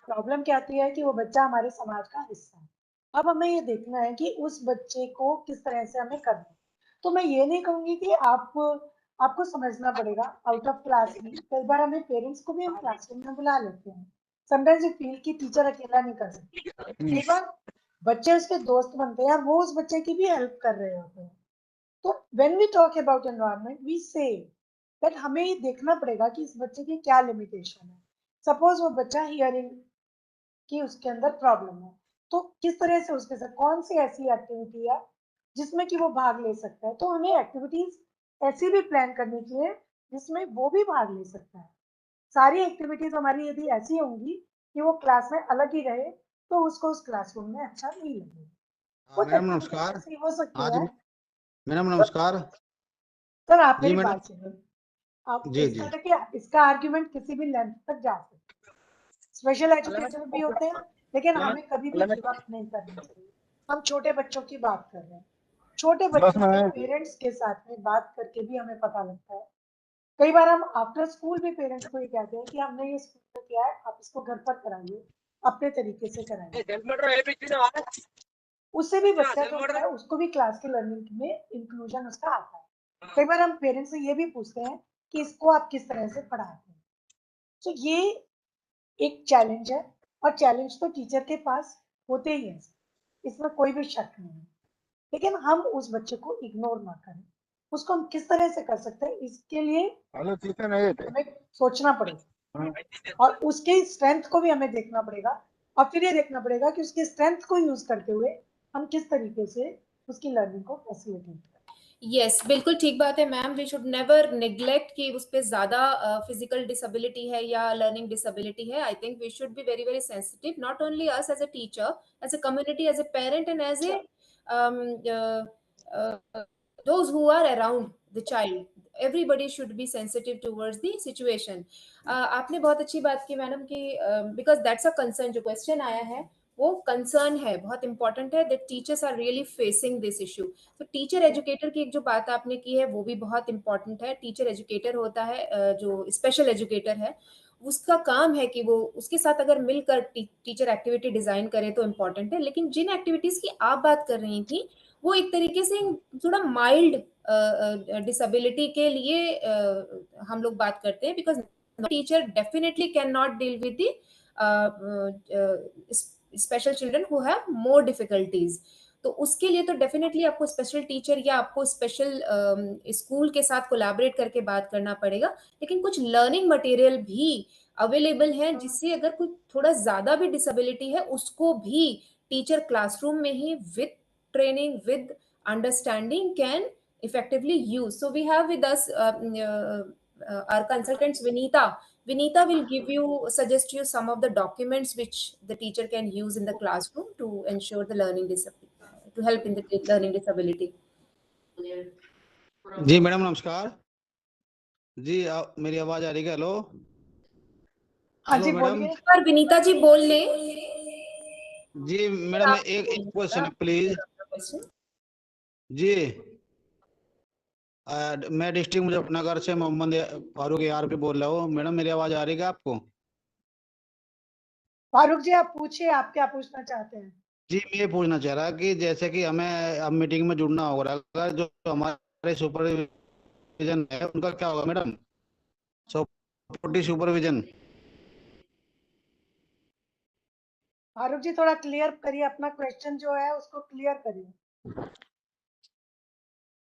प्रॉब्लम क्या आती है कि वो बच्चा हमारे समाज का हिस्सा है. अब हमें ये देखना है कि उस बच्चे को किस तरह से हमें करना है. तो मैं ये नहीं कहूंगी कि आपको समझना पड़ेगा आउट ऑफ क्लास भी. कई बार हमें पेरेंट्स को भी हम क्लासरूम में बुला लेते हैं. समटाइम्स यू फील कि टीचर अकेला नहीं कर सकता. कई बार बच्चे उसके दोस्त बनते हैं और वो उस बच्चे की भी हेल्प कर रहे होते हैं. तो when we talk about environment we see that हमें ये देखना पड़ेगा कि इस बच्चे की क्या लिमिटेशन है. सपोज वो बच्चा हियरिंग की उसके अंदर प्रॉब्लम है, तो किस तरह से उसके साथ कौन सी ऐसी एक्टिविटी है जिसमें कि वो भाग ले सकता है। तो हमें एक्टिविटीज ऐसी भी प्लान करनी चाहिए जिसमें वो भी भाग ले सकता है। सारी एक्टिविटीज हमारी यदि ऐसी होंगी कि वो क्लास में अलग ही रहे तो उसको उस क्लासरूम में अच्छा नहीं लगेगा।
मैडम नमस्कार।
ऐसी हो सकती
आज
है।
मैडम नमस्कार।
सर आप
जी
मेरी
मैडम।
बात सुनो। अब
जी
इसका
जी।
देखिए, इसका आर्ग्यूमेंट किसी भी लेंथ तक जा सकता है। स्पेशल एजुकेटर भी होते हैं, लेकिन हमें कभी भी गिव अप नहीं करना चाहिए। हम छोटे बच्चों की बात कर रहे हैं। छोटे बच्चों के पेरेंट्स के साथ में बात करके भी हमें पता लगता है। कई बार हम आफ्टर स्कूल भी पेरेंट्स को ये कहते हैं कि हमने ये स्कूल में किया है, आप इसको घर पर कराइए, अपने तरीके से कराइए। उससे भी बच्चा जो होता है उसको भी क्लास की लर्निंग में इंक्लूजन उसका आता है। कई बार हम पेरेंट्स से ये भी पूछते हैं कि इसको आप किस तरह से पढ़ाते हैं। तो ये एक चैलेंज है, और चैलेंज तो टीचर के पास होते ही हैं, इसमें कोई भी शक नहीं है। लेकिन हम उस बच्चे को इग्नोर ना करें। उसको हम किस तरह से कर सकते हैं, इसके लिए हमें सोचना पड़ेगा और उसके स्ट्रेंथ को भी हमें देखना पड़ेगा, और फिर ये देखना पड़ेगा कि उसके स्ट्रेंथ को यूज करते हुए हम किस तरीके से उसकी लर्निंग को फैसिलिटेट करें।
यस बिल्कुल ठीक बात है ma'am. We should never neglect कि उस पर ज्यादा फिजिकल डिसेबिलिटी है या लर्निंग डिसेबिलिटी है। I think we should be very very sensitive, not only us as a teacher, as a community, as a parent and as a those who are around the child. Everybody should be sensitive towards the situation. आपने बहुत अच्छी बात की madam कि because that's a concern, जो question आया है वो कंसर्न है, बहुत इंपॉर्टेंट है that teachers are really facing this issue. तो टीचर एजुकेटर की एक जो बात आपने की है वो भी बहुत इंपॉर्टेंट है। टीचर एजुकेटर होता है जो स्पेशल एजुकेटर है, उसका काम है कि वो उसके साथ अगर मिलकर टीचर एक्टिविटी डिजाइन करे तो इम्पोर्टेंट है। लेकिन जिन एक्टिविटीज की आप बात कर रही थी वो एक तरीके से थोड़ा माइल्ड डिसेबिलिटी के लिए हम लोग बात करते हैं, because teacher definitely can not deal with the special children who have more difficulties. तो उसके लिए तो डेफिनेटली आपको स्पेशल टीचर या आपको स्पेशल स्कूल के साथ कोलैबोरेट करके बात करना पड़ेगा। लेकिन कुछ लर्निंग मटेरियल भी अवेलेबल है जिससे अगर कुछ थोड़ा ज्यादा भी डिसेबिलिटी है उसको भी टीचर क्लासरूम में ही with training, with understanding, can effectively use. So we have with us our consultants Vinita will suggest you some of the documents which the teacher can use in the classroom to ensure the learning disability, to help in the learning disability.
जी madam नमस्कार। जी मेरी आवाज आ रही है? Hello
हाँ जी
madam.
बोलिए।
पर विनीता जी बोल ले।
जी मैडम एक क्वेश्चन है प्लीज। जी मैं डिस्ट्रिक्ट मुजफ्फरनगर से मोहम्मद फारूक यार पे बोल रहा हूँ। मैडम मेरी आवाज आ रही है आपको?
फारूक जी आप पूछिए, आप क्या पूछना चाहते हैं?
जी मैं ये पूछना चाह रहा कि जैसे कि हमें अब मीटिंग में जुड़ना होगा, अगर जो हमारे सुपरविजन है उनका क्या होगा मैडम? Supportive supervision.
फारूक जी थोड़ा क्लियर करिए अपना क्वेश्चन जो है, उसको क्लियर करिए।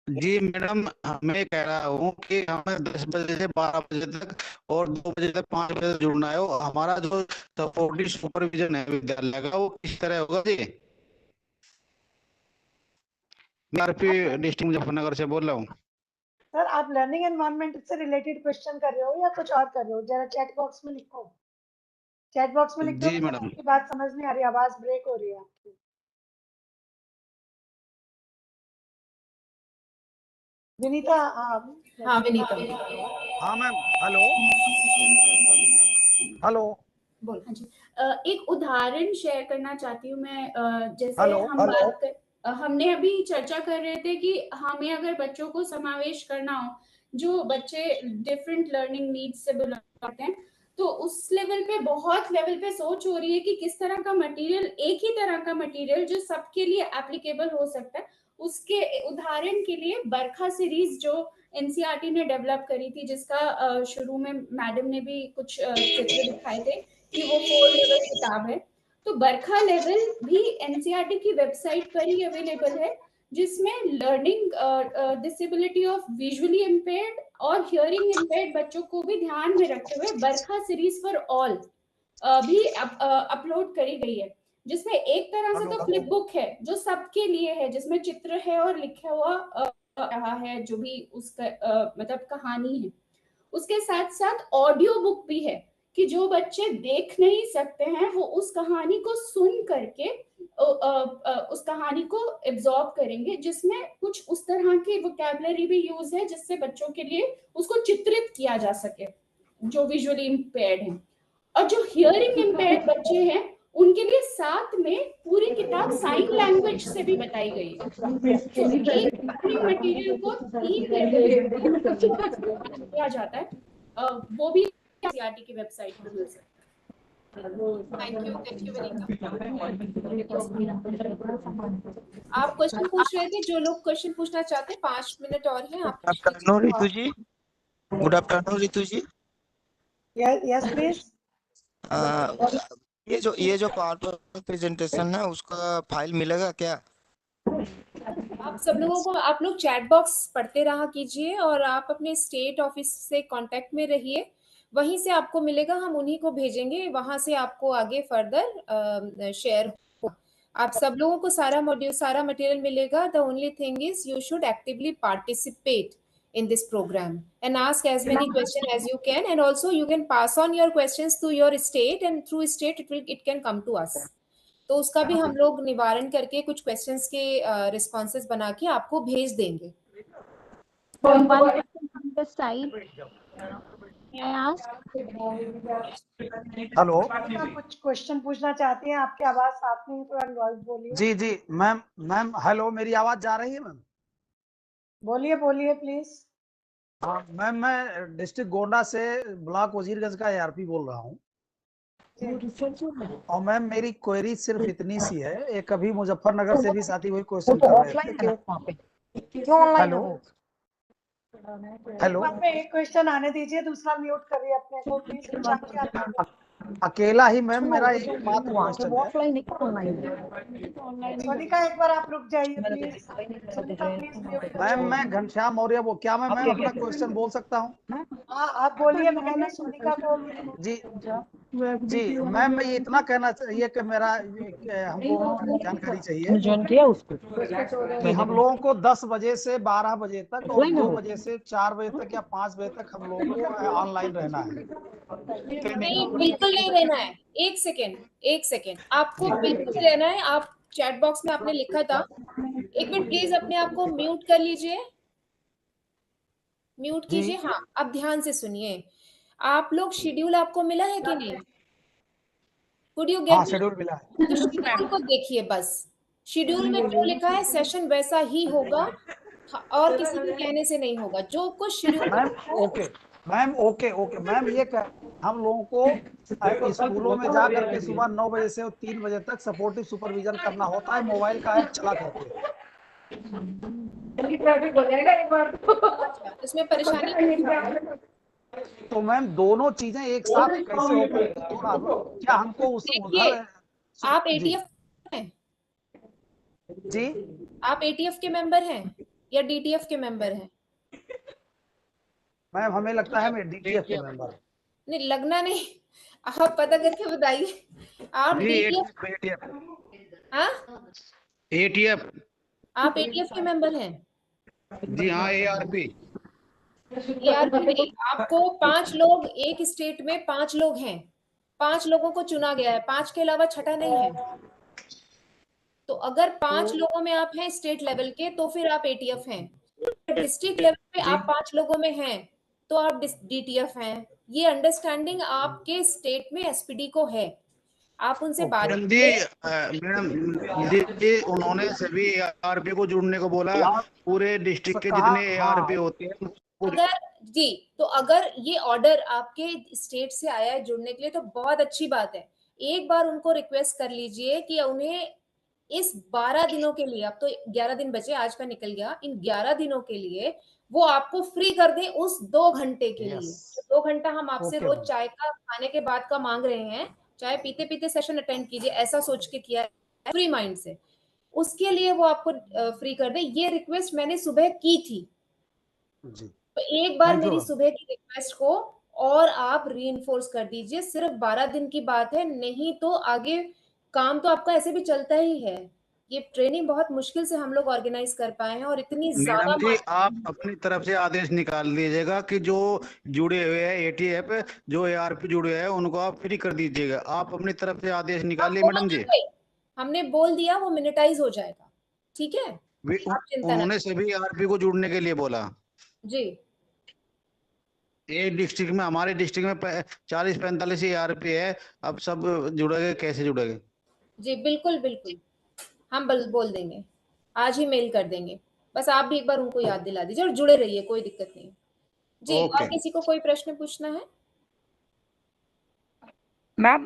जी मैडम मैं कह रहा हूँ कि हमें 10 बजे से 12 बजे तक और 2 बजे तक 5 बजे तक जुड़ना है। हमारा जो सपोर्टिव सुपरविजन है विद्यालय का वो किस तरह होगा जी? मैं आरपी डिस्ट्रिक्ट मुजफ्फरनगर से बोल रहा हूँ।
सर आप लर्निंग एनवायरनमेंट से रिलेटेड क्वेश्चन कर रहे हो या कुछ और कर रहे हो? जरा चैट बॉक्स में लिखो। चैट बॉक्स में लिख दो।
जी मैडम।
आपकी बात समझ नहीं आ रही, आवाज ब्रेक हो रही है आपकी। विनीता
हाँ विनीता।
हाँ मैम। हेलो हेलो
बोल। हाँ जी, एक उदाहरण शेयर करना चाहती हूँ मैं। जैसे
हेलो
हमने अभी चर्चा कर रहे थे कि हमें अगर बच्चों को समावेश करना हो जो बच्चे डिफरेंट लर्निंग नीड्स से बिलोंग करते हैं, तो उस लेवल पे बहुत लेवल पे सोच हो रही है कि किस तरह का मटेरियल, एक ही तरह का मटेरियल जो सबके लिए एप्लीकेबल हो सकता है। उसके उदाहरण के लिए बरखा सीरीज जो एनसीईआरटी ने डेवलप करी थी, जिसका शुरू में मैडम ने भी कुछ चित्र दिखाए थे कि वो 4 लेवल किताब है। तो बरखा लेवल भी एनसीईआरटी की वेबसाइट पर ही अवेलेबल है, जिसमें learning disability of visually impaired और हियरिंग इम्पेयर्ड बच्चों को भी ध्यान में रखते हुए बरखा सीरीज फॉर ऑल भी अपलोड करी गई है। जिसमें एक तरह से तो फ्लिप बुक है जो सबके लिए है, जिसमें चित्र है और लिखा हुआ रहा है जो भी उसका मतलब कहानी है। उसके साथ साथ ऑडियो बुक भी है कि जो बच्चे देख नहीं सकते हैं वो उस कहानी को सुन करके उस कहानी को एब्जॉर्ब करेंगे, जिसमें कुछ उस तरह की वोकैबुलरी भी यूज है जिससे बच्चों के लिए उसको चित्रित किया जा सके जो विजुअली इम्पेयर्ड हैं। और जो हियरिंग इम्पेयर्ड बच्चे हैं उनके लिए साथ में पूरी किताब साइन लैंग्वेज से भी बताई गई है। तो एक लर्निंग मटेरियल को 3 लेवल किया जाता है, वो भी एनसीईआरटी की वेबसाइट पर मिल सकता है। Thank you very much. आप क्वेश्चन पूछ रहे थे, जो लोग क्वेश्चन पूछना चाहते हैं 5 मिनट और हैं आप।
रितु जी, गुड आफ्टरनून रितु जी।
Yes please.
ये जो पावर प्रेजेंटेशन है उसका फाइल मिलेगा क्या?
आप सब लोगों को, आप लोग चैट बॉक्स पढ़ते रहा कीजिए और आप अपने स्टेट ऑफिस से कांटेक्ट में रहिए, वहीं से आपको मिलेगा, हम उन्हीं को भेजेंगे, वहां से आपको आगे फर्दर शेयर होगा। आप सब लोगों को सारा मटेरियल मिलेगा। The only thing is you should actively participate in this program and ask as many questions as you can, and also you can pass on your questions to your state, and through state it can come to us. तो उसका भी हम लोग निवारण करके कुछ questions के responses बना के आपको भेज देंगे।
हेलो,
कुछ क्वेश्चन पूछना चाहते हैं, आपकी आवाज साफ नहीं, थोड़ा नॉइज बोलिए।
जी जी मैम हेलो, मेरी आवाज जा रही है मैम?
बोलिए बोलिए प्लीज।
हाँ मैम, मैं डिस्ट्रिक्ट गोंडा से ब्लॉक वजीरगंज का एआरपी बोल रहा हूँ। और मैम मेरी क्वेरी सिर्फ इतनी सी है, एक अभी मुजफ्फरनगर से भी साथी वही क्वेश्चन कर रहे थे। हेलो हेलो,
एक क्वेश्चन आने दीजिए, दूसरा म्यूट करिए अपने को प्लीज।
अकेला ही मैम मेरा एकमात्र क्वेश्चन है।
सोनिका एक बार आप रुक जाइए प्लीज। सोनिका प्लीज म्यूट करिए।
मैम मैं घनश्याम मौर्य क्या मैं मैम अपना क्वेश्चन बोल सकता हूँ?
हाँ आप बोलिए, मैंने सोनिका को
जी जी मैम, मैं ये इतना कहना चाहिए कि मेरा हमको जानकारी चाहिए कि हम लोगों को 10 बजे से 12 बजे तक और 2 बजे से 4 बजे तक या 5 बजे तक हम लोगों को ऑनलाइन रहना है।
नहीं, बिल्कुल नहीं रहना है। एक सेकेंड आपको बिल्कुल रहना है। आप चैट बॉक्स में आपने लिखा था, एक मिनट प्लीज अपने आप को म्यूट कर लीजिए, म्यूट कीजिए। हाँ, अब ध्यान से सुनिए। आप लोग शेड्यूल आपको मिला है कि नहीं? Could you get?
शेड्यूल मिला है।
तो शेड्यूल को देखिए बस। शेड्यूल में जो लिखा है सेशन वैसा ही होगा और किसी के कहने से नहीं होगा। जो कुछ शेड्यूल
मैम ओके मैम, ये हम लोगों को स्कूलों में जा करके सुबह 9 बजे से 3 बजे तक सपोर्टिव सुपरविजन करना होता है, मोबाइल का ऐप चला करके।
इसमें परेशानी
तो मैम दोनों चीजें एक साथ कैसे हो पाएगी? थोड़ा क्या हमको उधर
आप एटीएफ हैं?
जी
आप एटीएफ के मेंबर हैं या डीटीएफ के मेंबर हैं?
मैम हमें लगता है मैं डीटीएफ के मेंबर हूं।
नहीं, लगना नहीं, आप पता करके बताइए। आप
डीटीएफ।
हाँ,
एटीएफ।
आप एटीएफ के मेंबर हैं?
जी हाँ, एआरपी
नहीं, आपको 5 लोग, एक स्टेट में 5 लोग हैं, 5 लोगों को चुना गया है, 5 के अलावा छठा नहीं है। तो अगर 5 लोगों में आप हैं स्टेट लेवल के तो फिर आप एटीएफ हैं। डिस्ट्रिक्ट लेवल पे आप 5 लोगों में हैं तो आप डीटीएफ हैं। ये अंडरस्टैंडिंग आपके स्टेट में एसपीडी को है, आप उनसे बात
मैडम उन्होंने सभी एआरपी को जुड़ने को बोला, पूरे डिस्ट्रिक्ट के जितने एआरपी होते हैं।
अगर जी, तो अगर ये ऑर्डर आपके स्टेट से आया है जुड़ने के लिए तो बहुत अच्छी बात है। एक बार उनको रिक्वेस्ट कर लीजिए कि उन्हें इस 12 दिनों के लिए, अब तो 11 दिन बचे, आज का निकल गया, इन 11 दिनों के लिए वो आपको फ्री कर दें उस 2 घंटे के लिए। 2 घंटा हम आपसे रोज चाय का खाने के बाद का मांग रहे हैं, चाय पीते पीते सेशन अटेंड कीजिए, ऐसा सोच के किया है फ्री माइंड से, उसके लिए वो आपको फ्री कर दे। ये रिक्वेस्ट मैंने सुबह की थी, तो एक बार मेरी सुबह की रिक्वेस्ट को और आप रीइंफोर्स कर दीजिए। सिर्फ 12 दिन की बात है, नहीं तो आगे काम तो आपका ऐसे भी चलता ही है। ये ट्रेनिंग बहुत मुश्किल से हम लोग ऑर्गेनाइज कर पाए हैं और इतनी ज्यादा
मैडम जी आप अपनी तरफ से आदेश निकाल दीजिएगा कि जो जुड़े हुए हैं एटीएफ, जो एआरपी जुड़े हैं, उनको आप फ्री कर दीजिएगा। आप अपनी तरफ से आदेश निकालिए मैडम जी।
हमने बोल दिया, वो मिनिटाइज हो जाएगा, ठीक है, आप चिंता ना
उन्होंने सभी एआरपी को जुड़ने के लिए बोला
जी।
एक डिस्ट्रिक्ट में, हमारे डिस्ट्रिक्ट में 40-45 एआरपी है, अब सब जुड़ेंगे, कैसे जुड़ेंगे?
जी बिल्कुल बिल्कुल, हम बोल देंगे, आज ही मेल कर देंगे। बस आप भी एक बार उनको याद दिला दीजिए और जुड़े रहिए, कोई दिक्कत नहीं जी। और किसी को कोई प्रश्न पूछना है?
Ma'am,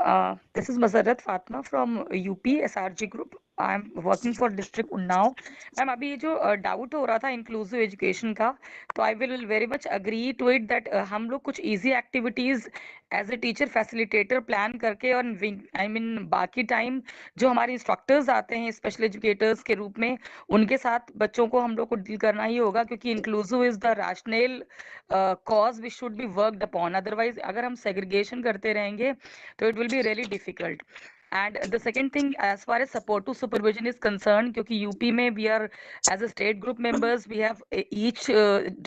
this is Mazarrat Fatma from UP SRG Group. I'm working for District Unnao. Ma'am अभी जो डाउट हो रहा था इंक्लूसिव एजुकेशन का, तो I will very much agree to it that हम लोग कुछ easy activities as a teacher facilitator plan करके, और आई मीन बाकी टाइम जो हमारे इंस्ट्रक्टर्स आते हैं स्पेशल एजुकेटर्स के रूप में, उनके साथ बच्चों को हम लोग को डील करना ही होगा, क्योंकि inclusive is the rational cause which should be worked upon. Otherwise अगर हम सेग्रीगेशन करते रहेंगे तो it will be really difficult. And the second thing, as far as support to supervision is concerned, क्योंकि यूपी में we are as a state group members, we have each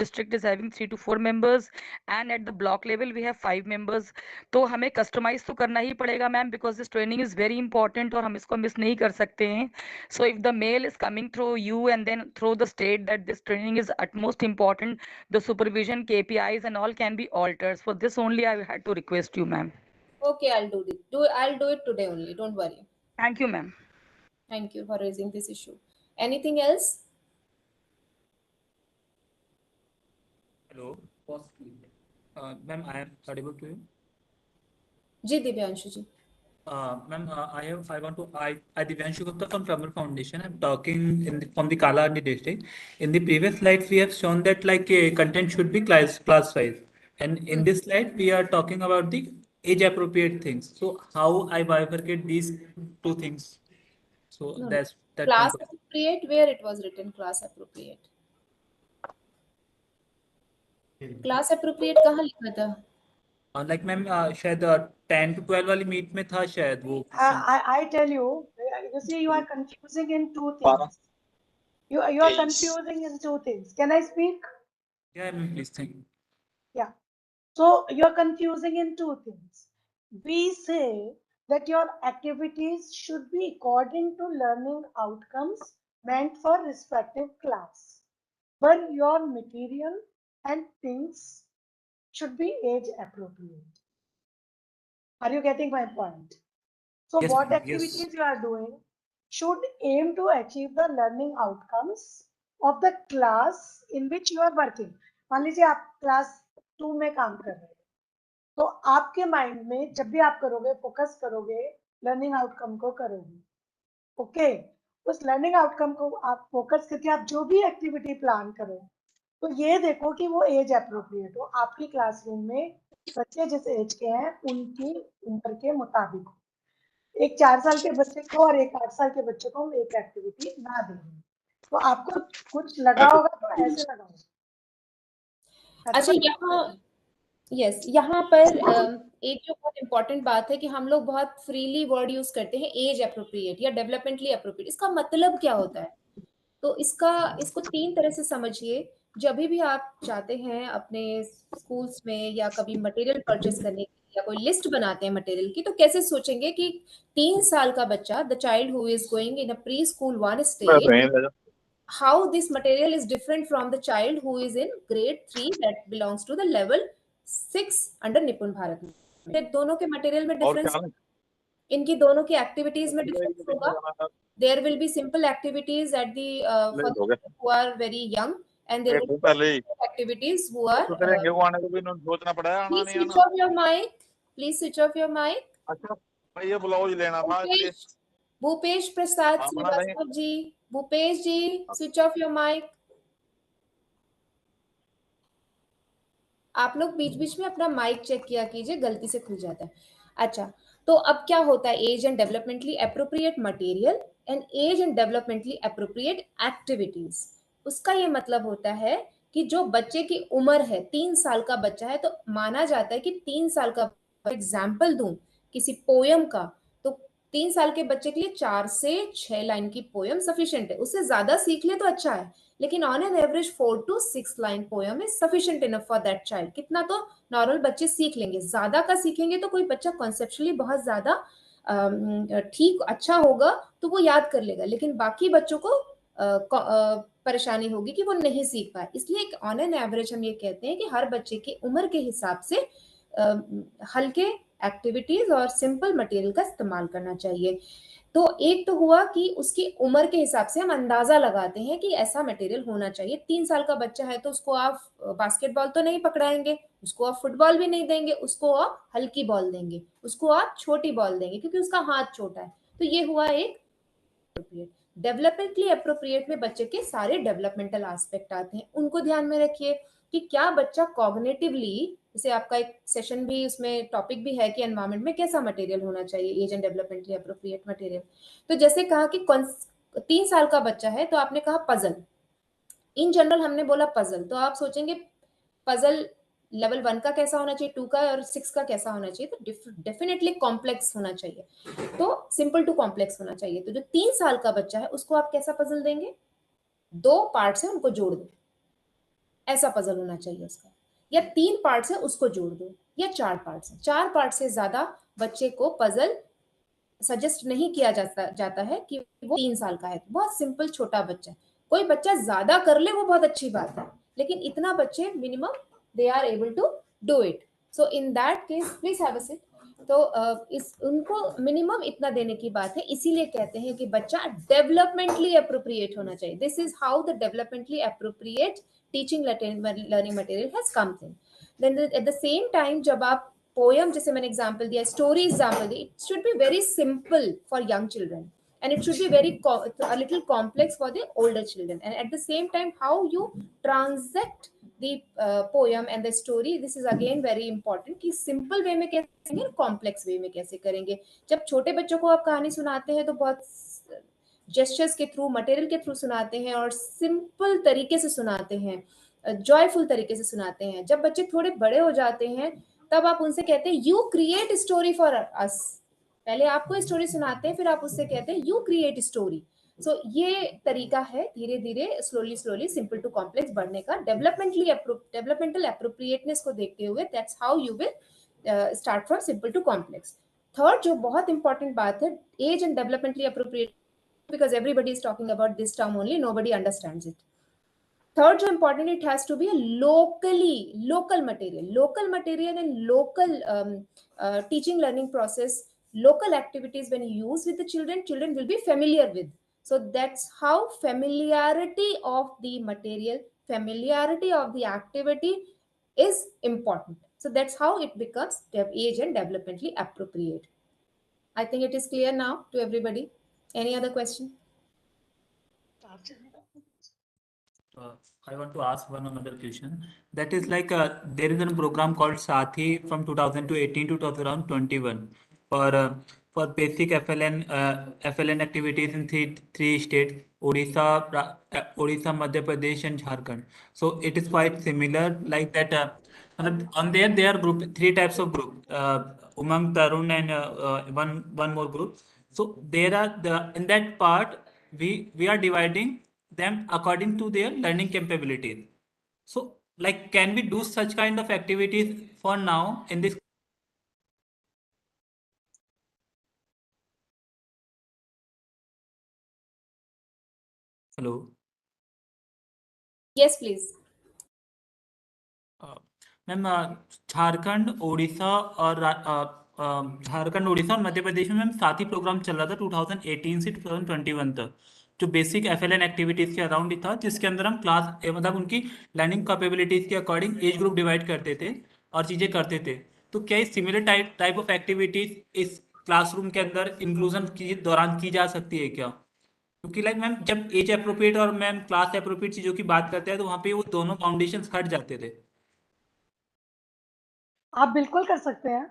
district is having 3 to 4 members, and at the block level we have 5 members. तो हमें customize तो करना ही पड़ेगा ma'am, because this training is very important और हम इसको miss नहीं कर सकते हैं. So if the mail is coming through you and then through the state that this training is utmost important, the supervision KPIs and all can be altered. For this only I had to request you, ma'am.
Okay, I'll do it. I'll do it today only. Don't worry.
Thank you, ma'am.
Thank you for raising this issue. Anything else?
Hello, possibly. Ma'am, I am audible to you.
Ji Divyanshu ji.
Ma'am, I want to. I Divyanshu Gupta from Tribal Foundation. I'm talking from the Kalarni district. In the previous slides, we have shown that like content should be class wise, and in this slide, we are talking about the age appropriate things. So how I bifurcate these two things? So
No,
that's that.
Class appropriate, where it was written class appropriate. Class appropriate कहाँ लिखा था?
Like ma'am शायद 10 to 12 वाली meet में था शायद वो.
I tell you, you see, you are confusing in two things. You are confusing in two things. Can I speak?
Yeah, ma'am, please. Thank you.
Yeah. So you are confusing in two things. We say that your activities should be according to learning outcomes meant for respective class, but your material and things should be age appropriate. Are you getting my point? So
Yes,
what
ma'am,
activities
yes.
you are doing should aim to achieve the learning outcomes of the class in which you are working. मान लीजिए आप class 2 में काम कर रहे हैं, तो आपके माइंड में जब भी आप करोगे, फोकस करोगे, लर्निंग आउटकम को करोगे. ओके, उस लर्निंग आउटकम को आप फोकस करके आप जो भी एक्टिविटी प्लान करो, तो ये देखो कि वो एज अप्रोप्रिएट हो, आपकी क्लासरूम में बच्चे जिस एज के हैं उनकी उम्र के मुताबिक हो. एक 4 साल के बच्चे को और एक 8 साल के बच्चे को हम एक एक्टिविटी ना दें, तो आपको कुछ लगा होगा तो ऐसे लगा होगा.
अच्छा, यहाँ पर एक जो बहुत इंपॉर्टेंट बात है कि हम लोग बहुत फ्रीली वर्ड यूज करते हैं एज अप्रोप्रिएट या डेवलपमेंटली अप्रोप्रिएट. इसका मतलब क्या होता है? तो इसको 3 तरह से समझिए. जब भी आप चाहते हैं अपने स्कूल्स में या कभी मटेरियल परचेस करने की या कोई लिस्ट बनाते हैं मटेरियल की, तो कैसे सोचेंगे कि 3 साल का बच्चा, the child who is going in a pre school 1 stage, how this material is different from the child who is in grade 3 that belongs to the level 6 under निपुण भारत में. दोनों के मटेरियल में डिफरेंस, इनकी दोनों की एक्टिविटीज में difference होगा. There will be simple activities at the for the who are very young, and there will be activities who are please switch off your mic. Please switch off your mic.
ये blouse लेना था.
भूपेश प्रसाद श्रीवास्तव जी, भूपेश जी, switch off your mic. आप लोग बीच बीच में अपना mic check किया कीजिए, गलती से खुल जाता है. अच्छा, तो अब क्या होता है? Age and developmentally appropriate material and age and developmentally appropriate activities. उसका ये मतलब होता है कि जो बच्चे की उम्र है, 3 साल का बच्चा है, तो माना जाता है कि 3 साल का एग्जाम्पल दूं किसी पोयम का, तो 3 साल के बच्चे के लिए 4 से 6 लाइन की पोयम सफिशिएंट है। उससे ज्यादा सीख ले तो अच्छा है, लेकिन on an average 4 to 6 line poem is sufficient enough for that child. कितना तो नॉर्मल बच्चे सीख लेंगे, ज्यादा का सीखेंगे तो कोई बच्चा कॉन्सेप्चुअली बहुत ज्यादा ठीक अच्छा होगा तो वो याद कर लेगा, लेकिन बाकी बच्चों को परेशानी होगी कि वो नहीं सीख पाए। इसलिए ऑन एन एवरेज हम ये कहते हैं कि हर बच्चे की उम्र के हिसाब से हल्के एक्टिविटीज और सिंपल मटेरियल का इस्तेमाल करना चाहिए। तो एक तो हुआ कि उसकी उम्र के हिसाब से हम अंदाजा लगाते हैं कि ऐसा मटेरियल होना चाहिए। 3 साल का बच्चा है तो उसको आप बास्केटबॉल तो नहीं पकड़ाएंगे, उसको आप फुटबॉल भी नहीं देंगे, उसको आप हल्की बॉल देंगे, उसको आप छोटी बॉल देंगे क्योंकि उसका हाथ छोटा है। तो ये हुआ एक डेवलपमेंटली अप्रोप्रिएट में बच्चे के सारे डेवलपमेंटल एस्पेक्ट आते हैं, उनको ध्यान में रखिए कि क्या बच्चा कॉग्निटिवली, जैसे आपका एक सेशन भी उसमें टॉपिक भी है कि एनवायरनमेंट में कैसा मटेरियल होना चाहिए, age and developmentally appropriate material. तो जैसे कहा कि 3 साल का बच्चा है तो आपने कहा पजल, इन जनरल हमने बोला पजल, तो आप सोचेंगे पजल लेवल 1 का कैसा होना चाहिए, 2 का और 6 का कैसा होना चाहिए, तो डेफिनेटली कॉम्प्लेक्स होना चाहिए, तो सिंपल टू कॉम्प्लेक्स होना चाहिए। तो जो 3 साल का बच्चा है उसको आप कैसा पजल देंगे, 2 पार्ट से उनको जोड़ दो, ऐसा पजल होना चाहिए उसका, या 3 पार्ट से उसको जोड़ दो, या 4 पार्ट से। 4 पार्ट से ज्यादा बच्चे को पजल सजेस्ट नहीं किया जाता है कि वो 3 साल का है, बहुत सिंपल छोटा बच्चा है। कोई बच्चा ज्यादा कर ले वो बहुत अच्छी बात है, लेकिन इतना बच्चे minimum they are able to do it. So in that case please have a sit. तो इस उनको मिनिमम इतना देने की बात है, इसीलिए कहते हैं कि बच्चा डेवलपमेंटली अप्रोप्रिएट होना चाहिए। This is how the developmentally appropriate teaching learning material has come in. Then at the same time जब आप पोयम, जैसे मैंने एग्जांपल दिया, स्टोरी एग्जांपल दी, it should be very simple for young children and it should be very a little complex for the older children, and at the same time how you transact the poem and the story, this is again very important कि simple way में कैसे करेंगे, complex way में कैसे करेंगे। जब छोटे बच्चों को आप कहानी सुनाते हैं तो बहुत जेस्चर्स के थ्रू, मटेरियल के थ्रू सुनाते हैं और सिंपल तरीके से सुनाते हैं, जॉयफुल तरीके से सुनाते हैं। जब बच्चे थोड़े बड़े हो जाते हैं तब आप उनसे कहते हैं you create story for us, पहले आपको स्टोरी सुनाते हैं फिर आप उससे कहते हैं यू क्रिएट स्टोरी। सो ये तरीका है धीरे धीरे स्लोली सिंपल टू कॉम्प्लेक्स बढ़ने का, डेवलपमेंटल अप्रोप्रिएटनेस को देखते हुए, that's how you will start from simple to complex. Third जो बहुत इंपॉर्टेंट बात है, age and developmentally appropriate, because everybody is talking about this term only, nobody understands it. Third जो important, it has to be a local material and local teaching learning process, local activities when you use with the children will be familiar with. So that's how familiarity of the material, familiarity of the activity is important. So that's how it becomes age and developmentally appropriate. I think it is clear now to everybody. Any other question?
I want to ask one another question. That is like there is a program called Sathi from 2018 to 2021 for basic FLN activities in three states: Odisha, Madhya Pradesh, and Jharkhand. So it is quite similar like that. On there are three types of group: Umang, Tarun, and one more group. So there are in that part we are dividing them according to their learning capabilities. So, like, can we do such kind of activities for now in this? Hello.
Yes, please.
Ma'am Jharkhand Orissa और मध्य प्रदेश में ma'am साथ ही programme चल रहा था 2018 से 2021 तक, जो basic FLN activities के अराउंड ही था, जिसके अंदर हम क्लास मतलब उनकी लर्निंग कैपेबिलिटीज के अकॉर्डिंग एज ग्रुप डिवाइड करते थे और चीज़ें करते थे। तो क्या इस सिमिलर टाइप ऑफ एक्टिविटीज इस क्लासरूम के अंदर इंक्लूजन के दौरान की जा सकती है क्या? क्योंकि लाइक मैम जब एज अप्रोप्रिएट और मैम क्लास अप्रोप्रिएट चीज़ों की बात करते हैं तो वहाँ पे वो दोनों फाउंडेशन हट जाते थे।
आप बिल्कुल कर सकते हैं।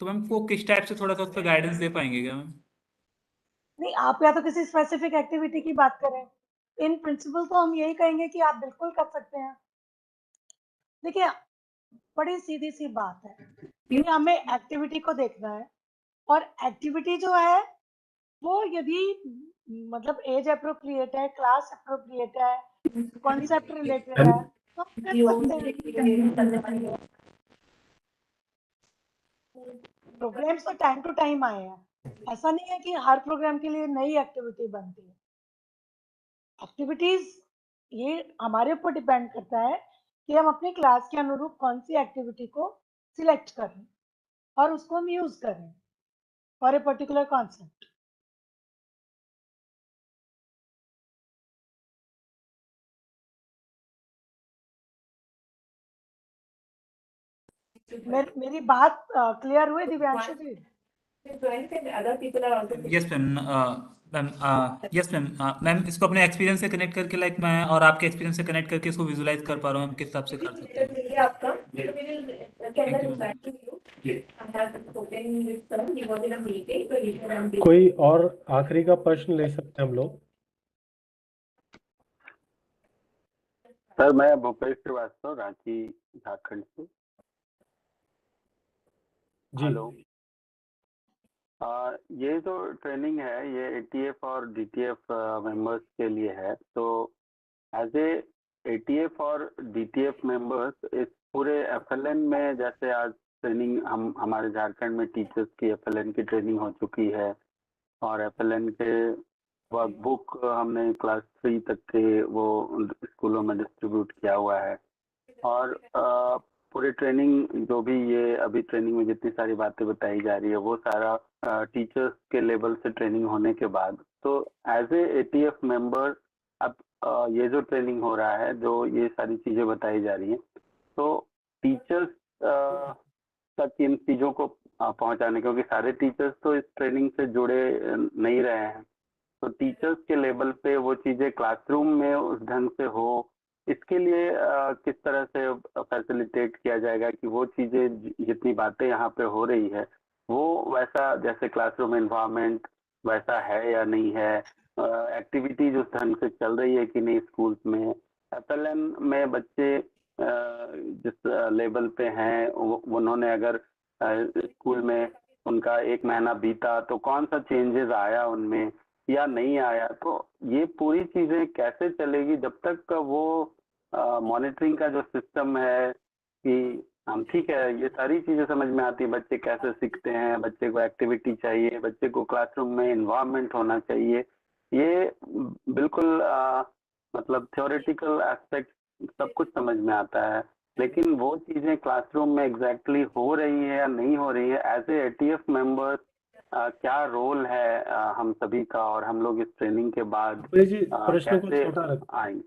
तो मैम वो किस टाइप से थोड़ा सा उस पर गाइडेंस दे पाएंगे क्या मैम?
नहीं, आप या तो किसी स्पेसिफिक एक्टिविटी की बात करें, इन प्रिंसिपल तो हम यही कहेंगे कि आप बिल्कुल कर सकते हैं। देखिए, बड़ी सीधी सी बात है, ये हमें एक्टिविटी को देखना है और एक्टिविटी जो है वो यदि मतलब एज अप्रोप्रिएट है, क्लास अप्रोप्रिएट है, कॉन्सेप्ट रिलेटेड है तो आप कर सकते हैं। प्रोग्राम्स तो टाइम टू टाइम आए हैं, ऐसा नहीं है कि हर प्रोग्राम के लिए नई एक्टिविटी बनती है। एक्टिविटीज ये हमारे ऊपर डिपेंड करता है कि हम अपनी क्लास के अनुरूप कौन सी एक्टिविटी को सिलेक्ट करें और उसको हम यूज करें फॉर ए पर्टिकुलर कॉन्सेप्ट। मेरी बात क्लियर हुई दिव्यांशु जी?
Yes ma'am ma'am yes ma'am ma'am इसको अपने एक्सपीरियंस से कनेक्ट करके लाइक मैं और आपके एक्सपीरियंस से कनेक्ट करके इसको विजुलाइज कर पा रहा हूँ हम किस हिसाब से कर सकते हैं।
कोई और आखिरी का प्रश्न ले सकते हैं हम लोग?
सर मैं भूपेश श्रीवास्तव, रांची झारखंड से। हेलो, ये जो ट्रेनिंग है ये एटीएफ और डीटीएफ मेंबर्स के लिए है। तो एज ए एटीएफ और डीटीएफ मेंबर्स इस पूरे एफएलएन में, जैसे आज ट्रेनिंग हमारे झारखंड में टीचर्स की एफएलएन की ट्रेनिंग हो चुकी है और एफएलएन के वर्कबुक हमने क्लास 3 तक के वो स्कूलों में डिस्ट्रीब्यूट किया हुआ है। और पूरी ट्रेनिंग जो भी ये अभी ट्रेनिंग में जितनी सारी बातें बताई जा रही है वो सारा टीचर्स के लेवल से ट्रेनिंग होने के बाद, तो एज ए एटीएफ मेंबर अब ये जो ट्रेनिंग हो रहा है, जो ये सारी चीजें बताई जा रही हैं, तो टीचर्स तक इन चीजों को पहुंचाने, क्योंकि सारे टीचर्स तो इस ट्रेनिंग से जुड़े नहीं रहे हैं, तो टीचर्स के लेवल पे वो चीजें क्लासरूम में उस ढंग से हो, इसके लिए किस तरह से फैसिलिटेट किया जाएगा कि वो चीजें जितनी बातें यहाँ पे हो रही है वो वैसा जैसे क्लासरूम एनवायरनमेंट वैसा है या नहीं है, एक्टिविटीज उस ढंग से चल रही है कि नहीं स्कूल्स में, एफएलएन में बच्चे जिस लेवल पे हैं उन्होंने अगर स्कूल में उनका 1 महीना बीता तो कौन सा चेंजेस आया उनमें या नहीं आया, तो ये पूरी चीजें कैसे चलेगी जब तक वो मॉनिटरिंग का जो सिस्टम है कि हम ठीक है ये सारी चीजें समझ में आती है, बच्चे कैसे सीखते हैं, बच्चे को एक्टिविटी चाहिए, बच्चे को क्लासरूम में इन्वायरमेंट होना चाहिए, ये बिल्कुल मतलब थ्योरेटिकल एस्पेक्ट सब कुछ समझ में आता है, लेकिन वो चीजें क्लासरूम में एग्जैक्टली हो रही है या नहीं हो रही है, एज ए एटीएफ मेंबर्स क्या रोल है हम सभी का, और हम लोग इस ट्रेनिंग के बाद
प्रश्न को
कैसे
छोटा
आएंगे?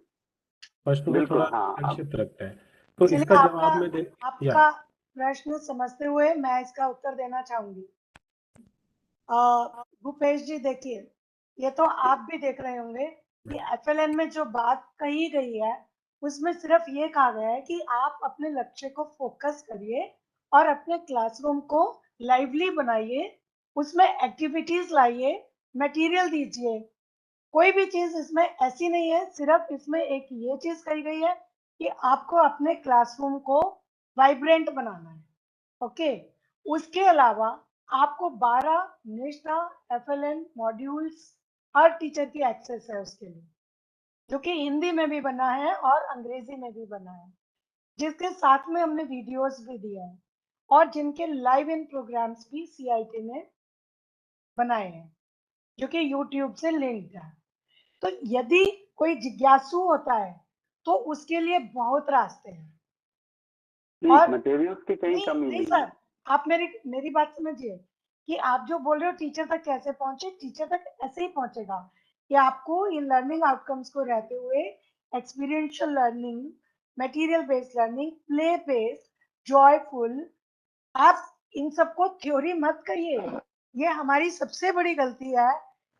प्रश्न को
बिल्कुल,
थोड़ा
हाँ।
संक्षिप्त रखते हैं तो
चलिए
इसका जवाब में दे
आपका प्रश्न समझते हुए मैं इसका उत्तर देना चाहूंगी। भूपेश जी देखिए, ये तो आप भी देख रहे होंगे कि एफएलएन में जो बात कही गई है उसमें सिर्फ ये कहा गया है कि आप अपने लक्ष्य को फोकस करिए और अपने क्लासरूम को लाइवली बनाइए, उसमें एक्टिविटीज लाइए, मटेरियल दीजिए। कोई भी चीज इसमें ऐसी नहीं है, सिर्फ इसमें एक ये चीज कही गई है कि आपको अपने क्लासरूम को वाइब्रेंट बनाना है। ओके, उसके अलावा आपको 12 निष्ठा एफएलएन मॉड्यूल्स हर टीचर की एक्सेस है उसके लिए, जो कि हिंदी में भी बना है और अंग्रेजी में भी बना है, जिसके साथ में हमने वीडियोस भी दिया है और जिनके लाइव इन प्रोग्राम्स भी सीआईटी ने बनाए हैं जो कि यूट्यूब से लिंक्ड है। तो यदि कोई जिज्ञासु होता है तो उसके लिए बहुत रास्ते हैं।
और मटेरियल्स की कहीं कमी
नहीं
नहीं
सर,
है।
आप मेरी बात समझिए कि आप जो बोल रहे हो टीचर तक कैसे पहुंचे, टीचर तक ऐसे ही पहुंचेगा कि आपको इन लर्निंग आउटकम्स को रहते हुए experiential learning, material based learning, play based, joyful, आप इन सबको थ्योरी मत कहिए। ये हमारी सबसे बड़ी गलती है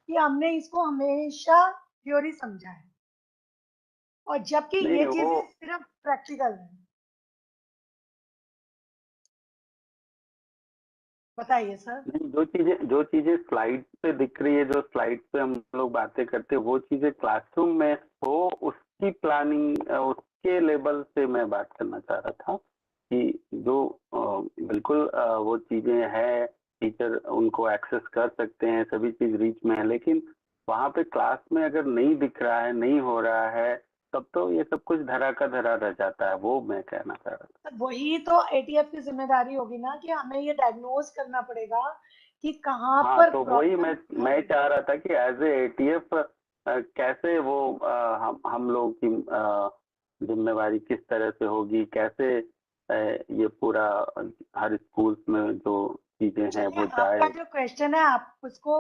कि हमने इसको हमेशा थ्योरी समझा है और जबकि ये चीजें सिर्फ प्रैक्टिकल है। बताइए सर।
नहीं, जो चीजें स्लाइड पे दिख रही है, जो स्लाइड पे हम लोग बातें करते हैं, वो चीजें क्लासरूम में हो, उसकी प्लानिंग उसके लेवल से मैं बात करना चाह रहा था कि जो बिल्कुल वो चीजें हैं टीचर उनको एक्सेस कर सकते हैं, सभी चीज रीच में है, लेकिन वहां पे क्लास में अगर नहीं दिख रहा है, नहीं हो रहा है, तब तो ये सब कुछ धरा का धरा रह जाता है। वो मैं कहना चाह रहा था।
वही तो एटीएफ की जिम्मेदारी होगी ना कि हमें ये डायग्नोज करना पड़ेगा कि कहाँ
हाँ,
पर
तो वही
प्रॉब्लम
मैं चाह रहा था कि एज ए एटीएफ कैसे वो हम लोग की जिम्मेवारी किस तरह से होगी, कैसे ये पूरा हर स्कूल में जो चीजें हैं वो
आपका
जाए।
जो क्वेश्चन है आप उसको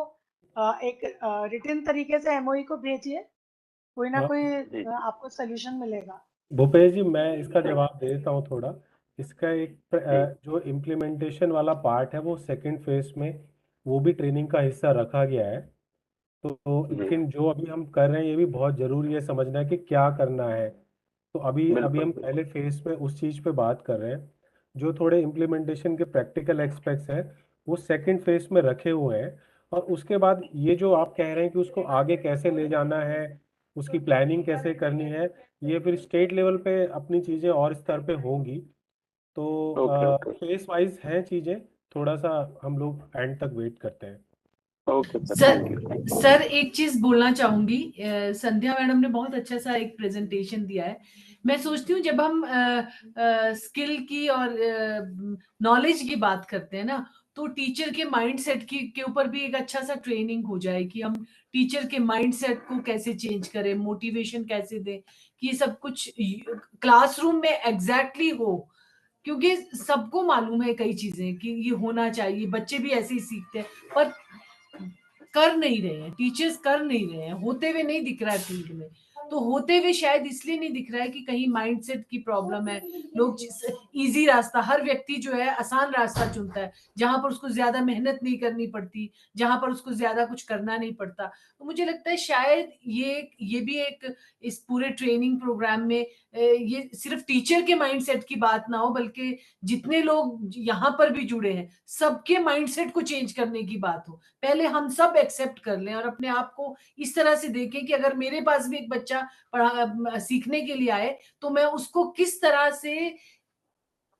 एक रिटन तरीके से एमओई को भेजिए, कोई ना कोई आपको सोल्यूशन मिलेगा।
भूपेश जी, मैं इसका जवाब दे देता हूँ थोड़ा। इसका एक जो इम्प्लीमेंटेशन वाला पार्ट है वो सेकंड फेज में वो भी ट्रेनिंग का हिस्सा रखा गया है। तो लेकिन जो अभी हम कर रहे हैं ये भी बहुत जरूरी है समझना कि क्या करना है। तो अभी हम पहले फेज में उस चीज पे बात कर रहे हैं। जो थोड़े इम्प्लीमेंटेशन के प्रैक्टिकल एस्पेक्ट्स हैं वो सेकंड फेज में रखे हुए हैं। और उसके बाद ये जो आप कह रहे हैं कि उसको आगे कैसे ले जाना है, उसकी प्लानिंग कैसे करनी है, ये फिर स्टेट लेवल पे अपनी चीजें और स्तर पे होंगी। तो फेस वाइज हैं चीजें, थोड़ा सा हम लोग एंड तक वेट करते हैं।
सर एक चीज बोलना चाहूंगी, संध्या मैडम ने बहुत अच्छा सा एक प्रेजेंटेशन दिया है। मैं सोचती हूँ जब हम स्किल की और नॉलेज की बात करते हैं ना, तो टीचर के माइंडसेट के ऊपर भी एक अच्छा सा ट्रेनिंग हो जाए कि हम टीचर के माइंडसेट को कैसे चेंज करें, मोटिवेशन कैसे दें, कि ये सब कुछ क्लासरूम में एग्जैक्टली हो। क्योंकि सबको मालूम है कई चीजें कि ये होना चाहिए, बच्चे भी ऐसे ही सीखते हैं, पर कर नहीं रहे हैं, टीचर्स कर नहीं रहे हैं, होते हुए नहीं दिख रहा है फील्ड में। तो होते हुए शायद इसलिए नहीं दिख रहा है कि कहीं माइंडसेट की प्रॉब्लम है। लोग इजी रास्ता, हर व्यक्ति जो है आसान रास्ता चुनता है, जहां पर उसको ज्यादा मेहनत नहीं करनी पड़ती, जहां पर उसको ज्यादा कुछ करना नहीं पड़ता। तो मुझे लगता है शायद ये भी एक इस पूरे ट्रेनिंग प्रोग्राम में ये सिर्फ टीचर के माइंडसेट की बात ना हो, बल्कि जितने लोग यहाँ पर भी जुड़े हैं सबके माइंडसेट को चेंज करने की बात हो। पहले हम सब एक्सेप्ट कर लें और अपने आप को इस तरह से देखें कि अगर मेरे पास भी एक बच्चा सीखने के लिए आए तो मैं उसको किस तरह से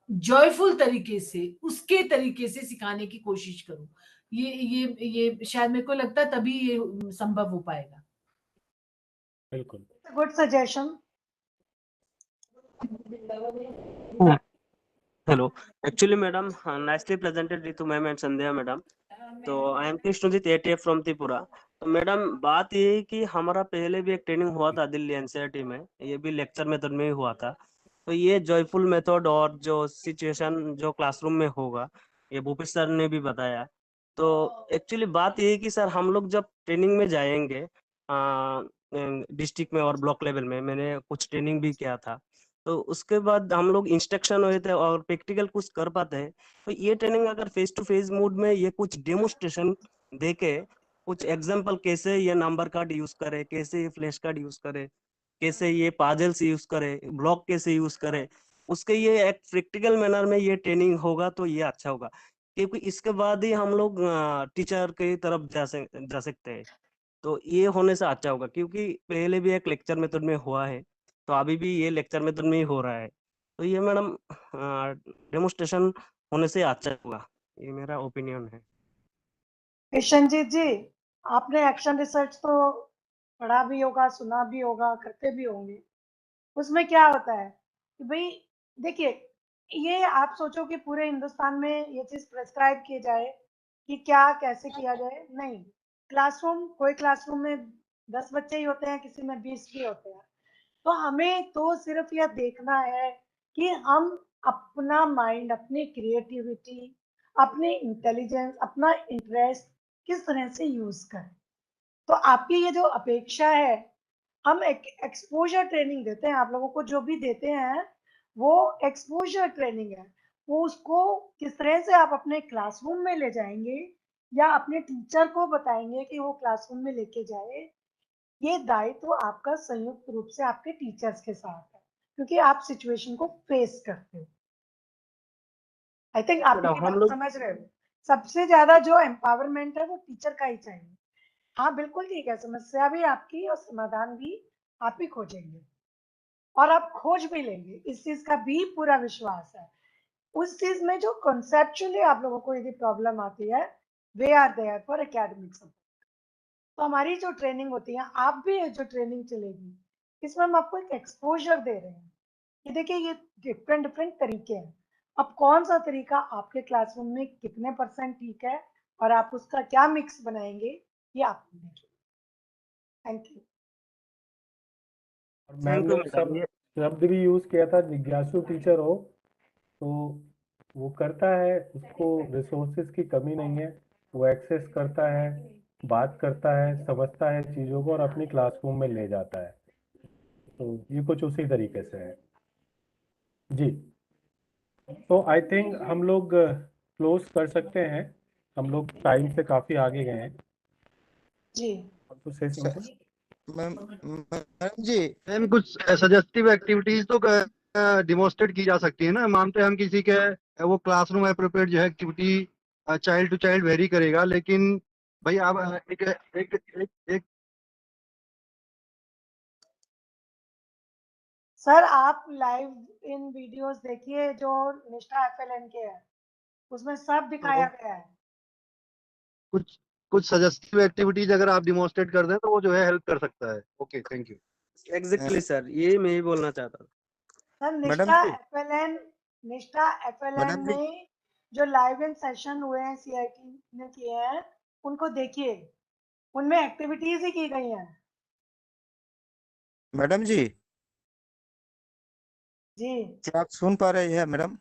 जॉयफुल तरीके से, उसके तरीके से सिखाने की कोशिश करूं। ये शायद मेरे को लगता है तभी ये संभव हो पाएगा।
बिल्कुल,
good suggestion.
Hello. Actually, madam, nicely presented Ritu ma'am and Sandhya madam. तो I am Krishnajit ATF from Tripura. तो मैडम बात ये है कि हमारा पहले भी एक ट्रेनिंग हुआ था दिल्ली NCERT में, ये भी लेक्चर मेथड में ही हुआ था। तो ये जॉयफुल मेथड और जो सिचुएशन जो क्लासरूम में होगा ये भूपेश सर ने भी बताया। तो एक्चुअली बात ये है कि सर हम लोग जब ट्रेनिंग में जाएंगे डिस्ट्रिक्ट में और ब्लॉक लेवल में, मैंने कुछ ट्रेनिंग भी किया था, तो उसके बाद हम लोग इंस्ट्रक्शन हुए थे और प्रैक्टिकल कुछ कर पाते हैं। तो ये ट्रेनिंग अगर फेस टू फेस मोड में ये कुछ डेमोस्ट्रेशन देके कुछ एग्जांपल, कैसे ये नंबर कार्ड यूज करे, कैसे ये फ्लैश कार्ड यूज करे, कैसे ये पाजल्स यूज करे, ब्लॉक कैसे यूज करे, उसके ये एक प्रैक्टिकल मैनर में ये ट्रेनिंग होगा तो ये अच्छा होगा। क्योंकि इसके बाद ही हम लोग टीचर की तरफ जा सकते हैं। तो ये होने से अच्छा होगा, क्योंकि पहले भी एक लेक्चर मेथड में हुआ है, तो अभी भी ये लेक्चर मेथड में ही हो रहा है। तो ये मैडम डेमोस्ट्रेशन होने से अच्छा होगा, ये मेरा ओपिनियन है।
कृष्णजीत जी, आपने एक्शन रिसर्च तो पढ़ा भी होगा, सुना भी होगा, करते भी होंगे। उसमें क्या होता है कि भाई देखिए, ये आप सोचो कि पूरे हिंदुस्तान में ये चीज प्रेस्क्राइब की जाए कि क्या कैसे किया जाए, नहीं। क्लासरूम, कोई क्लासरूम में 10 बच्चे ही होते हैं, किसी में 20 भी होते हैं। तो हमें तो सिर्फ यह देखना है कि हम अपना माइंड, अपनी क्रिएटिविटी, अपनी इंटेलिजेंस, अपना इंटरेस्ट किस तरह से यूज करें। तो आपकी ये जो अपेक्षा है, हम एक एक्सपोजर ट्रेनिंग देते हैं आप लोगों को, जो भी देते हैं वो एक्सपोजर ट्रेनिंग है। वो उसको किस तरह से आप अपने क्लासरूम में ले जाएंगे या अपने टीचर को बताएंगे कि वो क्लासरूम में लेके जाए, ये दायित्व आपका संयुक्त रूप से आपके टीचर्स के साथ है, क्योंकि आप सिचुएशन को फेस करते हो। आई थिंक आप ये बात समझ रहे हो। सबसे ज्यादा जो एम्पावरमेंट है वो टीचर का ही चाहिए। हाँ बिल्कुल ठीक है, समस्या भी आपकी और समाधान भी आप ही खोजेंगे और आप खोज भी लेंगे, इस चीज का भी पूरा विश्वास है। उस चीज में जो कॉन्सेप्चुअली आप लोगों को यदि प्रॉब्लम आती है, we are there for academic support. तो हमारी जो ट्रेनिंग होती है, आप भी जो ट्रेनिंग चलेगी, इसमें हम आपको एक एक्सपोजर दे रहे हैं कि देखिए ये डिफरेंट डिफरेंट तरीके हैं। अब कौन सा तरीका आपके क्लासरूम में कितने % ठीक है और आप उसका क्या मिक्स बनाएंगे, ये आप देखिए। Thank you.
और मैम ने शब्द भी यूज किया था, जिज्ञासु टीचर हो तो वो करता है, उसको रिसोर्सेज की कमी नहीं है, वो एक्सेस करता है, बात करता है, समझता है चीज़ों को और अपनी क्लासरूम में ले जाता है। तो ये कुछ उसी तरीके से है जी। तो आई थिंक हम लोग क्लोज कर सकते हैं, हम लोग टाइम से काफ़ी आगे गए हैं
जी।
तो से
मैम जी,
मैम कुछ सजेस्टिव एक्टिविटीज तो डिमोन्स्ट्रेट की जा सकती है ना। मानते हैं हम किसी के वो क्लासरूम एप्रोप्रिएट जो है activity child to child vary करेगा, लेकिन भाई आप एक एक एक, एक
सर आप लाइव इन वीडियोस देखिए जो निष्ठा FLN के हैं, उसमें सब दिखाया गया है।
कुछ कुछ सजेस्टिव एक्टिविटीज अगर आप डिमोन्स्ट्रेट कर दें तो वो जो है हेल्प कर सकता है। Okay, thank you.
Exactly sir, ये मैं ही बोलना चाहता था।
सर
मैडम जी,
निष्ठा FLN में जो लाइव इन सेशन हुए हैं CIT ने किए हैं, उनको देखिए, उनमें एक्टिविटीज ही की गई हैं।
मैडम जी,
जी
क्या आप सुन पा रहे हैं मैडम?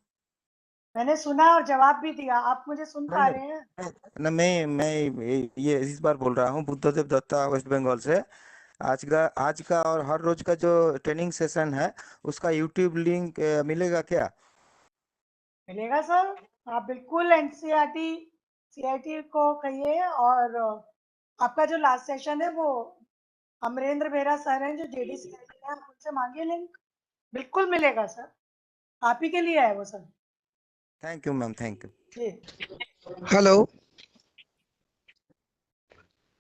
मैंने सुना और जवाब भी दिया। आप मुझे सुन पा रहे हैं?
ना मैं ये इस बार बोल रहा हूँ, बुद्धदेव दत्ता वेस्ट बंगाल से। आज का और हर रोज का जो ट्रेनिंग सेशन है उसका यूट्यूब लिंक मिलेगा क्या?
मिलेगा सर। आप बिल्कुल CIT को कहिए। और आपका जो लास्ट सेशन है वो अमरेंद्र बेरा सर हैं जो JD CIT हैं, आप उनसे मांगिए लिंक, बिल्कुल मिलेगा सर। आप ही के लिए है वो sir.
Thank you ma'am, thank you.
जी।
Hello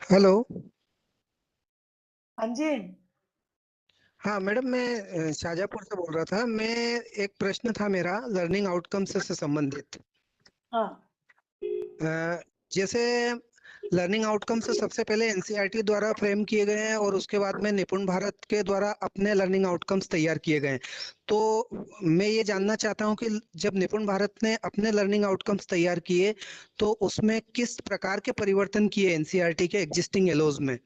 hello.
हाँ जी।
हाँ मैडम, मैं शाहजहाँपुर से बोल रहा था। मैं एक प्रश्न था मेरा लर्निंग आउटकम्स से संबंधित।
हाँ।
जैसे लर्निंग आउटकम्स तो सबसे पहले NCERT द्वारा फ्रेम किए गए हैं और उसके बाद में निपुण भारत के द्वारा अपने लर्निंग आउटकम्स तैयार किए गए हैं। तो मैं ये जानना चाहता हूँ कि जब निपुण भारत ने अपने लर्निंग आउटकम्स तैयार किए तो उसमें किस प्रकार के परिवर्तन किए NCERT के एग्जिस्टिंग एलओज में?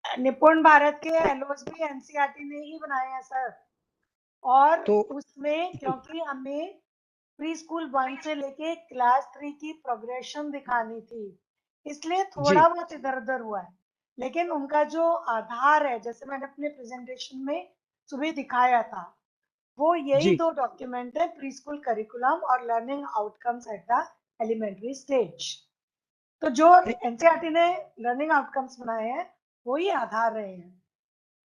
निपुण भारत के एलओज भी NCERT ने ही बनाए हैं सर। और
तो
उसमें क्योंकि हमें प्री स्कूल 1 से लेके क्लास 3 की प्रोग्रेशन दिखानी थी, इसलिए थोड़ा बहुत इधर उधर हुआ है। लेकिन उनका जो आधार है, जैसे मैंने अपने प्रेजेंटेशन में सुबह दिखाया था, वो यही 2 डॉक्यूमेंट है, प्री स्कूल करिकुलम और learning outcomes at the elementary stage. तो जो NCERT ने लर्निंग आउटकम्स बनाए हैं वो ही आधार रहे हैं,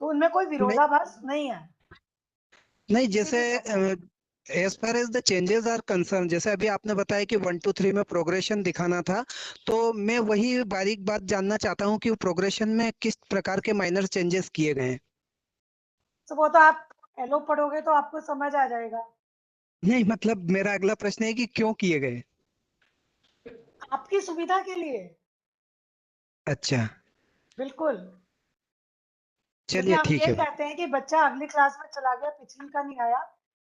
तो उनमें कोई विरोधाभास नहीं है।
नहीं, जैसे as far as the changes are concern, जैसे अभी आपने बताया कि 1 to 3 में प्रोग्रेशन दिखाना था, तो मैं वही बारीक बात जानना चाहता हूँ कि प्रोग्रेशन में किस प्रकार के माइनर चेंजेस किए गए हैं।
तो वो तो आप एलो पढ़ोगे तो आपको समझ आ जाएगा।
नहीं, मतलब मेरा अगला प्रश्न है कि क्यों किए गए?
आपकी सुविधा के लिए।
अच्छा,
बिल्कुल। यदि
चलिए
हम
ठीक
ये
है।
कहते हैं कि बच्चा अगली क्लास में चला गया, पिछली का नहीं आया,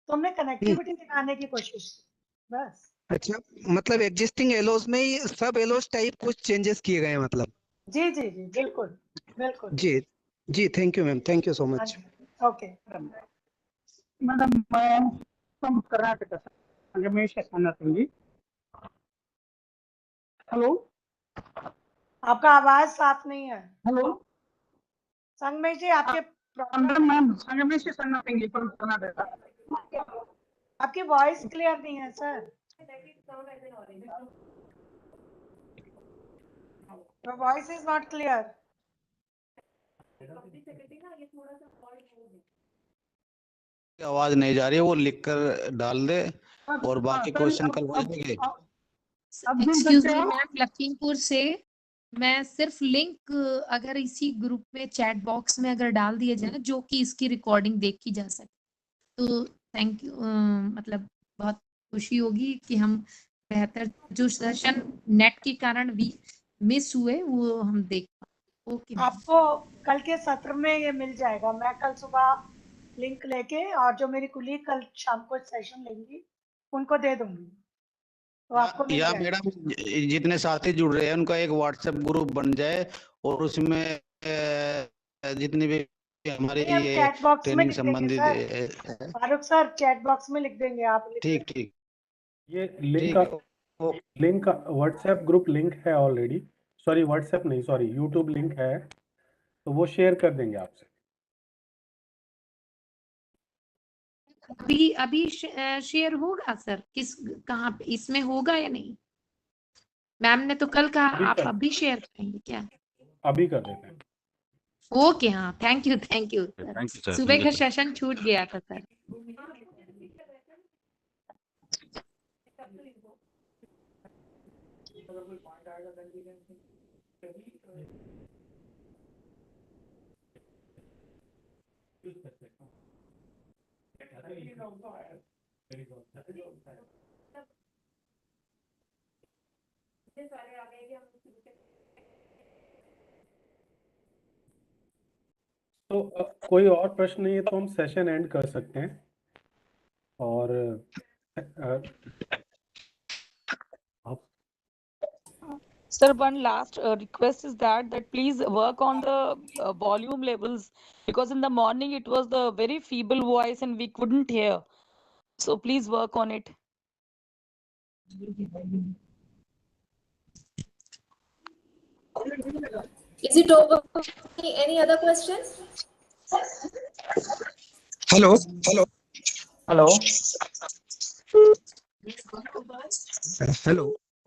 तो हमने कनेक्टिविटी दिखाने की कोशिश की, बस।
अच्छा, मतलब एग्जिस्टिंग एलोज में ही सब एलोज टाइप कुछ चेंजेस किए गए हैं मतलब?
जी जी जी, बिल्कुल बिल्कुल।
जी जी, thank you ma'am, thank you so
हाँ
मच।
जी, okay.
Madam, from Karnataka, Ramesh Annathungi. Hello.
आपका आवाज साफ नहीं है।
Hello.
संगमेश जी, आपके
Ma'am, Ramesh Annathungi from Karnataka.
आपकी वॉइस क्लियर नहीं है sir. The voice is not clear.
आवाज नहीं जा रही है, वो लिख कर डाल दे और बाकी क्वेश्चन कल भेजेंगे।
एक्सक्यूज मी मैम, लखीमपुर से। मैं सिर्फ लिंक अगर इसी ग्रुप में चैट बॉक्स में अगर डाल दिया जाए ना, जो कि इसकी रिकॉर्डिंग देखी जा सके, तो थैंक यू। मतलब बहुत खुशी होगी कि हम बेहतर जो सेशन नेट के कारण भी मिस हुए वो हम देख पाए। ओके
आपको कल के सत्र में ये मिल जाएगा। मैं कल सुबह लिंक लेके और जो मेरी कुलीग कल शाम को सेशन लेंगी उनको दे दूंगी, तो आपको मिल
या
जाएगा।
मैडम जितने साथी जुड़ रहे हैं उनका एक व्हाट्सएप ग्रुप बन जाए और उसमें जितनी भी हमारी
नहीं, हम
ये
चैट बॉक्स में
ट्रेनिंग
लिख देंगे
संबंधित
sir. Farooq sir chat box में लिख देंगे, आप लिख
ठीक ठीक
ये लिंक
ठीक
लिंक व्हाट्सएप ग्रुप लिंक है ऑलरेडी, सॉरी व्हाट्सएप नहीं, सॉरी यूट्यूब लिंक है, तो वो शेयर कर देंगे आपसे।
अभी शेयर होगा सर, किस कहाँ पे इसमें होगा या नहीं? मैम ने तो कल कहा आप अभी शेयर करेंगे क्या?
अभी कर देते हैं।
ओके, हाँ, थैंक यू सर। सुबह का सेशन छूट गया था सर।
तो कोई और प्रश्न नहीं है तो हम सेशन एंड कर सकते हैं। और
Sir, one last request is that please work on the volume levels, because in the morning it was the very feeble voice and we couldn't hear. So please work on it.
Is it over? Any other questions?
Hello
hello
hello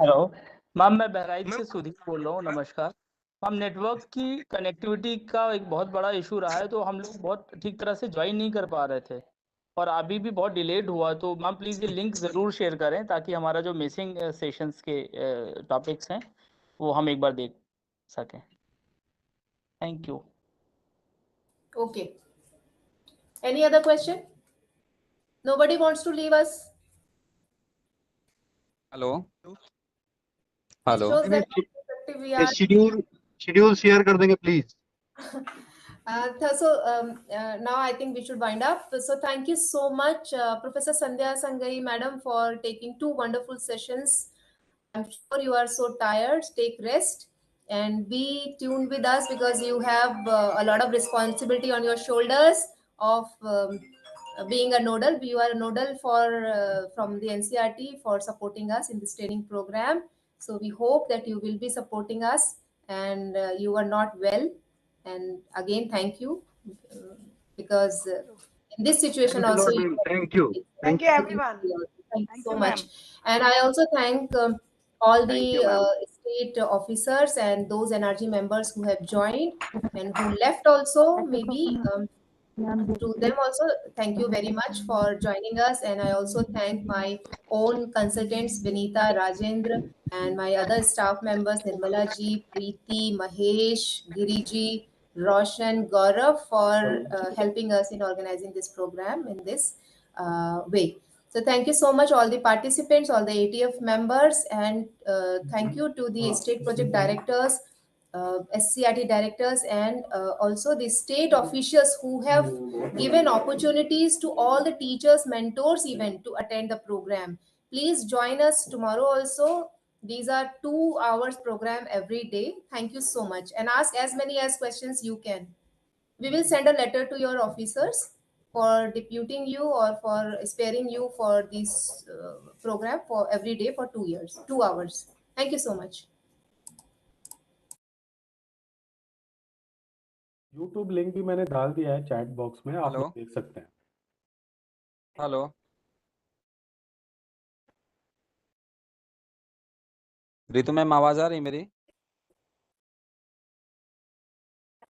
hello ma'am, मैं बहराइच से सुधीर बोल रहा हूँ। नमस्कार ma'am. Network की connectivity का एक बहुत बड़ा इशू रहा है, तो हम लोग बहुत ठीक तरह से ज्वाइन नहीं कर पा रहे थे और अभी भी बहुत डिलेड हुआ। तो मैम प्लीज़ ये लिंक ज़रूर शेयर करें ताकि हमारा जो मिसिंग सेशंस के टॉपिक्स हैं वो हम एक बार देख सकें। Thank you.
Okay. Any other question? Nobody wants to leave us?
Hello hello
Shows that how effective we are.
Schedule share कर देंगे please.
Now I think we should wind up. So thank you so much, Professor Sandhya Sangai, madam, for taking 2 wonderful sessions. I'm sure you are so tired. Take rest and be tuned with us because you have a lot of responsibility on your shoulders of being a nodal. You are a nodal for from the NCRT for supporting us in this training program. So we hope that you will be supporting us, and you are not well. And again, thank you because in this situation also you
thank you
Thank you, everyone.
thank you so much. And I also thank all the state officers and those NRG members who have joined and who left also. Maybe to them also, thank you very much for joining us. And I also thank my own consultants, Vinita, Rajendra, and my other staff members, Nirmala ji, Preeti, Mahesh, Giriji, Roshan, Gaurav, for helping us in organizing this program in this way. So thank you so much, all the participants, all the ATF members, and thank you to the state project directors, SCRT directors, and also the state officials who have given opportunities to all the teachers, mentors even to attend the program. Please join us tomorrow also. These are 2 hours program every day. Thank you so much, and ask as many as questions you can. We will send a letter to your officers for deputing you or for sparing you for this program for every day for 2 years, 2 hours. Thank you so much.
YouTube link भी मैंने डाल दिया है chat box में, आप लोग देख सकते हैं।
हेलो रितु मैम, आवाज आ रही मेरी?